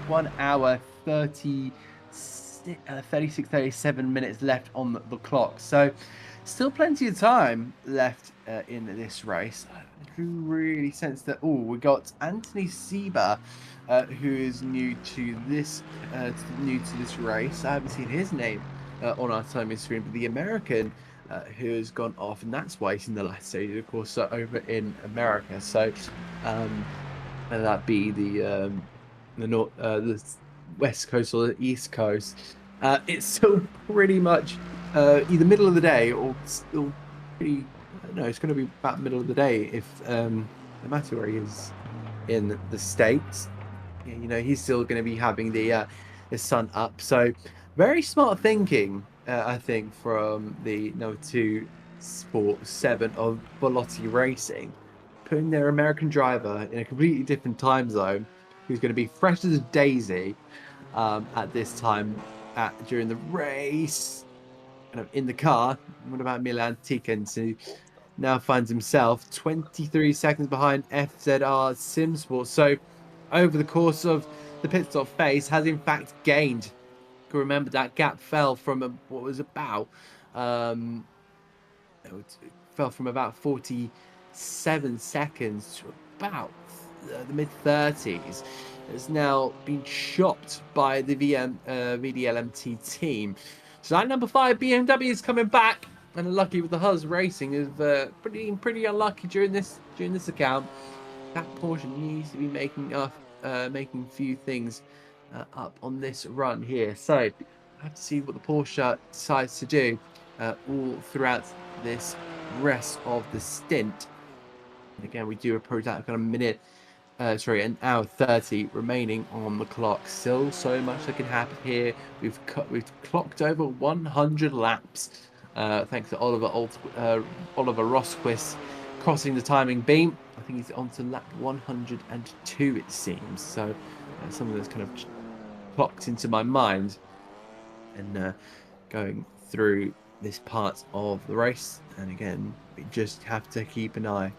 1 hour 37 minutes left on the clock, so still plenty of time left in this race. I do really sense that we got Anthony Sieber, who is new to this race. I haven't seen his name on our timing screen, but the American who has gone off, and that's why he's in the last stage, of course, over in America. So whether that be the West Coast or the East Coast, it's still pretty much either middle of the day or still pretty. No, it's going to be about middle of the day if no matter where he is in the States. yeah, you know, he's still going to be having the sun up. So very smart thinking, I think, from the number 2 Sport 7 of Veloci Racing, putting their American driver in a completely different time zone, who's going to be fresh as a daisy at this time during the race, kind of in the car. What about Milan Tikens, who now finds himself 23 seconds behind FZR Simsport. So over the course of the pit stop phase, has in fact gained. Remember that gap fell from what was about it fell from about 47 seconds to about the mid 30s. It's now been chopped by the VDLMT team. So that number 5 BMW is coming back, and unlucky with the Huz Racing is pretty unlucky during this account. That Porsche needs to be making a few things up on this run here. So I have to see what the Porsche decides to do all throughout this rest of the stint. And again, we do approach that kind of an hour 30 remaining on the clock. Still so much that can happen here. We've clocked over 100 laps thanks to Oliver Rosquist crossing the timing beam. I think he's on to lap 102, it seems. So something that's kind of clocked into my mind, and going through this part of the race. And again, we just have to keep an eye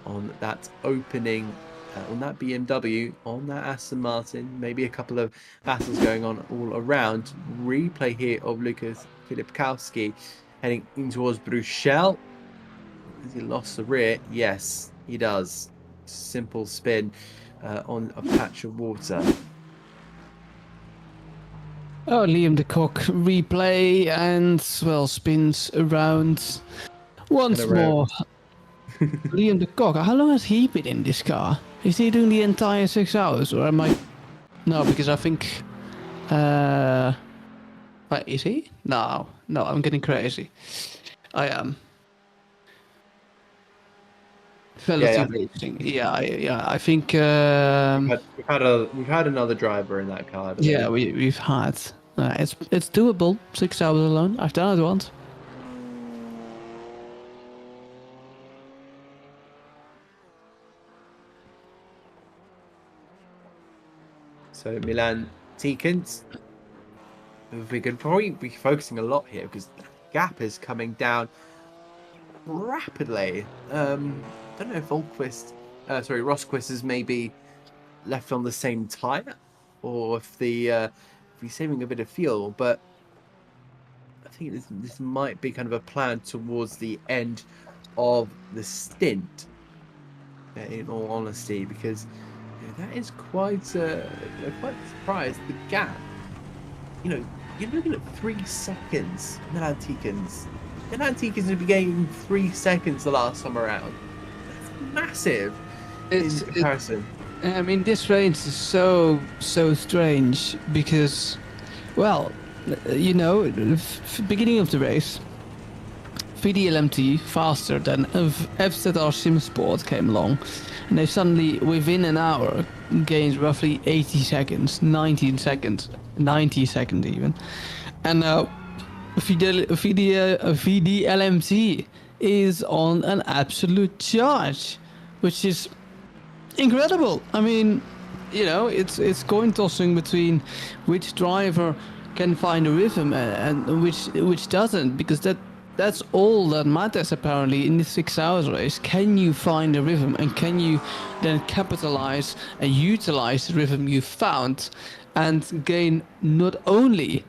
on that opening, on that BMW, on that Aston Martin, maybe a couple of battles going on all around. Replay here of Lucas Filipkowski heading in towards Bruxelles. Has he lost the rear? Yes, he does. Simple spin on a patch of water. Oh, Liam de Kock replay and, well, spins around once more. Liam de Kock, how long has he been in this car? Is he doing the entire 6 hours, or am I... No, because I think... Wait, is he? No, I'm getting crazy. I am. Yeah, I think... We've had another driver in that car. Yeah, we've had... it's doable, 6 hours alone. I've done it once. So Milan Tikens, we could probably be focusing a lot here because the gap is coming down rapidly. I don't know if Rosquist is maybe left on the same tyre, or if he's saving a bit of fuel. But I think this might be kind of a plan towards the end of the stint, in all honesty, because that is quite a surprise. The gap, you're looking at 3 seconds. Milan Tikens will be gaining 3 seconds the last time around. That's massive in comparison. I mean, this race is so strange because, well, beginning of the race, VDLMT faster than FZR Simsport came along, and they suddenly, within an hour, gained roughly 80 seconds, 90 seconds even. And now VDLMT is on an absolute charge, which is incredible. I mean, it's coin tossing between which driver can find a rhythm and which doesn't, because that's all that matters apparently in the 6 hours race. Can you find a rhythm, and can you then capitalize and utilize the rhythm you found and gain not only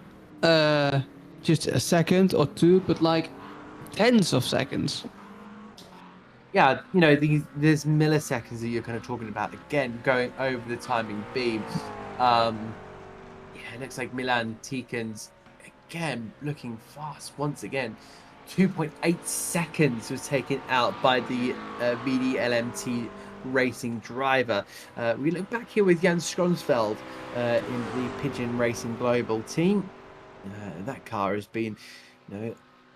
just a second or two, but like tens of seconds? Yeah, there's milliseconds that you're kind of talking about, again, going over the timing beam. It looks like Milan Tikens, again, looking fast once again. 2.8 seconds was taken out by the VDLMT Racing driver. We look back here with Jan Schronsfeld in the Pigeon Racing Global team. That car has been,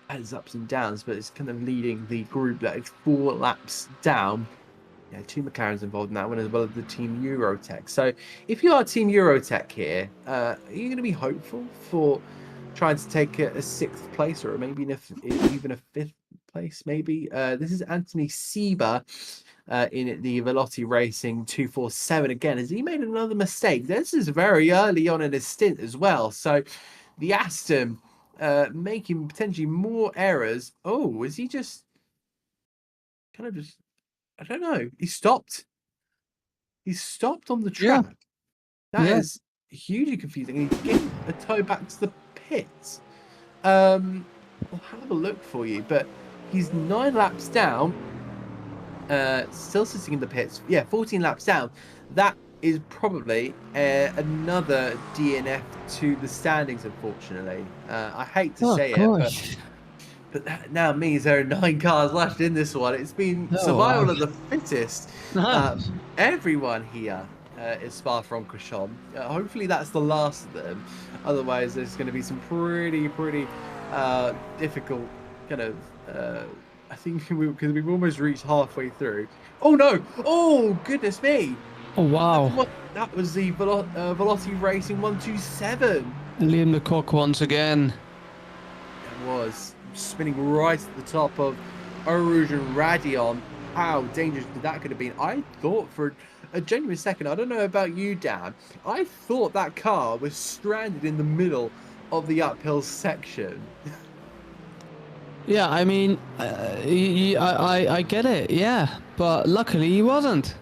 has ups and downs, but it's kind of leading the group that is 4 laps down two McLarens involved in that one, as well as the Team Eurotech. So if you are Team Eurotech here, are you going to be hopeful for trying to take a sixth place, or maybe even a fifth place? Maybe this is Anthony Sieber in the Velotti Racing 247 again. Has he made another mistake? This is very early on in his stint as well. So the Aston making potentially more errors. Oh, is he just kind of just? I don't know. He stopped. He stopped on the track. That is hugely confusing. And he's getting a tow back to the pits. I'll have a look for you, but he's 9 laps down. Still sitting in the pits. Yeah, 14 laps down. That is probably another DNF to the standings, unfortunately. I hate to say it, but that now means there are 9 cars left in this one. It's been survival of the fittest. Everyone here is Francorchamps. Hopefully that's the last of them. Otherwise, there's going to be some pretty difficult kind of. I think because we've almost reached halfway through. Oh no! Oh goodness me! Oh wow! That was the Velotti Racing 127. Liam Lecoq once again. It was spinning right at the top of Eau and Radion. How dangerous that could have been? I thought for a genuine second, I don't know about you, Dan, I thought that car was stranded in the middle of the uphill section. Yeah, I mean, I get it, yeah, but luckily he wasn't.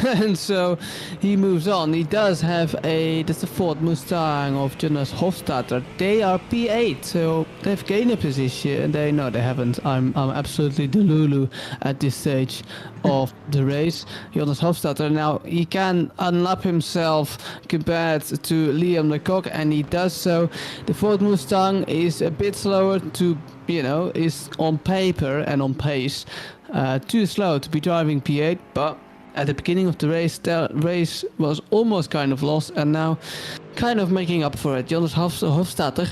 And so he moves on. He does have that's a Ford Mustang of Jonas Hofstadter. They are P8, so they've gained a position. They haven't. I'm absolutely delulu at this stage of the race. Jonas Hofstadter, now he can unlap himself compared to Liam Lecoq, and he does so. The Ford Mustang is a bit slower to, is on paper and on pace too slow to be driving P8, but at the beginning of the race was almost kind of lost, and now kind of making up for it. Jonas Hofstadter,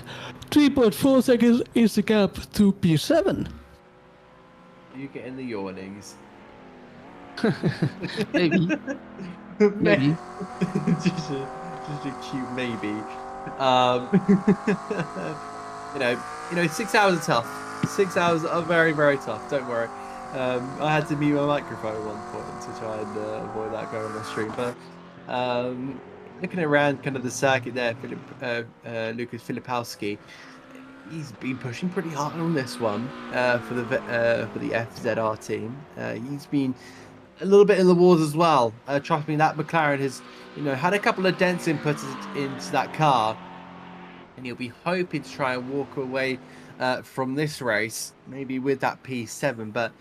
3.4 seconds is the gap to P7. Are you getting the yawnings? Maybe. Maybe. just a cute maybe. 6 hours are tough. 6 hours are very, very tough. Don't worry. I had to mute my microphone at one point to try and avoid that going on the stream. But looking around kind of the circuit there, Lucas Filipowski, he's been pushing pretty hard on this one for the FZR team. He's been a little bit in the wars as well. Trust me, that McLaren has had a couple of dents input into that car, and he'll be hoping to try and walk away from this race, maybe with that P7, but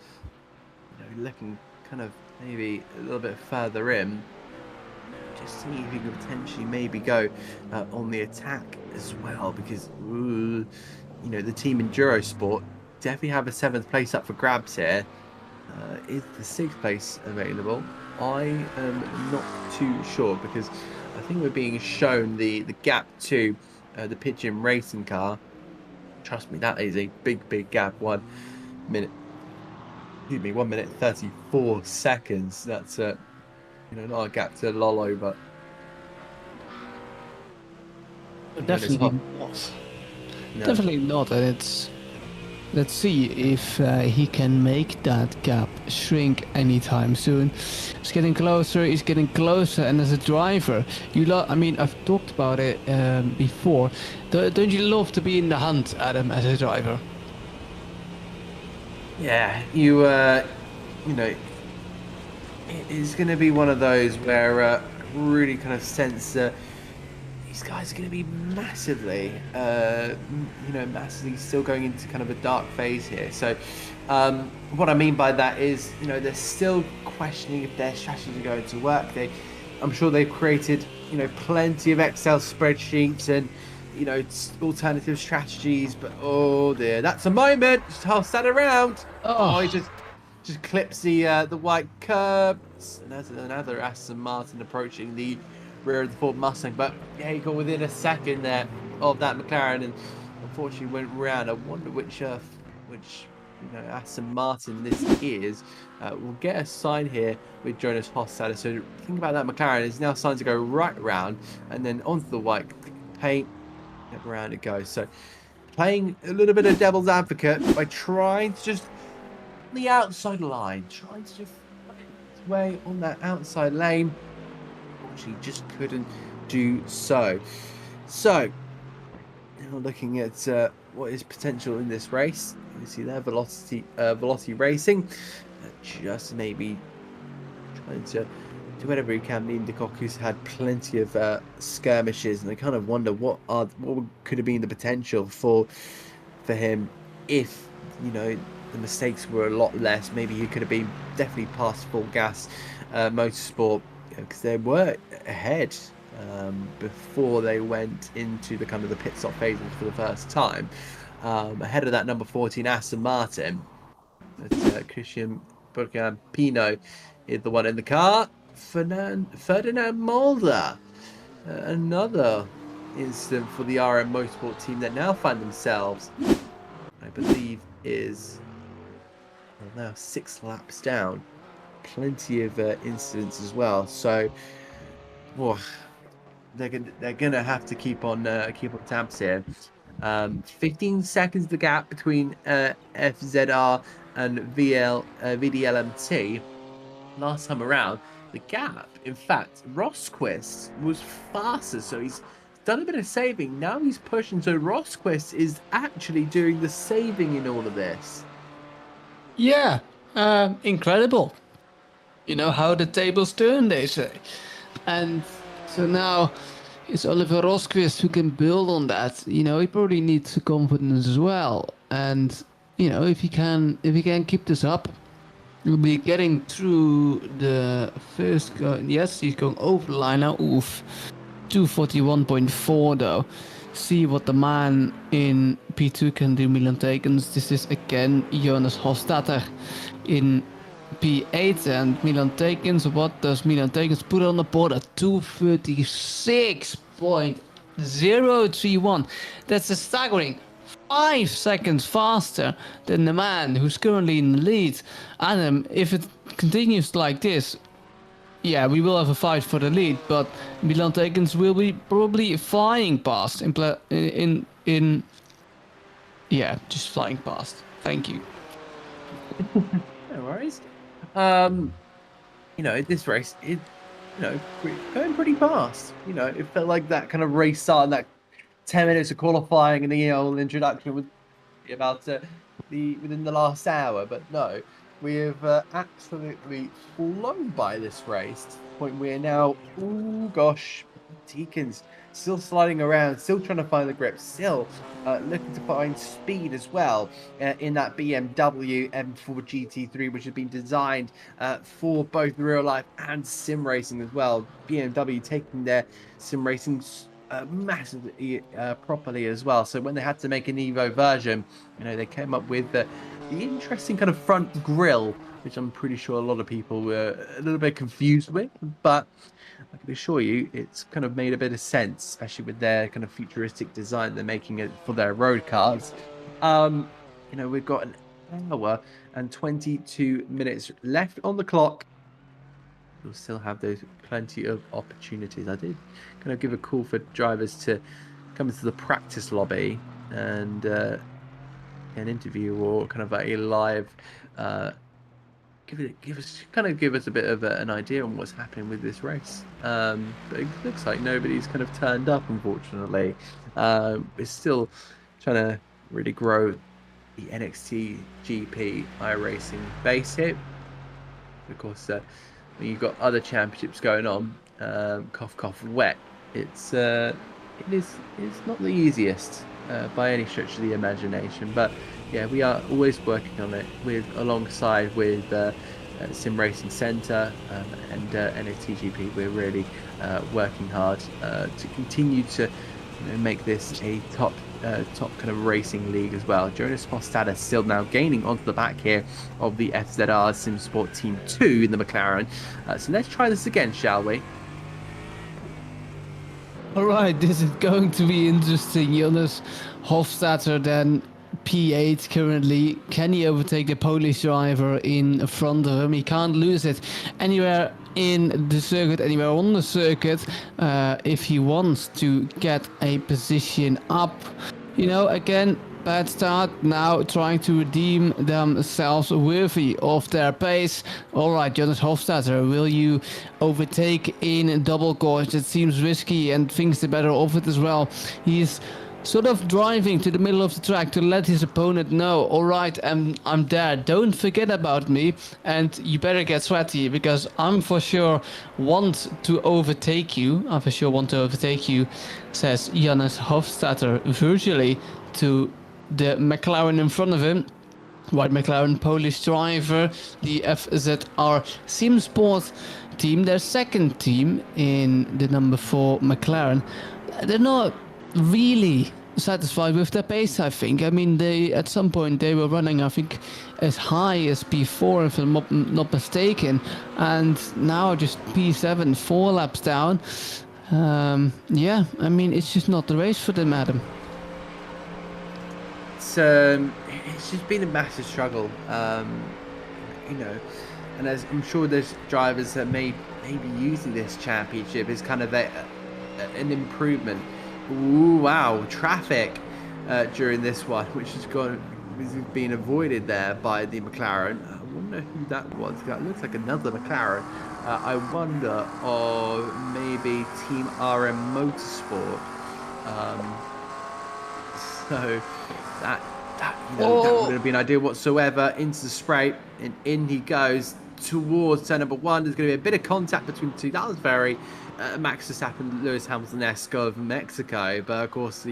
looking kind of maybe a little bit further in, just see if he could potentially maybe go on the attack as well, because the team in Esport definitely have a 7th place up for grabs here. Is the 6th place available? I am not too sure, because I think we're being shown the gap to the Pigeon racing car. Trust me, that is a big gap. 1 minute 34 seconds. That's not a gap to Lolo, but definitely not. No. Definitely not. And let's see if he can make that gap shrink anytime soon. He's getting closer, and as a driver, I've talked about it before. Don't you love to be in the hunt, Adam, as a driver? Yeah, it's going to be one of those where really kind of sense that these guys are going to be massively still going into kind of a dark phase here. So what I mean by that is, they're still questioning if their strategies are going to work. I'm sure they've created, plenty of Excel spreadsheets and, alternative strategies, but oh dear, that's a moment. I'll stand around. Oh, he just clips the white curb. And there's another Aston Martin approaching the rear of the Ford Mustang, but yeah, he got within a second there of that McLaren, and unfortunately went round. I wonder which Aston Martin this is, will get a sign here with Jonas Hofstadter. So think about that. McLaren is now starting to go right round and then onto the white paint. And around it goes. So playing a little bit of devil's advocate by trying to just the outside line, trying to just find its way on that outside lane. She just couldn't do so. So now looking at what is potential in this race. You see there, Velocity Racing, just maybe trying to do whatever he can. Liam Koku's had plenty of skirmishes, and I kind of wonder what could have been the potential for him if the mistakes were a lot less. Maybe he could have been definitely past full gas motorsport, because they were ahead before they went into the kind of the pit stop phases for the first time. Ahead of that number 14 Aston Martin. But Christian Pino is the one in the car. Ferdinand Mulder. Another incident for the RM Motorsport team that now find themselves, I believe, is now 6 laps down. Plenty of incidents as well. So, they're gonna have to keep on tabs here. 15 seconds the gap between FZR and VDLMT. Last time around, the gap, in fact, Rosquist was faster, so he's done a bit of saving. Now he's pushing, so Rosquist is actually doing the saving in all of this. Yeah, incredible. How the tables turn, they say. And so now it's Oliver Rosquist who can build on that. He probably needs confidence as well. And if he can keep this up, he'll be getting through the first. Yes, he's going over the line now. Oof, 241.4 though. See what the man in P2 can do. Milan Tekens. This is again Jonas Hofstadter in P8, and Milan Tekens. What does Milan Tekens put on the board? At 236.031. That's a staggering 5 seconds faster than the man who's currently in the lead. And if it continues like this, yeah, we will have a fight for the lead, but Milan Tekens will be probably flying past just flying past. Thank you. No worries. This race, going pretty fast. It felt like that kind of race start and that 10 minutes of qualifying and the introduction would be about within the last hour, but no, we have absolutely flown by this race to the point where now, oh gosh, Deacons still sliding around, still trying to find the grip, still looking to find speed as well in that BMW M4 GT3, which has been designed for both real life and sim racing as well. BMW taking their sim racing massively properly as well. So when they had to make an Evo version, they came up with the interesting kind of front grille, which I'm pretty sure a lot of people were a little bit confused with, but I can assure you it's kind of made a bit of sense, especially with their kind of futuristic design they're making it for their road cars. We've got an hour and 22 minutes left on the clock. We'll still have those plenty of opportunities. I did kind of give a call for drivers to come into the practice lobby and an interview or kind of a live give us a bit of an idea on what's happening with this race. But it looks like nobody's kind of turned up, unfortunately. We're still trying to really grow the NXTGP iRacing base here. Of course, when you've got other championships going on, cough cough wet, it's not the easiest by any stretch of the imagination, but yeah, we are always working on it alongside with Sim Racing Centre and NXTGP. We're really working hard to continue to make this a top kind of racing league as well. Jonas Hofstadter still now gaining onto the back here of the FZR Sim Sport Team 2 in the McLaren. So let's try this again, shall we? All right, this is going to be interesting. Jonas Hofstadter then P8 currently. Can he overtake the Polish driver in front of him? He can't lose it anywhere in the circuit, anywhere on the circuit, if he wants to get a position up. You know, again, bad start, now trying to redeem themselves worthy of their pace. Alright, Jonas Hofstadter, will you overtake in double course? It seems risky and thinks the better of it as well. He's sort of driving to the middle of the track to let his opponent know, alright, I'm there, don't forget about me, and you better get sweaty, because I'm for sure want to overtake you, says Jonas Hofstadter virtually to the McLaren in front of him. White McLaren Polish driver, the FZR SimSport team, their second team in the number 4 McLaren. They're not really satisfied with their pace, I think. I mean, they at some point they were running, I think, as high as P4 if I'm not mistaken, and now just P7, 4 laps down. Yeah, I mean, it's just not the race for them, Adam. It's just been a massive struggle, you know, and as I'm sure there's drivers that may be using this championship as kind of an improvement. Ooh, wow, traffic during this one, which is being avoided there by the McLaren. I wonder who that was. That looks like another McLaren. I wonder, or maybe Team RM Motorsport. So that wouldn't have been ideal whatsoever. Into the spray, and in he goes towards turn number 1. There's going to be a bit of contact between the two. That was very Max Verstappen, Lewis Hamilton-esque of Mexico, but of course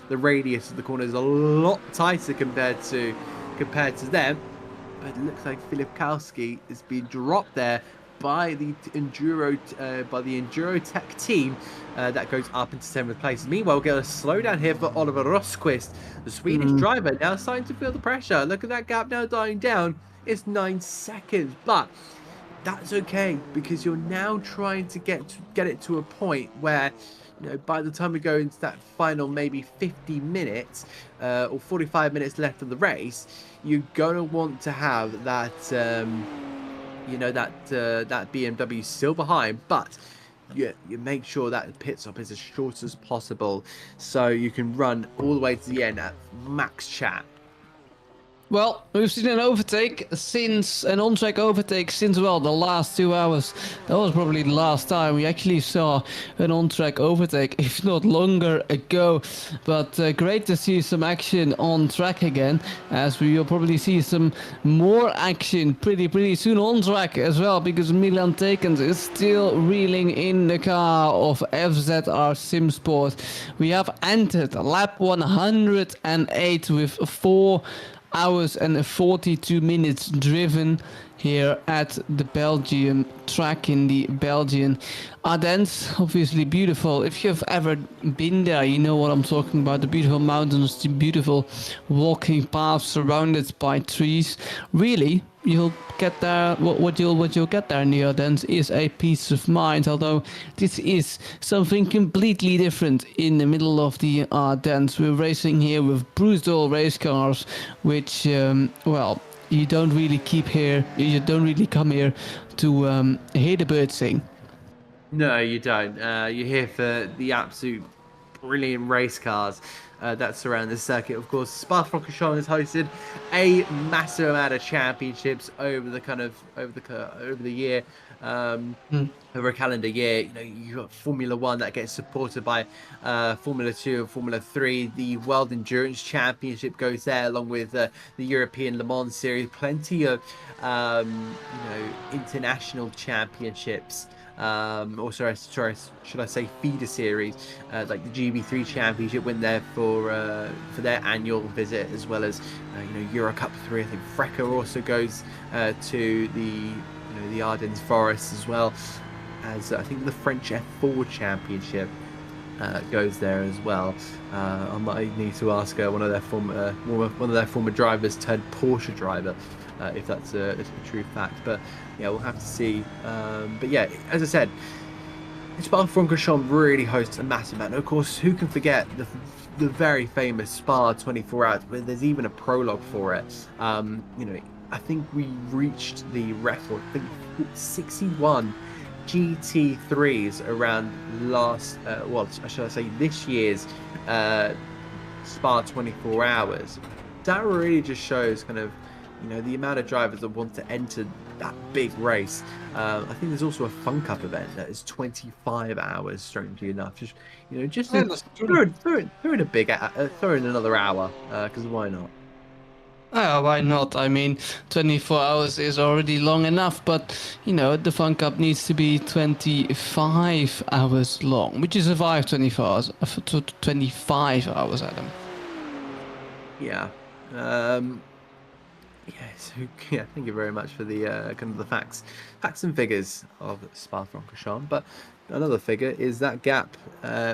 the radius of the corner is a lot tighter compared to them. But it looks like Filip Kowski has been dropped there by the Endurotech team that goes up into 7th place. Meanwhile, we'll get a slowdown here for Oliver Rosquist, the Swedish driver, now starting to feel the pressure. Look at that gap now dying down. It's 9 seconds, but that's okay, because you're now trying to get it to a point where, you know, by the time we go into that final maybe 50 minutes or 45 minutes left of the race, you're gonna want to have that you know, that BMW still behind, but you make sure that pit stop is as short as possible, so you can run all the way to the end at max chat. Well, we've seen an on-track overtake since, well, the last 2 hours. That was probably the last time we actually saw an on-track overtake, if not longer ago. But great to see some action on track again, as we will probably see some more action pretty soon on track as well, because Milan Tekens is still reeling in the car of FZR SimSport. We have entered lap 108 with 4 hours and 42 minutes driven here at the Belgium track in the Belgian Ardennes. Obviously beautiful. If you've ever been there, you know what I'm talking about. The beautiful mountains, the beautiful walking paths surrounded by trees. Really, you'll get there. What you'll get there in the Ardennes is a peace of mind. Although this is something completely different in the middle of the Ardennes. We're racing here with Bruce Doyle race cars, which well, you don't really You don't really come here to hear the birds sing. No, you don't. You're here for the absolute brilliant race cars that surround the circuit. Of course, Spa-Francorchamps has hosted a massive amount of championships over the year, over a calendar year. You know, you got Formula 1 that gets supported by Formula 2 and Formula 3. The World Endurance Championship goes there, along with the European Le Mans Series. Plenty of international championships. Or sorry, should I say feeder series, like the GB3 Championship went there for their annual visit, as well as Euro Cup 3. I think Frecker also goes to the Ardennes Forest, as well as I think the French F4 Championship goes there as well. I might need to ask one of their former drivers turned Porsche driver if that's a true fact, but yeah, we'll have to see. But yeah, as I said, Francorchamps really hosts a massive amount. Of course, who can forget the very famous Spa 24 Hours? But there's even a prologue for it. I think we reached the record. I think 61 GT3s around last. Should I say this year's Spa 24 Hours. That really just shows kind of, the amount of drivers that want to enter that big race. I think there's also a Fun Cup event that is 25 hours, strangely enough. Just throw in a big, throw in another hour, because why not? Why not? I mean, 24 hours is already long enough, but, the Fun Cup needs to be 25 hours long. Would you survive 24 hours, 25 hours, Adam? Yeah. Thank you very much for the kind of the facts and figures of Spa-Francorchamps. But another figure is that gap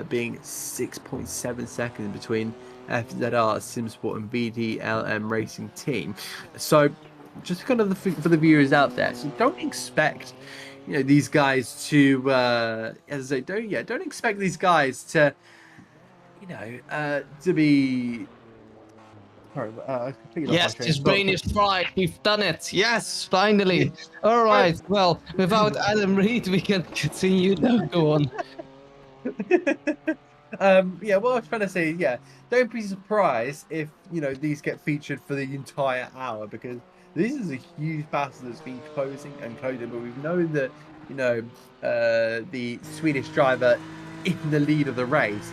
being 6.7 seconds between FZR, SimSport, and VDLM Racing Team. So, just kind of for the viewers out there, so don't expect, these guys to, as I say, don't expect these guys to, to be. Yes, his brain is fried. We've done it. Yes, finally. All right. Well, without Adam Reed, we can continue. No, go on. What I was trying to say, don't be surprised if these get featured for the entire hour, because this is a huge battle that's been closing, but we've known that the Swedish driver in the lead of the race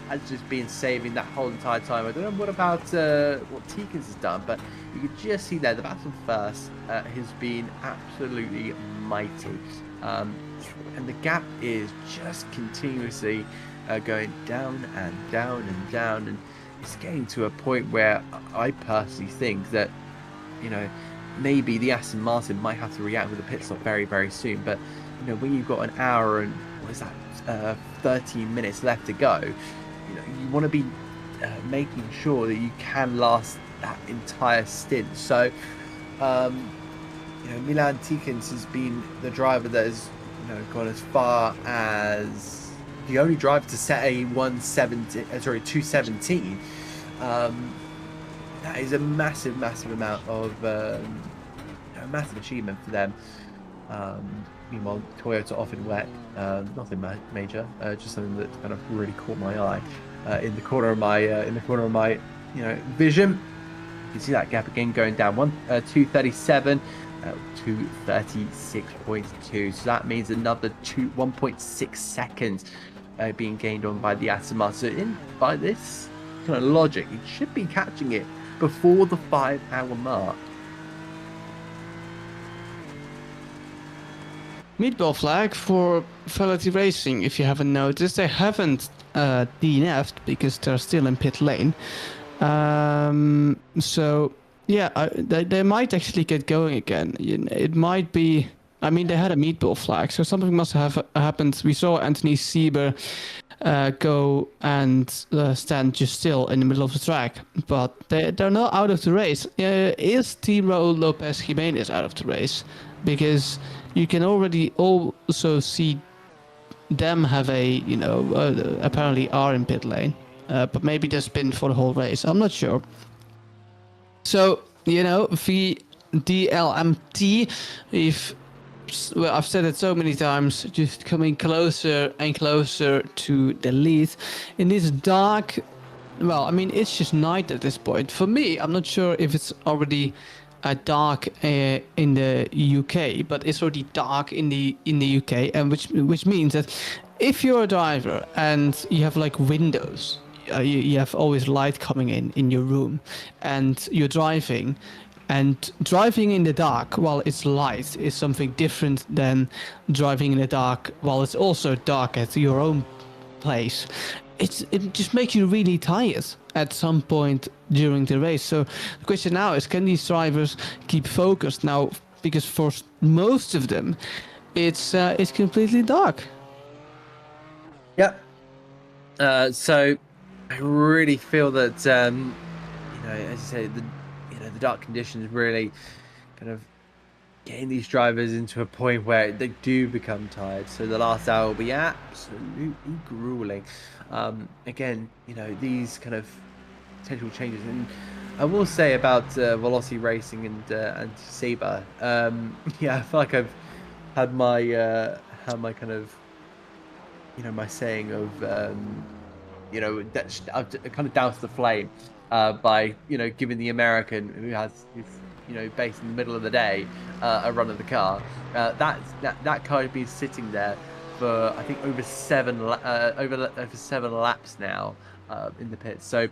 has just been saving that whole entire time. I don't know what about what Tikins has done, but you can just see there the battle first has been absolutely mighty, and the gap is just continuously going down and down and down, and it's getting to a point where I personally think that maybe the Aston Martin might have to react with a pit stop very, very soon. But when you've got an hour and 13 minutes left to go, you want to be making sure that you can last that entire stint. So, Milan Tikins has been the driver that has gone as far as the only driver to set a 217. That is a massive amount of a massive achievement for them. Meanwhile, Toyota off in wet, nothing major, just something that kind of really caught my eye in the corner of my vision. You can see that gap again going down 237 to 36.2. So that means another 1.6 seconds being gained on by the Aston Martin. So by this kind of logic, it should be catching it before the 5-hour mark. Meatball flag for Fidelity Racing. If you haven't noticed, they haven't DNF'd because they're still in pit lane. So yeah, they might actually get going again. It might be. I mean, they had a meatball flag, so something must have happened. We saw Anthony Sieber go and stand just still in the middle of the track, but they're not out of the race. Is Team Raul Lopez Jimenez out of the race? Because you can already also see them have apparently are in pit lane, but maybe they've been for the whole race. I'm not sure. So, VDLMT, I've said it so many times, just coming closer and closer to the lead in this dark. Well, I mean, it's just night at this point. For me, I'm not sure if it's already dark in the UK, but it's already dark in the UK, and which means that if you're a driver and you have like windows, you have always light coming in your room, and you're driving. And driving in the dark while it's light is something different than driving in the dark while it's also dark at your own place. It just makes you really tired at some point during the race. So the question now is, can these drivers keep focused now? Because for most of them, it's completely dark. Yep. So I really feel that as you say, the dark conditions really kind of getting these drivers into a point where they do become tired. So the last hour will be absolutely grueling. Again, you know, these kind of potential changes. And I will say about Velocity Racing and Saber, yeah, I feel like I've had my kind of, you know, my saying of you know, that I've kind of doused the flame by, you know, giving the American who's, you know, based in the middle of the day a run of the car. That car has been sitting there for, I think, over 7 laps now in the pits. So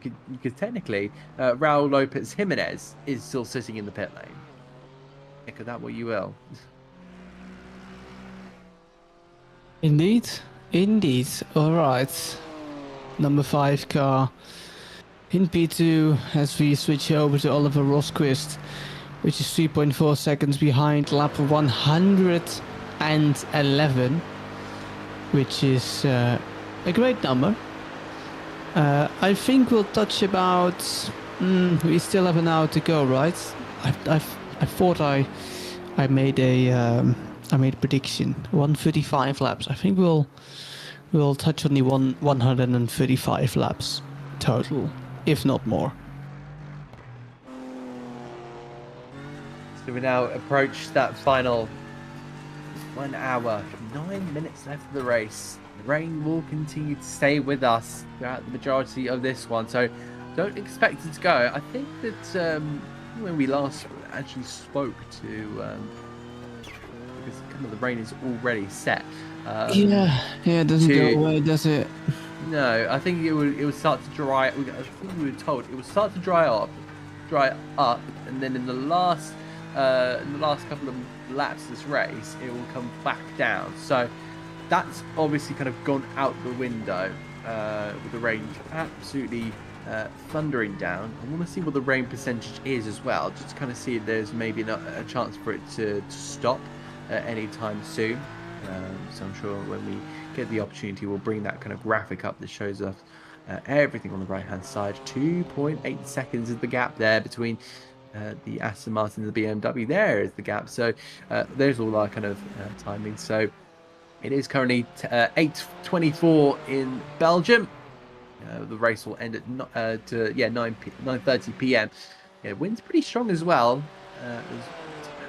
you could technically, Raul Lopez Jimenez is still sitting in the pit lane. Think of that what you will. Indeed, indeed. All right. Number 5 car in P2 as we switch over to Oliver Rosquist, which is 3.4 seconds behind lap 111, which is a great number. I think we'll touch about. We still have an hour to go, right? I thought I made a prediction. 135 laps. I think we'll touch on the 135 laps total, if not more. So we now approach that final 1 hour, 9 minutes left of the race. The rain will continue to stay with us throughout the majority of this one, so don't expect it to go. I think that when we last actually spoke to, because kind of the rain is already set. Yeah, it doesn't go away, does it? No, I think it would start to dry. I think we were told it would start to dry up, and then in the last couple of laps of this race, it will come back down. So that's obviously kind of gone out the window with the rain absolutely thundering down. I want to see what the rain percentage is as well, just to kind of see if there's maybe a chance for it to stop any time soon. So I'm sure when we get the opportunity, we'll bring that kind of graphic up that shows us everything on the right hand side. 2.8 seconds is the gap there between the Aston Martin and the BMW. There is the gap. So there's all our kind of timing. So it is currently 8:24 in Belgium. The race will end at 9:30 p.m. Yeah, wind's pretty strong as well.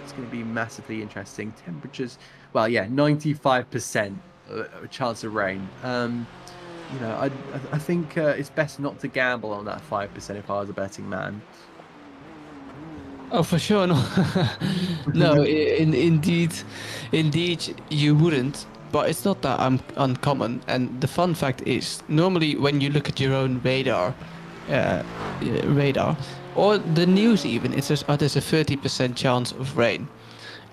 It's going to be massively interesting. Temperatures, well, yeah, 95% chance of rain. You know, I think it's best not to gamble on that 5% if I was a betting man. Oh, for sure, no. No, indeed, you wouldn't. But it's not that uncommon. And the fun fact is, normally when you look at your own radar, or the news even, it says there's a 30% chance of rain.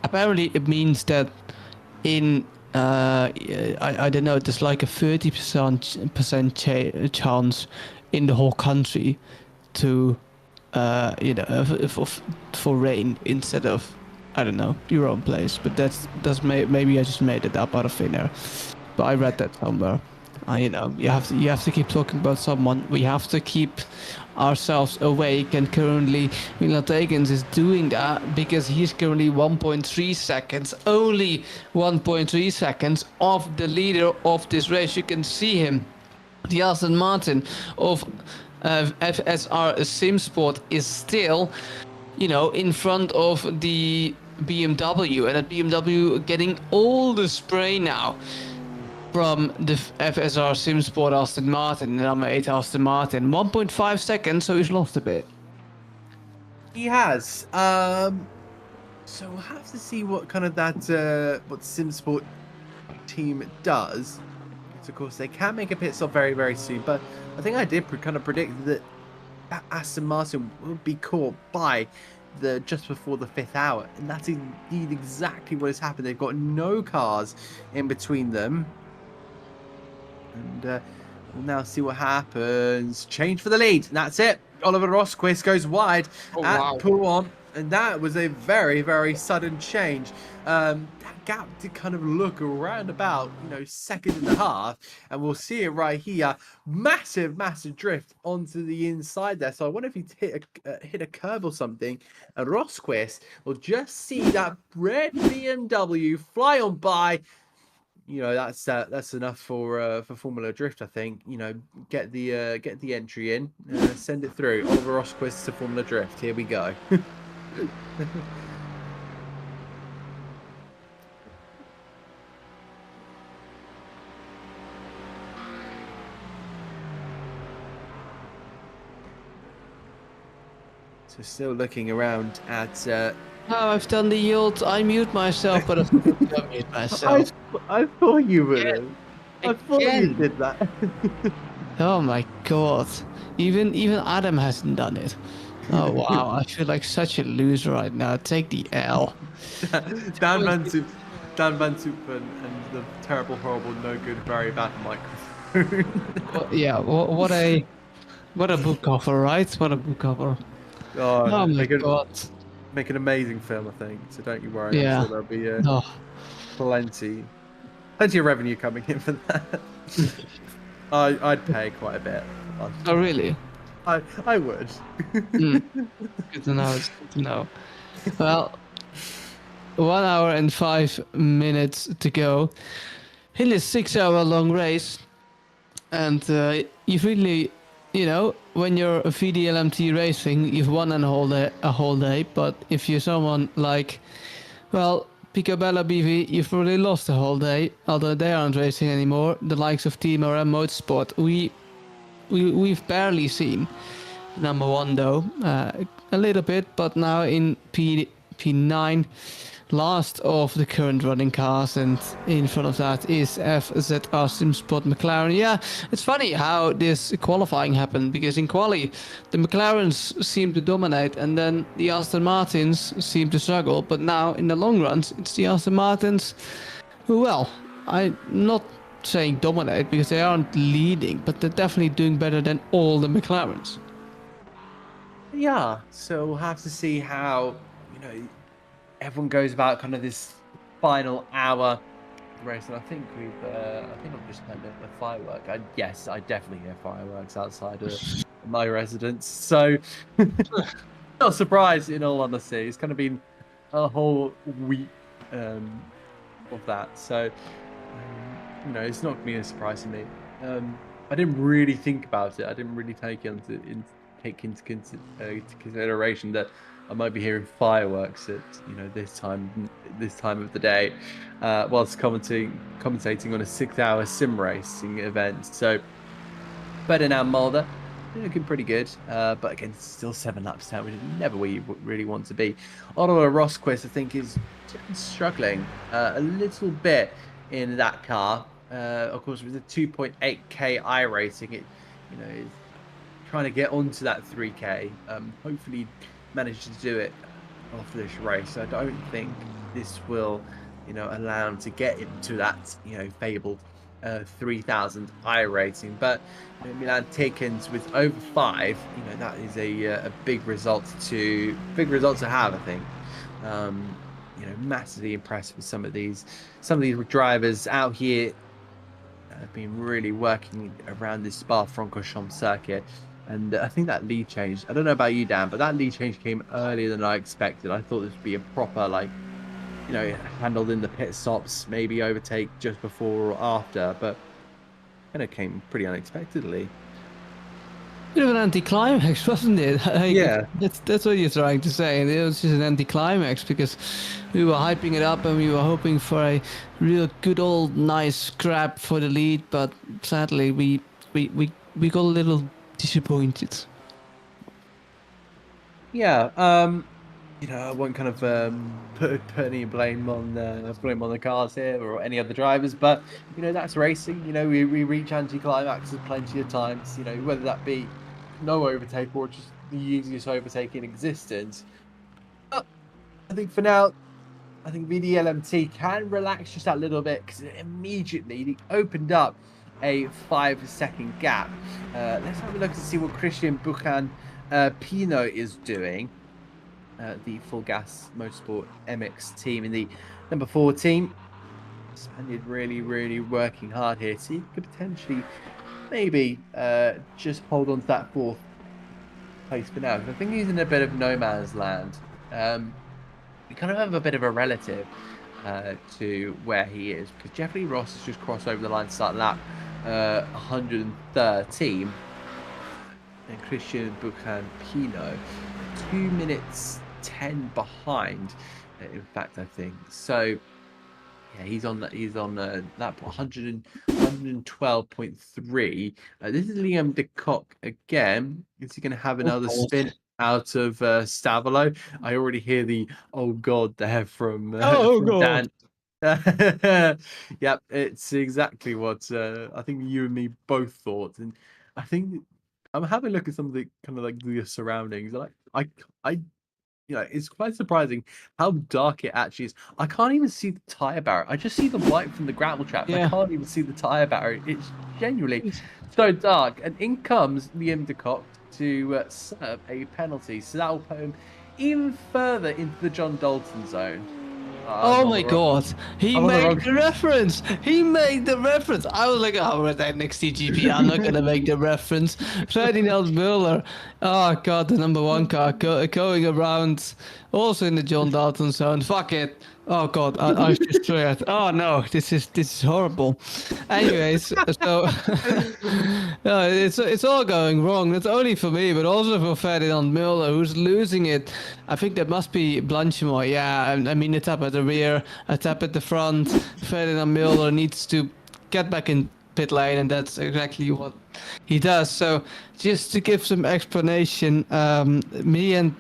Apparently, it means that in I don't know, there's like a 30% chance in the whole country to you know, for rain instead of, I don't know, your own place. But that's maybe I just made it up out of thin air. But I read that somewhere. You know, you have to keep talking about someone. We have to keep ourselves awake, and currently Milan Tegens is doing that because he's currently 1.3 seconds, only 1.3 seconds off the leader of this race. You can see him, the Aston Martin of FSR SimSport is still, you know, in front of the BMW, and that BMW getting all the spray now from the FSR SimSport Aston Martin, number 8 Aston Martin. 1.5 seconds, so he's lost a bit. He has. So we'll have to see what kind of that what SimSport team does. So of course they can make a pit stop very, very soon, but I think I did kind of predict that Aston Martin would be caught by just before the 5th hour, and that's indeed exactly what has happened. They've got no cars in between them. And we'll now see what happens. Change for the lead. And that's it. Oliver Rosquist goes wide at Pool 1. And that was a very, very sudden change. That gap did kind of look around about, second and a half. And we'll see it right here. Massive, massive drift onto the inside there. So I wonder if he hit a curve or something. And Rosquist will just see that red BMW fly on by. That's enough for Formula Drift, I think. Get the entry in, send it through. Oliver Rosquist to Formula Drift. Here we go. So still looking around at. Oh, I've done the yield. I mute myself, but I've mute myself. I thought you would have. I thought you Again. did that. Oh my god. Even Adam hasn't done it. Oh wow, I feel like such a loser right now. Take the L. Dan Van Zoopen and the terrible, horrible, no good, very bad microphone. Yeah, what a book cover, right? What a book cover. Oh my god. Make an amazing film, I think. So don't you worry. Yeah. I'm sure there'll be plenty of revenue coming in for that. I'd pay quite a bit. Oh really? I would. Good to know. It's good to know. Well, 1 hour and 5 minutes to go in this 6-hour-long race, and you've really, when you're a VDLMT racing, you've won a whole day. But if you're someone like, well, Picobello BV, you've really lost the whole day. Although they aren't racing anymore. The likes of Team RM Motorsport, we've barely seen number one though, a little bit, but now in P9, last of the current running cars, and in front of that is FZR SimSport McLaren. Yeah, it's funny how this qualifying happened, because in quali the McLarens seem to dominate and then the Aston Martins seem to struggle, but now in the long runs it's the Aston Martins who, well, I'm not saying dominate because they aren't leading, but they're definitely doing better than all the McLarens. Yeah, so we'll have to see how, everyone goes about kind of this final hour race. And I think I've just heard a firework. Yes, I definitely hear fireworks outside of my residence. So not surprised, in all honesty. It's kind of been a whole week of that. So, it's not going to be a surprise to me. I didn't really think about it. I didn't really take into consideration that I might be hearing fireworks at this time of the day, whilst commentating on a 6-hour sim racing event. So better now, Mulder. Looking pretty good, but again, still 7 laps down, which is never where you really want to be. Oliver Rosquist, I think, is struggling a little bit in that car. Of course, with a 2.8k I rating, it is trying to get onto that 3k. Hopefully manage to do it after this race. I don't think this will allow him to get into that fabled 3000 I rating, but Milan Takens with over 5, that is a big result to have, I think. Massively impressed with some of these drivers out here. Have been really working around this Spa-Francorchamps circuit, and I think that lead change, I don't know about you, Dan, but that lead change came earlier than I expected. I thought this would be a proper, handled in the pit stops, maybe overtake just before or after, but it came pretty unexpectedly. Bit of an anticlimax, wasn't it? Yeah. That's what you're trying to say. It was just an anticlimax because we were hyping it up and we were hoping for a real good old nice scrap for the lead, but sadly we got a little disappointed. Yeah. I won't kind of put any blame on the cars here or any other drivers, but that's racing. We reach anti-climaxes plenty of times. Whether that be no overtake or just the easiest overtake in existence. But I think for now, VDLMT can relax just that little bit, because immediately they opened up a 5-second gap. Let's have a look to see what Christian Buchan Pino is doing. the Full Gas Motorsport MX team in the number 4 team. Spaniard really working hard here. So he could potentially maybe just hold on to that 4th place for now. I think he's in a bit of no man's land. We kind of have a bit of a relative to where he is, because Jeffrey Ross has just crossed over the line to start lap 113, and Christian Buchan-Pino 2 minutes 10 behind, in fact, I think. So yeah, he's on lap 112.3. This is Liam de Kock again. Is he going to have another spin out of Stavolo? I already hear the "oh god" there from Dan. Yep, it's exactly what I think you and me both thought, and I think I'm having a look at some of the kind of like the surroundings. Like I it's quite surprising how dark it actually is. I can't even see the tire barrier. I just see the light from the gravel trap. Yeah. I can't even see the tire barrier. It's genuinely so dark. And in comes Liam de Kock to serve a penalty. So that will put him even further into the John Dalton zone. Oh my god, he made the reference! He made the reference! I was like, oh, we're at NXTGP, I'm not gonna make the reference. Ferdinand Müller, oh god, the number 1 car going around, also in the John Dalton zone. Fuck it. Oh god, I just swear. Oh no, this is horrible. Anyways, so no, it's all going wrong. Not only for me, but also for Ferdinand Müller, who's losing it. I think that must be Blanchimont. Yeah, I mean, a tap at the rear, a tap at the front. Ferdinand Müller needs to get back in pit lane, and that's exactly what he does. So just to give some explanation, me and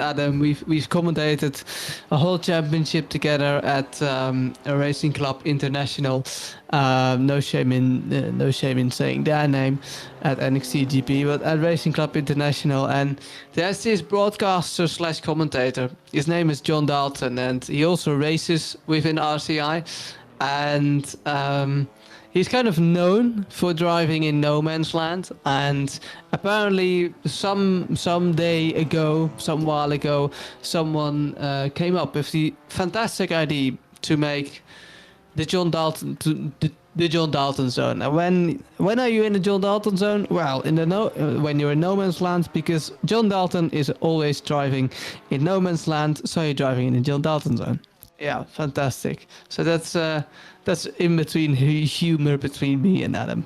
Adam, we've commentated a whole championship together at a Racing Club International. No shame in saying their name at NXTGP, but at Racing Club International. And there's this broadcaster / commentator. His name is John Dalton, and he also races within RCI. And he's kind of known for driving in no man's land, and apparently some while ago, someone came up with the fantastic idea to make the John Dalton the John Dalton zone. And when are you in the John Dalton zone? Well, when you're in no man's land, because John Dalton is always driving in no man's land, so you're driving in the John Dalton zone. Yeah, fantastic. So that's in between humor between me and Adam.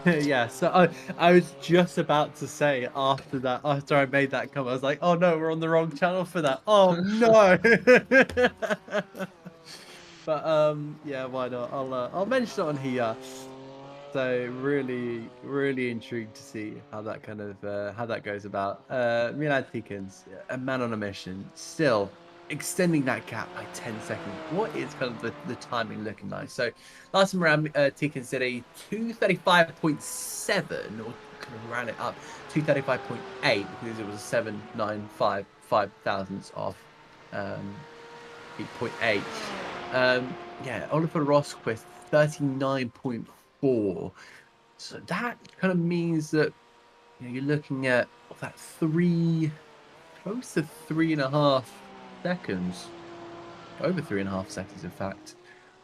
Yeah, so I was just about to say after I made that comment, I was like, oh no, we're on the wrong channel for that. Oh no. But yeah, why not? I'll mention it on here. So really intrigued to see how that kind of how that goes about. Milan Tikins, a man on a mission, still extending that gap by 10 seconds. What is kind of the timing looking like? So last time around, Tikins did a 235.7, or kind of ran it up 235.8 because it was a 795 thousandths off 8.8. Yeah, Oliver Rosquist 39.4. So that kind of means that you're looking at that close to 3.5 seconds, over 3.5 seconds, in fact.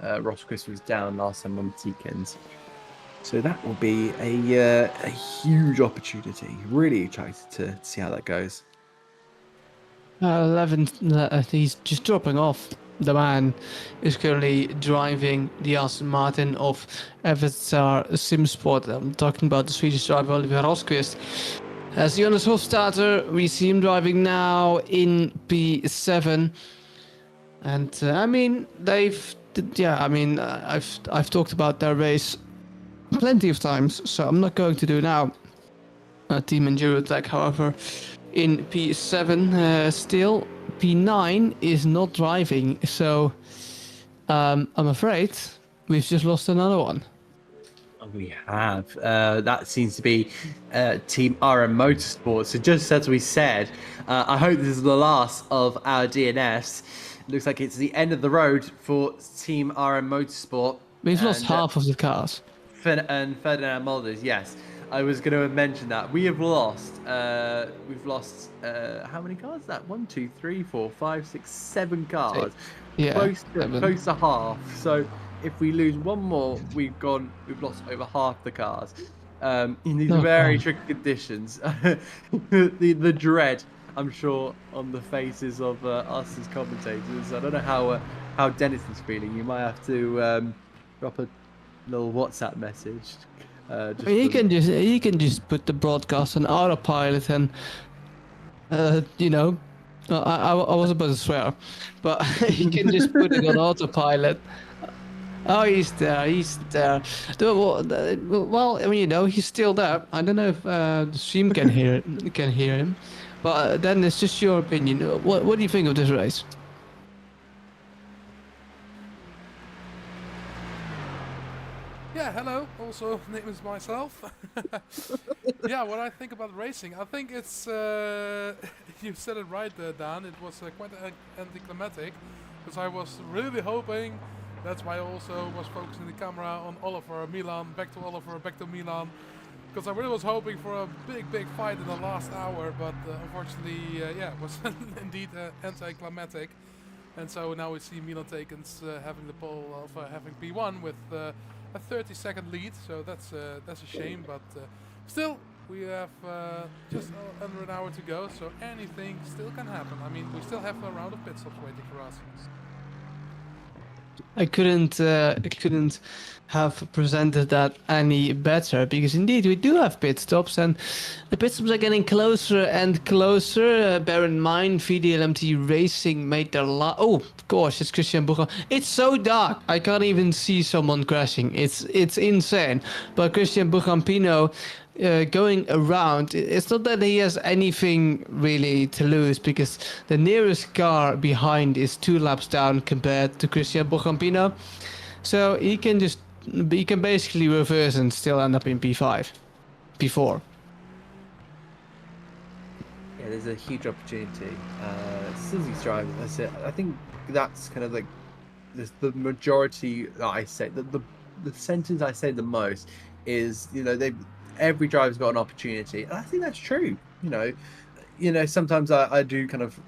Rosquist was down last time on Tikins. So that will be a huge opportunity. Really excited to see how that goes. 11, he's just dropping off. The man is currently driving the Aston Martin of Avatar SimSport. I'm talking about the Swedish driver Oliver Rosquist. As the Jonas Hofstadter, we see him driving now in P7. And I mean, I've talked about their race plenty of times, so I'm not going to do now. Team Endurotech, however, in P7 still. P9 is not driving, so I'm afraid we've just lost another one. We have. That seems to be Team RM Motorsport. So just as we said, I hope this is the last of our DNS. It looks like it's the end of the road for Team RM Motorsport. We've lost half of the cars. And Ferdinand Mulders, yes. I was going to mention that we've lost how many cars? That 1, 2, 3, 4, 5, 6, 7 cars, Yeah, close seven. to half. So if we lose one more, we've lost over half the cars. In these Oh, very God. tricky conditions, the dread, I'm sure, on the faces of us as commentators. I don't know how Dennis is feeling. You might have to drop a little WhatsApp message. Just He for... can just put the broadcast on autopilot and I was about to swear, but he can just put it on autopilot. Oh, he's there. He's there. Well, I mean, he's still there. I don't know if the stream can hear him, but then it's just your opinion. What do you think of this race? Yeah, hello. Also, name is myself. Yeah, what I think about racing, I think it's you said it right, Dan. It was quite anticlimactic because I was really hoping. That's why I also was focusing the camera on Oliver, Milan, back to Oliver, back to Milan, because I really was hoping for a big fight in the last hour. But unfortunately, yeah, it was indeed anticlimactic. And so now we see Milan Takens having the pole of having P1 with a 30-second lead, so that's a shame, but still we have just under an hour to go, so anything still can happen. I mean, we still have a round of pit stops waiting for us. I couldn't have presented that any better, because indeed we do have pit stops, and the pit stops are getting closer and closer. Bear in mind, VDLMT Racing made their oh gosh, it's Christian Bucher. It's so dark, I can't even see someone crashing. It's insane. But Christian Bucampino going around, it's not that he has anything really to lose, because the nearest car behind is 2 laps down compared to Christian Bucampino, so he can basically reverse and still end up in P5, P4. Yeah, there's a huge opportunity. Suzuki's driving. That's it. I think that's kind of like the majority that I say. The sentence I say the most is, every driver's got an opportunity, and I think that's true. Sometimes I do kind of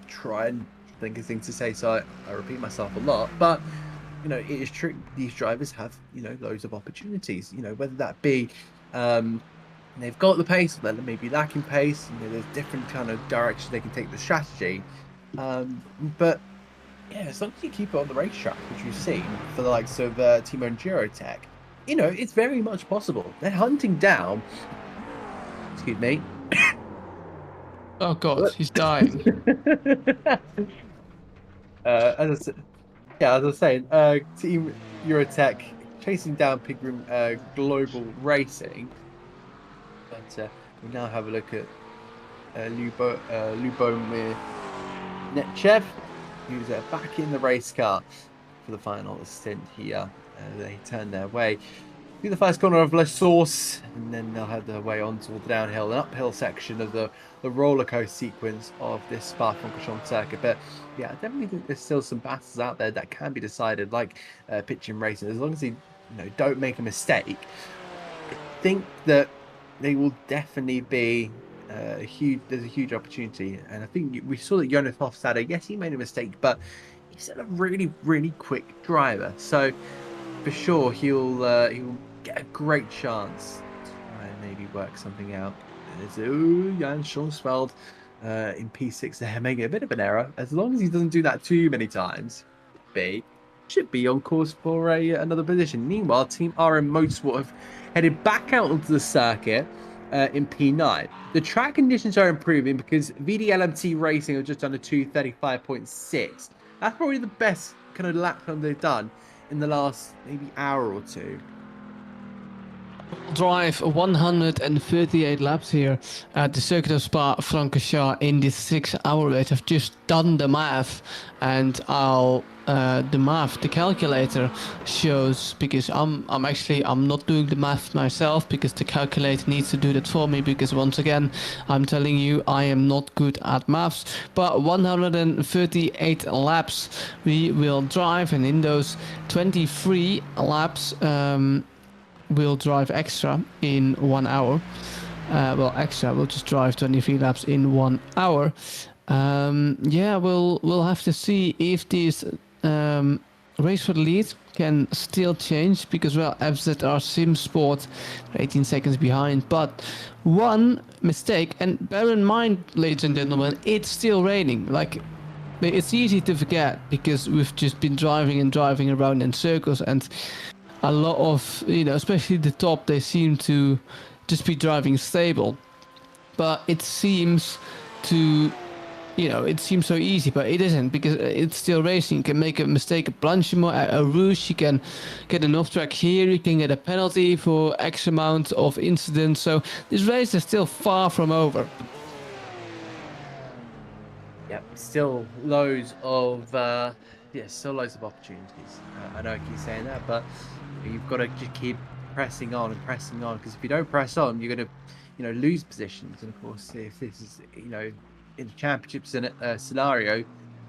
try and think of things to say, so I repeat myself a lot, but it is true. These drivers have loads of opportunities. Whether that be they've got the pace, or they may be lacking pace. There's different kind of directions they can take the strategy, but yeah, as long as you keep it on the racetrack, which we've seen for the likes of Timo and Girotech, it's very much possible. They're hunting down. Excuse me. Oh god, he's dying. As I was saying, Team Eurotech chasing down Pigram Global Racing. But we now have a look at Lubomir Netchev, who's back in the race car for the final stint here. They turn their way through the first corner of La Source, and then they'll head their way on toward the downhill and uphill section of the roller coaster sequence of this Francorchamps circuit. But yeah, I definitely think there's still some battles out there that can be decided, like pitching racing. As long as they don't make a mistake, I think that they will definitely be there's a huge opportunity. And I think we saw that Jonas Hofstadter, yes, he made a mistake, but he's still a really quick driver, so for sure he'll get a great chance to try and maybe work something out. There's Jan Schonsfeld in P6 there, making a bit of an error. As long as he doesn't do that too many times, should be on course for another position. Meanwhile, Team RM Motorsport have headed back out onto the circuit in P9. The track conditions are improving because VDLMT Racing are just under 235.6. That's probably the best kind of lap time they've done in the last maybe hour or two. Drive 138 laps here at the Circuit of Spa-Francorchamps in this 6-hour race. I've just done the math, and the calculator shows, because I'm not doing the math myself, because the calculator needs to do that for me, because once again I'm telling you, I am not good at maths. But 138 laps we will drive, and in those 23 laps will drive extra in 1 hour. Extra will just drive 23 laps in 1 hour. Yeah, we'll have to see if this race for the lead can still change, because FZR Sim Sport 18 seconds behind, but one mistake, and bear in mind, ladies and gentlemen, it's still raining. Like, it's easy to forget because we've just been driving around in circles, and a lot of, especially the top, they seem to just be driving stable, but it seems to, it seems so easy, but it isn't, because it's still racing. You can make a mistake, a blanchiment, a rouge, you can get an off track here, you can get a penalty for X amount of incidents, so this race is still far from over. Yep, still loads of opportunities. I know I keep saying that, but you've got to just keep pressing on, because if you don't press on, you're going to, lose positions. And of course, if this is, in the championships scenario,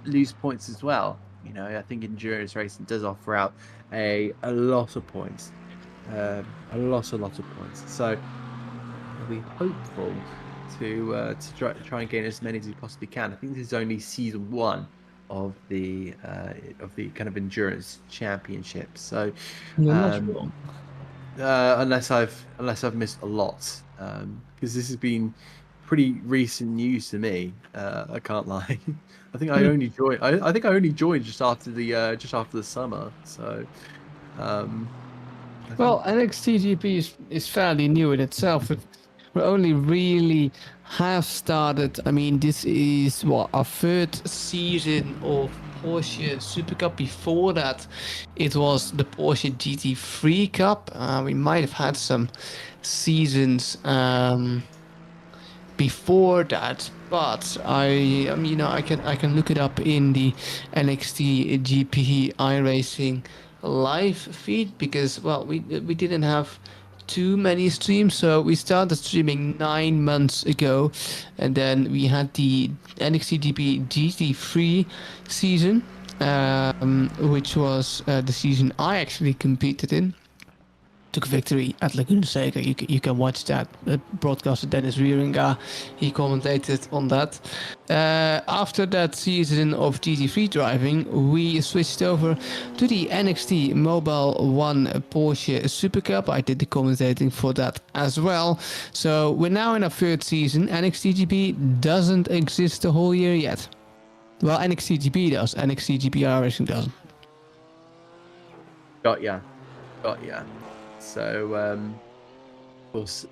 lose points as well. I think endurance racing does offer out a lot of points, a lot of points. So we're hopeful to try and gain as many as we possibly can. I think this is only season 1 of the kind of endurance championship. So unless I've missed a lot, because this has been pretty recent news to me. I can't lie. I think I only joined. I think I only joined just after the summer. So. NXTGP is fairly new in itself. We only really have started. I mean, this is our 3rd season of Porsche Super Cup. Before that, it was the Porsche GT3 Cup. We might have had some seasons before that, but I can look it up in the NXTGP iRacing live feed, because we didn't have too many streams, so we started streaming 9 months ago, and then we had the NXTGP GT3 season, which was the season I actually competed in. Took victory at Laguna Seca. You can watch that broadcast. Dennis Rieringa, he commentated on that. After that season of GT3 driving, we switched over to the NXT Mobile 1 Porsche Super Cup. I did the commentating for that as well. So we're now in our 3rd season. NXTGP doesn't exist the whole year yet. Well, NXTGP does. NXTGP Racing doesn't. Got ya. So, of course,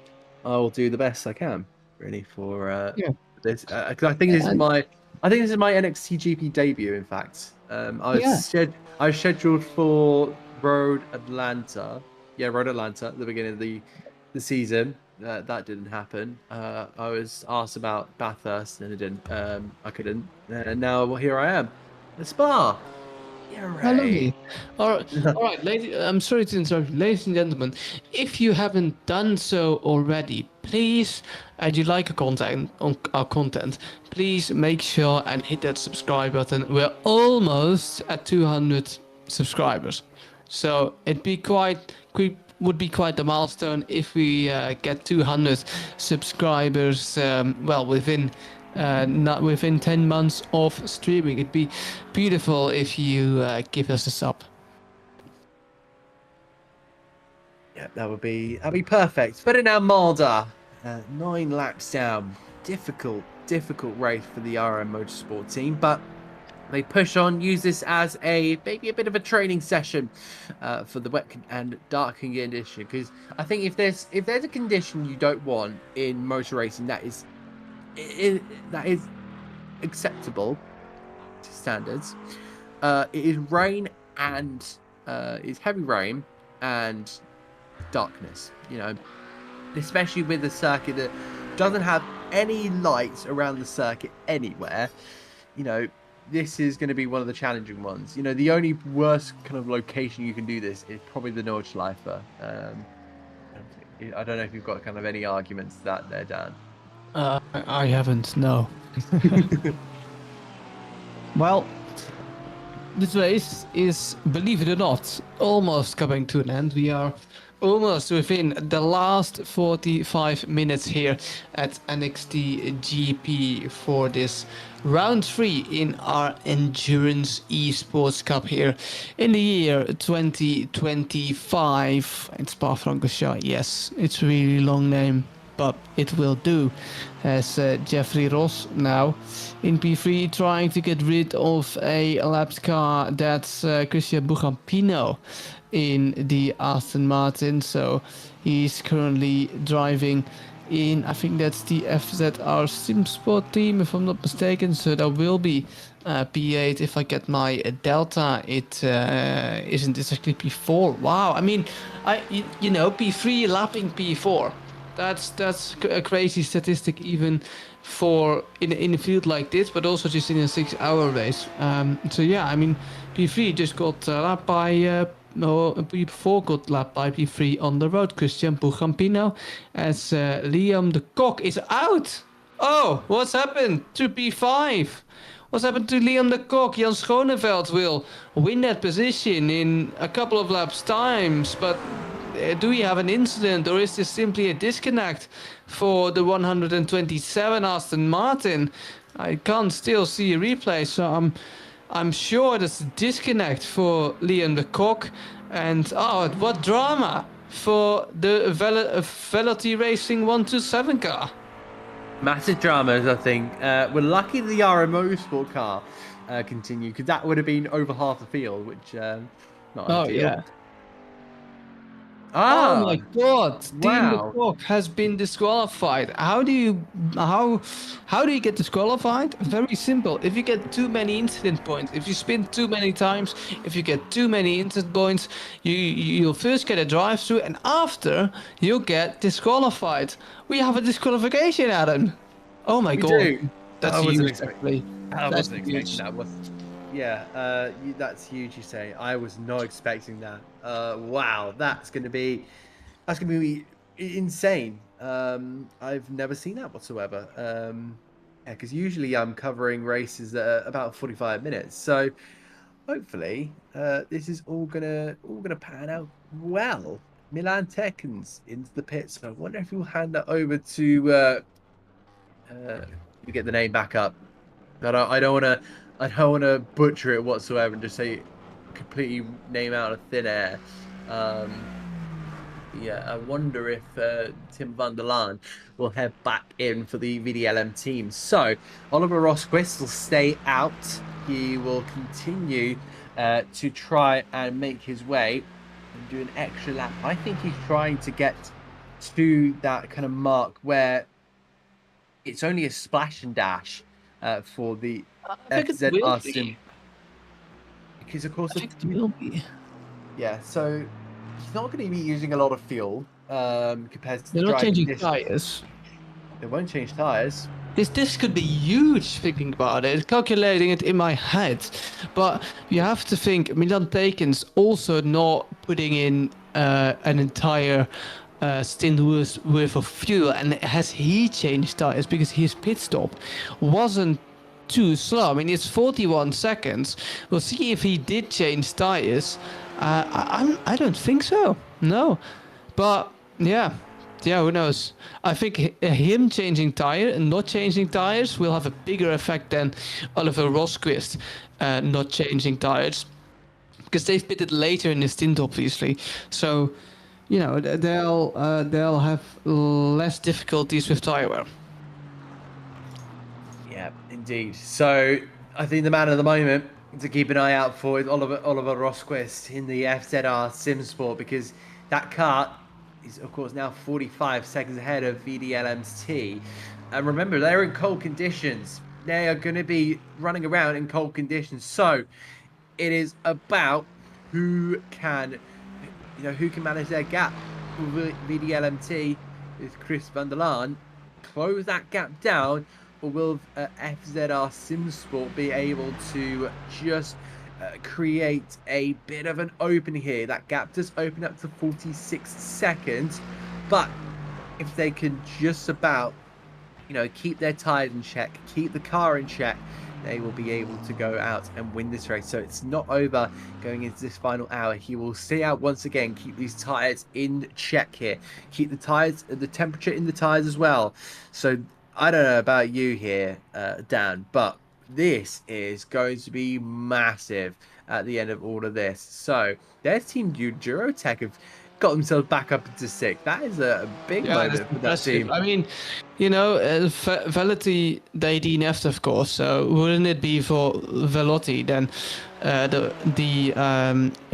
I will do the best I can, really, for this. Because I think this is my NXTGP debut. In fact, I was scheduled for Road Atlanta. Yeah, Road Atlanta at the beginning of the season. That didn't happen. I was asked about Bathurst, and it didn't. I couldn't. And now here I am, at Spa. Yeah, right. All right, ladies. I'm sorry to interrupt, ladies and gentlemen. If you haven't done so already, please, and you like our content, please make sure and hit that subscribe button. We're almost at 200 subscribers, so would be quite the milestone if we get 200 subscribers. Within 10 months of streaming. It'd be beautiful if you give us a sub. Yeah, that'd be perfect. But in Armada, 9 laps down, difficult race for the RM Motorsport team, but they push on, use this as maybe a bit of a training session for the wet and dark condition. Because I think if there's a condition you don't want in motor racing, that is acceptable to standards, it is rain and it's heavy rain and darkness. Especially with a circuit that doesn't have any lights around the circuit anywhere. This is going to be one of the challenging ones. The only worst kind of location you can do this is probably the Nordschleife. I don't know if you've got kind of any arguments to that there, Dan. I haven't, no. Well, this race is, believe it or not, almost coming to an end. We are almost within the last 45 minutes here at NXTGP for this round 3 in our Endurance Esports Cup here in the year 2025. It's Francorchamps. Yes, it's a really long name, but it will do. As Jeffrey Ross now in P3 trying to get rid of a lapped car. That's Christian Bucampino in the Aston Martin. So he's currently driving in, I think that's the FZR SimSport team, if I'm not mistaken. So there will be P8 if I get my delta. It isn't, it's actually P4. Wow, I mean, you know, P3 lapping P4. That's a crazy statistic even for in a field like this, but also just in a 6-hour race. So yeah, I mean, P3 just got lapped by P4 got lapped by P3 on the road. Christian Bucampino as Liam the Cock is out. Oh, what's happened to P5? What's happened to Liam de Kok? Jan Schoneveld will win that position in a couple of laps times, but do we have an incident, or is this simply a disconnect for the 127 Aston Martin? I can't still see a replay, so I'm sure there's a disconnect for Liam de Kok. And oh, what drama for the Veloty Racing 127 car. Massive dramas, I think. We're lucky the RMO Sport car continued, because that would have been over half the field, which not ideal. Yeah. Ah, oh my god, Dean wow. McCook has been disqualified. How do you get disqualified? Very simple. If you get too many incident points, if you spin too many times, if you get too many incident points, you'll first get a drive through, and after you'll get disqualified. We have a disqualification, Adam. Oh my god. Do. That's huge, actually. I That's wasn't huge. expecting that. Yeah, that's huge. You say. I was not expecting that. Wow, that's gonna be insane. I've never seen that whatsoever. Yeah, because usually I'm covering races that are about 45 minutes. So hopefully, this is all gonna pan out well. Milan Tekens into the pit. So I wonder if we'll hand that over to. We get the name back up. But I don't want to butcher it whatsoever and just say completely name out of thin air. Yeah, I wonder if Tim van der Laan will head back in for the VDLM team. So Oliver Rosquist will stay out. He will continue to try and make his way and do an extra lap. I think he's trying to get to that kind of mark where it's only a splash and dash for the FZR Sim. Because of course, I think it will be. Yeah, so he's not going to be using a lot of fuel compared to They're not changing tires. They won't change tires. This could be huge, thinking about it, calculating it in my head. But you have to think, Milan Tekens also not putting in an entire stint worth of fuel. And has he changed tires? Because his pit stop wasn't too slow. I mean, it's 41 seconds. We'll see if he did change tires. I don't think so. No. But yeah, who knows? I think him changing tire and not changing tires will have a bigger effect than Oliver Rosquist not changing tires, because they've pitted later in the stint, obviously. So, you know, they'll have less difficulties with tire wear. Yeah, indeed. So I think the man of the moment to keep an eye out for is Oliver Rosquist in the FZR SimSport, because that car is, of course, now 45 seconds ahead of VDLM's T. And remember, they're in cold conditions. They are going to be running around in cold conditions. So it is about who can manage their gap. Will VDLMT with Chris van der Laan close that gap down, or will FZR SimSport be able to just create a bit of an opening here? That gap does open up to 46 seconds, but if they can just about, keep their tires in check, keep the car in check, they will be able to go out and win this race. So it's not over going into this final hour. He will stay out once again, keep these tyres in check here, keep the tyres, the temperature in the tyres as well. So I don't know about you here, Dan, but this is going to be massive at the end of all of this. So their team Durotech have got themselves back up into 6th. That is a big moment for that team. I mean, you know, Velotti, they DNF'd, of course, so wouldn't it be for Velotti then the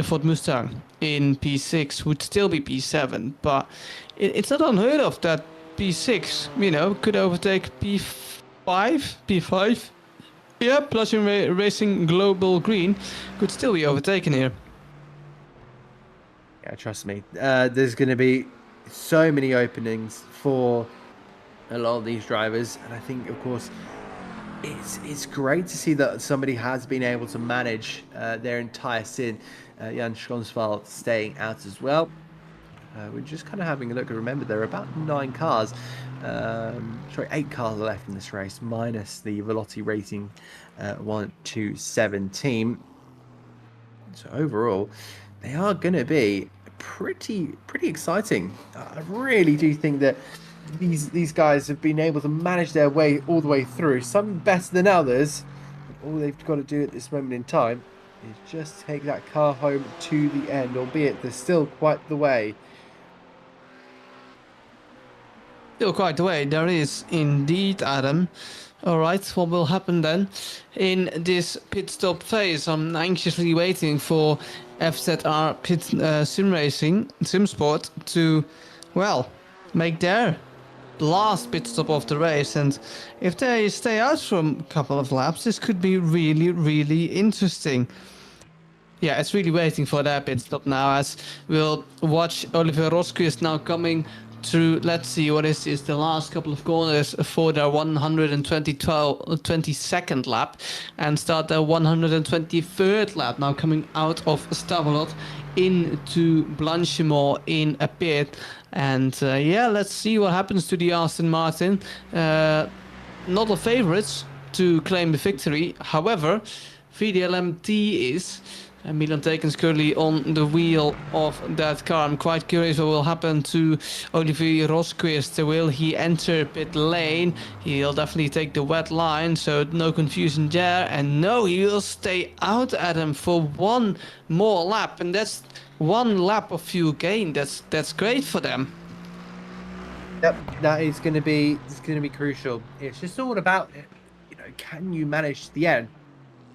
Ford Mustang in P6 would still be P7, but it's not unheard of that P6, you know, could overtake P5. Yeah, Platinum Racing Global Green could still be overtaken here. Yeah, trust me. There's going to be so many openings for a lot of these drivers, and I think, of course, it's great to see that somebody has been able to manage their entire scene. Jan Schonsval staying out as well. We're just kind of having a look. Remember, there are about 9 cars, 8 cars left in this race, minus the Velotti Racing 1-2-7 team. So overall, they are going to be pretty exciting. I really do think that these guys have been able to manage their way all the way through. Some better than others. All they've got to do at this moment in time is just take that car home to the end, albeit there's still quite the way. Still quite the way, there is indeed, Adam. Alright, what will happen then in this pit stop phase? I'm anxiously waiting for FZR SimSport to, well, make their last pit stop of the race, and if they stay out from a couple of laps, this could be really interesting. Yeah, it's really waiting for their pit stop now, as we'll watch Oliver Rosquist now coming through. Let's see, what is this, the last couple of corners for their 122nd lap, and start their 123rd lap, now coming out of Stavelot into Blanchimont in a pit. And yeah, let's see what happens to the Aston Martin. Not the favorites to claim the victory, however, VDLMT is. And Milan Tekens currently on the wheel of that car. I'm quite curious what will happen to Olivier Rosquist. Will he enter pit lane? He'll definitely take the wet line, so no confusion there. And no, he will stay out, Adam, for one more lap. And that's one lap of fuel gain. That's great for them. Yep, that is going to be crucial. It's just all about, you know, can you manage the end?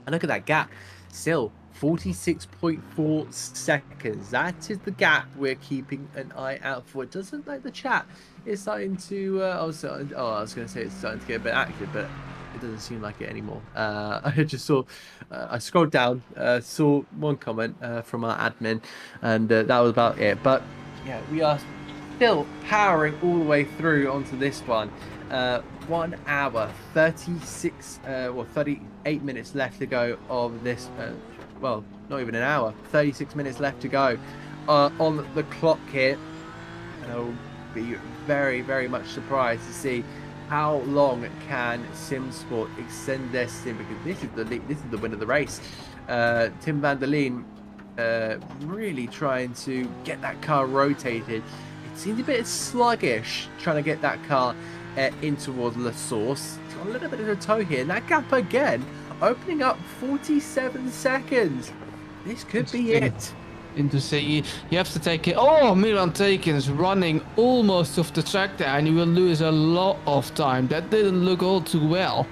And look at that gap. Still 46.4 seconds. That is the gap we're keeping an eye out for. It doesn't like the chat is starting to I was going to say it's starting to get a bit active, but it doesn't seem like it anymore. I just saw I scrolled down, saw one comment from our admin, and that was about it. But yeah, we are still powering all the way through onto this one. 1 hour 38 minutes left to go of this well, not even an hour, 36 minutes left to go on the clock here. And I'll be very much surprised to see how long can SimSport extend their sim, because this is the win of the race. Tim van der Leen really trying to get that car rotated. It seems a bit sluggish trying to get that car in towards La Source. It's got a little bit of a toe here, and that gap again opening up 47 seconds. This could be it. Interesting. You have to take it. Oh, Milan Tekens running almost off the track there, and you will lose a lot of time. That didn't look all too well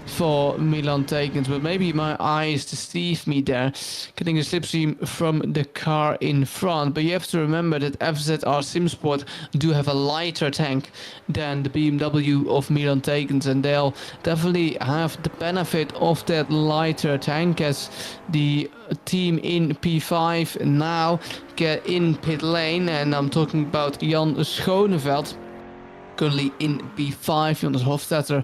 for Milan Tekens, but maybe my eyes deceive me there, getting a slipstream from the car in front. But you have to remember that FZR SimSport do have a lighter tank than the BMW of Milan Tekens, and they'll definitely have the benefit of that lighter tank, as the team in P5 now get in pit lane. And I'm talking about Jan Schoneveld, currently in P5, Jonas Hofstadter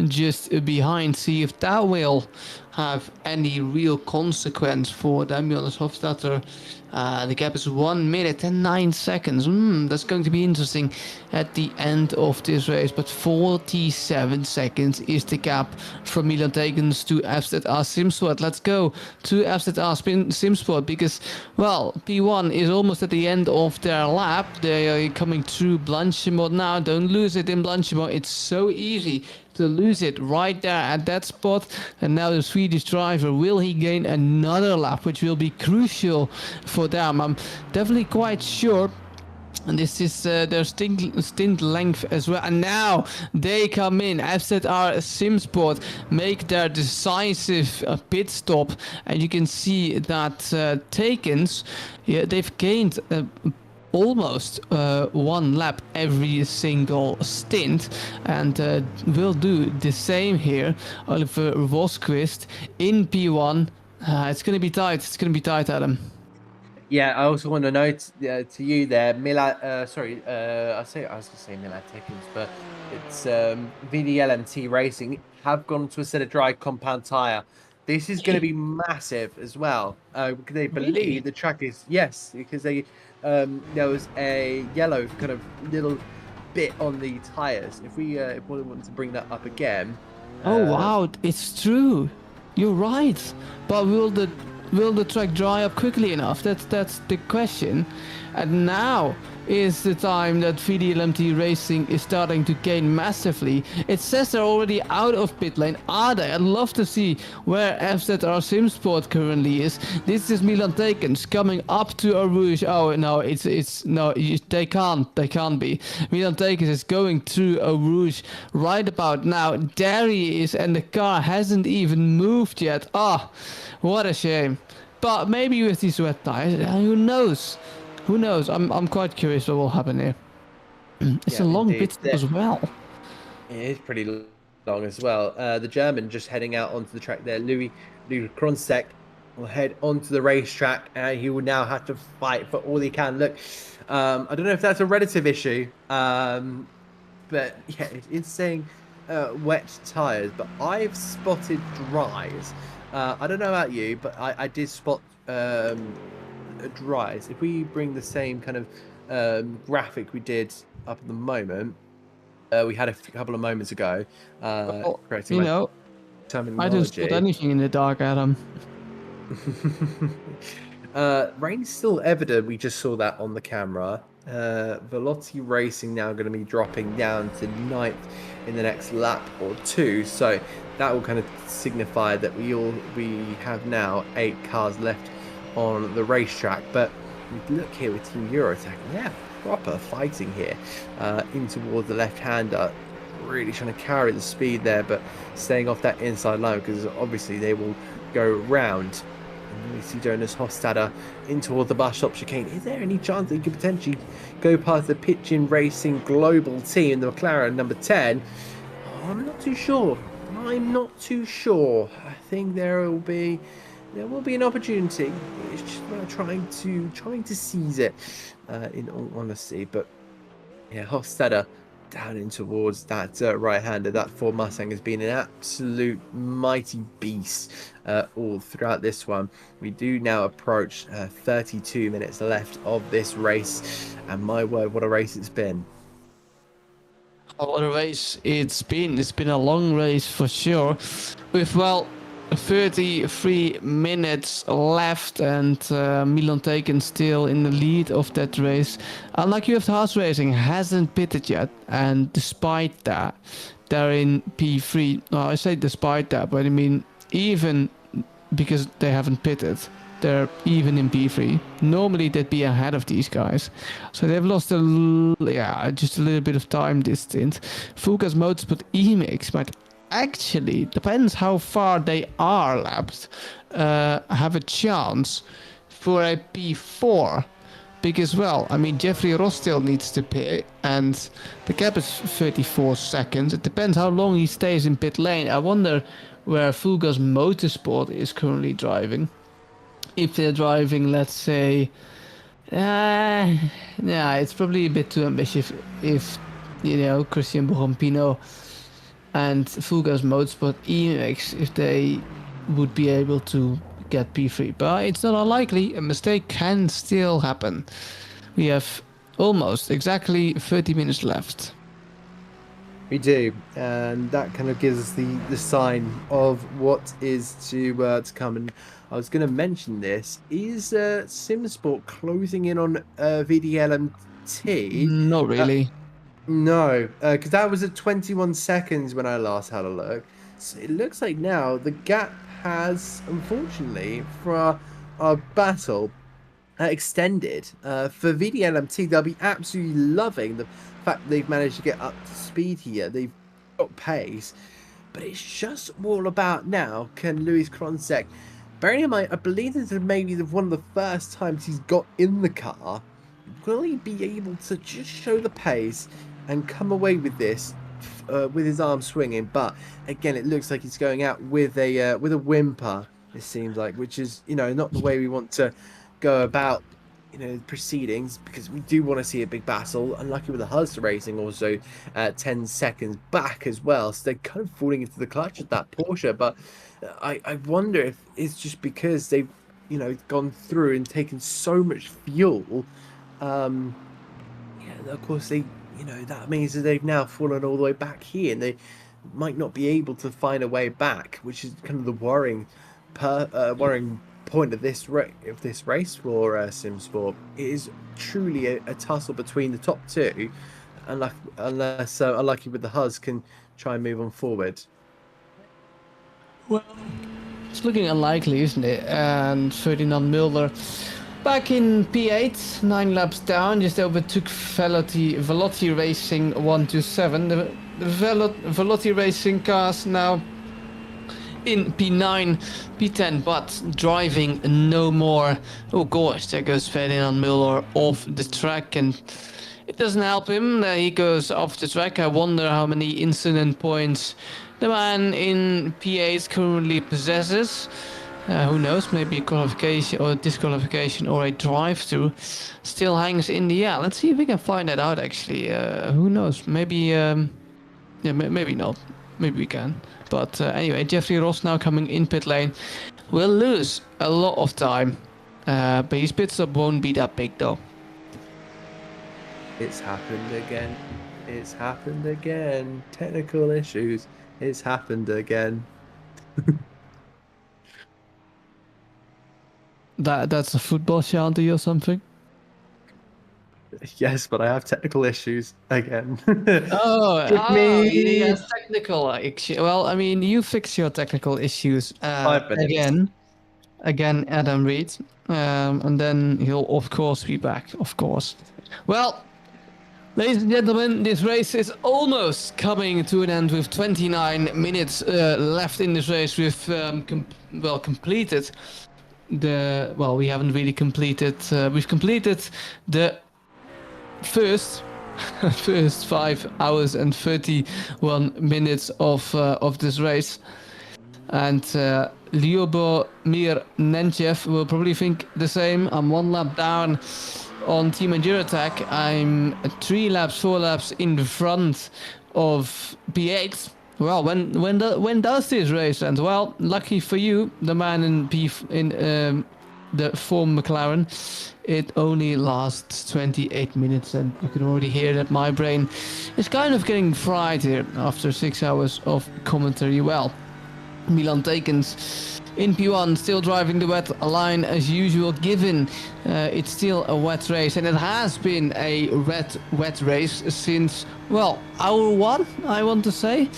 just behind. See if that will have any real consequence for them. Jonas Hofstadter, the gap is 1 minute and 9 seconds. That's going to be interesting at the end of this race. But 47 seconds is the gap from Milan Tekens to FZR Simsport. Let's go to FZR Simsport because, well, P1 is almost at the end of their lap. They are coming through Blanchimont now. Don't lose it in Blanchimont. It's so easy to lose it right there at that spot. And now the Swedish driver, will he gain another lap, which will be crucial for them? I'm definitely quite sure. And this is their stint length as well. And now they come in. FZR Simsport make their decisive pit stop. And you can see that Tekens, they've gained almost 1 lap every single stint, and we'll do the same here. Oliver Rosquist in P1. It's going to be tight. It's going to be tight, Adam. Yeah, I also want to note to you there, I was going to say Milan Tekens, but it's VDLMT Racing have gone to a set of dry compound tyre. This is going to be massive as well. Because they believe the track is, yes, because they there was a yellow kind of little bit on the tyres. If we want to bring that up again. Oh wow, it's true. You're right. But will the track dry up quickly enough? That's the question. And now is the time that VDLMT Racing is starting to gain massively. It says they're already out of pit lane. Are they? I'd love to see where FZR Simsport currently is. This is Milan Tekens coming up to Eau Rouge. Oh no, they can't be. Milan Tekens is going through Eau Rouge right about now. There he is, and the car hasn't even moved yet. What a shame. But maybe with these wet tires, who knows? Who knows? I'm quite curious what will happen here. It's a long bit as well. It is pretty long as well. The German just heading out onto the track there. Louis Kronstedt will head onto the racetrack, and he will now have to fight for all he can. Look, I don't know if that's a relative issue, but yeah, it's saying wet tires. But I've spotted dries. I don't know about you, but I did spot dries. If we bring the same kind of graphic we did up at the moment, we had a couple of moments ago. You know, I don't spot anything in the dark, Adam. Rain's still evident. We just saw that on the camera. Veloci Racing now going to be dropping down to 9th in the next lap or two. So that will kind of signify that we have now 8 cars left on the racetrack. But we look here with Team Eurotech, yeah, proper fighting here in towards the left-hander, really trying to carry the speed there, but staying off that inside line because obviously they will go round. And we see Jonas Hofstadter in towards the bus stop chicane. Is there any chance that he could potentially go past the Pitchin Racing global team, the McLaren number 10? I'm not too sure. I think there will be an opportunity. It's just about trying to seize it, in all honesty. But yeah, Hofstadter down in towards that right-hander. That Ford Mustang has been an absolute mighty beast all throughout this one. We do now approach 32 minutes left of this race, and my word, what a race it's been. What a race it's been. It's been a long race for sure, with 33 minutes left, and Milan Tekens still in the lead of that race. Unlike UF Haas Racing, hasn't pitted yet, and despite that, they're in P3. I say despite that, but I mean even because they haven't pitted, they're even in P3. Normally they'd be ahead of these guys, so they've lost just a little bit of time this stint. Fugas Motorsport E-Mix might actually, depends how far they are lapped, have a chance for a P4, because, well, I mean, Jeffrey Ross still needs to pit, and the gap is 34 seconds. It depends how long he stays in pit lane. I wonder where Fugas Motorsport is currently driving. If they're driving, let's say, it's probably a bit too ambitious if Christian Borampino and Fugas Motorsport E-Mix, if they would be able to get P3. But it's not unlikely. A mistake can still happen. We have almost exactly 30 minutes left. We do, and that kind of gives us the sign of what is to come. And I was going to mention this: is SimSport closing in on VDLMT? Not really. No, because that was at 21 seconds when I last had a look. So it looks like now the gap has, unfortunately, for our battle, extended. For VDLMT, they'll be absolutely loving the fact they've managed to get up to speed here. They've got pace, but it's just all about now, can Louis Kronsek, bearing in mind, I believe this is maybe one of the first times he's got in the car, will he be able to just show the pace and come away with this with his arm swinging? But again, it looks like he's going out with a whimper, it seems like, which is, you know, not the way we want to go about, you know, proceedings, because we do want to see a big battle. Unlucky with the Huz Racing also 10 seconds back as well, so they're kind of falling into the clutch of that Porsche. But I wonder if it's just because they've, you know, gone through and taken so much fuel. Yeah, of course they, you know, that means that they've now fallen all the way back here, and they might not be able to find a way back, which is kind of the worrying point of this race for SimSport. It is truly a tussle between the top two, unless Unlucky with the Huz can try and move on forward. Well, it's looking unlikely, isn't it? And Ferdinand Mulder, back in P8, 9 laps down, just overtook Velotti Racing 127. The Velotti Racing cars now in P9, P10, but driving no more. Oh gosh, there goes Ferdinand Müller off the track, and it doesn't help him. He goes off the track. I wonder how many incident points the man in P8 currently possesses. Who knows, maybe a qualification or a disqualification or a drive-through still hangs in the air. Let's see if we can find that out, actually. Who knows, maybe, yeah, maybe not. Maybe we can. But anyway, Jeffrey Ross now coming in pit lane will lose a lot of time. But his pit stop won't be that big though. It's happened again. It's happened again. Technical issues. It's happened again. That's a football shanty or something? Yes, but I have technical issues again. He has technical issues. Well, I mean, you fix your technical issues again, Adam Reed, and then he'll of course be back. Of course. Well, ladies and gentlemen, this race is almost coming to an end with 29 minutes left in this race. We've completed we haven't really completed. We've completed the first 5 hours and 31 minutes of this race, and Lyubomir Nenchev will probably think the same. I'm 1 lap down on Team Endurotac. I'm 4 laps in the front of P8. Well, when does this race end? Well, lucky for you, the man in the form McLaren, it only lasts 28 minutes, and you can already hear that my brain is kind of getting fried here after 6 hours of commentary. Well, Milan Tekens in P1 still driving the wet line as usual, given it's still a wet race, and it has been a wet race since, well, hour 1, I want to say.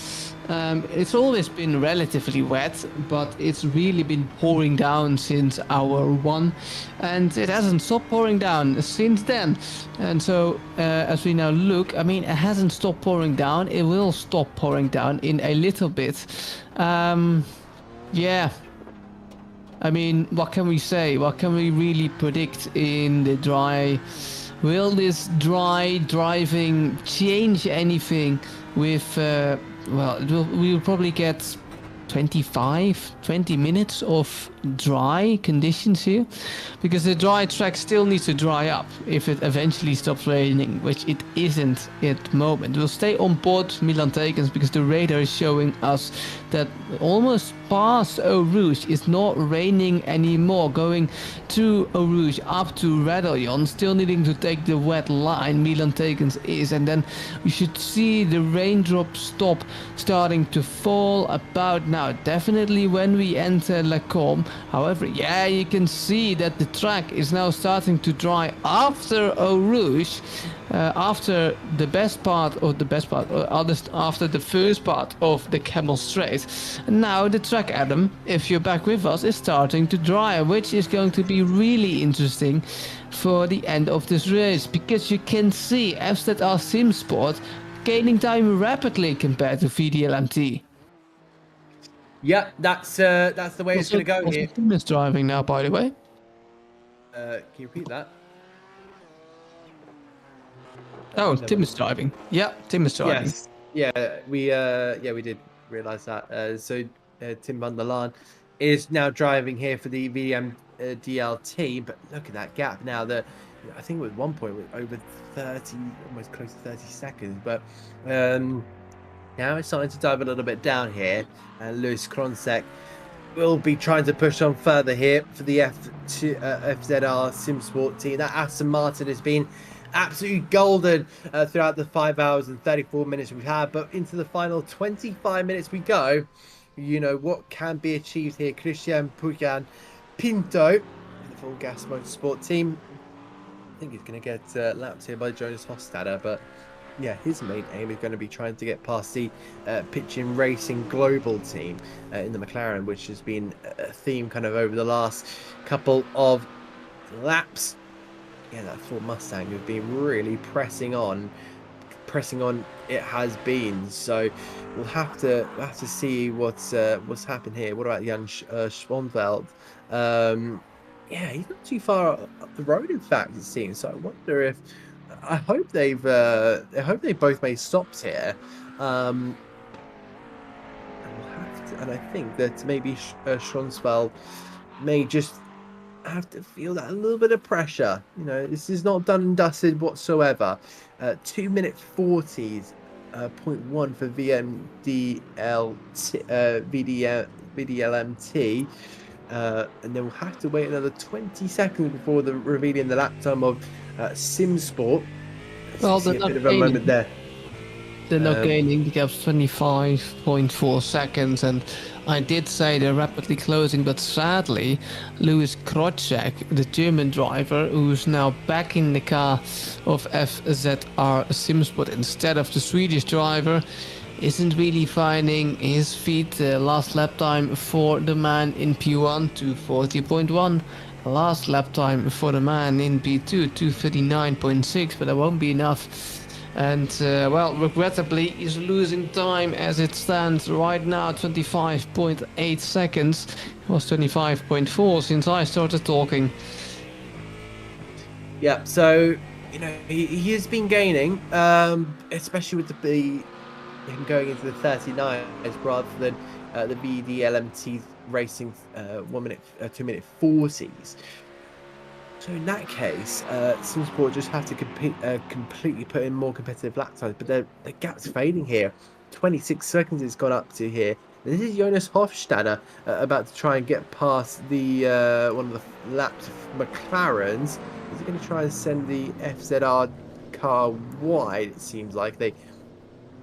It's always been relatively wet, but it's really been pouring down since hour 1, and it hasn't stopped pouring down since then. And so as we now look, I mean, it hasn't stopped pouring down. It will stop pouring down in a little bit. Yeah, I mean, what can we say? What can we really predict in the dry? Will this dry driving change anything with we'll probably get 20 minutes of dry conditions here, because the dry track still needs to dry up if it eventually stops raining, which it isn't at the moment. We'll stay on board Milan Tekens because the radar is showing us that almost past Eau Rouge is not raining anymore. Going through Eau Rouge up to Radillon, still needing to take the wet line. Milan Tekens is, and then we should see the raindrops stop, starting to fall about now. Definitely when we enter La Combe. However, yeah, you can see that the track is now starting to dry after Eau Rouge. After the best part, after the first part of the Camel Straight. And now the track, Adam, if you're back with us, is starting to dry, which is going to be really interesting for the end of this race, because you can see FZR SimSport gaining time rapidly compared to VDLMT. Yeah, that's the way it's going to go here. Tim is driving now, by the way. Can you repeat that? Oh, Tim is driving. Yeah, Tim is driving. Yes. Yeah, we did realise that. So Tim van der Laan is now driving here for the VM DLT, but look at that gap now. I think at one point we're over 30, almost close to 30 seconds, but now it's starting to dive a little bit down here, and Lewis Kronsek will be trying to push on further here for the FZR SimSport team. That Aston Martin has been absolutely golden throughout the 5 hours and 34 minutes we've had, but into the final 25 minutes we go. You know what can be achieved here. Christian Pujan Pinto, the full gas motorsport team. I think he's going to get lapped here by Jonas Hofstadter, but yeah, his main aim is going to be trying to get past the Pitching Racing Global team in the McLaren, which has been a theme kind of over the last couple of laps. Yeah, that Ford Mustang has been really pressing on. It has been. So we'll have to see what's happened here. What about Jan Schwanveld? Yeah, he's not too far up the road. In fact, it seems. So I wonder if I hope they both made stops here. And I think that maybe Schwanveld may just have to feel that a little bit of pressure. You know, this is not done and dusted whatsoever. 2 minute 40s, 0.1 for VDLMT, and then we'll have to wait another 20 seconds before revealing the lap time of SimSport. Well, a bit of a moment there. They're not gaining. The gap's 25.4 seconds, and I did say they're rapidly closing, but sadly, Louis Krocek, the German driver, who's now back in the car of FZR SimSport instead of the Swedish driver, isn't really finding his feet. Last lap time for the man in P1, 240.1. Last lap time for the man in P2, 239.6, but that won't be enough. And well, regrettably, he's losing time as it stands right now. 25.8 seconds. It was 25.4 since I started talking. Yeah, so you know he has been gaining, especially with him going into the 39s rather than the VDLMT racing 1 minute, 2 minute 40s. So in that case, SimSport just have to completely put in more competitive lap times, but the gap's fading here. 26 seconds it's gone up to here. This is Jonas Hofstadter about to try and get past the one of the laps of McLaren's. Is he going to try and send the FZR car wide? It seems like they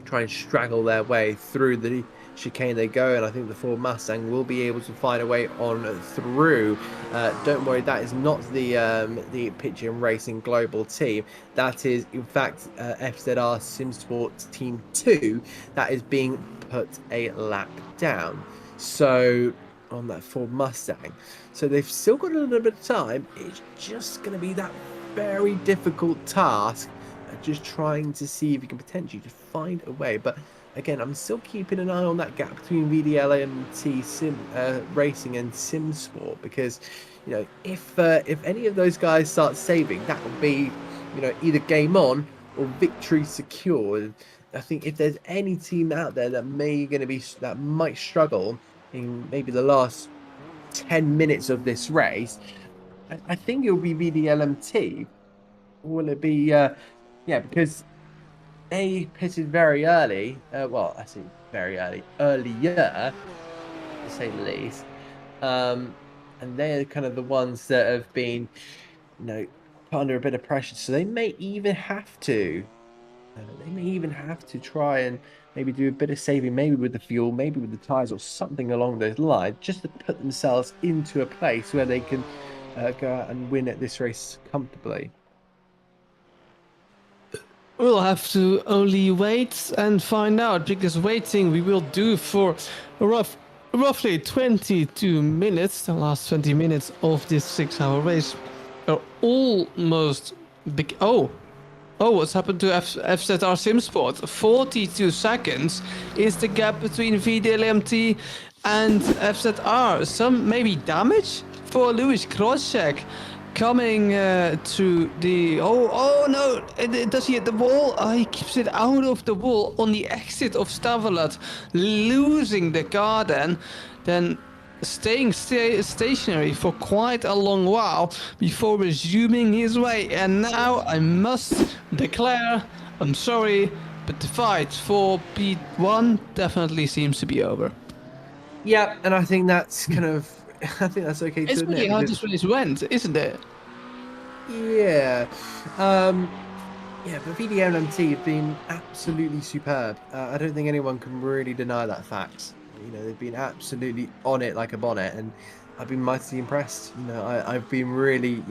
try and straggle their way through the chicane they go, and I think the Ford Mustang will be able to find a way on through. Don't worry, that is not the Pitching Racing Global team. That is in fact FZR SimSport Team 2 that is being put a lap down, so on that Ford Mustang. So they've still got a little bit of time. It's just going to be that very difficult task, just trying to see if you can potentially just find a way. But again, I'm still keeping an eye on that gap between VDLMT Racing and SimSport, because you know if any of those guys start saving, that will be, you know, either game on or victory secured. I think if there's any team out there that might struggle in maybe the last 10 minutes of this race, I think it will be VDLMT. Will it be? Yeah, because they pitted very early. Well, I say very early, earlier. to say the least. And they're kind of the ones that have been, put under a bit of pressure. So they may even have to. They may even have to try and maybe do a bit of saving, maybe with the fuel, maybe with the tires, or something along those lines, just to put themselves into a place where they can go out and win at this race comfortably. We'll have to only wait and find out, because waiting we will do for roughly 22 minutes. The last 20 minutes of this 6-hour race are almost big. Oh, what's happened to FZR SimSport? 42 seconds is the gap between VDLMT and FZR. Some maybe damage for Lewis Crosscheck coming to the... Oh no, does he hit the wall? Oh, he keeps it out of the wall on the exit of Stavelot, losing the car then staying stationary for quite a long while before resuming his way. And now I must declare, I'm sorry, but the fight for P1 definitely seems to be over. Yeah, and I think that's kind of... I think that's okay to It's admit. really how this race went, isn't it? Yeah. But VDLMT have been absolutely superb. I don't think anyone can really deny that fact. They've been absolutely on it like a bonnet, and I've been mightily impressed. I've been really,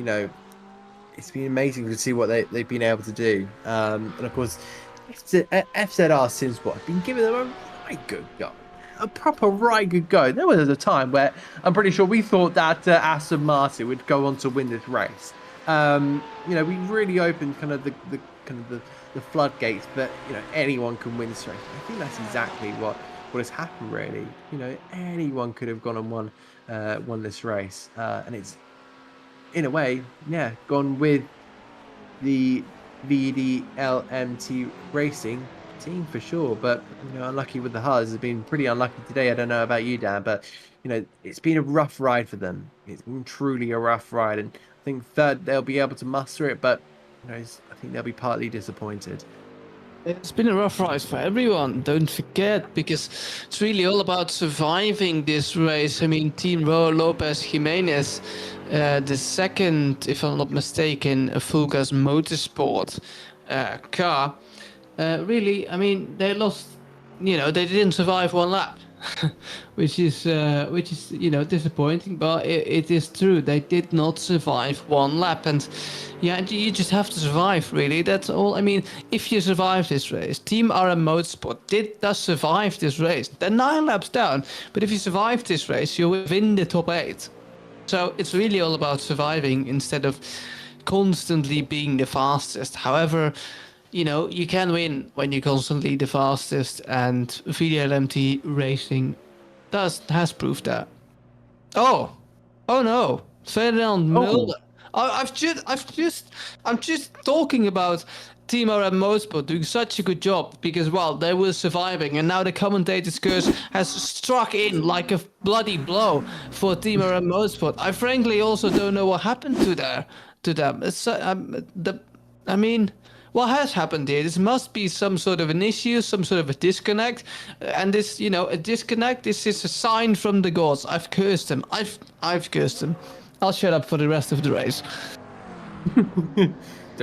it's been amazing to see what they've been able to do. And of course, FZR SimSport have been giving them a right good go. A proper right good go. There was a time where I'm pretty sure we thought that Aston Martin would go on to win this race. We really opened kind of the floodgates, but anyone can win this race. I think that's exactly what has happened, really. Anyone could have gone and won this race, and it's in a way, gone with the VDLMT Racing team for sure. But unlucky with the Haas. Has been pretty unlucky today. I don't know about you, Dan, but it's been a rough ride for them. It's been truly a rough ride, and I think third they'll be able to muster it, but I think they'll be partly disappointed. It's been a rough ride for everyone, don't forget, because it's really all about surviving this race. I mean, Team Lopez Jimenez, the second, if I'm not mistaken, a full gas motorsport car, really, I mean, they lost, they didn't survive one lap. which is disappointing, but it is true. They did not survive one lap, and you just have to survive, really. That's all. I mean, if you survive this race, Team RM Motorsport does survive this race. They're 9 laps down, but if you survive this race, you're within the top 8. So it's really all about surviving instead of constantly being the fastest. However, you can win when you're constantly the fastest, and VDLMT Racing has proved that. Oh no, Ferdinand Mulder. I'm just talking about Team RM Motorsport doing such a good job, because they were surviving, and now the commentator's curse has struck in like a bloody blow for Team RM Motorsport. I frankly also don't know what happened to them. What has happened here? This must be some sort of an issue, some sort of a disconnect. And this, a disconnect, this is a sign from the gods. I've cursed them. I've cursed them. I'll shut up for the rest of the race. Don't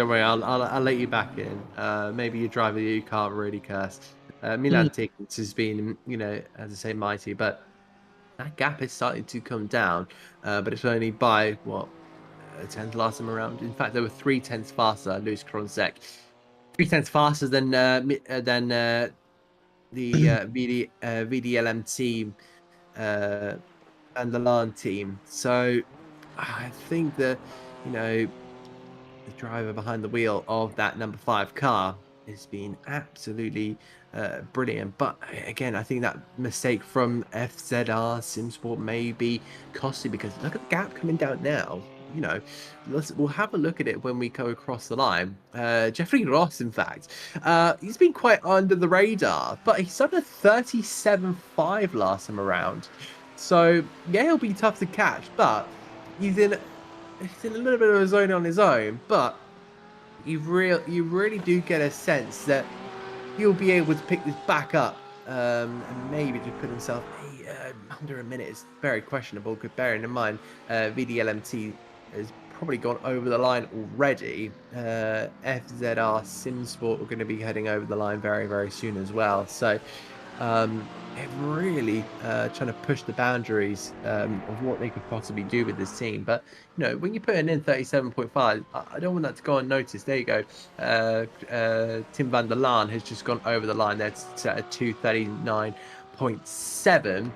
worry, I'll let you back in. Maybe you're a driver you can't really curse. Milan Tickets has been, as I say, mighty, but that gap is starting to come down. But it's only by, a tenth last time around. In fact, there were 3 tenths faster. Lewis Crosscheck, 3 tenths faster than the VDLM team and the LAN team. So I think the driver behind the wheel of that number 5 car has been absolutely brilliant. But again, I think that mistake from FZR SimSport may be costly, because look at the gap coming down now. We'll have a look at it when we go across the line. Jeffrey Ross, in fact, he's been quite under the radar, but he's done a 37.5 last time around. So he'll be tough to catch, but he's in a little bit of a zone on his own. But you really do get a sense that he'll be able to pick this back up and maybe to put himself under a minute is very questionable. Bearing in mind, VDLMT has probably gone over the line already. FZR Simsport are going to be heading over the line very, very soon as well. So they're really trying to push the boundaries of what they could possibly do with this team. But when you put in 37.5, I don't want that to go unnoticed. There you go. Tim van der Laan has just gone over the line. That's set at 239.7.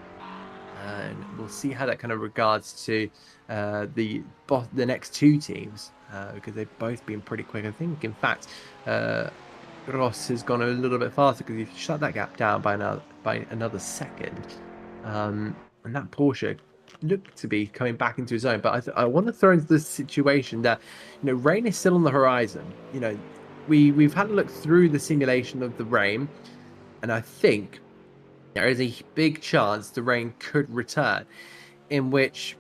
And we'll see how that kind of regards to the next two teams because they've both been pretty quick. I think, in fact, Ross has gone a little bit faster because he's shut that gap down by another second. And that Porsche looked to be coming back into his own. But I want to throw into the situation that rain is still on the horizon. We've had a look through the simulation of the rain, and I think there is a big chance the rain could return, in which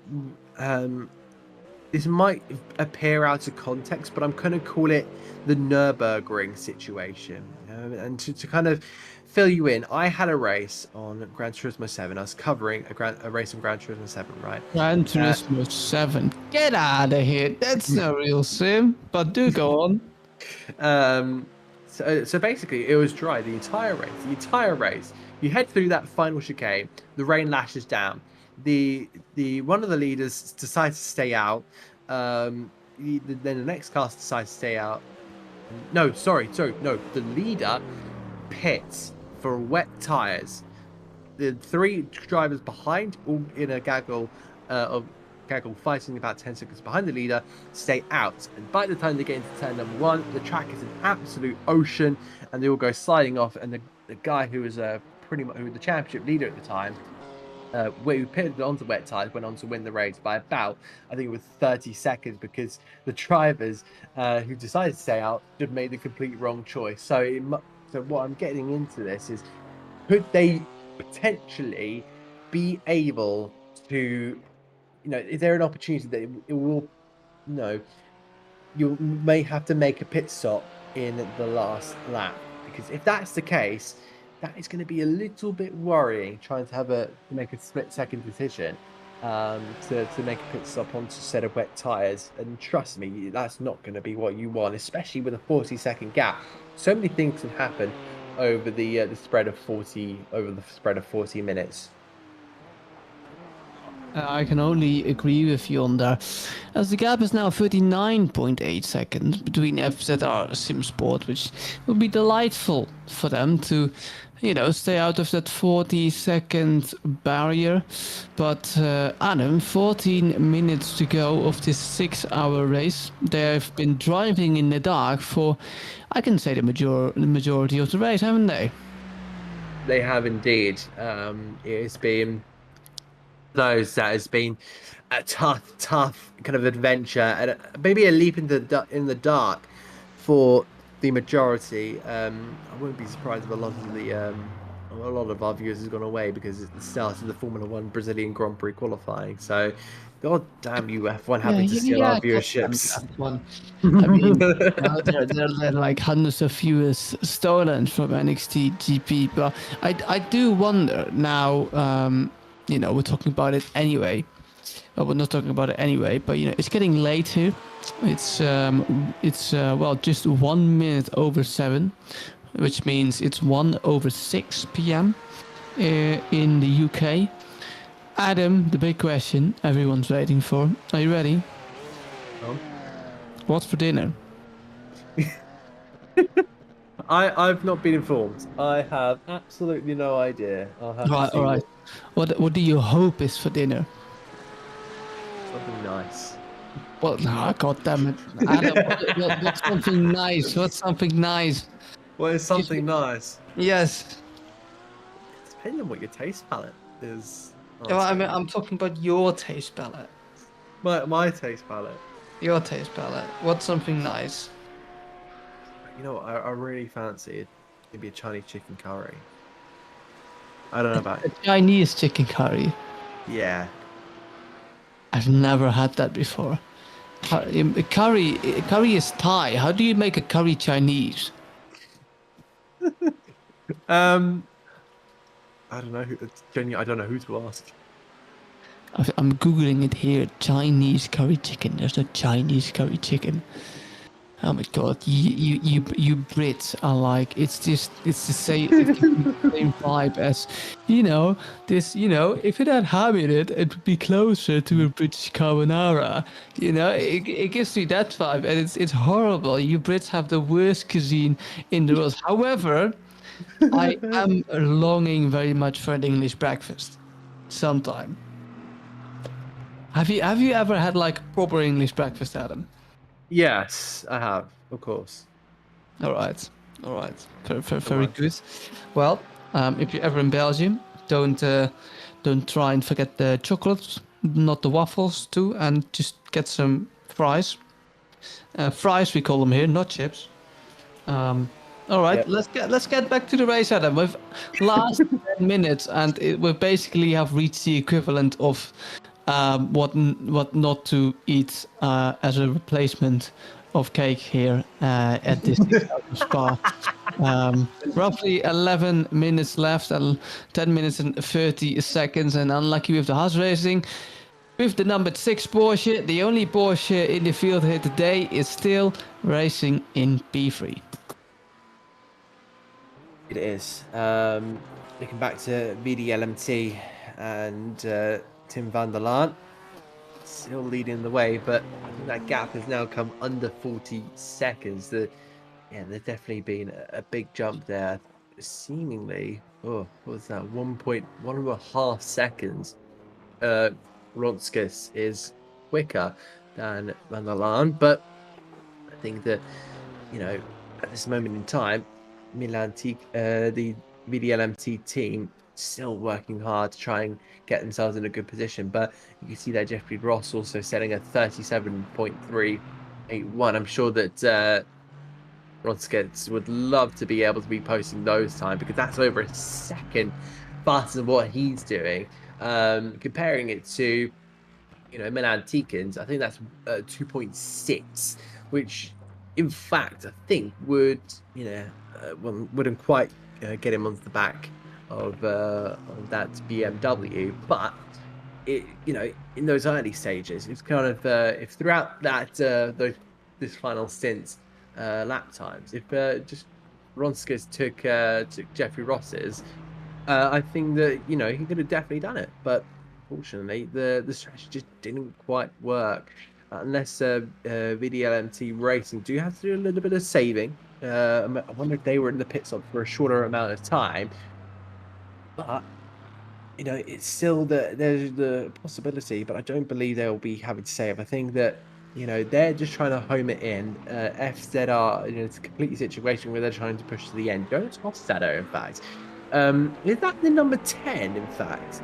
this might appear out of context, but I'm going to call it the Nürburgring situation. And to kind of fill you in, I had a race on Gran Turismo 7. I was covering a race on Gran Turismo 7, right? Gran Turismo 7. Get out of here. That's no real sim, but do go on. So basically, it was dry the entire race. You head through that final chicane, the rain lashes down. The one of the leaders decides to stay out. Then the next car decides to stay out. No, sorry. No, the leader pits for wet tires. The three drivers behind, all in a gaggle fighting about 10 seconds behind the leader, stay out. And by the time they get into turn number 1, the track is an absolute ocean, and they all go sliding off. And the guy who was who was the championship leader at the time, who pitted onto wet tires, went on to win the race by about, I think it was 30 seconds, because the drivers who decided to stay out just made the complete wrong choice. So what I'm getting into this is, could they potentially be able to, is there an opportunity that it will, you may have to make a pit stop in the last lap? Because if that's the case, that is going to be a little bit worrying, trying to make a split-second decision to make a pit stop onto a set of wet tyres. And trust me, that's not going to be what you want, especially with a 40-second gap. So many things can happen over the spread of 40 minutes. I can only agree with you on that, as the gap is now 39.8 seconds between FZR Simsport, which will be delightful for them to, stay out of that 40-second barrier. But Adam, 14 minutes to go of this 6-hour race. They've been driving in the dark for, I can say, the majority of the race, haven't they? They have indeed. It's been that has been a tough kind of adventure, and maybe a leap in the dark for the majority. I wouldn't be surprised if a lot of our viewers has gone away, because it's the start of the Formula One Brazilian Grand Prix qualifying. So, god damn you, F1, having to steal our viewerships. I mean, there are like hundreds of viewers stolen from NXTGP, but I do wonder now. We're talking about it anyway. Well, we're not talking about it anyway, but it's getting late here. It's just 1 minute over 7, which means it's 1:06 p.m. In the UK. Adam, the big question everyone's waiting for. Are you ready? Oh. What's for dinner? I've not been informed. I have absolutely no idea. All right. What do you hope is for dinner? Something nice. Well, God damn it, Adam, what's something nice? What's something nice? What is something nice? Yes. It depends on what your taste palette is. Well, I'm talking about your taste palette. My taste palette. Your taste palette. What's something nice? I really fancy maybe a Chinese chicken curry. I don't know about it. Chinese chicken curry. Yeah. I've never had that before. Curry is Thai. How do you make a curry Chinese? I don't know. Genuinely, I don't know who to ask. I'm googling it here. Chinese curry chicken. There's no Chinese curry chicken. Oh my god, you Brits are like, it's the same, it's the same vibe as, if it had ham in it, it would be closer to a British carbonara. It gives me that vibe, and it's horrible. You Brits have the worst cuisine in the world. However, I am longing very much for an English breakfast, sometime. Have you ever had like proper English breakfast, Adam? Yes, I have, of course. All right. Very good. Well, if you're ever in Belgium, don't try and forget the chocolates, not the waffles too, and just get some fries. Fries we call them here, not chips. All right, Yep. let's get back to the race, Adam. We've last 10 minutes, and we basically have reached the equivalent of what not to eat as a replacement of cake here at this spa. Roughly 11 minutes left, 10 minutes and 30 seconds, and unlucky with the horse racing. With the number 6 Porsche, the only Porsche in the field here today is still racing in P3. It is. Looking back to VDLMT and Tim van der Laan, still leading the way, but I think that gap has now come under 40 seconds. There's definitely been a big jump there. Seemingly, what was that? 1.5 seconds. Ronskis is quicker than van der Laan, but I think that, at this moment in time, the VDLMT team still working hard to try and get themselves in a good position. But you can see that Jeffrey Ross also setting a 37.381. I'm sure that Ronskis would love to be able to be posting those times, because that's over a second faster than what he's doing. Comparing it to, Milan Tikins, I think that's 2.6, which in fact I think wouldn't quite get him onto the back of that BMW, but it, in those early stages, it's kind of if throughout that this final stint lap times, if just Ronskis took Jeffrey Ross's, I think that he could have definitely done it, but unfortunately the strategy just didn't quite work. Unless VDLMT Racing do have to do a little bit of saving. I wonder if they were in the pit stop for a shorter amount of time. But, it's still there's the possibility, but I don't believe they'll be having to save. I think that, they're just trying to home it in. FZR, it's a complete situation where they're trying to push to the end. Don't toss Shadow, in fact. Is that the number 10, in fact?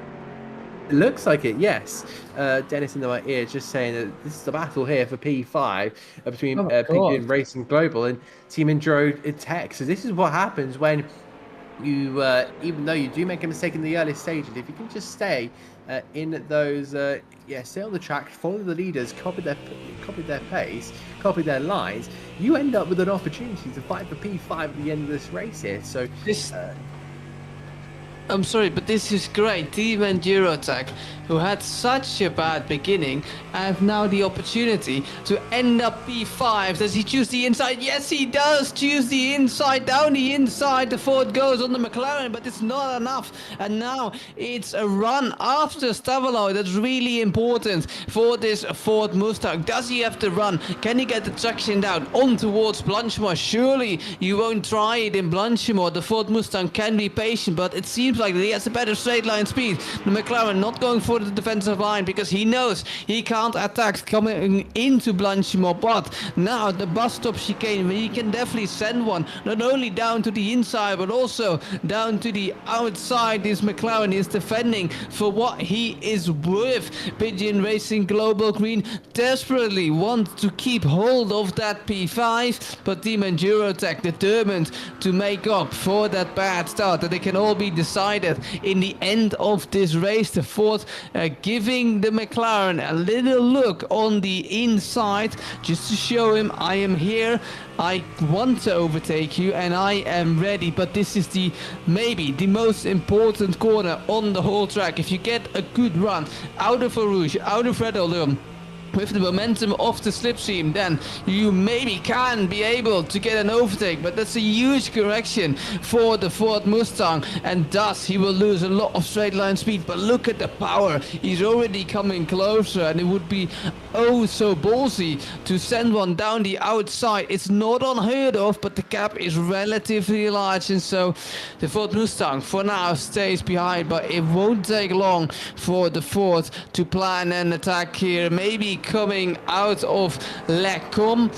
It looks like it, yes. Dennis in my ear just saying that this is a battle here for P5 between Pigeon Racing Global and Team Enduro Tech. So this is what happens when you, even though you do make a mistake in the early stages, if you can just stay in those, stay on the track, follow the leaders, copy their pace, copy their lines, you end up with an opportunity to fight for P5 at the end of this race here. So this. I'm sorry, but this is great. Team Endurotech, who had such a bad beginning, have now the opportunity to end up P5. Does he choose the inside? Yes, he does choose the inside. Down the inside, the Ford goes on the McLaren, but it's not enough. And now it's a run after Stavalo. That's really important for this Ford Mustang. Does he have to run? Can he get the traction down on towards Blanchimont? Surely you won't try it in Blanchimont. The Ford Mustang can be patient, but it seems like he has a better straight line speed. The McLaren not going for the defensive line because he knows he can't attack coming into Blanchimont. But now the bus stop chicane, he can definitely send one not only down to the inside but also down to the outside. This McLaren is defending for what he is worth. Pigeon Racing Global Green desperately wants to keep hold of that P5, but Team Endurotech determined to make up for that bad start, that they can all be decided decided in the end of this race. The fourth giving the McLaren a little look on the inside just to show him, I am here, I want to overtake you and I am ready. But this is maybe the most important corner on the whole track. If you get a good run out of Rouge, out of Red Bull, with the momentum of the slipstream, then you maybe can be able to get an overtake, but that's a huge correction for the Ford Mustang, and thus he will lose a lot of straight line speed. But look at the power, he's already coming closer, and it would be oh so ballsy to send one down the outside. It's not unheard of, but the gap is relatively large, and so the Ford Mustang for now stays behind. But it won't take long for the Ford to plan an attack here, maybe coming out of Lecom.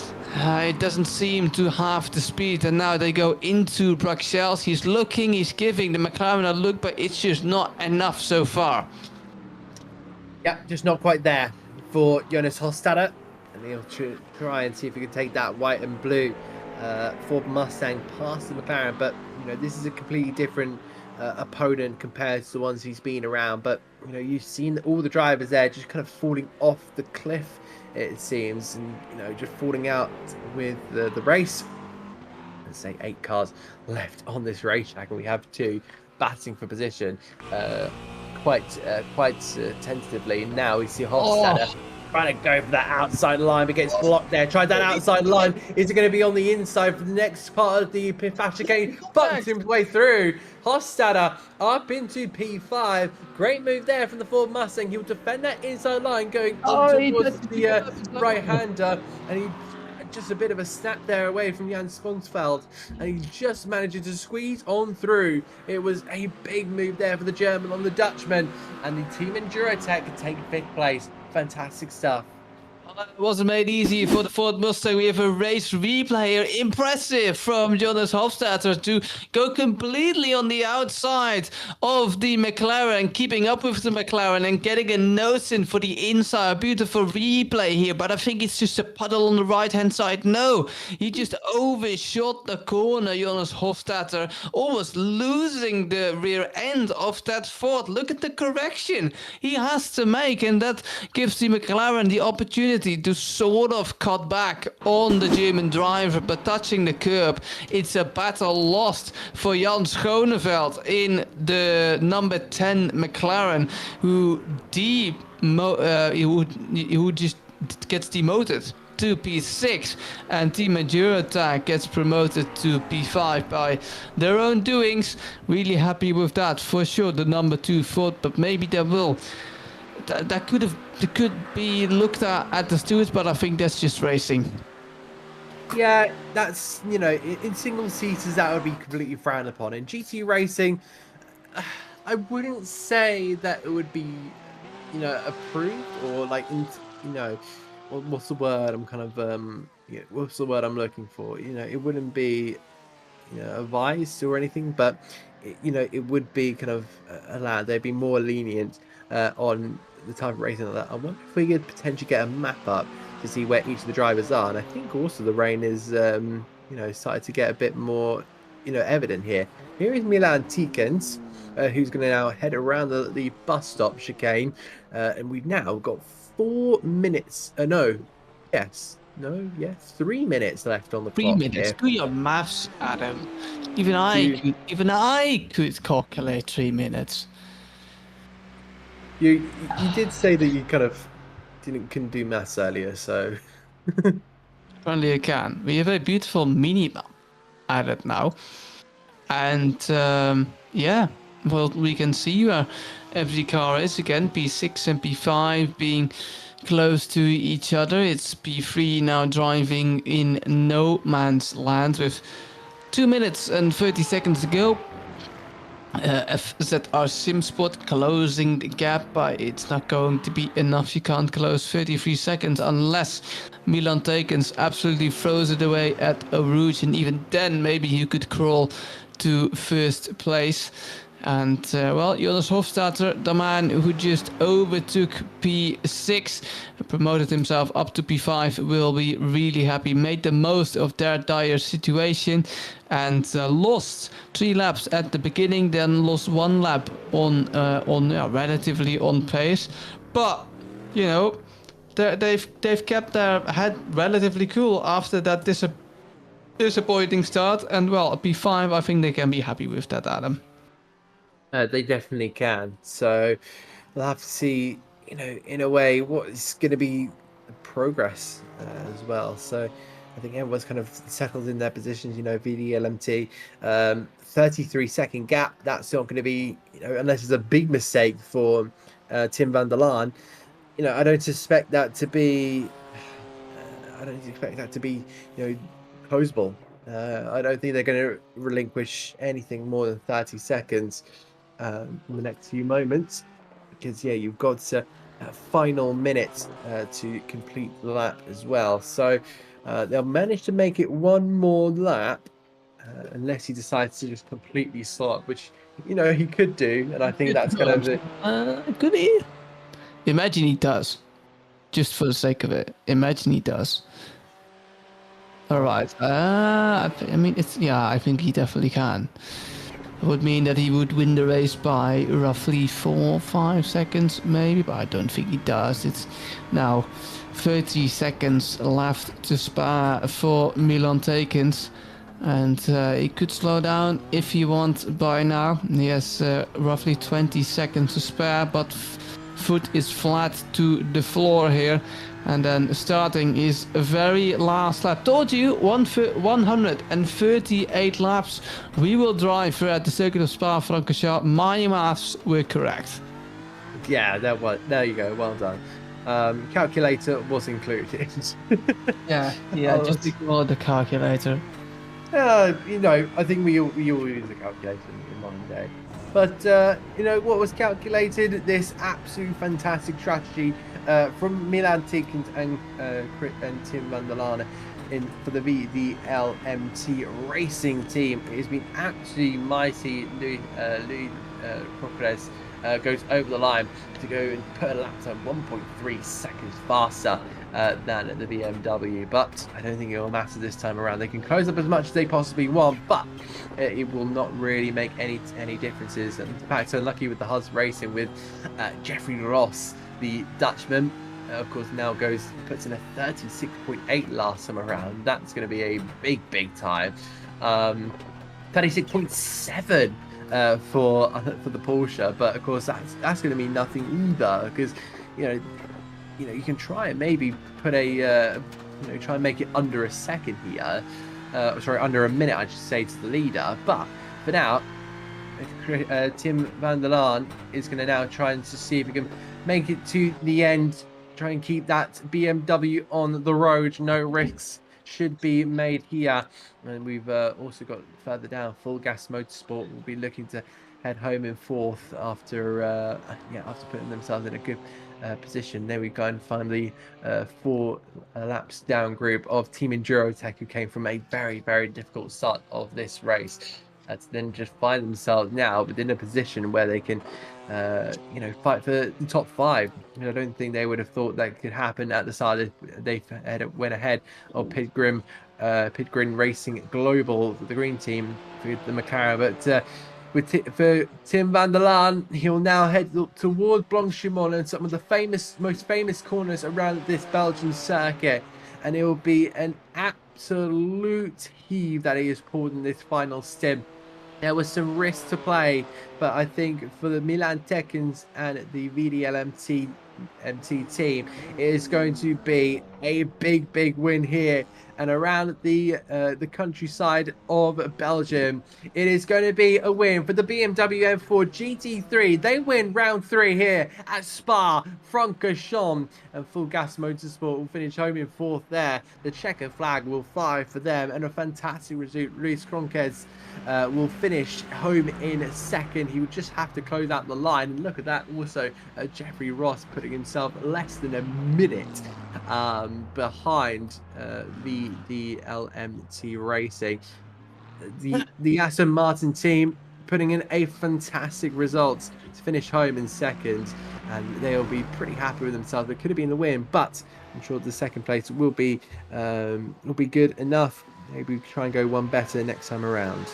It doesn't seem to have the speed, and now they go into Bruxelles. He's looking, he's giving the McLaren a look, but it's just not enough so far. Yeah, just not quite there for Jonas Hofstadter, and he'll try and see if he can take that white and blue Ford Mustang past the McLaren. But this is a completely different opponent compared to the ones he's been around. But you've seen all the drivers there just kind of falling off the cliff, it seems, and just falling out with the race. Let's say 8 cars left on this racetrack, and we have 2 battling for position quite tentatively. Now we see Hofstadter trying to go for that outside line, but gets blocked there. Tried that outside line. Is it going to be on the inside for the next part of the pit chicane? Buttons his way through. Hofstadter up into P5. Great move there from the Ford Mustang. He'll defend that inside line going up towards the right-hander, and he just a bit of a snap there away from Jan Sponsfeld, and he just managed to squeeze on through. It was a big move there for the German on the Dutchman, and the team Endurotech could take 5th place. Fantastic stuff. It wasn't made easy for the Ford Mustang. We have a race replay here. Impressive from Jonas Hofstadter to go completely on the outside of the McLaren, keeping up with the McLaren and getting a nose in for the inside. Beautiful replay here, but I think it's just a puddle on the right-hand side. No, he just overshot the corner, Jonas Hofstadter, almost losing the rear end of that Ford. Look at the correction he has to make, and that gives the McLaren the opportunity to sort of cut back on the German driver, but touching the curb, it's a battle lost for Jan Schoneveld in the number 10 McLaren, who just gets demoted to P6, and Team Endurotech gets promoted to P5 by their own doings. Really happy with that for sure, the number 2 Ford, but maybe they will. That could be looked at the stewards, but I think that's just racing. Yeah, that's, in single seaters that would be completely frowned upon. In GT racing, I wouldn't say that it would be, approved or what's the word I'm kind of, what's the word I'm looking for? It wouldn't be, advised or anything, but, it would be kind of allowed. They'd be more lenient on the type of racing like that. I wonder if we could potentially get a map up to see where each of the drivers are. And I think also the rain is, started to get a bit more, evident here. Here is Milan Tikens, who's going to now head around the bus stop chicane. And we've now got 4 minutes. 3 minutes left on the clock. 3 minutes. Do your maths, Adam. Even I could calculate 3 minutes. You did say that you kind of couldn't do maths earlier, so Apparently I can. We have a beautiful mini map added now, and well, we can see where every car is again. P6 and P5 being close to each other. It's P3 now driving in no man's land with 2 minutes and 30 seconds to go. FZR SimSport closing the gap, but it's not going to be enough. You can't close 33 seconds unless Milan Tekens absolutely throws it away at a Rouge, and even then maybe you could crawl to first place. And well, Jonas Hofstadter, the man who just overtook P6, promoted himself up to P5, will be really happy. Made the most of their dire situation, and lost 3 laps at the beginning, then lost 1 lap on relatively on pace. But you know, they've kept their head relatively cool after that disappointing start, and well, P5, I think they can be happy with that, Adam. They definitely can. So we'll have to see, in a way, what is going to be the progress as well. So I think everyone's kind of settled in their positions. VDLMT, 33-second gap. That's not going to be, unless it's a big mistake for Tim van der Laan. I don't suspect that to be. I don't expect that to be, closable. I don't think they're going to relinquish anything more than 30 seconds in the next few moments, because you've got final minutes to complete the lap as well. So they'll manage to make it one more lap, unless he decides to just completely slot, which he could do, and I think that's kind of the. Could he? Imagine he does, just for the sake of it. Imagine he does. All right. I think he definitely can. It would mean that he would win the race by roughly 4 or 5 seconds, maybe, but I don't think he does. It's now 30 seconds left to Spa for Milan Tekens, and he could slow down if he wants by now. He has roughly 20 seconds to spare, but foot is flat to the floor here. And then starting his very last lap. Told you, 138 laps we will drive throughout the circuit of Spa-Francorchamps. My maths were correct. Yeah, there you go. Well done. Calculator was included. yeah, just ignore the calculator. I think we all use a calculator in modern day. But, what was calculated? This absolute fantastic strategy from Milan Tekens and Tim van der Laan for the VDLMT racing team. It has been absolutely mighty. Louis Procres goes over the line to go and put a lap time 1.3 seconds faster than at the BMW, but I don't think it will matter this time around. They can close up as much as they possibly want, but it will not really make any differences. And in fact, so lucky with the Huz Racing with Jeffrey Ross, the Dutchman, of course, now puts in a 36.8 last time around. That's going to be a big time. 36.7 for the Porsche, but of course that's going to mean nothing either, because you can try and maybe put try and make it under a second here. Under a minute, I should say, to the leader. But for now, Tim van der Laan is going to now try and to see if he can make it to the end. Try and keep that BMW on the road. No risks should be made here. And we've also got further down, Full Gas Motorsport will be looking to head home in fourth after putting themselves in a good position. There we go, and finally 4 laps down group of Team Endurotech, who came from a very difficult start of this race, to then just find themselves now within a position where they can fight for the top 5. I don't think they would have thought that could happen at the start. They went ahead of Pitgrim Racing Global, the green team, for the McLaren, but for Tim van der Laan, he'll now head towards Blanchimont and some of the most famous corners around this Belgian circuit, and it will be an absolute heave that he has pulled in this final stint. There was some risk to play, but I think for the Milan Tekens and the VDLMT team, it is going to be a big win here. And around the countryside of Belgium, it is going to be a win for the BMW M4 GT3. They win round 3 here at Spa-Francorchamps, and Full Gas Motorsport will finish home in 4th there. The checkered flag will fly for them, and a fantastic result. Luis Cronquez will finish home in 2nd. He would just have to close out the line, and look at that. Also, Jeffrey Ross putting himself less than a minute behind the LMT Racing. The Aston Martin team putting in a fantastic result to finish home in second, and they'll be pretty happy with themselves. It could have been the win, but I'm sure the second place will be good enough. Maybe try and go one better next time around.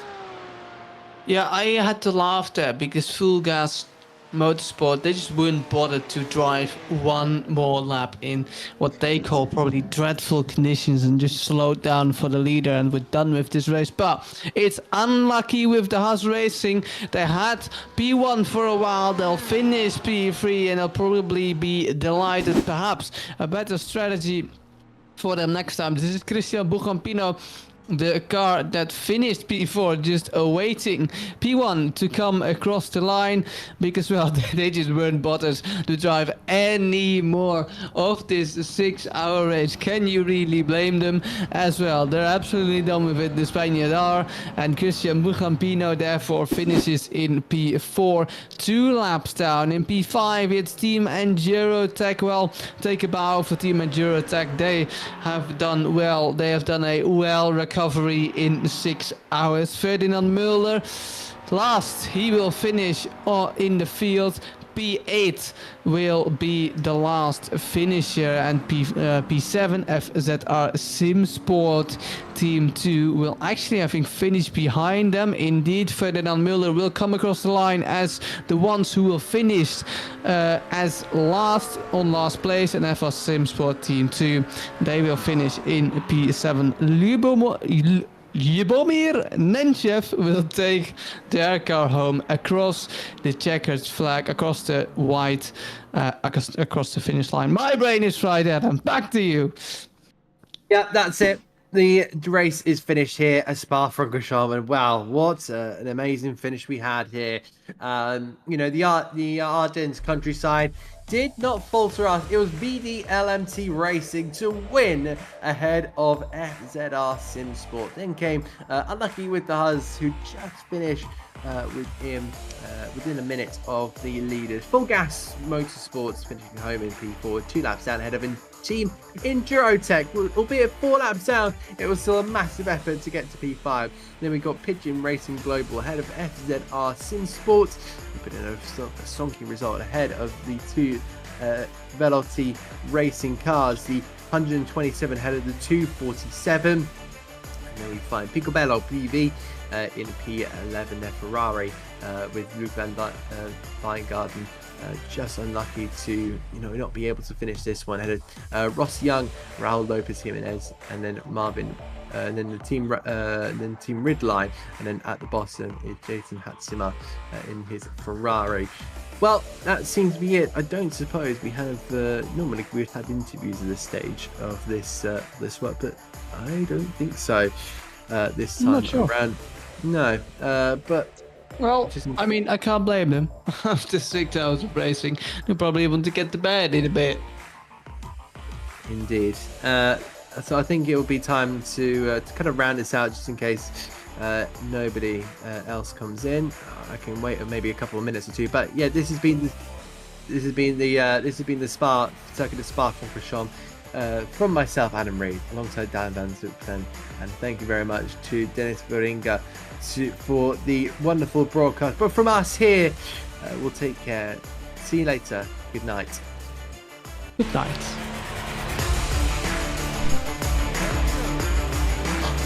Yeah, I had to laugh there because Full Gas Motorsport, they just wouldn't bother to drive one more lap in what they call probably dreadful conditions and just slowed down for the leader, and we're done with this race. But it's unlucky with the Haas Racing. They had P1 for a while, they'll finish P3 and they'll probably be delighted. Perhaps a better strategy for them next time. This is Christian Bucampino, the car that finished P4, just awaiting P1 to come across the line because, well, they just weren't bothered to drive any more of this 6-hour race. Can you really blame them as well? They're absolutely done with it, the Spaniards are, and Christian Bucampino therefore finishes in P4, 2 laps down. In P5 it's Team Endurotech. Well, take a bow for Team Endurotech. They have done well. They have done a well recovery in 6 hours. Ferdinand Müller last, he will finish in the field. P8 will be the last finisher, and P7 FZR SimSport Team 2 will actually, I think, finish behind them. Indeed, Ferdinand Müller will come across the line as the ones who will finish as last place, and FR SimSport Team 2, they will finish in P7. Ljubomir Nenchev will take their car home across the checkered flag, across the white, across the finish line. My brain is fried, Adam. Back to you. Yeah, that's it. The race is finished here at Spa-Francorchamps, and wow, what an amazing finish we had here. You know, the Ardennes countryside did not falter us. It was VDLMT Racing to win ahead of FZR SimSport. Then came unlucky with the Haas, who just finished within a minute of the leaders. Full Gas Motorsports finishing home in P4, 2 laps down ahead of Team Endurotech, albeit 4 laps down. It was still a massive effort to get to P5. Then we got Pigeon Racing Global ahead of FZR SimSport. We put in a stonking result ahead of the 2 Veloci Racing cars, the 127 ahead of the 247. And then we find Picobello PV in P11, their Ferrari, with Luke van Weingarten just unlucky to not be able to finish this one. Ahead of Ross Young, Raul Lopez Jimenez, and then Marvin, and then the team Ridline, and then at the bottom is Jason Hatzima in his Ferrari. Well, that seems to be it. I don't suppose we have normally we've had interviews at this stage of this work, but I don't think so this time around. No, but well, I mean, I can't blame them. After 6 hours of racing, they'll probably want to get to bed in a bit. Indeed. So I think it will be time to kind of round this out, just in case nobody else comes in. I can wait maybe a couple of minutes or two. But yeah, this has been the Spa circuit of Spa-Francorchamps. From myself, Adam Reed, alongside Dan Van Zutphen, and thank you very much to Dennis Boringa for the wonderful broadcast. But from us here, we'll take care. See you later. Good night. Good night.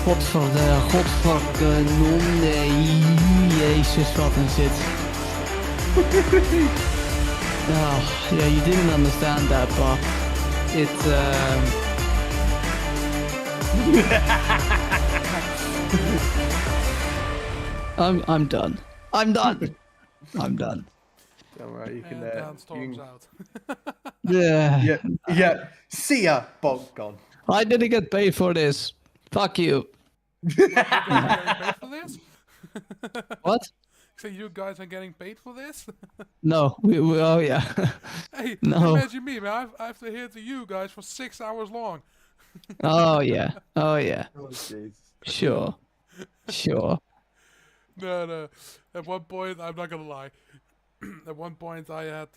Godverdomme, Jezus, wat een shit. Oh, yeah, you didn't understand that, but it's I'm done. I'm done. I'm done. Don't worry, you can. Dan storms out. Yeah. Yeah. See ya, Bob. Gone. I didn't get paid for this. Fuck you. Getting paid for this? What? So you guys are getting paid for this? No, we oh yeah. Hey, no. Imagine me, man. I have to hear to you guys for 6 hours long. Oh yeah. Oh yeah. Oh, jeez. Sure. No. At one point, I'm not gonna lie. At one point, I had